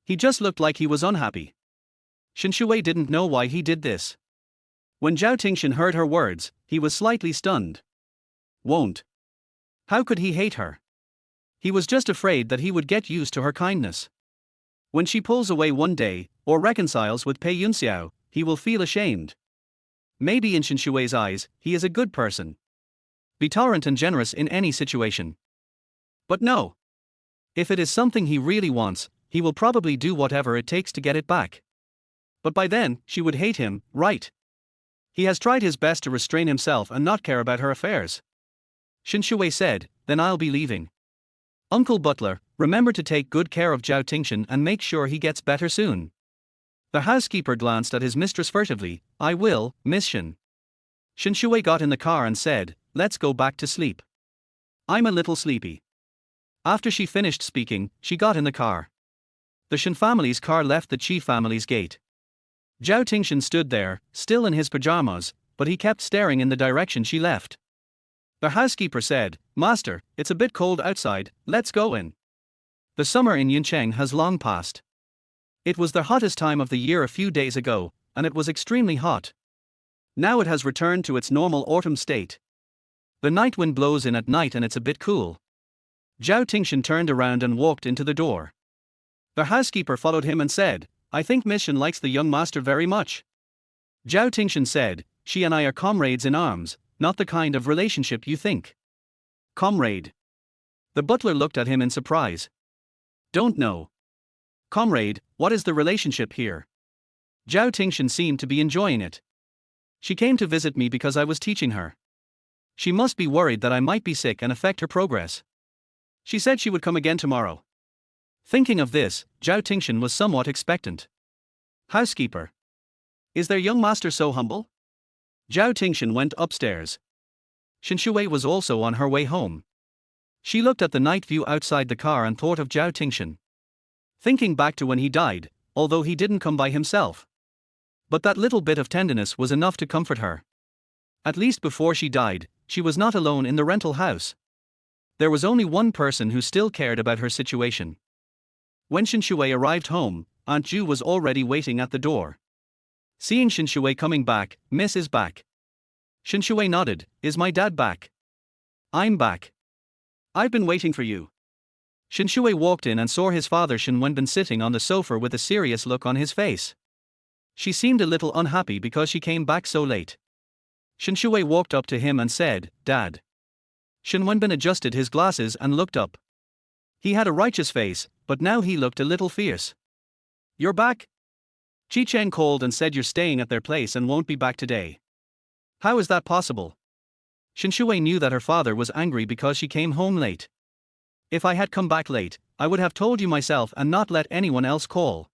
He just looked like he was unhappy. Shen Xiwei didn't know why he did this. When Zhao Tingshan heard her words, he was slightly stunned. Won't. How could he hate her? He was just afraid that he would get used to her kindness. When she pulls away one day, or reconciles with Pei Yunxiao, he will feel ashamed. Maybe in Shen Xiwei's eyes, he is a good person. Be tolerant and generous in any situation. But no. If it is something he really wants, he will probably do whatever it takes to get it back. But by then, she would hate him, right? He has tried his best to restrain himself and not care about her affairs. Shen Xiwei said, then I'll be leaving. Uncle Butler, remember to take good care of Zhao Tingshan and make sure he gets better soon. The housekeeper glanced at his mistress furtively. I will, Miss Shen. Shen Xiwei got in the car and said, let's go back to sleep. I'm a little sleepy. After she finished speaking, she got in the car. The Shen family's car left the Qi family's gate. Zhao Tingshan stood there, still in his pajamas, but he kept staring in the direction she left. The housekeeper said, Master, it's a bit cold outside, let's go in. The summer in Yuncheng has long passed. It was the hottest time of the year a few days ago, and it was extremely hot. Now it has returned to its normal autumn state. The night wind blows in at night and it's a bit cool. Zhao Tingshan turned around and walked into the door. The housekeeper followed him and said, I think Miss Shen likes the young master very much. Zhao Tingshan said, she and I are comrades in arms, not the kind of relationship you think. Comrade. The butler looked at him in surprise. Don't know. Comrade, what is the relationship here? Zhao Tingshan seemed to be enjoying it. She came to visit me because I was teaching her. She must be worried that I might be sick and affect her progress. She said she would come again tomorrow. Thinking of this, Zhao Tingshan was somewhat expectant. Housekeeper. Is their young master so humble? Zhao Tingshan went upstairs. Shen Xiwei was also on her way home. She looked at the night view outside the car and thought of Zhao Tingshan. Thinking back to when he died, although he didn't come by himself. But that little bit of tenderness was enough to comfort her. At least before she died, she was not alone in the rental house. There was only one person who still cared about her situation. When Shen Xiwei arrived home, Aunt Ju was already waiting at the door. Seeing Shen Xiwei coming back, Miss is back. Shen Xiwei nodded, is my dad back? I'm back. I've been waiting for you. Shen Xiwei walked in and saw his father Shen Wenbin sitting on the sofa with a serious look on his face. She seemed a little unhappy because she came back so late. Shen Xiwei walked up to him and said, Dad. Shen Wenbin adjusted his glasses and looked up. He had a righteous face, but now he looked a little fierce. You're back? Qi Chen called and said you're staying at their place and won't be back today. How is that possible? Shen Xiwei knew that her father was angry because she came home late. If I had come back late, I would have told you myself and not let anyone else call.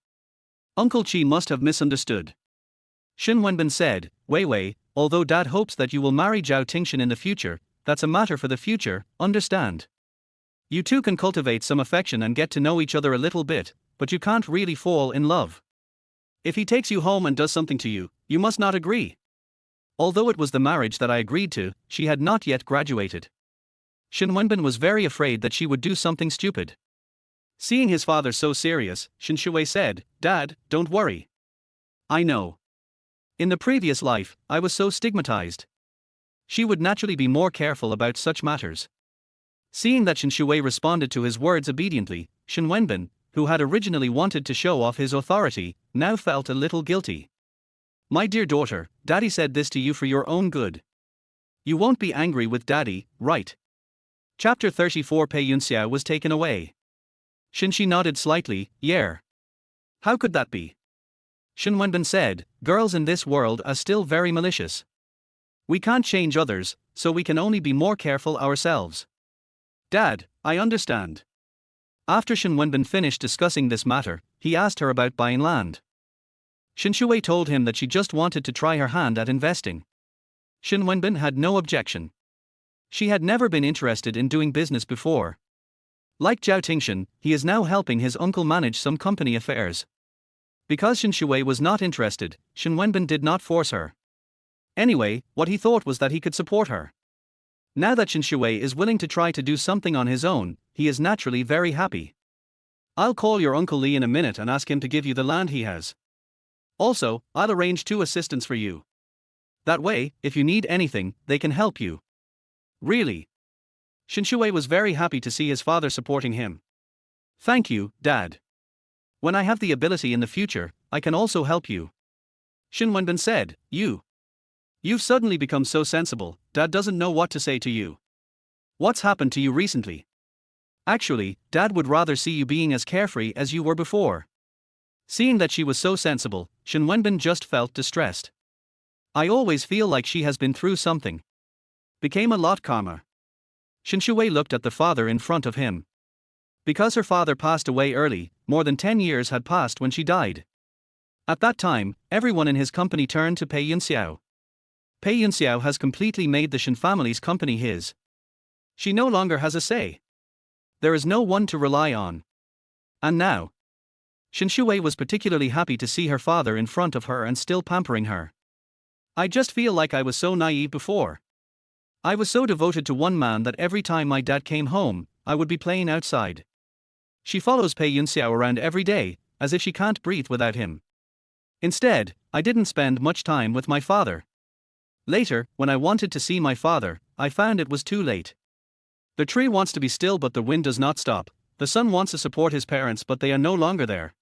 Uncle Qi must have misunderstood. Shen Wenbin said, Wei, although Dad hopes that you will marry Zhao Tingshan in the future, that's a matter for the future, understand? You two can cultivate some affection and get to know each other a little bit, but you can't really fall in love. If he takes you home and does something to you, you must not agree. Although it was the marriage that I agreed to, she had not yet graduated. Shen Wenbin was very afraid that she would do something stupid. Seeing his father so serious, Shen Xiwei said, Dad, don't worry. I know. In the previous life, I was so stigmatized. She would naturally be more careful about such matters. Seeing that Shen Xiwei responded to his words obediently, Shen Wenbin, who had originally wanted to show off his authority, now felt a little guilty. My dear daughter, Daddy said this to you for your own good. You won't be angry with Daddy, right? Chapter 34 Pei Yunxiao was taken away. Shen Shi nodded slightly, yeah. How could that be? Shen Wenbin said, girls in this world are still very malicious. We can't change others, so we can only be more careful ourselves. Dad, I understand. After Shen Wenbin finished discussing this matter, he asked her about buying land. Shen Xiwei told him that she just wanted to try her hand at investing. Shen Wenbin had no objection. She had never been interested in doing business before. Like Zhao Tingshan, he is now helping his uncle manage some company affairs. Because Shen Xiwei was not interested, Shen Wenbin did not force her. Anyway, what he thought was that he could support her. Now that Shen Xiwei is willing to try to do something on his own, he is naturally very happy. I'll call your Uncle Li in a minute and ask him to give you the land he has. Also, I'll arrange 2 assistants for you. That way, if you need anything, they can help you. Really? Shen Xiwei was very happy to see his father supporting him. Thank you, Dad. When I have the ability in the future, I can also help you. Shen Wenbin said, You've suddenly become so sensible, Dad doesn't know what to say to you. What's happened to you recently? Actually, Dad would rather see you being as carefree as you were before. Seeing that she was so sensible, Shen Wenbin just felt distressed. I always feel like she has been through something. Became a lot calmer. Shen Xiwei looked at the father in front of him. Because her father passed away early, more than 10 years had passed when she died. At that time, everyone in his company turned to Pei Yunxiao. Pei Yunxiao has completely made the Shen family's company his. She no longer has a say. There is no one to rely on. And now, Shen Xiwei was particularly happy to see her father in front of her and still pampering her. I just feel like I was so naive before. I was so devoted to one man that every time my dad came home, I would be playing outside. She follows Pei Yunxiao around every day, as if she can't breathe without him. Instead, I didn't spend much time with my father. Later, when I wanted to see my father, I found it was too late. The tree wants to be still but the wind does not stop, the son wants to support his parents but they are no longer there.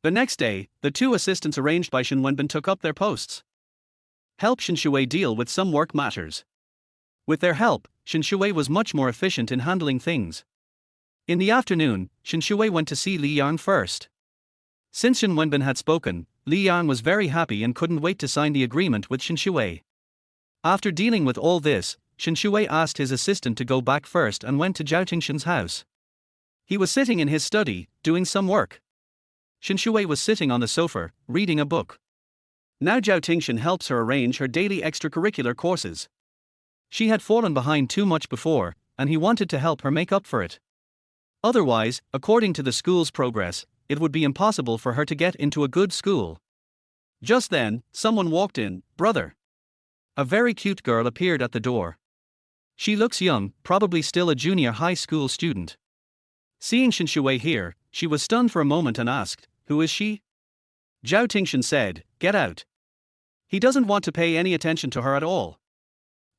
The next day, the two assistants arranged by Shen Wenbin took up their posts. Help Shen Xiwei deal with some work matters. With their help, Shen Xiwei was much more efficient in handling things. In the afternoon, Shen Xiwei went to see Li Yang first. Since Shen Wenbin had spoken, Li Yang was very happy and couldn't wait to sign the agreement with Shen Xiwei. After dealing with all this, Shen Xiwei asked his assistant to go back first and went to Zhao Tingshan's house. He was sitting in his study, doing some work. Shen Xiwei was sitting on the sofa, reading a book. Now Zhao Tingshan helps her arrange her daily extracurricular courses. She had fallen behind too much before, and he wanted to help her make up for it. Otherwise, according to the school's progress, it would be impossible for her to get into a good school. Just then, someone walked in. Brother. A very cute girl appeared at the door. She looks young, probably still a junior high school student. Seeing Shen Xiwei here, she was stunned for a moment and asked, Who is she? Zhao Tingshan said, Get out. He doesn't want to pay any attention to her at all.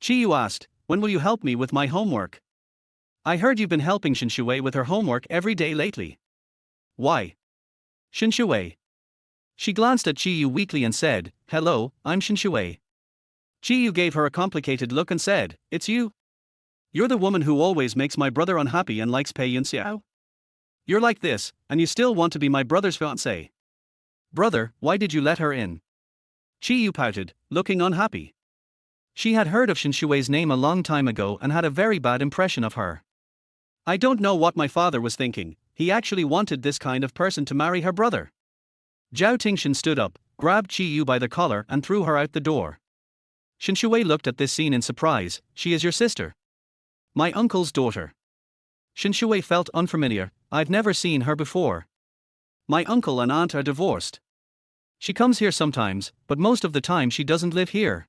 Qiyu asked, When will you help me with my homework? I heard you've been helping Shen Xiwei with her homework every day lately. Why? Shen Xiwei. She glanced at Qiyu weakly and said, Hello, I'm Shen Xiwei. Qiyu gave her a complicated look and said, It's you? You're the woman who always makes my brother unhappy and likes Pei Yunxiao? You're like this, and you still want to be my brother's fiancé. Brother, why did you let her in? Qiyu pouted, looking unhappy. She had heard of Shen Xiwei's name a long time ago and had a very bad impression of her. I don't know what my father was thinking, he actually wanted this kind of person to marry her brother. Zhao Tingshan stood up, grabbed Qiyu by the collar and threw her out the door. Shen Xiwei looked at this scene in surprise. She is your sister. My uncle's daughter. Shen Xiwei felt unfamiliar, I've never seen her before. My uncle and aunt are divorced. She comes here sometimes, but most of the time she doesn't live here.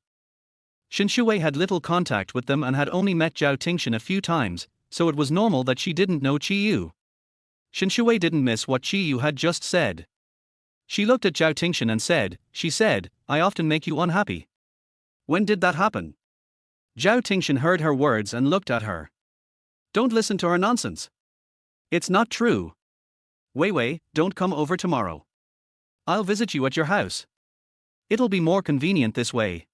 Shen Xiwei had little contact with them and had only met Zhao Tingshan a few times, so it was normal that she didn't know Qiyu. Shen Xiwei didn't miss what Qiyu had just said. She looked at Zhao Tingshan and said, She said, I often make you unhappy. When did that happen? Zhao Tingshan heard her words and looked at her. Don't listen to her nonsense. It's not true. Wei Wei, don't come over tomorrow. I'll visit you at your house. It'll be more convenient this way.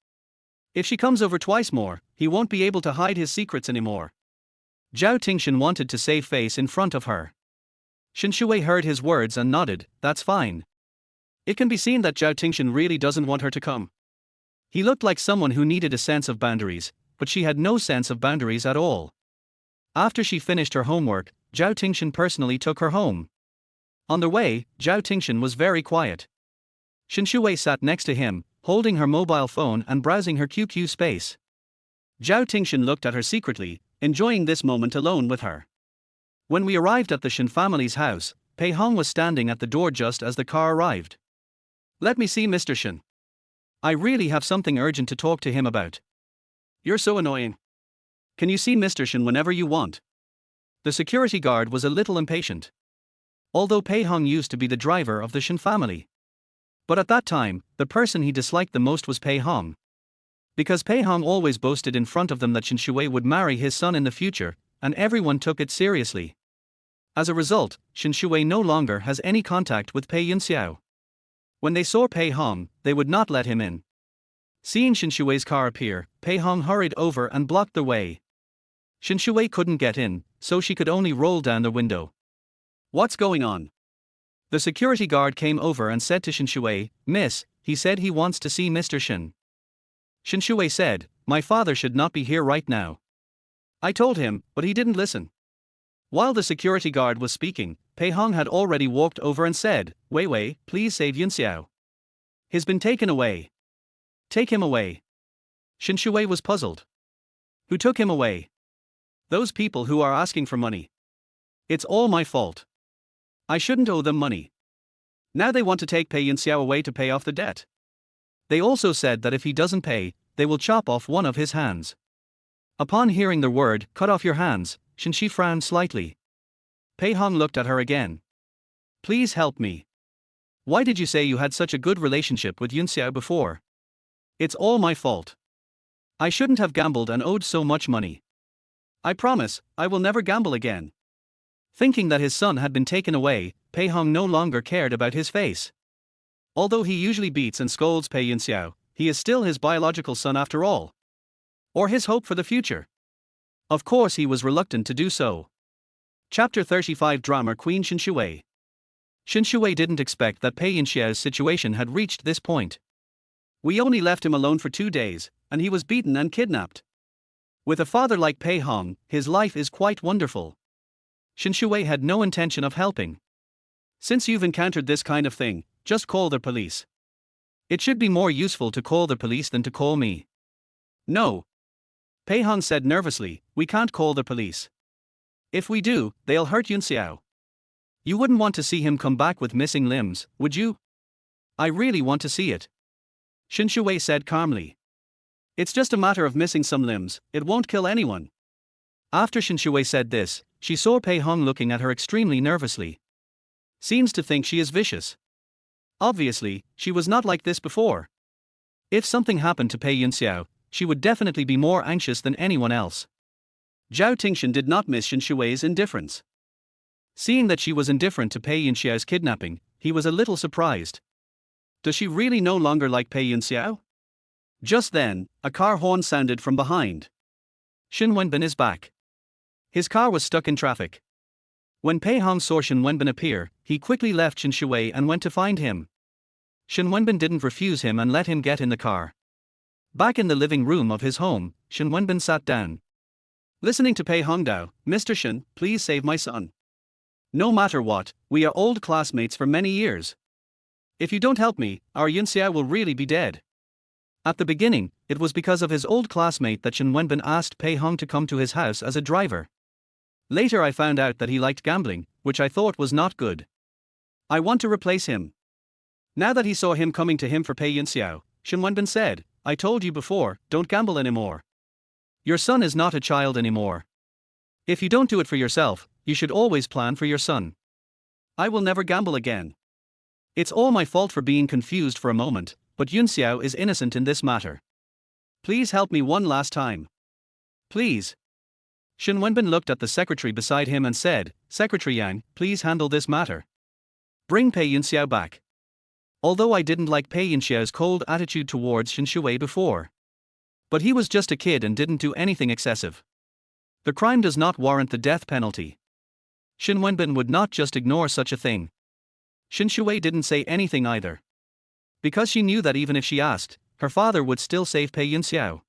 If she comes over twice more, he won't be able to hide his secrets anymore. Zhao Tingshan wanted to save face in front of her. Shen Xiwei heard his words and nodded, That's fine. It can be seen that Zhao Tingshan really doesn't want her to come. He looked like someone who needed a sense of boundaries, but she had no sense of boundaries at all. After she finished her homework, Zhao Tingshan personally took her home. On the way, Zhao Tingshan was very quiet. Shen Xiwei sat next to him, holding her mobile phone and browsing her QQ space. Zhao Tingshan looked at her secretly, enjoying this moment alone with her. When we arrived at the Shen family's house, Pei Hong was standing at the door just as the car arrived. Let me see Mr. Shen. I really have something urgent to talk to him about. You're so annoying. Can you see Mr. Shen whenever you want? The security guard was a little impatient. Although Pei Hong used to be the driver of the Shen family. But at that time, the person he disliked the most was Pei Hong. Because Pei Hong always boasted in front of them that Shen Xiwei would marry his son in the future, and everyone took it seriously. As a result, Shen Xiwei no longer has any contact with Pei Yunxiao. When they saw Pei Hong, they would not let him in. Seeing Shen Xiwei's car appear, Pei Hong hurried over and blocked the way. Shen Xiwei couldn't get in, so she could only roll down the window. "What's going on?" The security guard came over and said to Shen Xiwei, "Miss, he said he wants to see Mr. Shen." Shen Xiwei said, "My father should not be here right now. I told him, but he didn't listen." While the security guard was speaking, Pei Hong had already walked over and said, "Wei Wei, please save Yunxiao. He's been taken away. Take him away." Shen Xiwei was puzzled. "Who took him away?" "Those people who are asking for money. It's all my fault. I shouldn't owe them money. Now they want to take Pei Yunxiao away to pay off the debt. They also said that if he doesn't pay, they will chop off one of his hands." Upon hearing the word, "cut off your hands," Shen Xiwei frowned slightly. Pei Hong looked at her again. "Please help me. Why did you say you had such a good relationship with Yunxiao before? It's all my fault. I shouldn't have gambled and owed so much money. I promise, I will never gamble again." Thinking that his son had been taken away, Pei Hong no longer cared about his face. Although he usually beats and scolds Pei Yunxiao, he is still his biological son after all. Or his hope for the future. Of course he was reluctant to do so. Chapter 35 Drama Queen Shen Xiwei. Shen Xiwei didn't expect that Pei Yunxiao's situation had reached this point. "We only left him alone for 2 days, and he was beaten and kidnapped. With a father like Pei Hong, his life is quite wonderful." Shen Xiwei had no intention of helping. "Since you've encountered this kind of thing, just call the police. It should be more useful to call the police than to call me." "No," Pei Hong said nervously, "we can't call the police. If we do, they'll hurt Yunxiao. You wouldn't want to see him come back with missing limbs, would you?" "I really want to see it," Shen Xiwei said calmly. "It's just a matter of missing some limbs, it won't kill anyone." After Shen Xiwei said this, she saw Pei Hong looking at her extremely nervously. Seems to think she is vicious. Obviously, she was not like this before. If something happened to Pei Yunxiao, she would definitely be more anxious than anyone else. Zhao Tingshan did not miss Shen Xiwei's indifference. Seeing that she was indifferent to Pei Yunxiao's kidnapping, he was a little surprised. Does she really no longer like Pei Yunxiao? Just then, a car horn sounded from behind. Shen Wenbin is back. His car was stuck in traffic. When Pei Hong saw Shen Wenbin appear, he quickly left Shen Xiwei and went to find him. Shen Wenbin didn't refuse him and let him get in the car. Back in the living room of his home, Shen Wenbin sat down. Listening to Pei Hongdao, "Mr. Shen, please save my son. No matter what, we are old classmates for many years. If you don't help me, our Yunxiao will really be dead." At the beginning, it was because of his old classmate that Shen Wenbin asked Pei Hong to come to his house as a driver. Later I found out that he liked gambling, which I thought was not good. I want to replace him. Now that he saw him coming to him for Pei Yunxiao, Shen Wenbin said, "I told you before, don't gamble anymore. Your son is not a child anymore. If you don't do it for yourself, you should always plan for your son. I will never gamble again. It's all my fault for being confused for a moment, but Yunxiao is innocent in this matter. Please help me one last time. Please." Shen Wenbin looked at the secretary beside him and said, "Secretary Yang, please handle this matter. Bring Pei Yunxiao back." Although I didn't like Pei Yunxiao's cold attitude towards Shen Xiwei before. But he was just a kid and didn't do anything excessive. The crime does not warrant the death penalty. Shen Wenbin would not just ignore such a thing. Shen Xiwei didn't say anything either. Because she knew that even if she asked, her father would still save Pei Yunxiao.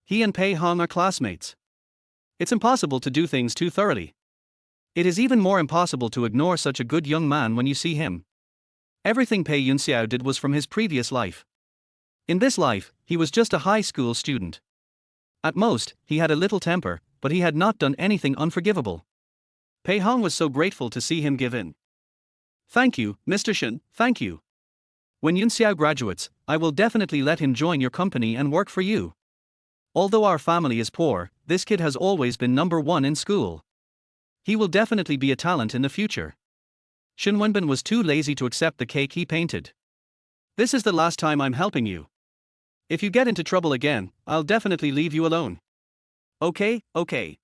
He and Pei Hong are classmates. It's impossible to do things too thoroughly. It is even more impossible to ignore such a good young man when you see him. Everything Pei Yunxiao did was from his previous life. In this life, he was just a high school student. At most, he had a little temper, but he had not done anything unforgivable. Pei Hong was so grateful to see him give in. "Thank you, Mr. Shen, thank you. When Yunxiao graduates, I will definitely let him join your company and work for you. Although our family is poor, this kid has always been number one in school. He will definitely be a talent in the future." Shen Wenbin was too lazy to accept the cake he painted. "This is the last time I'm helping you. If you get into trouble again, I'll definitely leave you alone. Okay, okay.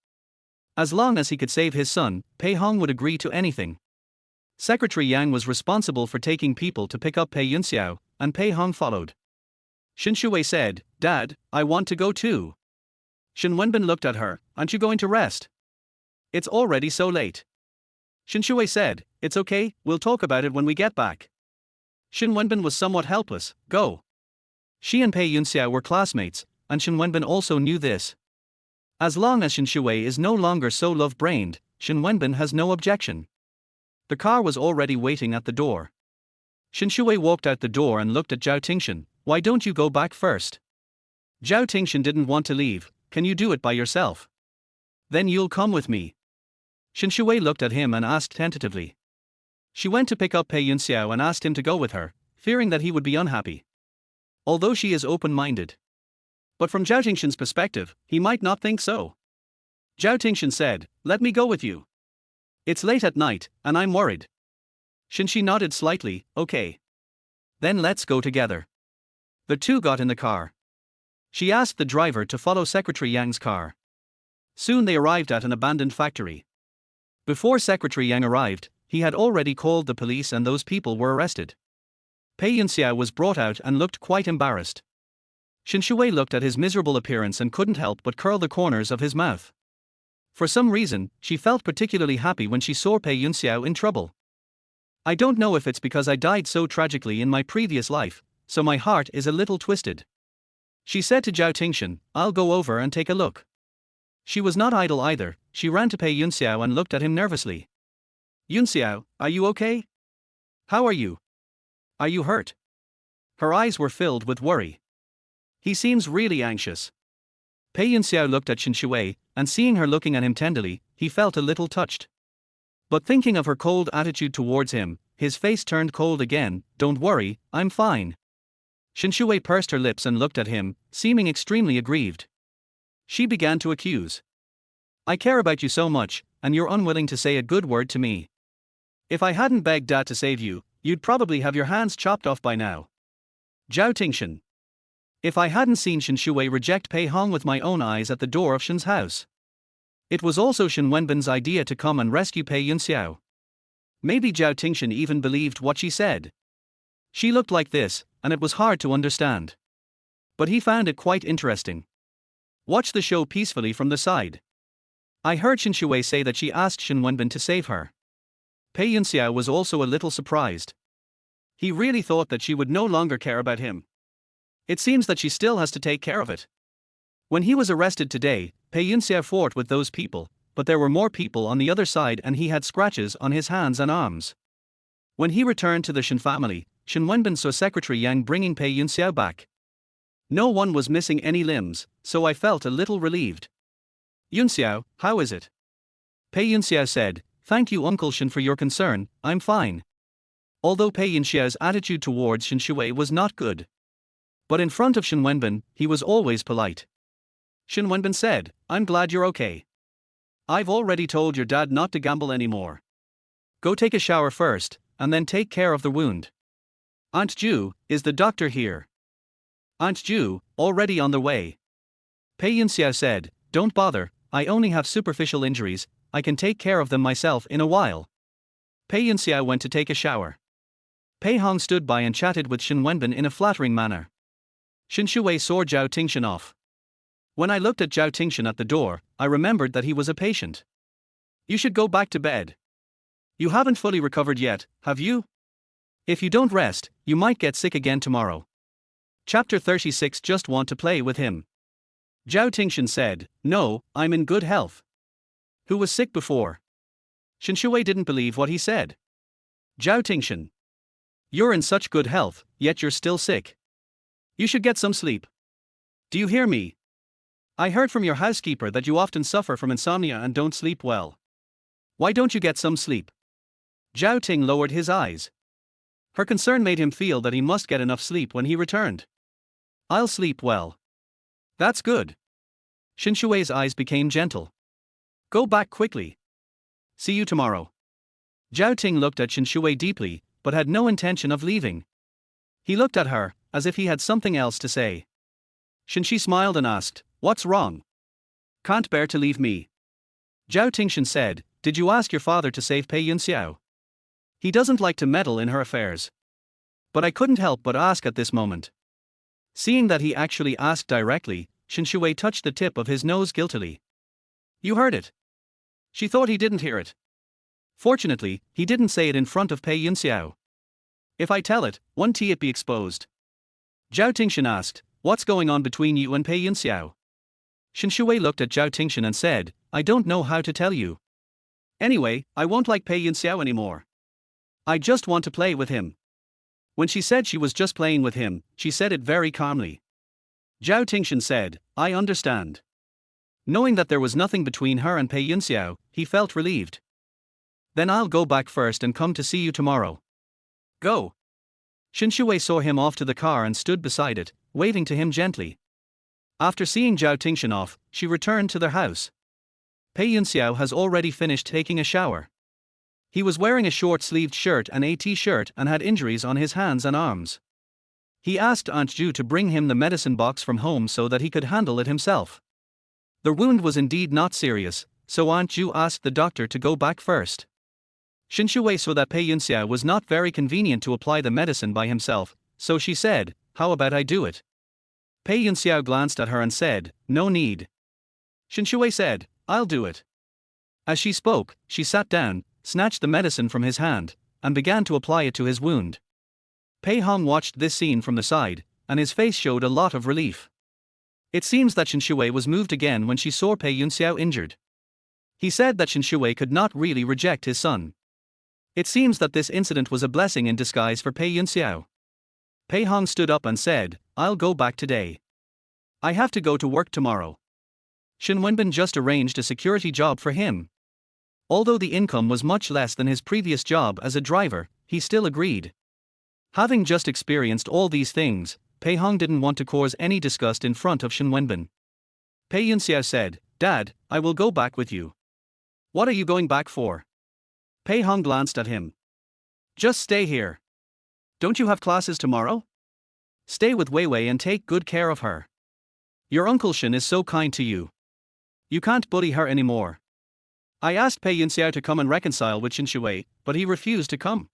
As long as he could save his son, Pei Hong would agree to anything. Secretary Yang was responsible for taking people to pick up Pei Yunxiao, and Pei Hong followed. Shen Xiwei said, "Dad, I want to go too." Shen Wenbin looked at her, "Aren't you going to rest? It's already so late." Shen Xiwei said, "It's okay, we'll talk about it when we get back." Shen Wenbin was somewhat helpless. Go. She and Pei Yunxiao were classmates, and Shen Wenbin also knew this. As long as Shen Xiwei is no longer so love-brained, Shen Wenbin has no objection. The car was already waiting at the door. Shen Xiwei walked out the door and looked at Zhao Tingshan. "Why don't you go back first?" Zhao Tingshan didn't want to leave. "Can you do it by yourself? Then you'll come with me." Shen Xiwei looked at him and asked tentatively. She went to pick up Pei Yunxiao and asked him to go with her, fearing that he would be unhappy. Although she is open-minded. But from Zhao Tingshan's perspective, he might not think so. Zhao Tingshan said, "Let me go with you. It's late at night, and I'm worried." Shen Shi nodded slightly, "Okay. Then let's go together." The two got in the car. She asked the driver to follow Secretary Yang's car. Soon they arrived at an abandoned factory. Before Secretary Yang arrived, he had already called the police and those people were arrested. Pei Yunxiao was brought out and looked quite embarrassed. Shen Xiwei looked at his miserable appearance and couldn't help but curl the corners of his mouth. For some reason, she felt particularly happy when she saw Pei Yunxiao in trouble. "I don't know if it's because I died so tragically in my previous life, so my heart is a little twisted," she said to Zhao Tingshan. "I'll go over and take a look." She was not idle either. She ran to Pei Yunxiao and looked at him nervously. "Yunxiao, are you okay? How are you? Are you hurt?" Her eyes were filled with worry. "He seems really anxious." Pei Yunxiao looked at Shen Xiwei, and seeing her looking at him tenderly, he felt a little touched. But thinking of her cold attitude towards him, his face turned cold again. "Don't worry, I'm fine." Shen Xiwei pursed her lips and looked at him, seeming extremely aggrieved. She began to accuse. "I care about you so much, and you're unwilling to say a good word to me. If I hadn't begged Dad to save you, you'd probably have your hands chopped off by now." Zhao Tingshan. If I hadn't seen Shen Xiwei reject Pei Hong with my own eyes at the door of Shen's house. It was also Shen Wenbin's idea to come and rescue Pei Yunxiao. Maybe Zhao Tingshan even believed what she said. She looked like this, and it was hard to understand. But he found it quite interesting. Watch the show peacefully from the side. I heard Shen Xiwei say that she asked Shen Wenbin to save her. Pei Yunxiao was also a little surprised. He really thought that she would no longer care about him. It seems that she still has to take care of it. When he was arrested today, Pei Yunxiao fought with those people, but there were more people on the other side and he had scratches on his hands and arms. When he returned to the Shen family, Shen Wenbin saw Secretary Yang bringing Pei Yunxiao back. No one was missing any limbs, so I felt a little relieved. "Yunxiao, how is it?" Pei Yunxiao said, "Thank you Uncle Shen for your concern, I'm fine." Although Pei Yunxiao's attitude towards Shen Xiwei was not good. But in front of Shen Wenbin, he was always polite. Shen Wenbin said, "I'm glad you're okay. I've already told your dad not to gamble anymore. Go take a shower first, and then take care of the wound. Aunt Ju, is the doctor here?" "Aunt Ju, already on the way." Pei Yunxiao said, "Don't bother, I only have superficial injuries, I can take care of them myself in a while." Pei Yunxiao went to take a shower. Pei Hong stood by and chatted with Shen Wenbin in a flattering manner. Shen Xiwei saw Zhao Tingshan off. When I looked at Zhao Tingshan at the door, I remembered that he was a patient. "You should go back to bed. You haven't fully recovered yet, have you? If you don't rest, you might get sick again tomorrow." Chapter 36. Just want to play with him. Zhao Tingshan said, "No, I'm in good health." "Who was sick before?" Shen Xiwei didn't believe what he said. Zhao Tingshan. "You're in such good health, yet you're still sick. You should get some sleep. Do you hear me? I heard from your housekeeper that you often suffer from insomnia and don't sleep well. Why don't you get some sleep?" Zhao Ting lowered his eyes. Her concern made him feel that he must get enough sleep when he returned. "I'll sleep well." "That's good." Shen Xiwei's eyes became gentle. "Go back quickly. See you tomorrow." Zhao Ting looked at Shen Xiwei deeply, but had no intention of leaving. He looked at her, as if he had something else to say. Shen Shi smiled and asked, "What's wrong?" "Can't bear to leave me." Zhao Tingshan said, "Did you ask your father to save Pei Yunxiao? He doesn't like to meddle in her affairs." "But I couldn't help but ask at this moment." Seeing that he actually asked directly, Shen Xiwei touched the tip of his nose guiltily. "You heard it." She thought he didn't hear it. Fortunately, he didn't say it in front of Pei Yunxiao. "If I tell it, won't it be exposed?" Zhao Tingshan asked, "What's going on between you and Pei Yunxiao?" Shen Xiwei looked at Zhao Tingshan and said, "I don't know how to tell you. Anyway, I won't like Pei Yunxiao anymore. I just want to play with him." When she said she was just playing with him, she said it very calmly. Zhao Tingshan said, "I understand." Knowing that there was nothing between her and Pei Yunxiao, he felt relieved. "Then I'll go back first and come to see you tomorrow." "Go." Shen Xiwei saw him off to the car and stood beside it, waving to him gently. After seeing Zhao Tingshan off, she returned to their house. Pei Yunxiao has already finished taking a shower. He was wearing a short-sleeved shirt and a t-shirt and had injuries on his hands and arms. He asked Aunt Ju to bring him the medicine box from home so that he could handle it himself. The wound was indeed not serious, so Aunt Ju asked the doctor to go back first. Shen Xiwei saw that Pei Yunxiao was not very convenient to apply the medicine by himself, so she said, "How about I do it?" Pei Yunxiao glanced at her and said, "No need." Shen Xiwei said, "I'll do it." As she spoke, she sat down, snatched the medicine from his hand, and began to apply it to his wound. Pei Hong watched this scene from the side, and his face showed a lot of relief. It seems that Shen Xiwei was moved again when she saw Pei Yunxiao injured. He said that Shen Xiwei could not really reject his son. It seems that this incident was a blessing in disguise for Pei Yunxiao. Pei Hong stood up and said, "I'll go back today. I have to go to work tomorrow." Shen Wenbin just arranged a security job for him. Although the income was much less than his previous job as a driver, he still agreed. Having just experienced all these things, Pei Hong didn't want to cause any disgust in front of Shen Wenbin. Pei Yunxiao said, "Dad, I will go back with you." "What are you going back for?" Pei Hong glanced at him. "Just stay here. Don't you have classes tomorrow? Stay with Wei Wei and take good care of her. Your Uncle Shen is so kind to you. You can't bully her anymore." I asked Pei Yunxiao to come and reconcile with Shen Xiwei, but he refused to come.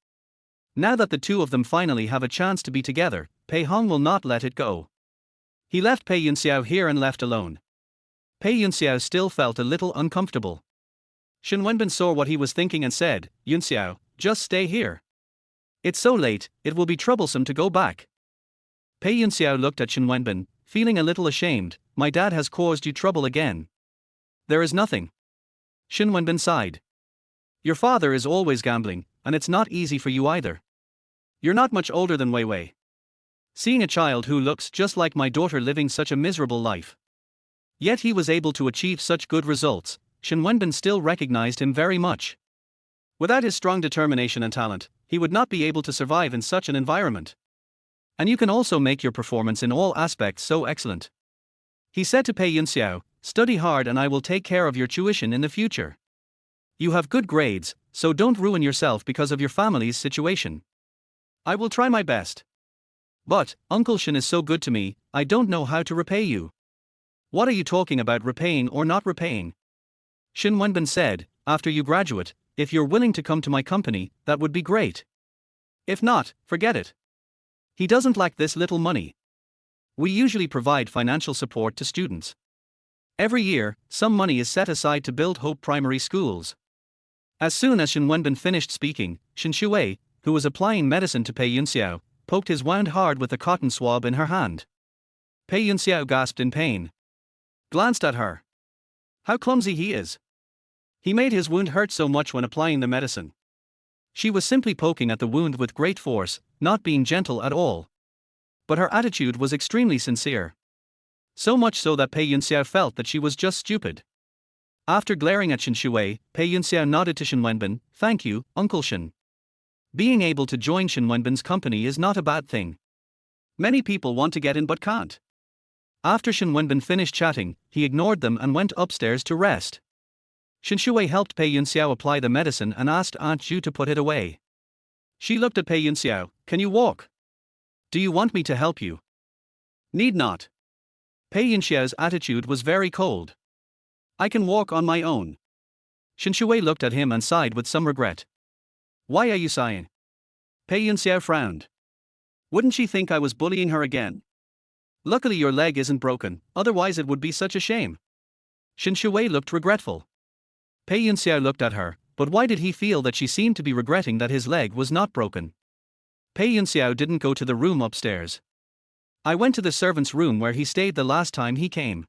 Now that the two of them finally have a chance to be together, Pei Hong will not let it go. He left Pei Yunxiao here and left alone. Pei Yunxiao still felt a little uncomfortable. Shen Wenbin saw what he was thinking and said, "Yunxiao, just stay here. It's so late, it will be troublesome to go back." Pei Yunxiao looked at Shen Wenbin, feeling a little ashamed. "My dad has caused you trouble again." "There is nothing." Shen Wenbin sighed. "Your father is always gambling, and it's not easy for you either. You're not much older than Wei Wei. Seeing a child who looks just like my daughter living such a miserable life. Yet he was able to achieve such good results, Shen Wenbin still recognized him very much. Without his strong determination and talent, he would not be able to survive in such an environment. And you can also make your performance in all aspects so excellent." He said to Pei Yunxiao, "Study hard and I will take care of your tuition in the future. You have good grades, so don't ruin yourself because of your family's situation. I will try my best. But, Uncle Shen is so good to me, I don't know how to repay you." "What are you talking about, repaying or not repaying?" Shen Wenbin said, "After you graduate, if you're willing to come to my company, that would be great. If not, forget it. He doesn't lack this little money. We usually provide financial support to students. Every year, some money is set aside to build Hope Primary Schools." As soon as Shen Wenbin finished speaking, Shen Xiwei, who was applying medicine to Pei Yunxiao, poked his wound hard with a cotton swab in her hand. Pei Yunxiao gasped in pain. Glanced at her. How clumsy he is. He made his wound hurt so much when applying the medicine. She was simply poking at the wound with great force, not being gentle at all. But her attitude was extremely sincere. So much so that Pei Yunxiao felt that she was just stupid. After glaring at Shen Xiwei, Pei Yunxiao nodded to Shen Wenbin, "Thank you, Uncle Shen. Being able to join Shen Wenbin's company is not a bad thing. Many people want to get in but can't." After Shen Wenbin finished chatting, he ignored them and went upstairs to rest. Shen Xiwei helped Pei Yunxiao apply the medicine and asked Aunt Ju to put it away. She looked at Pei Yunxiao, "Can you walk? Do you want me to help you?" "Need not. Pei Yunxiao's attitude was very cold. I can walk on my own. Shen Xiwei looked at him and sighed with some regret. Why are you sighing? Pei Yunxiao frowned. Wouldn't she think I was bullying her again? Luckily your leg isn't broken, otherwise it would be such a shame. Shen Xiwei looked regretful. Pei Yunxiao looked at her, but why did he feel that she seemed to be regretting that his leg was not broken? Pei Yunxiao didn't go to the room upstairs. I went to the servant's room where he stayed the last time he came.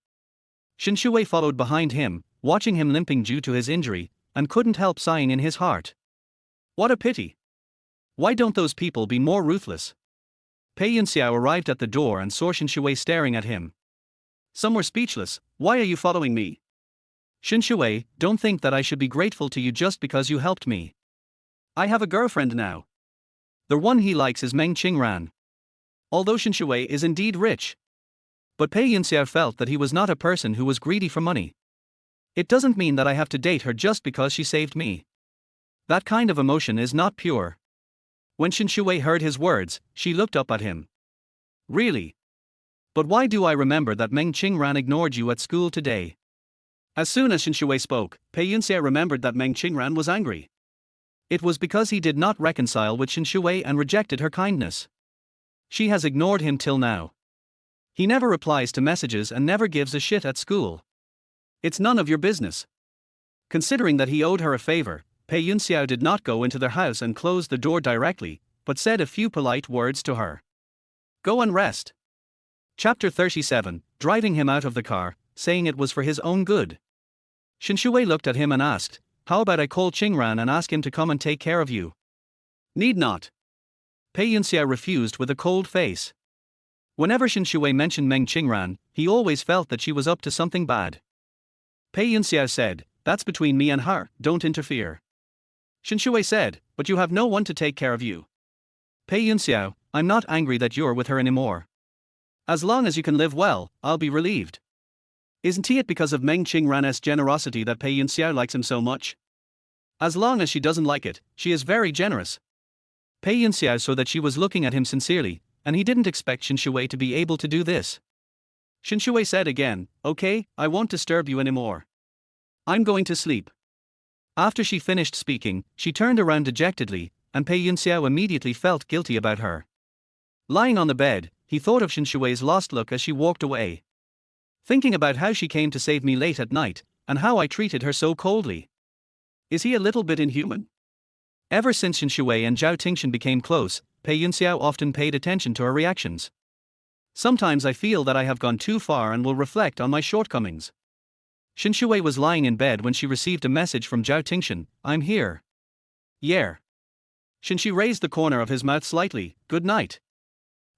Shen Xiwei followed behind him, watching him limping due to his injury, and couldn't help sighing in his heart. What a pity. Why don't those people be more ruthless? Pei Yunxiao arrived at the door and saw Shen Xiwei staring at him. Some were speechless. Why are you following me? Shen Xiwei, don't think that I should be grateful to you just because you helped me. I have a girlfriend now. The one he likes is Meng Qingran. Although Shen Xiwei is indeed rich. But Pei Yunxiao felt that he was not a person who was greedy for money. It doesn't mean that I have to date her just because she saved me. That kind of emotion is not pure. When Shen Xiwei heard his words, she looked up at him. Really? But why do I remember that Meng Qingran ignored you at school today? As soon as Shen Xiwei spoke, Pei Yunxiao remembered that Meng Qingran was angry. It was because he did not reconcile with Shen Xiwei and rejected her kindness. She has ignored him till now. He never replies to messages and never gives a shit at school. It's none of your business. Considering that he owed her a favor, Pei Yunxiao did not go into their house and close the door directly, but said a few polite words to her. Go and rest. Chapter 37, driving him out of the car, saying it was for his own good. Shen Xiwei looked at him and asked, how about I call Qingran and ask him to come and take care of you? Need not. Pei Yunxiao refused with a cold face. Whenever Shen Xiwei mentioned Meng Qingran, he always felt that she was up to something bad. Pei Yunxiao said, that's between me and her, don't interfere. Shen Xiwei said, but you have no one to take care of you. Pei Yunxiao, I'm not angry that you're with her anymore. As long as you can live well, I'll be relieved. Isn't it because of Meng Qingran's generosity that Pei Yunxiao likes him so much? As long as she doesn't like it, she is very generous. Pei Yunxiao saw that she was looking at him sincerely, and he didn't expect Shen Xiwei to be able to do this. Shen Xiwei said again, okay, I won't disturb you anymore. I'm going to sleep. After she finished speaking, she turned around dejectedly, and Pei Yunxiao immediately felt guilty about her. Lying on the bed, he thought of Shen Xiwei's lost look as she walked away. Thinking about how she came to save me late at night, and how I treated her so coldly. Is he a little bit inhuman? Ever since Shen Xiwei and Zhao Tingshan became close, Pei Yunxiao often paid attention to her reactions. Sometimes I feel that I have gone too far and will reflect on my shortcomings. Shen Xiwei was lying in bed when she received a message from Zhao Tingshan, I'm here. Yeah. Shen Xiwei raised the corner of his mouth slightly, good night.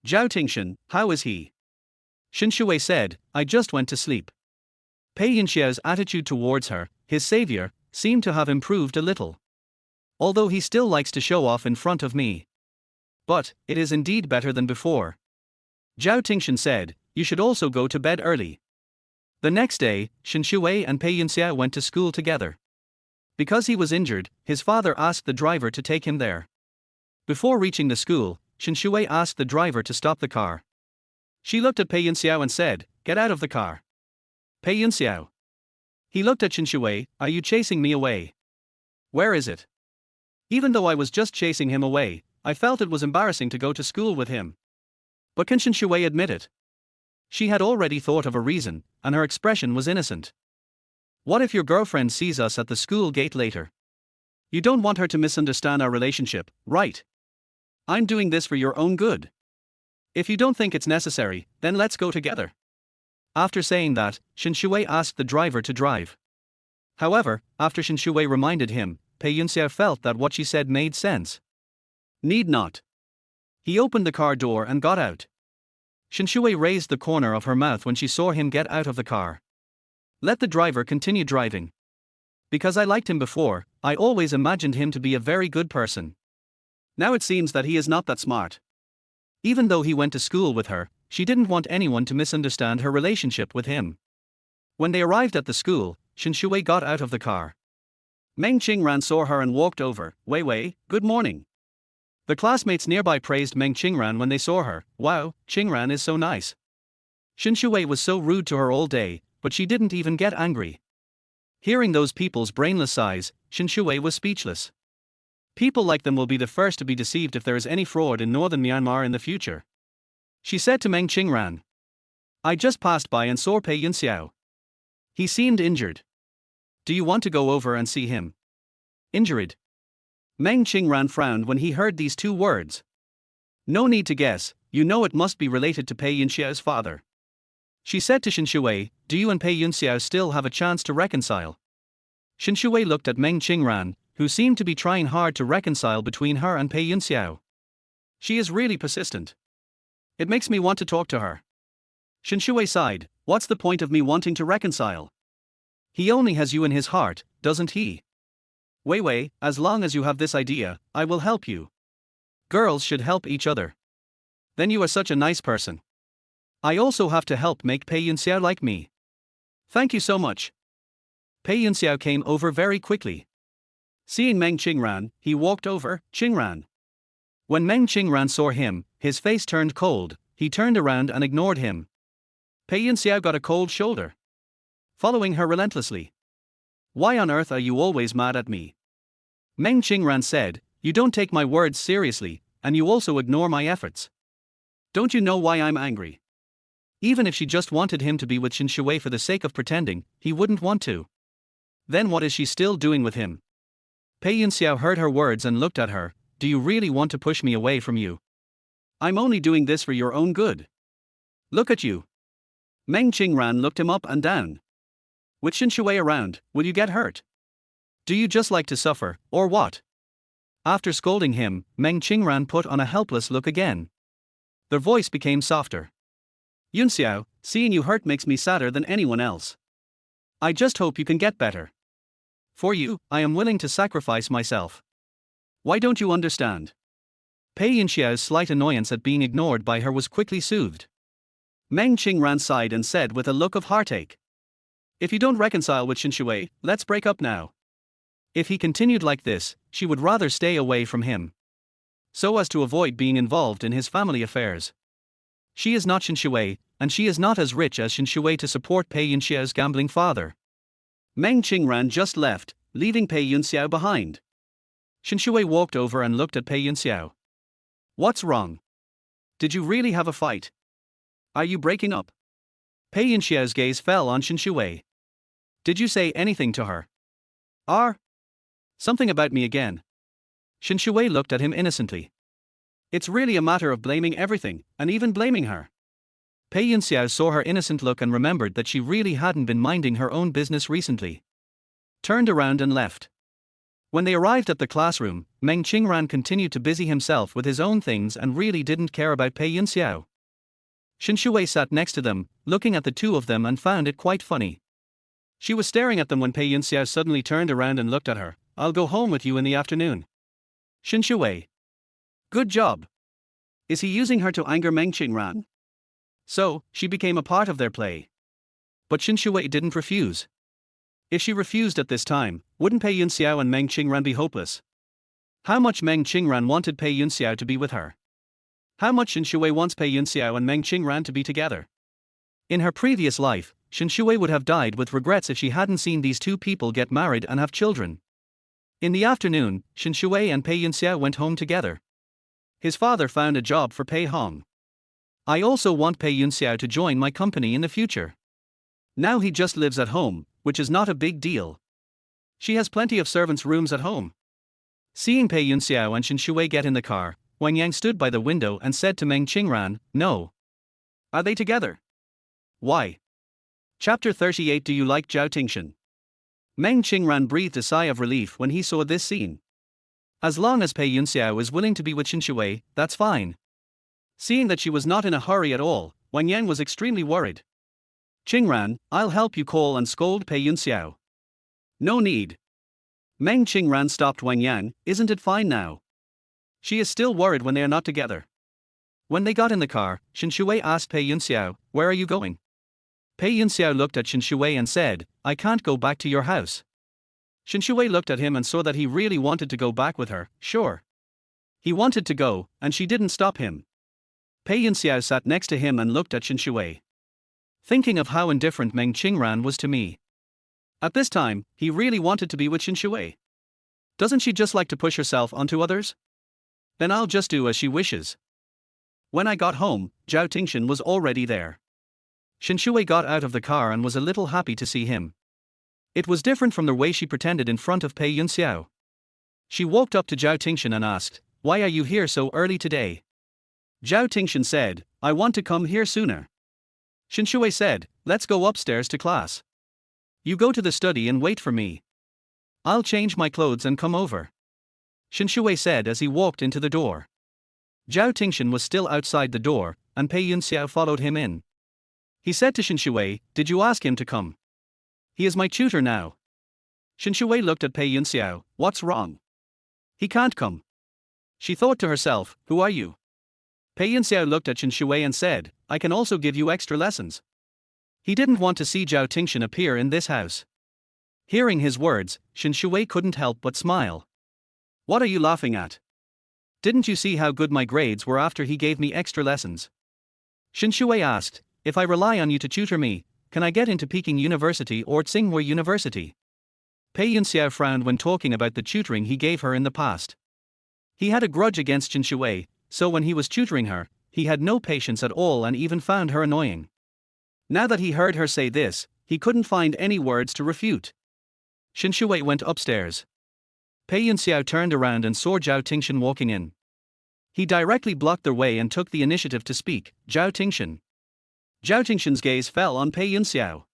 Zhao Tingshan, how is he? Shen Xiwei said, I just went to sleep. Pei Yunxiao's attitude towards her, his savior, seemed to have improved a little. Although he still likes to show off in front of me. But, it is indeed better than before. Zhao Tingshan said, you should also go to bed early. The next day, Shen Xiwei and Pei Yunxiao went to school together. Because he was injured, his father asked the driver to take him there. Before reaching the school, Shen Xiwei asked the driver to stop the car. She looked at Pei Yunxiao and said, get out of the car. Pei Yunxiao. He looked at Shen Xiwei, are you chasing me away? Where is it? Even though I was just chasing him away, I felt it was embarrassing to go to school with him. But can Shen Xiwei admit it? She had already thought of a reason, and her expression was innocent. What if your girlfriend sees us at the school gate later? You don't want her to misunderstand our relationship, right? I'm doing this for your own good. If you don't think it's necessary, then let's go together. After saying that, Shen Xiwei asked the driver to drive. However, after Shen Xiwei reminded him, Pei Yunxiao felt that what she said made sense. Need not. He opened the car door and got out. Shen Xiwei raised the corner of her mouth when she saw him get out of the car. Let the driver continue driving. Because I liked him before, I always imagined him to be a very good person. Now it seems that he is not that smart. Even though he went to school with her, she didn't want anyone to misunderstand her relationship with him. When they arrived at the school, Shen Xiwei got out of the car. Meng Qingran saw her and walked over. Wei Wei, good morning. The classmates nearby praised Meng Qingran when they saw her. Wow, Qingran is so nice. Shen Xiwei was so rude to her all day, but she didn't even get angry. Hearing those people's brainless sighs, Shen Xiwei was speechless. People like them will be the first to be deceived if there is any fraud in northern Myanmar in the future. She said to Meng Qingran. I just passed by and saw Pei Yunxiao. He seemed injured. Do you want to go over and see him? Injured? Meng Qingran frowned when he heard these two words. No need to guess, you know it must be related to Pei Yunxiao's father. She said to Shen Xiwei, do you and Pei Yunxiao still have a chance to reconcile? Shen Xiwei looked at Meng Qingran, who seemed to be trying hard to reconcile between her and Pei Yunxiao. She is really persistent. It makes me want to talk to her. Shen Xiwei sighed, what's the point of me wanting to reconcile? He only has you in his heart, doesn't he? Wei Wei, as long as you have this idea, I will help you. Girls should help each other. Then you are such a nice person. I also have to help make Pei Yunxiao like me. Thank you so much. Pei Yunxiao came over very quickly. Seeing Meng Qingran, he walked over. Qingran. When Meng Qingran saw him, his face turned cold. He turned around and ignored him. Pei Yunxiao got a cold shoulder. Following her relentlessly. Why on earth are you always mad at me? Meng Qingran said, you don't take my words seriously, and you also ignore my efforts. Don't you know why I'm angry? Even if she just wanted him to be with Shen Xiwei for the sake of pretending, he wouldn't want to. Then what is she still doing with him? Pei Yunxiao heard her words and looked at her. Do you really want to push me away from you? I'm only doing this for your own good. Look at you. Meng Qingran looked him up and down. With Shen Xiwei around, will you get hurt? Do you just like to suffer, or what? After scolding him, Meng Qingran put on a helpless look again. Their voice became softer. Yunxiao, seeing you hurt makes me sadder than anyone else. I just hope you can get better. For you, I am willing to sacrifice myself. Why don't you understand? Pei Yunxiao's slight annoyance at being ignored by her was quickly soothed. Meng Qingran sighed and said with a look of heartache. If you don't reconcile with Shen Xiwei, let's break up now. If he continued like this, she would rather stay away from him. So as to avoid being involved in his family affairs. She is not Shen Xiwei, and she is not as rich as Shen Xiwei to support Pei Yunxiao's gambling father. Meng Qingran just left, leaving Pei Yunxiao behind. Shen Xiwei walked over and looked at Pei Yunxiao. What's wrong? Did you really have a fight? Are you breaking up? Pei Yunxiao's gaze fell on Shen Xiwei. Did you say anything to her? Something about me again. Shen Xiwei looked at him innocently. It's really a matter of blaming everything, and even blaming her. Pei Yunxiao saw her innocent look and remembered that she really hadn't been minding her own business recently. Turned around and left. When they arrived at the classroom, Meng Qingran continued to busy himself with his own things and really didn't care about Pei Yunxiao. Shen Xiwei sat next to them, looking at the two of them and found it quite funny. She was staring at them when Pei Yunxiao suddenly turned around and looked at her. I'll go home with you in the afternoon. Shen Xiwei. Good job. Is he using her to anger Meng Qingran? So, she became a part of their play. But Shen Xiwei didn't refuse. If she refused at this time, wouldn't Pei Yunxiao and Meng Qingran be hopeless? How much Meng Qingran wanted Pei Yunxiao to be with her? How much Shen Xiwei wants Pei Yunxiao and Meng Qingran to be together? In her previous life, Shen Xiwei would have died with regrets if she hadn't seen these two people get married and have children. In the afternoon, Shen Xiwei and Pei Yunxiao went home together. His father found a job for Pei Hong. I also want Pei Yunxiao to join my company in the future. Now he just lives at home, which is not a big deal. She has plenty of servants' rooms at home. Seeing Pei Yunxiao and Shen Xiwei get in the car, Wang Yang stood by the window and said to Meng Qingran, no. Are they together? Why? Chapter 38. Do you like Zhao Tingshan? Meng Qingran breathed a sigh of relief when he saw this scene. As long as Pei Yunxiao is willing to be with Shen Xiwei, that's fine. Seeing that she was not in a hurry at all, Wang Yang was extremely worried. Qingran, I'll help you call and scold Pei Yunxiao. No need. Meng Qingran stopped Wang Yang. Isn't it fine now? She is still worried when they are not together. When they got in the car, Shen Xiwei asked Pei Yunxiao, where are you going? Pei Yunxiao looked at Shen Xiwei and said, I can't go back to your house. Shen Xiwei looked at him and saw that he really wanted to go back with her. Sure. He wanted to go, and she didn't stop him. Pei Yunxiao sat next to him and looked at Shen Xiwei. thinking of how indifferent Meng Qingran was to me. At this time, he really wanted to be with Shen Xiwei. Doesn't she just like to push herself onto others? Then I'll just do as she wishes. When I got home, Zhao Tingshan was already there. Shen Xiwei got out of the car and was a little happy to see him. It was different from the way she pretended in front of Pei Yunxiao. She walked up to Zhao Tingshan and asked, "Why are you here so early today?" Zhao Tingshan said, "I want to come here sooner." Shen Xiwei said, "Let's go upstairs to class. You go to the study and wait for me. I'll change my clothes and come over," Shen Xiwei said as he walked into the door. Zhao Tingshan was still outside the door, and Pei Yunxiao followed him in. He said to Shen Xiwei, "Did you ask him to come? He is my tutor now." Shen Xiwei looked at Pei Yunxiao. "What's wrong? He can't come." She thought to herself, "Who are you?" Pei Yunxiao looked at Shen Xiwei and said, "I can also give you extra lessons." He didn't want to see Zhao Tingshan appear in this house. Hearing his words, Shen Xiwei couldn't help but smile. "What are you laughing at? Didn't you see how good my grades were after he gave me extra lessons?" Shen Xiwei asked, "If I rely on you to tutor me, can I get into Peking University or Tsinghua University?" Pei Yunxiao frowned when talking about the tutoring he gave her in the past. He had a grudge against Shen Xiwei, so when he was tutoring her, he had no patience at all and even found her annoying. Now that he heard her say this, he couldn't find any words to refute. Shen Xiwei went upstairs. Pei Yunxiao turned around and saw Zhao Tingshan walking in. He directly blocked their way and took the initiative to speak. Zhao Tingshan. Zhao Tingshan's gaze fell on Pei Yunxiao.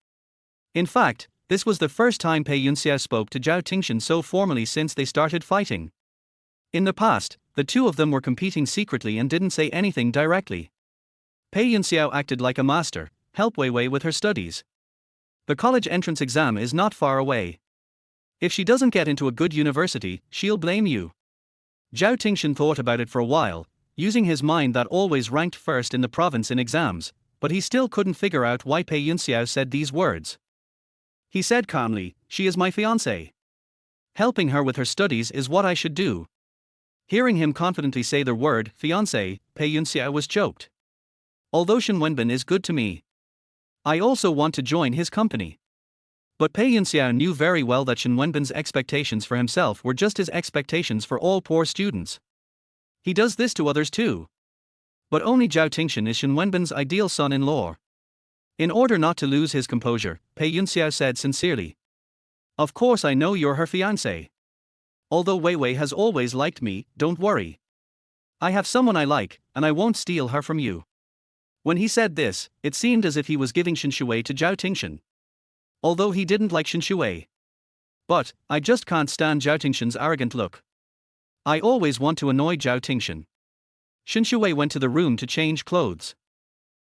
In fact, this was the first time Pei Yunxiao spoke to Zhao Tingshan so formally since they started fighting. In the past, the two of them were competing secretly and didn't say anything directly. Pei Yunxiao acted like a master, help Wei Wei with her studies. The college entrance exam is not far away. If she doesn't get into a good university, she'll blame you. Zhao Tingshan thought about it for a while, using his mind that always ranked first in the province in exams, but he still couldn't figure out why Pei Yunxiao said these words. He said calmly, "She is my fiancée. Helping her with her studies is what I should do." Hearing him confidently say the word fiancé, Pei Yunxiao was choked. Although Shen Wenbin is good to me, I also want to join his company. But Pei Yunxiao knew very well that Shen Wenbin's expectations for himself were just his expectations for all poor students. He does this to others too. But only Zhao Tingshan is Shen Wenbin's ideal son-in-law. In order not to lose his composure, Pei Yunxiao said sincerely, "Of course I know you're her fiancé. Although Wei Wei has always liked me, don't worry. I have someone I like, and I won't steal her from you." When he said this, it seemed as if he was giving Shen Xiwei to Zhao Tingshan. Although he didn't like Shen Xiwei. But, I just can't stand Zhao Tingshan's arrogant look. I always want to annoy Zhao Tingshan. Shen Xiwei went to the room to change clothes.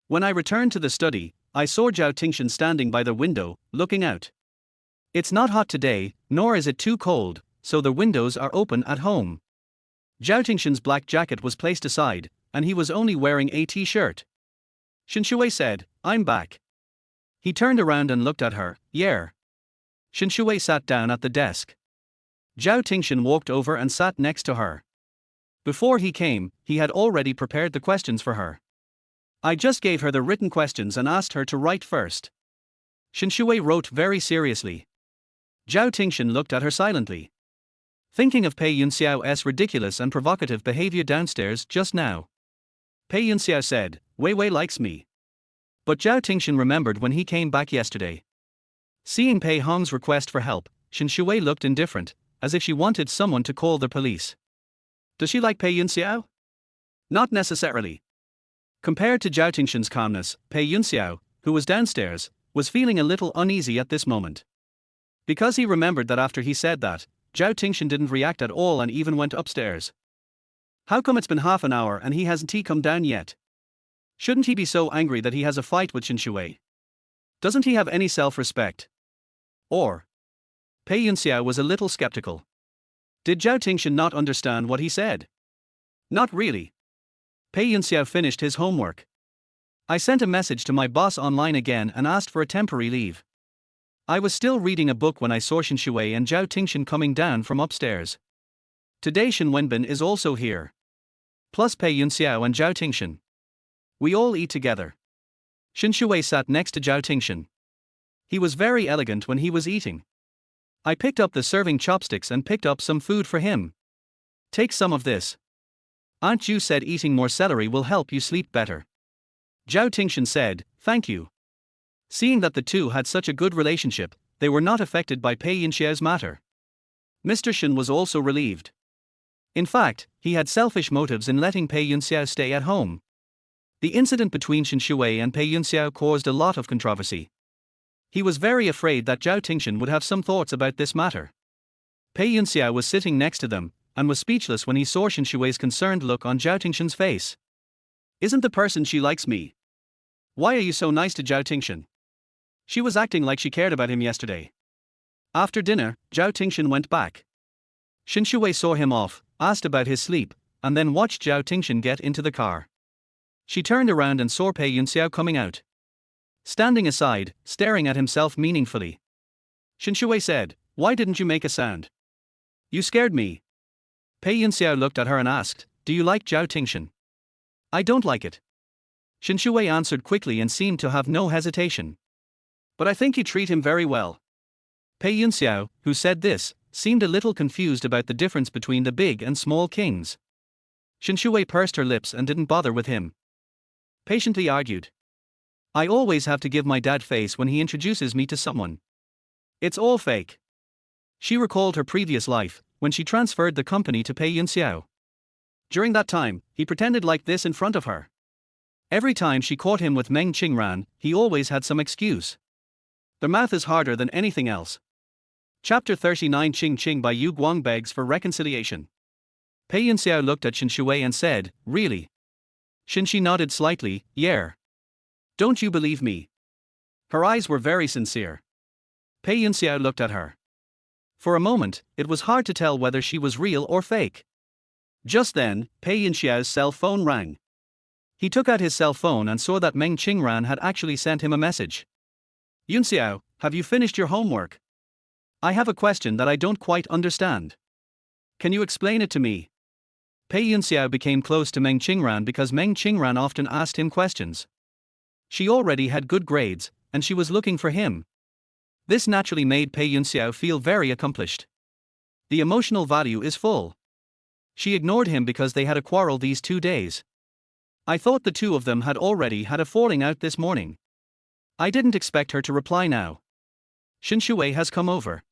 When I returned to the study, I saw Zhao Tingshan standing by the window, looking out. It's not hot today, nor is it too cold, so the windows are open at home. Zhao Tingshan's black jacket was placed aside, and he was only wearing a t-shirt. Shen Xiwei said, "I'm back." He turned around and looked at her. "Yeah." Shen Xiwei sat down at the desk. Zhao Tingshan walked over and sat next to her. Before he came, he had already prepared the questions for her. I just gave her the written questions and asked her to write first. Shen Xiwei wrote very seriously. Zhao Tingshan looked at her silently, thinking of Pei Yunxiao's ridiculous and provocative behavior downstairs just now. Pei Yunxiao said, "Wei Wei likes me." But Zhao Tingshan remembered when he came back yesterday. Seeing Pei Hong's request for help, Shen Xiwei looked indifferent, as if she wanted someone to call the police. Does she like Pei Yunxiao? Not necessarily. Compared to Zhao Tingshan's calmness, Pei Yunxiao, who was downstairs, was feeling a little uneasy at this moment. Because he remembered that after he said that, Zhao Tingshan didn't react at all and even went upstairs. How come it's been half an hour and he hasn't come down yet? Shouldn't he be so angry that he has a fight with Shen Xiwei? Doesn't he have any self-respect? Or? Pei Yunxiao was a little skeptical. Did Zhao Tingshan not understand what he said? Not really. Pei Yunxiao finished his homework. I sent a message to my boss online again and asked for a temporary leave. I was still reading a book when I saw Shen Xiwei and Zhao Tingshan coming down from upstairs. Today Shen Wenbin is also here. Plus Pei Yunxiao and Zhao Tingshan. We all eat together. Shen Xiwei sat next to Zhao Tingshan. He was very elegant when he was eating. I picked up the serving chopsticks and picked up some food for him. Take some of this. Aunt Ju said eating more celery will help you sleep better. Zhao Tingshan said, thank you. Seeing that the two had such a good relationship, they were not affected by Pei Yunxiao's matter. Mr. Shen was also relieved. In fact, he had selfish motives in letting Pei Yunxiao stay at home. The incident between Shen Xiwei and Pei Yunxiao caused a lot of controversy. He was very afraid that Zhao Tingshan would have some thoughts about this matter. Pei Yunxiao was sitting next to them, and was speechless when he saw Shen Xiwei's concerned look on Zhao Tingshan's face. Isn't the person she likes me? Why are you so nice to Zhao Tingshan? She was acting like she cared about him yesterday. After dinner, Zhao Tingshan went back. Shen Xiwei saw him off, asked about his sleep, and then watched Zhao Tingshan get into the car. She turned around and saw Pei Yunxiao coming out. Standing aside, staring at himself meaningfully. Shen Xiwei said, why didn't you make a sound? You scared me. Pei Yunxiao looked at her and asked, do you like Zhao Tingshan? I don't like it. Shen Xiwei answered quickly and seemed to have no hesitation. But I think you treat him very well. Pei Yunxiao, who said this, seemed a little confused about the difference between the big and small kings. Shen Xiwei pursed her lips and didn't bother with him. Patiently argued. I always have to give my dad face when he introduces me to someone. It's all fake. She recalled her previous life, when she transferred the company to Pei Yunxiao. During that time, he pretended like this in front of her. Every time she caught him with Meng Qingran, he always had some excuse. The math is harder than anything else. Chapter 39 Qing Qing Bai Yueguang begs for reconciliation. Pei Yunxiao looked at Shen Xiwei and said, really? Shen Xi nodded slightly, yeah. Don't you believe me? Her eyes were very sincere. Pei Yunxiao looked at her. For a moment, it was hard to tell whether she was real or fake. Just then, Pei Yunxiao's cell phone rang. He took out his cell phone and saw that Meng Qingran had actually sent him a message. Yunxiao, have you finished your homework? I have a question that I don't quite understand. Can you explain it to me? Pei Yunxiao became close to Meng Qingran because Meng Qingran often asked him questions. She already had good grades, and she was looking for him. This naturally made Pei Yunxiao feel very accomplished. The emotional value is full. She ignored him because they had a quarrel these 2 days. I thought the two of them had already had a falling out this morning. I didn't expect her to reply now. Shen Xiwei has come over.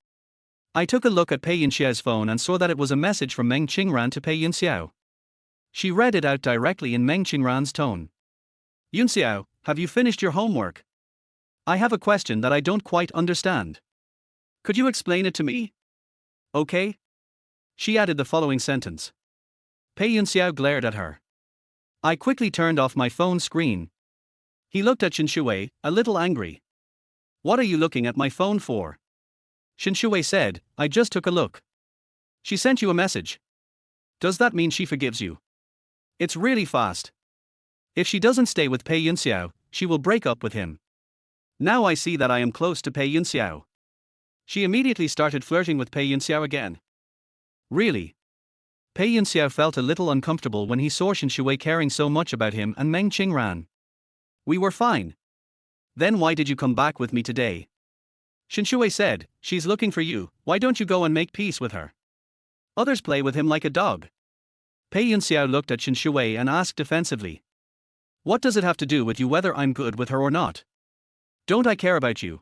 I took a look at Pei Yunxiao's phone and saw that it was a message from Meng Qingran to Pei Yunxiao. She read it out directly in Meng Qingran's tone. Yunxiao, have you finished your homework? I have a question that I don't quite understand. Could you explain it to me? Okay. She added the following sentence. Pei Yunxiao glared at her. I quickly turned off my phone screen. He looked at Shen Xiwei, a little angry. What are you looking at my phone for? Shen Xiwei said, I just took a look. She sent you a message. Does that mean she forgives you? It's really fast. If she doesn't stay with Pei Yunxiao, she will break up with him. Now I see that I am close to Pei Yunxiao. She immediately started flirting with Pei Yunxiao again. Really? Pei Yunxiao felt a little uncomfortable when he saw Shen Xiwei caring so much about him and Meng Qingran. We were fine. Then why did you come back with me today? Shen Xiwei said, she's looking for you, why don't you go and make peace with her? Others play with him like a dog. Pei Yunxiao looked at Shen Xiwei and asked defensively. What does it have to do with you whether I'm good with her or not? Don't I care about you?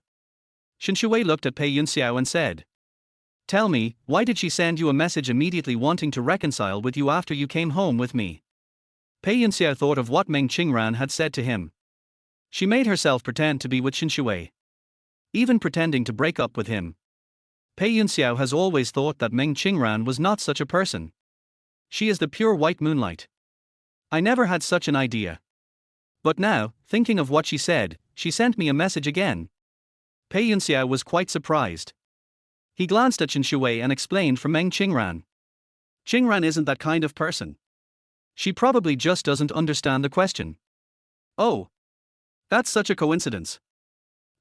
Shen Xiwei looked at Pei Yunxiao and said. Tell me, why did she send you a message immediately wanting to reconcile with you after you came home with me? Pei Yunxiao thought of what Meng Qingran had said to him. She made herself pretend to be with Shen Xiwei. Even pretending to break up with him. Pei Yunxiao has always thought that Meng Qingran was not such a person. She is the pure white moonlight. I never had such an idea. But now, thinking of what she said, she sent me a message again. Pei Yunxiao was quite surprised. He glanced at Shen Xiwei and explained for Meng Qingran. Qingran isn't that kind of person. She probably just doesn't understand the question. Oh. That's such a coincidence.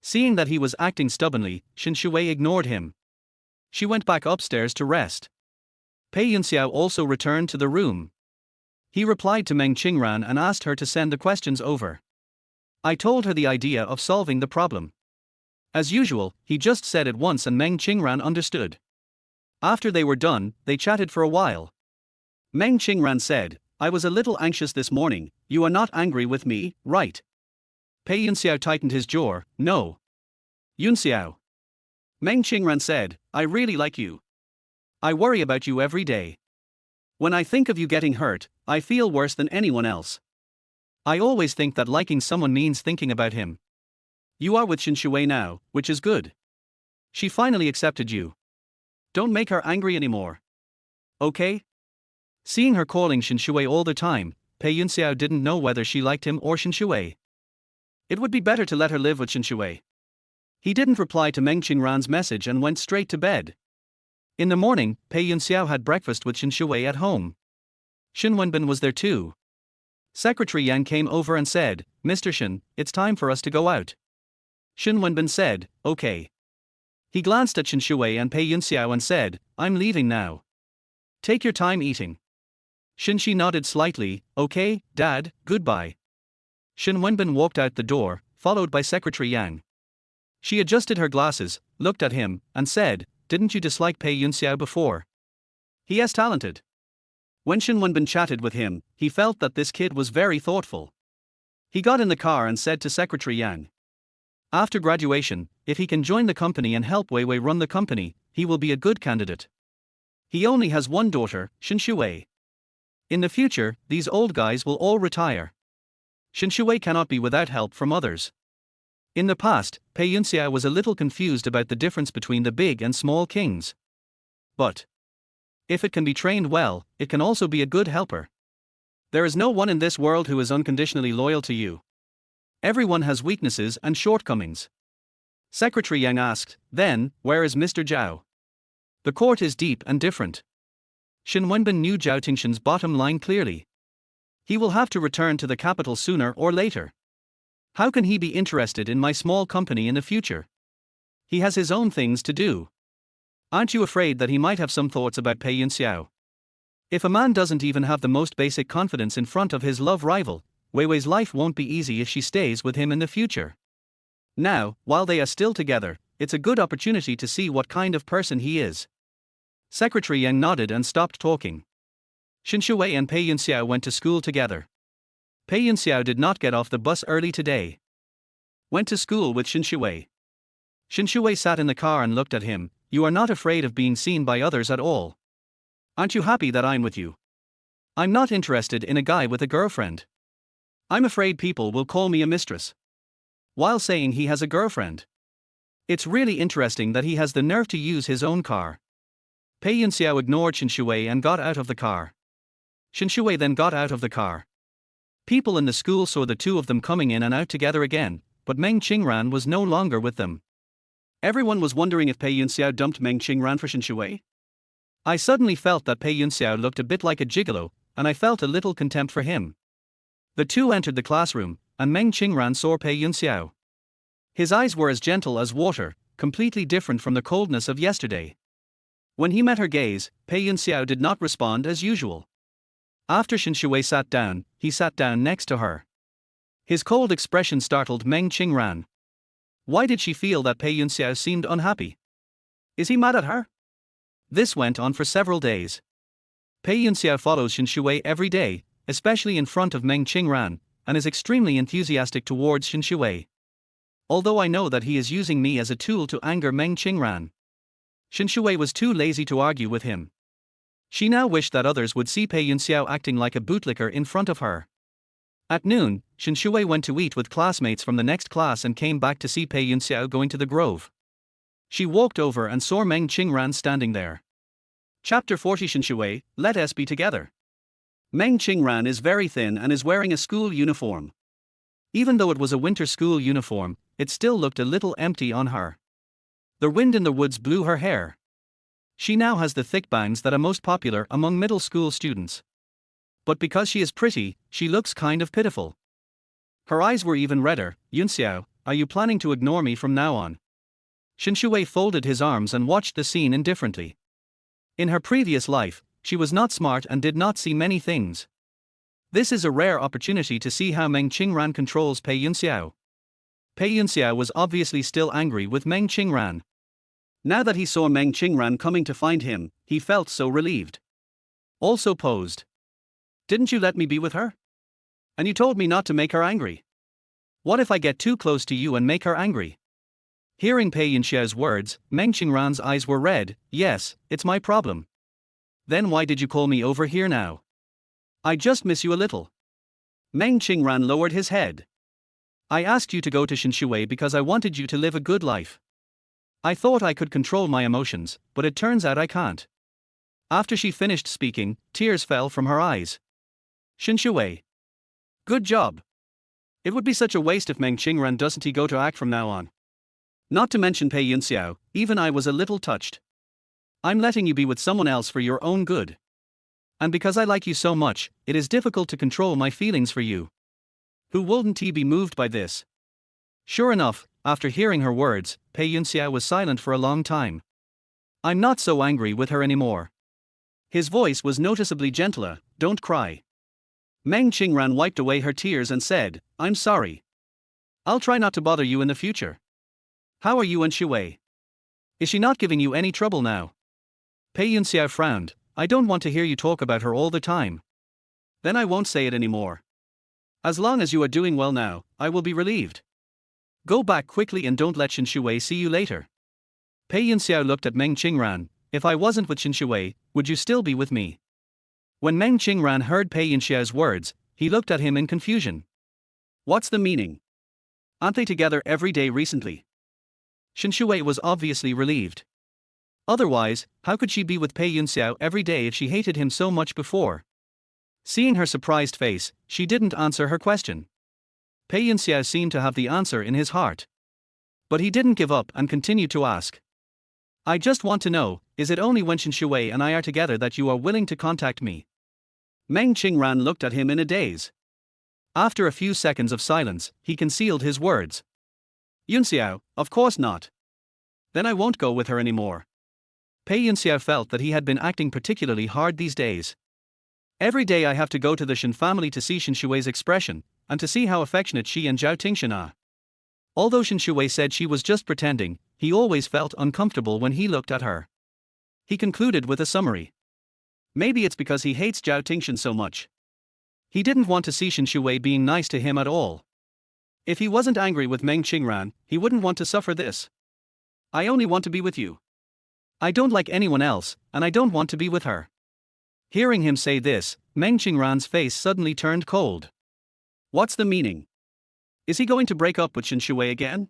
Seeing that he was acting stubbornly, Shen Xiwei ignored him. She went back upstairs to rest. Pei Yunxiao also returned to the room. He replied to Meng Qingran and asked her to send the questions over. I told her the idea of solving the problem. As usual, he just said it once and Meng Qingran understood. After they were done, they chatted for a while. Meng Qingran said, I was a little anxious this morning. You are not angry with me, right? Pei Yunxiao tightened his jaw. No. Yunxiao. Meng Qingran said, I really like you. I worry about you every day. When I think of you getting hurt, I feel worse than anyone else. I always think that liking someone means thinking about him. You are with Shen Xiwei now, which is good. She finally accepted you. Don't make her angry anymore. Okay? Seeing her calling Shen Xiwei all the time, Pei Yunxiao didn't know whether she liked him or Shen Xiwei. It would be better to let her live with Shen Xiwei. He didn't reply to Meng Qingran's message and went straight to bed. In the morning, Pei Yunxiao had breakfast with Shen Xiwei at home. Shen Wenbin was there too. Secretary Yang came over and said, Mr. Shen, it's time for us to go out. Shen Wenbin said, okay. He glanced at Shen Xiwei and Pei Yunxiao and said, I'm leaving now. Take your time eating. Shen Xi nodded slightly, okay, Dad, goodbye. Shen Wenbin walked out the door, followed by Secretary Yang. She adjusted her glasses, looked at him, and said, didn't you dislike Pei Yunxiao before? He is talented. When Shen Wenbin chatted with him, he felt that this kid was very thoughtful. He got in the car and said to Secretary Yang, after graduation, if he can join the company and help Wei Wei run the company, he will be a good candidate. He only has one daughter, Shen Xiwei. In the future, these old guys will all retire. Shen Xiwei cannot be without help from others. In the past, Pei Yunxiao was a little confused about the difference between the big and small kings. But if it can be trained well, it can also be a good helper. There is no one in this world who is unconditionally loyal to you. Everyone has weaknesses and shortcomings. Secretary Yang asked, then, where is Mr. Zhao? The court is deep and different. Shen Wenbin knew Zhao Tingshan's bottom line clearly. He will have to return to the capital sooner or later. How can he be interested in my small company in the future? He has his own things to do. Aren't you afraid that he might have some thoughts about Pei Yunxiao? If a man doesn't even have the most basic confidence in front of his love rival, Wei Wei's life won't be easy if she stays with him in the future. Now, while they are still together, it's a good opportunity to see what kind of person he is. Secretary Yang nodded and stopped talking. Shen Xiwei and Pei Yunxiao went to school together. Pei Yunxiao did not get off the bus early today. Went to school with Shen Xiwei. Shen Xiwei sat in the car and looked at him. You are not afraid of being seen by others at all. Aren't you happy that I'm with you? I'm not interested in a guy with a girlfriend. I'm afraid people will call me a mistress. While saying he has a girlfriend. It's really interesting that he has the nerve to use his own car. Pei Yunxiao ignored Shen Xiwei and got out of the car. Shen Xiwei then got out of the car. People in the school saw the two of them coming in and out together again, but Meng Qingran was no longer with them. Everyone was wondering if Pei Yunxiao dumped Meng Qingran for Shen Xiwei. I suddenly felt that Pei Yunxiao looked a bit like a gigolo, and I felt a little contempt for him. The two entered the classroom, and Meng Qingran saw Pei Yunxiao. His eyes were as gentle as water, completely different from the coldness of yesterday. When he met her gaze, Pei Yunxiao did not respond as usual. After Shen Xiwei sat down, he sat down next to her. His cold expression startled Meng Qingran. Why did she feel that Pei Yunxiao seemed unhappy? Is he mad at her? This went on for several days. Pei Yunxiao follows Shen Xiwei every day, especially in front of Meng Qingran, and is extremely enthusiastic towards Shen Xiwei. Although I know that he is using me as a tool to anger Meng Qingran. Shen Xiwei was too lazy to argue with him. She now wished that others would see Pei Yunxiao acting like a bootlicker in front of her. At noon, Shen Xiwei went to eat with classmates from the next class and came back to see Pei Yunxiao going to the grove. She walked over and saw Meng Qingran standing there. Chapter 40 Shen Xiwei, let us be together. Meng Qingran is very thin and is wearing a school uniform. Even though it was a winter school uniform, it still looked a little empty on her. The wind in the woods blew her hair. She now has the thick bangs that are most popular among middle school students. But because she is pretty, she looks kind of pitiful. Her eyes were even redder. Yunxiao, are you planning to ignore me from now on? Shen Xiwei folded his arms and watched the scene indifferently. In her previous life, she was not smart and did not see many things. This is a rare opportunity to see how Meng Qingran controls Pei Yunxiao. Pei Yunxiao was obviously still angry with Meng Qingran. Now that he saw Meng Qingran coming to find him, he felt so relieved. Also posed. Didn't you let me be with her? And you told me not to make her angry. What if I get too close to you and make her angry? Hearing Pei Yunxiao's words, Meng Qingran's eyes were red. Yes, it's my problem. Then why did you call me over here now? I just miss you a little. Meng Qingran lowered his head. I asked you to go to Shen Xiwei because I wanted you to live a good life. I thought I could control my emotions, but it turns out I can't. After she finished speaking, tears fell from her eyes. Shen Xiwei. Good job. It would be such a waste if Meng Qingran doesn't he go to act from now on. Not to mention Pei Yunxiao, even I was a little touched. I'm letting you be with someone else for your own good. And because I like you so much, it is difficult to control my feelings for you. Who wouldn't he be moved by this? Sure enough, after hearing her words, Pei Yunxiao was silent for a long time. I'm not so angry with her anymore. His voice was noticeably gentler. Don't cry. Meng Qingran wiped away her tears and said, I'm sorry. I'll try not to bother you in the future. How are you and Xiwei? Is she not giving you any trouble now? Pei Yunxiao frowned. I don't want to hear you talk about her all the time. Then I won't say it anymore. As long as you are doing well now, I will be relieved. Go back quickly and don't let Shen Xiwei see you later. Pei Yunxiao looked at Meng Qingran. If I wasn't with Shen Xiwei, would you still be with me? When Meng Qingran heard Pei Yunxiao's words, he looked at him in confusion. What's the meaning? Aren't they together every day recently? Shen Xiwei was obviously relieved. Otherwise, how could she be with Pei Yunxiao every day if she hated him so much before? Seeing her surprised face, she didn't answer her question. Pei Yunxiao seemed to have the answer in his heart. But he didn't give up and continued to ask. I just want to know, is it only when Shen Xiwei and I are together that you are willing to contact me? Meng Qingran looked at him in a daze. After a few seconds of silence, he concealed his words. Yunxiao, of course not. Then I won't go with her anymore. Pei Yunxiao felt that he had been acting particularly hard these days. Every day I have to go to the Shen family to see Shen Xiwei's expression, and to see how affectionate she and Zhao Tingshan are. Although Shen Xiwei said she was just pretending, he always felt uncomfortable when he looked at her. He concluded with a summary. Maybe it's because he hates Zhao Tingshan so much. He didn't want to see Shen Xiwei being nice to him at all. If he wasn't angry with Meng Qingran, he wouldn't want to suffer this. I only want to be with you. I don't like anyone else, and I don't want to be with her. Hearing him say this, Meng Qingran's face suddenly turned cold. What's the meaning? Is he going to break up with Shen Xiwei again?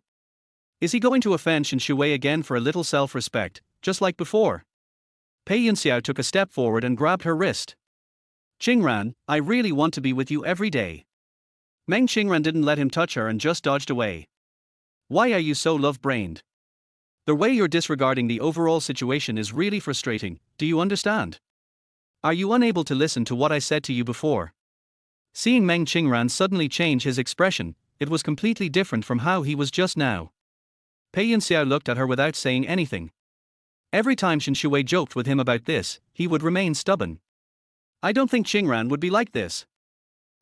Is he going to offend Shen Xiwei again for a little self-respect, just like before? Pei Yunxiao took a step forward and grabbed her wrist. Qingran, I really want to be with you every day. Meng Qingran didn't let him touch her and just dodged away. Why are you so love-brained? The way you're disregarding the overall situation is really frustrating, do you understand? Are you unable to listen to what I said to you before? Seeing Meng Qingran suddenly change his expression, it was completely different from how he was just now. Pei Yunxiao looked at her without saying anything. Every time Shen Xiwei joked with him about this, he would remain stubborn. I don't think Qingran would be like this.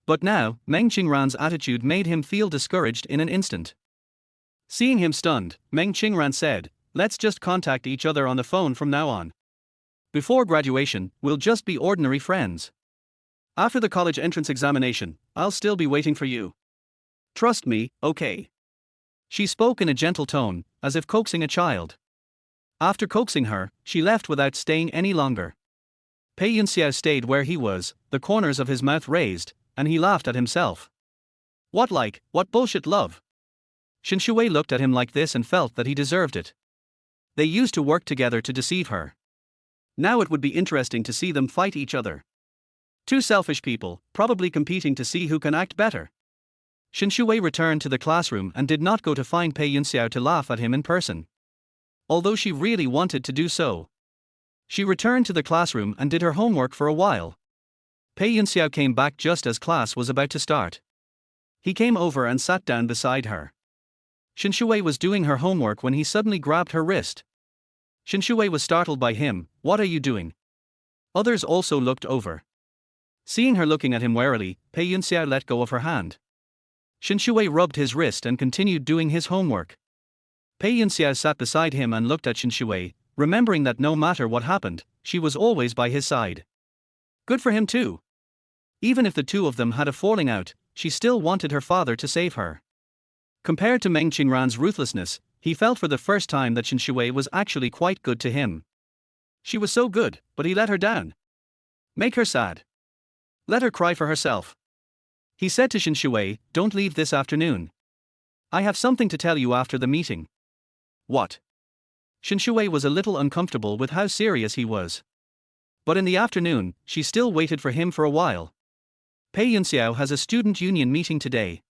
But now, Meng Qingran's attitude made him feel discouraged in an instant. Seeing him stunned, Meng Qingran said, let's just contact each other on the phone from now on. Before graduation, we'll just be ordinary friends. After the college entrance examination, I'll still be waiting for you. Trust me, okay? She spoke in a gentle tone, as if coaxing a child. After coaxing her, she left without staying any longer. Pei Yunxiao stayed where he was, the corners of his mouth raised, and he laughed at himself. What bullshit love? Shen Xiwei looked at him like this and felt that he deserved it. They used to work together to deceive her. Now it would be interesting to see them fight each other. Two selfish people, probably competing to see who can act better. Shen Xiwei returned to the classroom and did not go to find Pei Yunxiao to laugh at him in person. Although she really wanted to do so. She returned to the classroom and did her homework for a while. Pei Yunxiao came back just as class was about to start. He came over and sat down beside her. Shen Xiwei was doing her homework when he suddenly grabbed her wrist. Shen Xiwei was startled by him. What are you doing? Others also looked over. Seeing her looking at him warily, Pei Yunxiao let go of her hand. Shen Xiwei rubbed his wrist and continued doing his homework. Pei Yunxiao sat beside him and looked at Shen Xiwei, remembering that no matter what happened, she was always by his side. Good for him too. Even if the two of them had a falling out, she still wanted her father to save her. Compared to Meng Qingran's ruthlessness, he felt for the first time that Shen Xiwei was actually quite good to him. She was so good, but he let her down. Make her sad. Let her cry for herself. He said to Shen Xiwei, "Don't leave this afternoon. I have something to tell you after the meeting." What? Shen Xiwei was a little uncomfortable with how serious he was. But in the afternoon, she still waited for him for a while. Pei Yunxiao has a student union meeting today.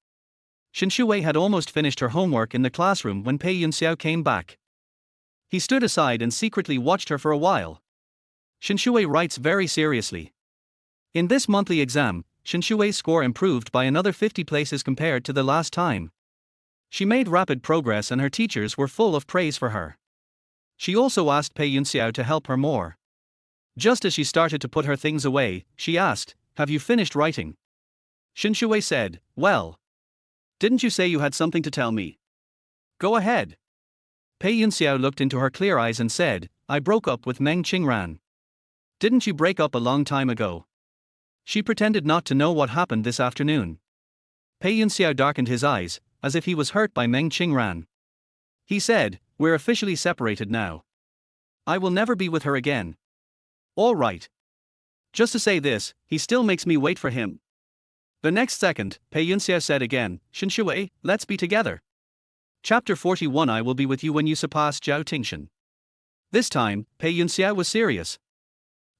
Shen Xiwei had almost finished her homework in the classroom when Pei Yunxiao came back. He stood aside and secretly watched her for a while. Shen Xiwei writes very seriously. In this monthly exam, Shen Xiwei's score improved by another 50 places compared to the last time. She made rapid progress and her teachers were full of praise for her. She also asked Pei Yunxiao to help her more. Just as she started to put her things away, she asked, "Have you finished writing?" Shen Xiwei said, "Well. Didn't you say you had something to tell me? Go ahead." Pei Yunxiao looked into her clear eyes and said, "I broke up with Meng Qingran." "Didn't you break up a long time ago?" She pretended not to know what happened this afternoon. Pei Yunxiao darkened his eyes, as if he was hurt by Meng Qingran. He said, "We're officially separated now. I will never be with her again." "All right. Just to say this, he still makes me wait for him." The next second, Pei Yunxiao said again, "Shen Xiwei, let's be together. Chapter 41 I will be with you when you surpass Zhao Tingshan." This time, Pei Yunxiao was serious.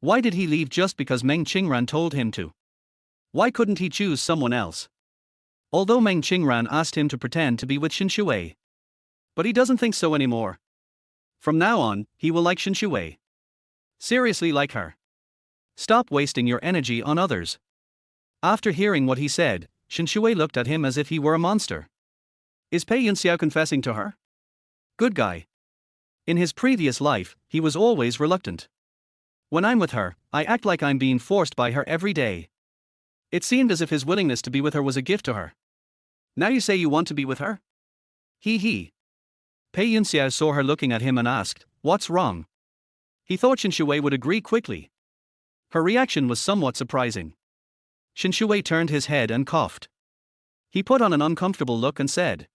Why did he leave just because Meng Qingran told him to? Why couldn't he choose someone else? Although Meng Qingran asked him to pretend to be with Shen Xiwei. But he doesn't think so anymore. From now on, he will like Shen Xiwei. Seriously like her. Stop wasting your energy on others. After hearing what he said, Shen Xiwei looked at him as if he were a monster. Is Pei Yunxiao confessing to her? Good guy. In his previous life, he was always reluctant. When I'm with her, I act like I'm being forced by her every day. It seemed as if his willingness to be with her was a gift to her. Now you say you want to be with her? He. Pei Yunxiao saw her looking at him and asked, "What's wrong?" He thought Shen Xiwei would agree quickly. Her reaction was somewhat surprising. Shen Xiwei turned his head and coughed. He put on an uncomfortable look and said,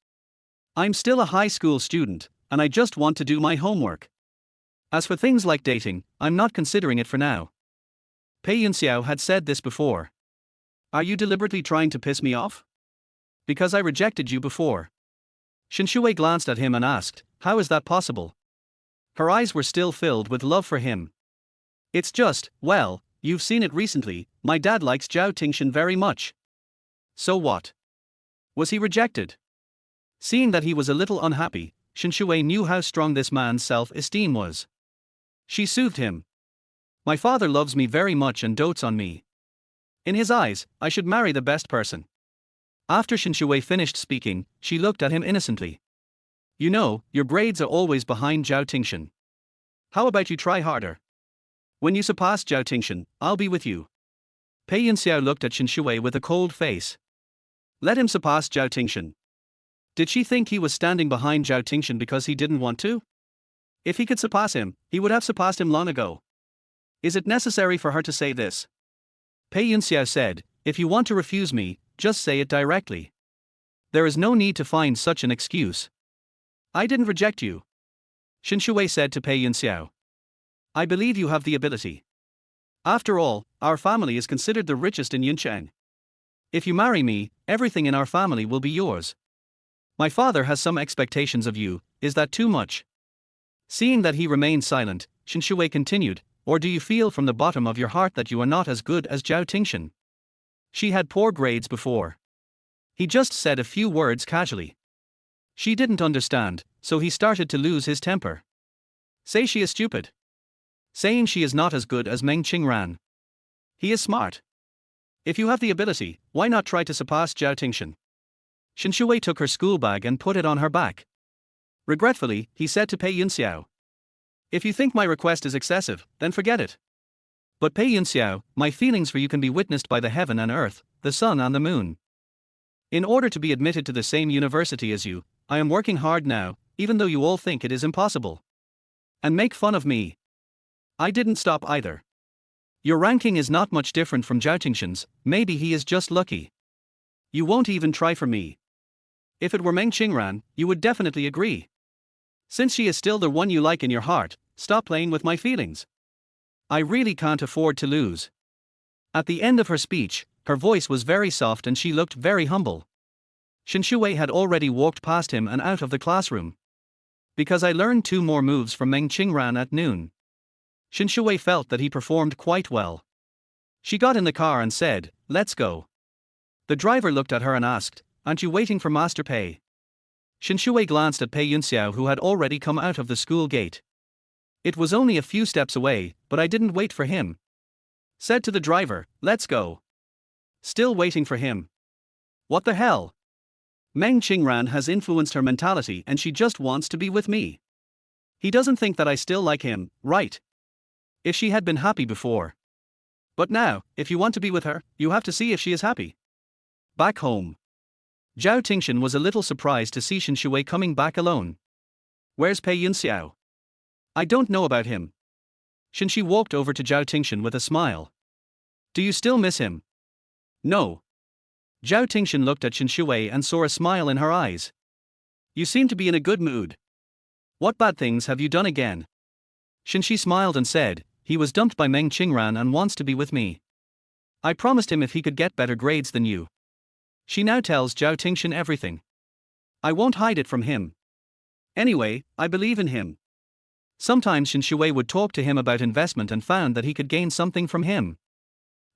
"I'm still a high school student, and I just want to do my homework. As for things like dating, I'm not considering it for now." Pei Yunxiao had said this before. "Are you deliberately trying to piss me off? Because I rejected you before." Shen Xiwei glanced at him and asked, "How is that possible?" Her eyes were still filled with love for him. "It's just, well, you've seen it recently, my dad likes Zhao Tingshan very much." So what? Was he rejected? Seeing that he was a little unhappy, Shen Xiwei knew how strong this man's self-esteem was. She soothed him. "My father loves me very much and dotes on me. In his eyes, I should marry the best person." After Shen Xiwei finished speaking, she looked at him innocently. "You know, your grades are always behind Zhao Tingshan. How about you try harder? When you surpass Zhao Tingshan, I'll be with you." Pei Yunxiao looked at Shen Xiwei with a cold face. Let him surpass Zhao Tingshan. Did she think he was standing behind Zhao Tingshan because he didn't want to? If he could surpass him, he would have surpassed him long ago. Is it necessary for her to say this? Pei Yunxiao said, "If you want to refuse me, just say it directly. There is no need to find such an excuse." "I didn't reject you," Shen Xiwei said to Pei Yunxiao. "I believe you have the ability. After all, our family is considered the richest in Yuncheng. If you marry me, everything in our family will be yours. My father has some expectations of you, is that too much?" Seeing that he remained silent, Shen Xiwei continued, "Or do you feel from the bottom of your heart that you are not as good as Zhao Tingshan? She had poor grades before." He just said a few words casually. She didn't understand, so he started to lose his temper. Say she is stupid. Saying she is not as good as Meng Qingran. He is smart. If you have the ability, why not try to surpass Zhao Tingshan? Shen Xiwei took her school bag and put it on her back. Regretfully, he said to Pei Yunxiao, "If you think my request is excessive, then forget it. But Pei Yunxiao, my feelings for you can be witnessed by the heaven and earth, the sun and the moon. In order to be admitted to the same university as you, I am working hard now, even though you all think it is impossible. And make fun of me. I didn't stop either. Your ranking is not much different from Zhao Tingshan's, maybe he is just lucky. You won't even try for me. If it were Meng Qingran, you would definitely agree. Since she is still the one you like in your heart, stop playing with my feelings. I really can't afford to lose. At the end of her speech, her voice was very soft and she looked very humble. Shen Xiwei had already walked past him and out of the classroom. Because I learned 2 more moves from Meng Qingran at noon. Shen Xiwei felt that he performed quite well. She got in the car and said, "Let's go." The driver looked at her and asked, "Aren't you waiting for Master Pei?" Shen Xiwei glanced at Pei Yunxiao, who had already come out of the school gate. It was only a few steps away, but I didn't wait for him. Said to the driver, "Let's go." Still waiting for him. What the hell? Meng Qingran has influenced her mentality and she just wants to be with me. He doesn't think that I still like him, right? If she had been happy before. But now, if you want to be with her, you have to see if she is happy. Back home. Zhao Tingshan was a little surprised to see Shen Xiwei coming back alone. Where's Pei Yunxiao? I don't know about him. Shen Xi walked over to Zhao Tingshan with a smile. Do you still miss him? No. Zhao Tingshan looked at Shen Xiwei and saw a smile in her eyes. You seem to be in a good mood. What bad things have you done again? Shen Xi smiled and said, he was dumped by Meng Qingran and wants to be with me. I promised him if he could get better grades than you. She now tells Zhao Tingshan everything. I won't hide it from him. Anyway, I believe in him. Sometimes Shen Xiwei would talk to him about investment and found that he could gain something from him.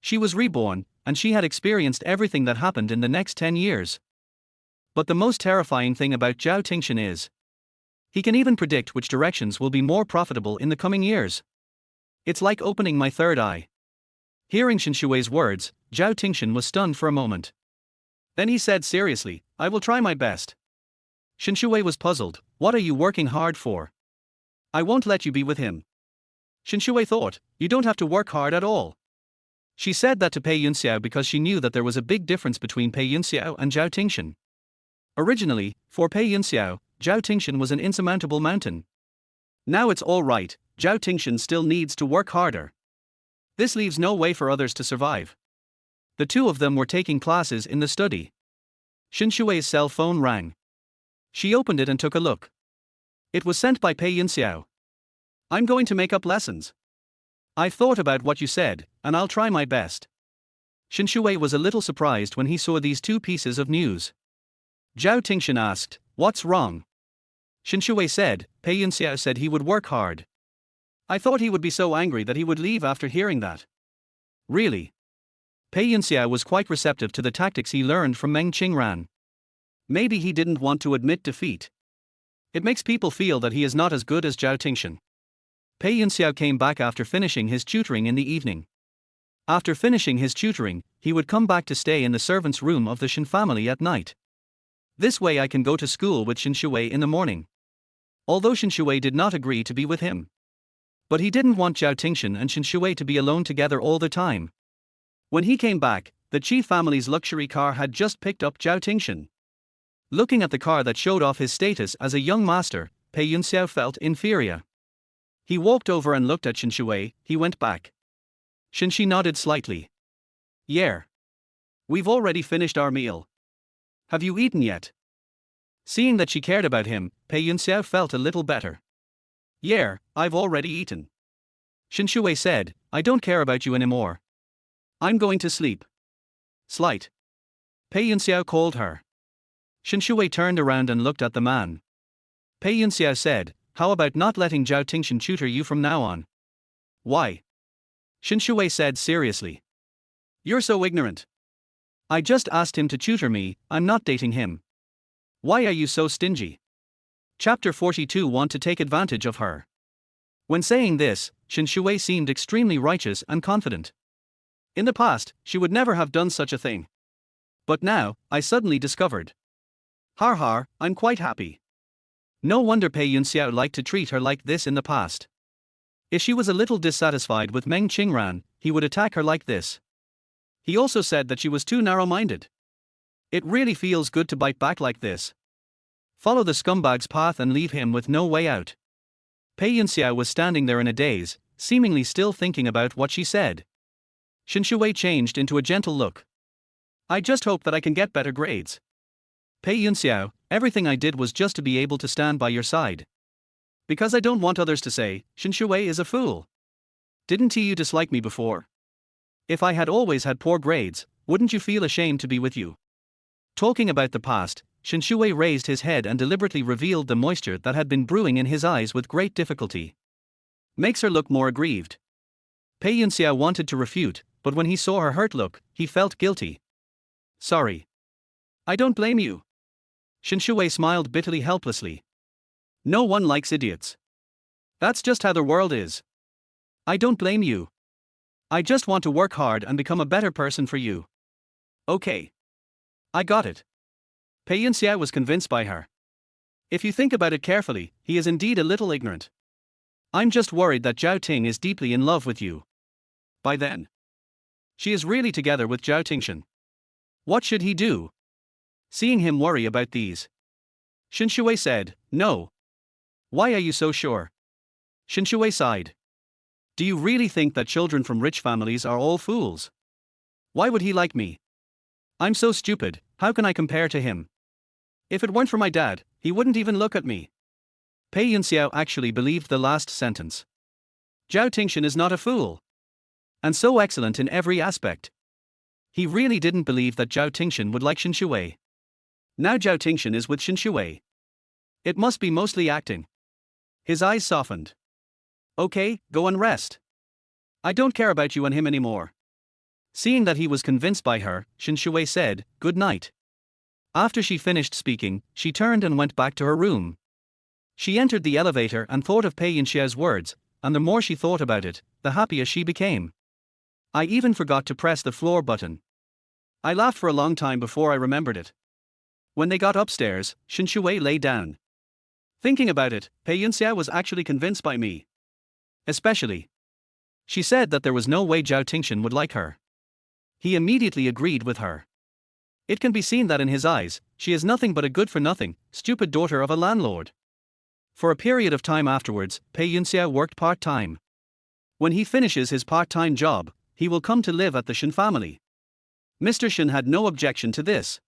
She was reborn, and she had experienced everything that happened in the next 10 years. But the most terrifying thing about Zhao Tingshan is, he can even predict which directions will be more profitable in the coming years. It's like opening my third eye. Hearing Shen Xiwei's words, Zhao Tingshan was stunned for a moment. Then he said seriously, I will try my best. Shen Xiwei was puzzled, what are you working hard for? I won't let you be with him. Shen Xiwei thought, you don't have to work hard at all. She said that to Pei Yunxiao because she knew that there was a big difference between Pei Yunxiao and Zhao Tingshan. Originally, for Pei Yunxiao, Zhao Tingshan was an insurmountable mountain. Now it's all right, Zhao Tingshan still needs to work harder. This leaves no way for others to survive. The two of them were taking classes in the study. Shen Xiwei's cell phone rang. She opened it and took a look. It was sent by Pei Yunxiao. I'm going to make up lessons. I've thought about what you said, and I'll try my best. Shen Xiwei was a little surprised when he saw these 2 pieces of news. Zhao Tingshan asked, what's wrong? Shen Xiwei said, Pei Yunxiao said he would work hard. I thought he would be so angry that he would leave after hearing that. Really? Pei Yunxiao was quite receptive to the tactics he learned from Meng Qingran. Maybe he didn't want to admit defeat. It makes people feel that he is not as good as Zhao Tingshan. Pei Yunxiao came back after finishing his tutoring in the evening. After finishing his tutoring, he would come back to stay in the servants' room of the Shen family at night. This way I can go to school with Shen Xiwei in the morning. Although Shen Xiwei did not agree to be with him. But he didn't want Zhao Tingshan and Shen Xiwei to be alone together all the time. When he came back, the Qi family's luxury car had just picked up Zhao Tingshan. Looking at the car that showed off his status as a young master, Pei Yunxiao felt inferior. He walked over and looked at Shen Xiwei, he went back. Shen Xi nodded slightly. Yeah. We've already finished our meal. Have you eaten yet? Seeing that she cared about him, Pei Yunxiao felt a little better. Yeah, I've already eaten. Shen Xiwei said, I don't care about you anymore. I'm going to sleep. Slight. Pei Yunxiao called her. Shen Xiwei turned around and looked at the man. Pei Yunxiao said, how about not letting Zhao Tingshan tutor you from now on? Why? Shen Xiwei said seriously. You're so ignorant. I just asked him to tutor me, I'm not dating him. Why are you so stingy? Chapter 42 Want to take advantage of her. When saying this, Shen Xiwei seemed extremely righteous and confident. In the past, she would never have done such a thing. But now, I suddenly discovered. Har har, I'm quite happy. No wonder Pei Yunxiao liked to treat her like this in the past. If she was a little dissatisfied with Meng Qingran, he would attack her like this. He also said that she was too narrow-minded. It really feels good to bite back like this. Follow the scumbag's path and leave him with no way out. Pei Yunxiao was standing there in a daze, seemingly still thinking about what she said. Shen Xiwei changed into a gentle look. I just hope that I can get better grades. Pei Yunxiao, everything I did was just to be able to stand by your side. Because I don't want others to say, Shen Xiwei is a fool. Didn't you dislike me before? If I had always had poor grades, wouldn't you feel ashamed to be with you? Talking about the past, Shen Xiwei raised his head and deliberately revealed the moisture that had been brewing in his eyes with great difficulty. Makes her look more aggrieved. Pei Yunxiao wanted to refute, but when he saw her hurt look, he felt guilty. Sorry. I don't blame you. Shen Xiwei smiled bitterly helplessly. No one likes idiots. That's just how the world is. I don't blame you. I just want to work hard and become a better person for you. Okay. I got it. Pei Yunxiao was convinced by her. If you think about it carefully, he is indeed a little ignorant. I'm just worried that Zhao Ting is deeply in love with you. By then, she is really together with Zhao Tingshan. What should he do? Seeing him worry about these, Shen Xiwei said, No. Why are you so sure? Shen Xiwei sighed. Do you really think that children from rich families are all fools? Why would he like me? I'm so stupid, how can I compare to him? If it weren't for my dad, he wouldn't even look at me. Pei Yunxiao actually believed the last sentence. Zhao Tingshan is not a fool. And so excellent in every aspect. He really didn't believe that Zhao Tingshan would like Shen Xiwei. Now Zhao Tingshan is with Shen Xiwei. It must be mostly acting. His eyes softened. Okay, go and rest. I don't care about you and him anymore. Seeing that he was convinced by her, Shen Xiwei said, Good night. After she finished speaking, she turned and went back to her room. She entered the elevator and thought of Pei Yunxiao's words, and the more she thought about it, the happier she became. I even forgot to press the floor button. I laughed for a long time before I remembered it. When they got upstairs, Shen Xiwei lay down. Thinking about it, Pei Yunxiao was actually convinced by me. Especially. She said that there was no way Zhao Tingshan would like her. He immediately agreed with her. It can be seen that in his eyes, she is nothing but a good-for-nothing, stupid daughter of a landlord. For a period of time afterwards, Pei Yunxiao worked part-time. When he finishes his part-time job, he will come to live at the Shen family. Mr. Shen had no objection to this.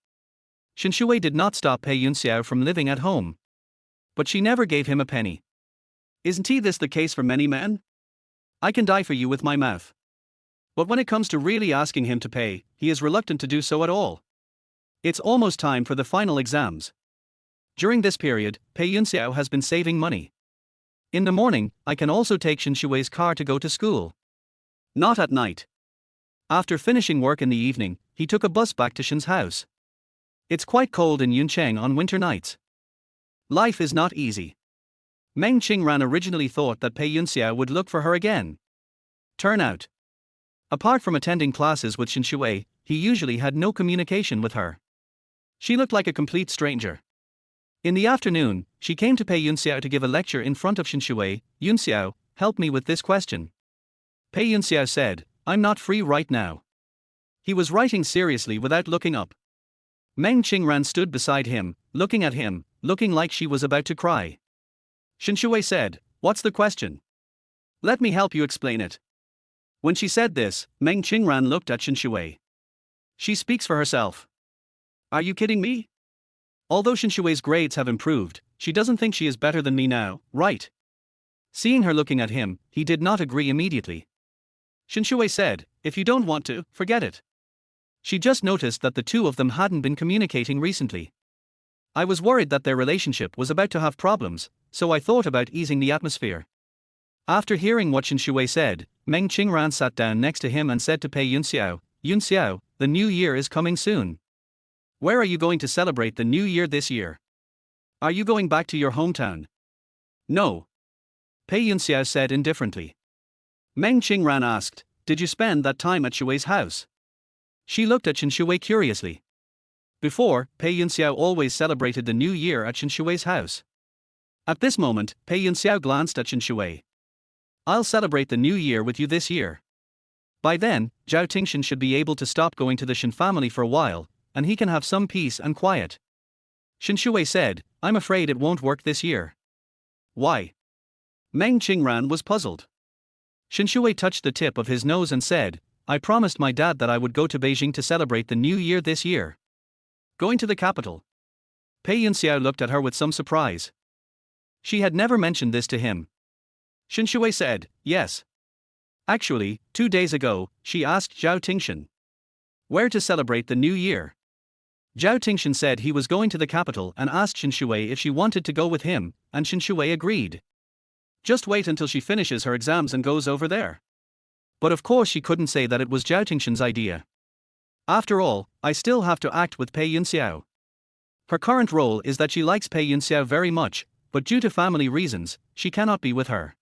Shen Xiwei did not stop Pei Yunxiao from living at home. But she never gave him a penny. Isn't this the case for many men? I can die for you with my mouth. But when it comes to really asking him to pay, he is reluctant to do so at all. It's almost time for the final exams. During this period, Pei Yunxiao has been saving money. In the morning, I can also take Shen Xiwei's car to go to school. Not at night. After finishing work in the evening, he took a bus back to Shen's house. It's quite cold in Yuncheng on winter nights. Life is not easy. Meng Qingran originally thought that Pei Yunxiao would look for her again. Turn out. Apart from attending classes with Shen Xiwei, he usually had no communication with her. She looked like a complete stranger. In the afternoon, she came to Pei Yunxiao to give a lecture in front of Shen Xiwei. Yunxiao, help me with this question. Pei Yunxiao said, I'm not free right now. He was writing seriously without looking up. Meng Qingran stood beside him, looking at him, looking like she was about to cry. Shen Xiwei said, What's the question? Let me help you explain it. When she said this, Meng Qingran looked at Shen Xiwei. She speaks for herself. Are you kidding me? Although Shen Xiwei's grades have improved, she doesn't think she is better than me now, right? Seeing her looking at him, he did not agree immediately. Shen Xiwei said, If you don't want to, forget it. She just noticed that the two of them hadn't been communicating recently. I was worried that their relationship was about to have problems, so I thought about easing the atmosphere. After hearing what Shen Xiwei said, Meng Qingran sat down next to him and said to Pei Yunxiao, Yunxiao, the new year is coming soon. Where are you going to celebrate the new year this year? Are you going back to your hometown? No. Pei Yunxiao said indifferently. Meng Qingran asked, Did you spend that time at Xiwei's house? She looked at Shen Xiwei curiously. Before, Pei Yunxiao always celebrated the new year at Shen Xiwei's house. At this moment, Pei Yunxiao glanced at Shen Xiwei. I'll celebrate the new year with you this year. By then, Zhao Tingshan should be able to stop going to the Shen family for a while, and he can have some peace and quiet. Shen Xiwei said, I'm afraid it won't work this year. Why? Meng Qingran was puzzled. Shen Xiwei touched the tip of his nose and said, I promised my dad that I would go to Beijing to celebrate the new year this year. Going to the capital? Pei Yunxiao looked at her with some surprise. She had never mentioned this to him. Shen Xiwei said, yes. Actually, 2 days ago, she asked Zhao Tingshan where to celebrate the new year. Zhao Tingshan said he was going to the capital and asked Shen Xiwei if she wanted to go with him, and Shen Xiwei agreed. Just wait until she finishes her exams and goes over there. But of course she couldn't say that it was Zhao Tingshan's idea. After all, I still have to act with Pei Yunxiao. Her current role is that she likes Pei Yunxiao very much, but due to family reasons, she cannot be with her.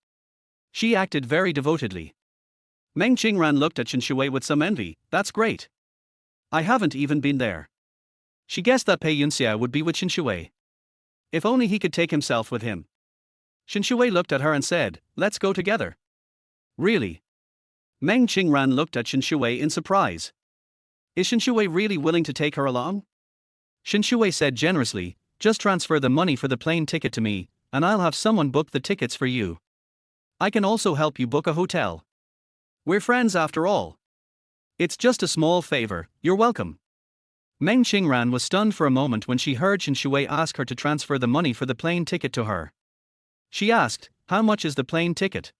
She acted very devotedly. Meng Qingran looked at Shen Xiwei with some envy. That's great. I haven't even been there. She guessed that Pei Yunxiao would be with Shen Xiwei. If only he could take himself with him. Shen Xiwei looked at her and said, let's go together. Really? Meng Qingran looked at Shen Xiwei in surprise. Is Shen Xiwei really willing to take her along? Shen Xiwei said generously, just transfer the money for the plane ticket to me, and I'll have someone book the tickets for you. I can also help you book a hotel. We're friends after all. It's just a small favor, you're welcome. Meng Qingran was stunned for a moment when she heard Shen Xiwei ask her to transfer the money for the plane ticket to her. She asked, how much is the plane ticket?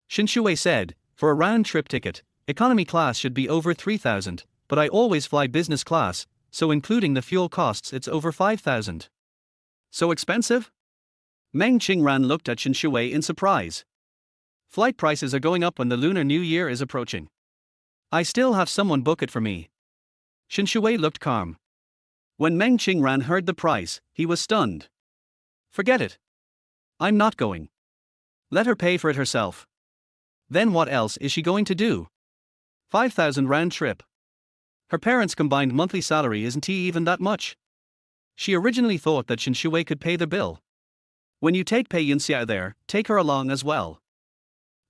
Shen Xiwei said, for a round-trip ticket, economy class should be over 3,000, but I always fly business class, so including the fuel costs it's over 5,000. So expensive? Meng Qingran looked at Shen Xiwei in surprise. Flight prices are going up when the Lunar New Year is approaching. I still have someone book it for me. Shen Xiwei looked calm. When Meng Qingran heard the price, he was stunned. Forget it. I'm not going. Let her pay for it herself. Then what else is she going to do? 5,000 round trip. Her parents' combined monthly salary isn't even that much. She originally thought that Shen Xiwei could pay the bill. When you take Pei Yunxiao there, take her along as well.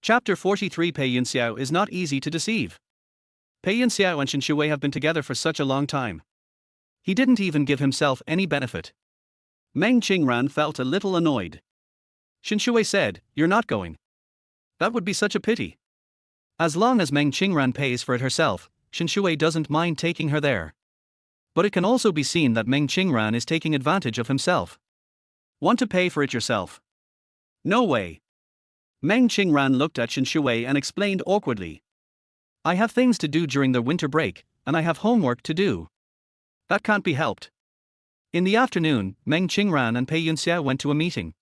Chapter 43. Pei Yunxiao is not easy to deceive. Pei Yunxiao and Shen Xiwei have been together for such a long time. He didn't even give himself any benefit. Meng Qingran felt a little annoyed. Shen Xiwei said, you're not going. That would be such a pity. As long as Meng Qingran pays for it herself, Shen Xiwei doesn't mind taking her there. But it can also be seen that Meng Qingran is taking advantage of himself. Want to pay for it yourself? No way. Meng Qingran looked at Shen Xiwei and explained awkwardly. I have things to do during the winter break, and I have homework to do. That can't be helped. In the afternoon, Meng Qingran and Pei Yunxiao went to a meeting.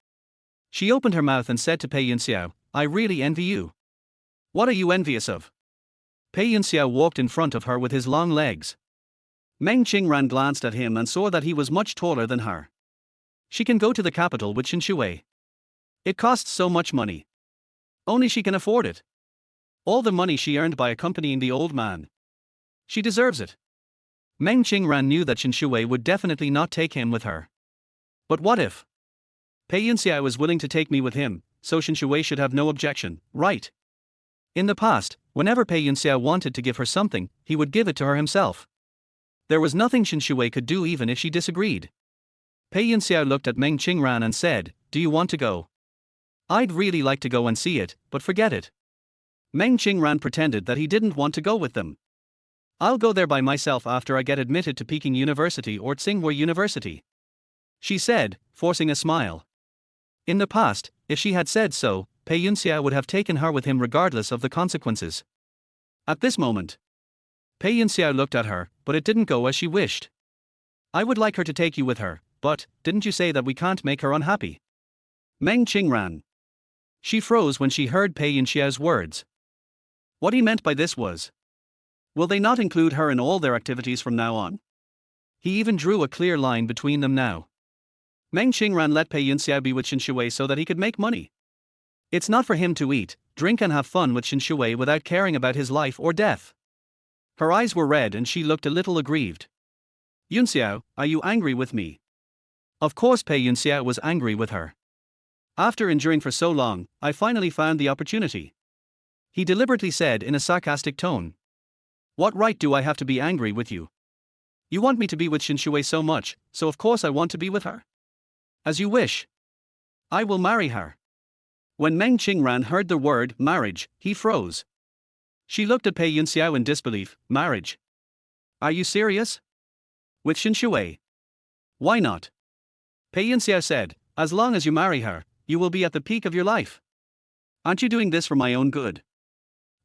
She opened her mouth and said to Pei Yunxiao, I really envy you. What are you envious of? Pei Yunxiao walked in front of her with his long legs. Meng Qingran glanced at him and saw that he was much taller than her. She can go to the capital with Shen Xiwei. It costs so much money. Only she can afford it. All the money she earned by accompanying the old man. She deserves it. Meng Qingran knew that Shen Xiwei would definitely not take him with her. But what if? Pei Yunxiao is willing to take me with him, so Shen Xiwei should have no objection, right? In the past, whenever Pei Yunxiao wanted to give her something, he would give it to her himself. There was nothing Shen Xiwei could do even if she disagreed. Pei Yunxiao looked at Meng Qingran and said, do you want to go? I'd really like to go and see it, but forget it. Meng Qingran pretended that he didn't want to go with them. I'll go there by myself after I get admitted to Peking University or Tsinghua University. She said, forcing a smile. In the past, if she had said so, Pei Yunxiao would have taken her with him regardless of the consequences. At this moment, Pei Yunxiao looked at her, but it didn't go as she wished. I would like her to take you with her, but didn't you say that we can't make her unhappy? Meng Qingran. She froze when she heard Pei Yunxiao's words. What he meant by this was, will they not include her in all their activities from now on? He even drew a clear line between them now. Meng Qingran let Pei Yunxiao be with Shen Xiwei so that he could make money. It's not for him to eat, drink and have fun with Shen Xiwei without caring about his life or death. Her eyes were red and she looked a little aggrieved. Yunxiao, are you angry with me? Of course Pei Yunxiao was angry with her. After enduring for so long, I finally found the opportunity. he deliberately said in a sarcastic tone. What right do I have to be angry with you? You want me to be with Shen Xiwei so much, so of course I want to be with her. As you wish. I will marry her. When Meng Qingran heard the word marriage, he froze. She looked at Pei Yunxiao in disbelief. Marriage? Are you serious? With Shen Xiwei? Why not? Pei Yunxiao said, as long as you marry her, you will be at the peak of your life. Aren't you doing this for my own good?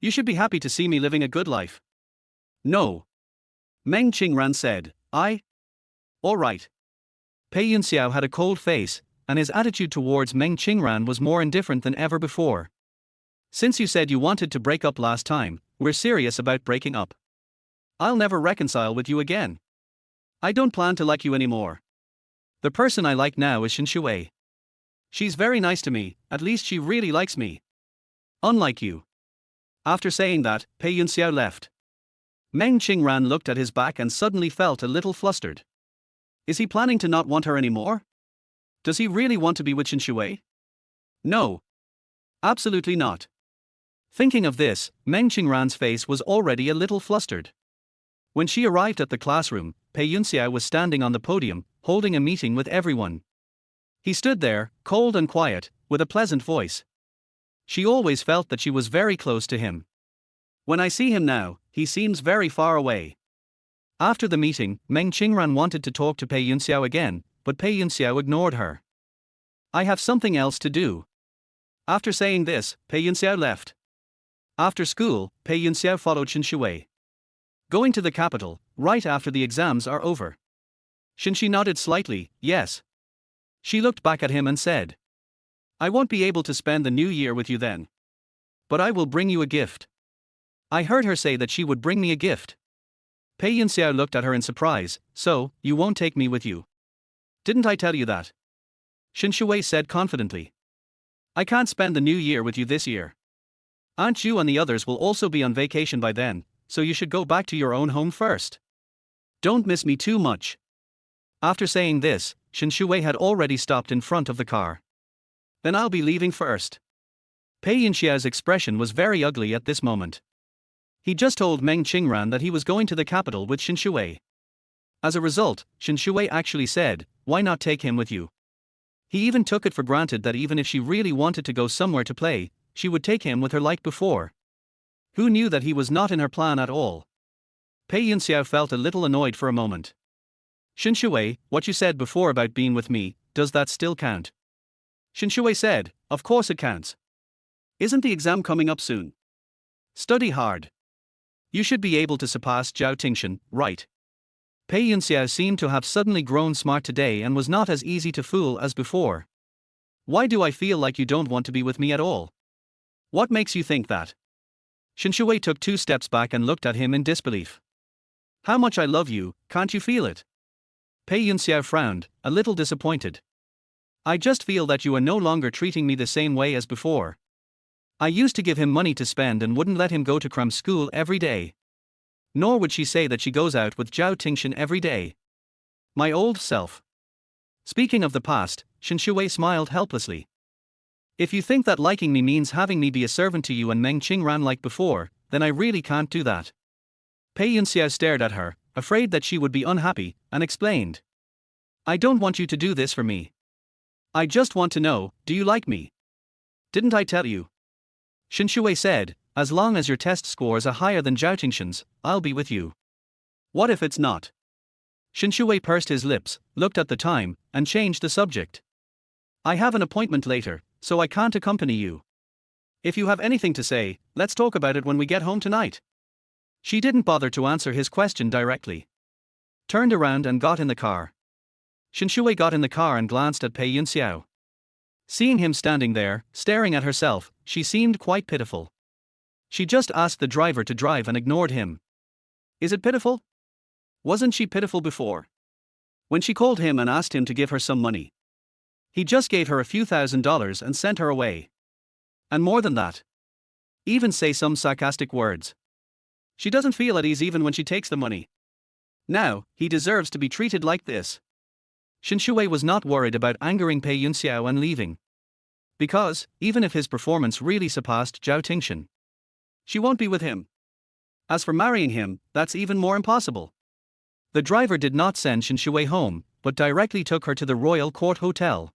You should be happy to see me living a good life. No. Meng Qingran said, All right. Pei Yunxiao had a cold face, and his attitude towards Meng Qingran was more indifferent than ever before. Since you said you wanted to break up last time, we're serious about breaking up. I'll never reconcile with you again. I don't plan to like you anymore. The person I like now is Shen Xiwei. She's very nice to me, at least she really likes me. Unlike you. After saying that, Pei Yunxiao left. Meng Qingran looked at his back and suddenly felt a little flustered. Is he planning to not want her anymore? Does he really want to be with Shen Xiwei? No. Absolutely not. Thinking of this, Meng Qingran's face was already a little flustered. When she arrived at the classroom, Pei Yunxiao was standing on the podium, holding a meeting with everyone. He stood there, cold and quiet, with a pleasant voice. She always felt that she was very close to him. When I see him now, he seems very far away. After the meeting, Meng Qingran wanted to talk to Pei Yunxiao again, but Pei Yunxiao ignored her. I have something else to do. After saying this, Pei Yunxiao left. After school, Pei Yunxiao followed Shen Xiwei. Going to the capital, right after the exams are over. Shen Xiwei nodded slightly, yes. She looked back at him and said, I won't be able to spend the new year with you then. But I will bring you a gift. I heard her say that she would bring me a gift. Pei Yunxiao looked at her in surprise. So, you won't take me with you? Didn't I tell you that? Shen Xiwei said confidently. I can't spend the new year with you this year. Aunt you and the others will also be on vacation by then, so you should go back to your own home first. Don't miss me too much. After saying this, Shen Xiwei had already stopped in front of the car. Then I'll be leaving first. Pei Yunxiao's expression was very ugly at this moment. He just told Meng Qingran that he was going to the capital with Shen Xiwei. As a result, Shen Xiwei actually said, why not take him with you? He even took it for granted that even if she really wanted to go somewhere to play, she would take him with her like before. Who knew that he was not in her plan at all? Pei Yunxiao felt a little annoyed for a moment. Shen Xiwei, what you said before about being with me, does that still count? Shen Xiwei said, of course it counts. Isn't the exam coming up soon? Study hard. You should be able to surpass Zhao Tingshan, right? Pei Yunxiao seemed to have suddenly grown smart today and was not as easy to fool as before. Why do I feel like you don't want to be with me at all? What makes you think that? Shen Xiwei took 2 steps back and looked at him in disbelief. How much I love you, can't you feel it? Pei Yunxiao frowned, a little disappointed. I just feel that you are no longer treating me the same way as before. I used to give him money to spend and wouldn't let him go to cram school every day. Nor would she say that she goes out with Zhao Tingshan every day. My old self. Speaking of the past, Shen Xiwei smiled helplessly. If you think that liking me means having me be a servant to you and Meng Qingran like before, then I really can't do that. Pei Yunxiao stared at her, afraid that she would be unhappy, and explained. I don't want you to do this for me. I just want to know, do you like me? Didn't I tell you? Shen Xiwei said, as long as your test scores are higher than Zhao Tingshan's, I'll be with you. What if it's not? Shen Xiwei pursed his lips, looked at the time, and changed the subject. I have an appointment later, so I can't accompany you. If you have anything to say, let's talk about it when we get home tonight. She didn't bother to answer his question directly. Turned around and got in the car. Shen Xiwei got in the car and glanced at Pei Yunxiao. Seeing him standing there, staring at herself, she seemed quite pitiful. She just asked the driver to drive and ignored him. Is it pitiful? Wasn't she pitiful before? When she called him and asked him to give her some money. He just gave her a few $1,000s and sent her away. And more than that. Even say some sarcastic words. She doesn't feel at ease even when she takes the money. Now, he deserves to be treated like this. Shen Xiwei was not worried about angering Pei Yunxiao and leaving. Because, even if his performance really surpassed Zhao Tingshan, She won't be with him. As for marrying him, that's even more impossible. The driver did not send Shen Xiwei home, but directly took her to the Royal Court Hotel.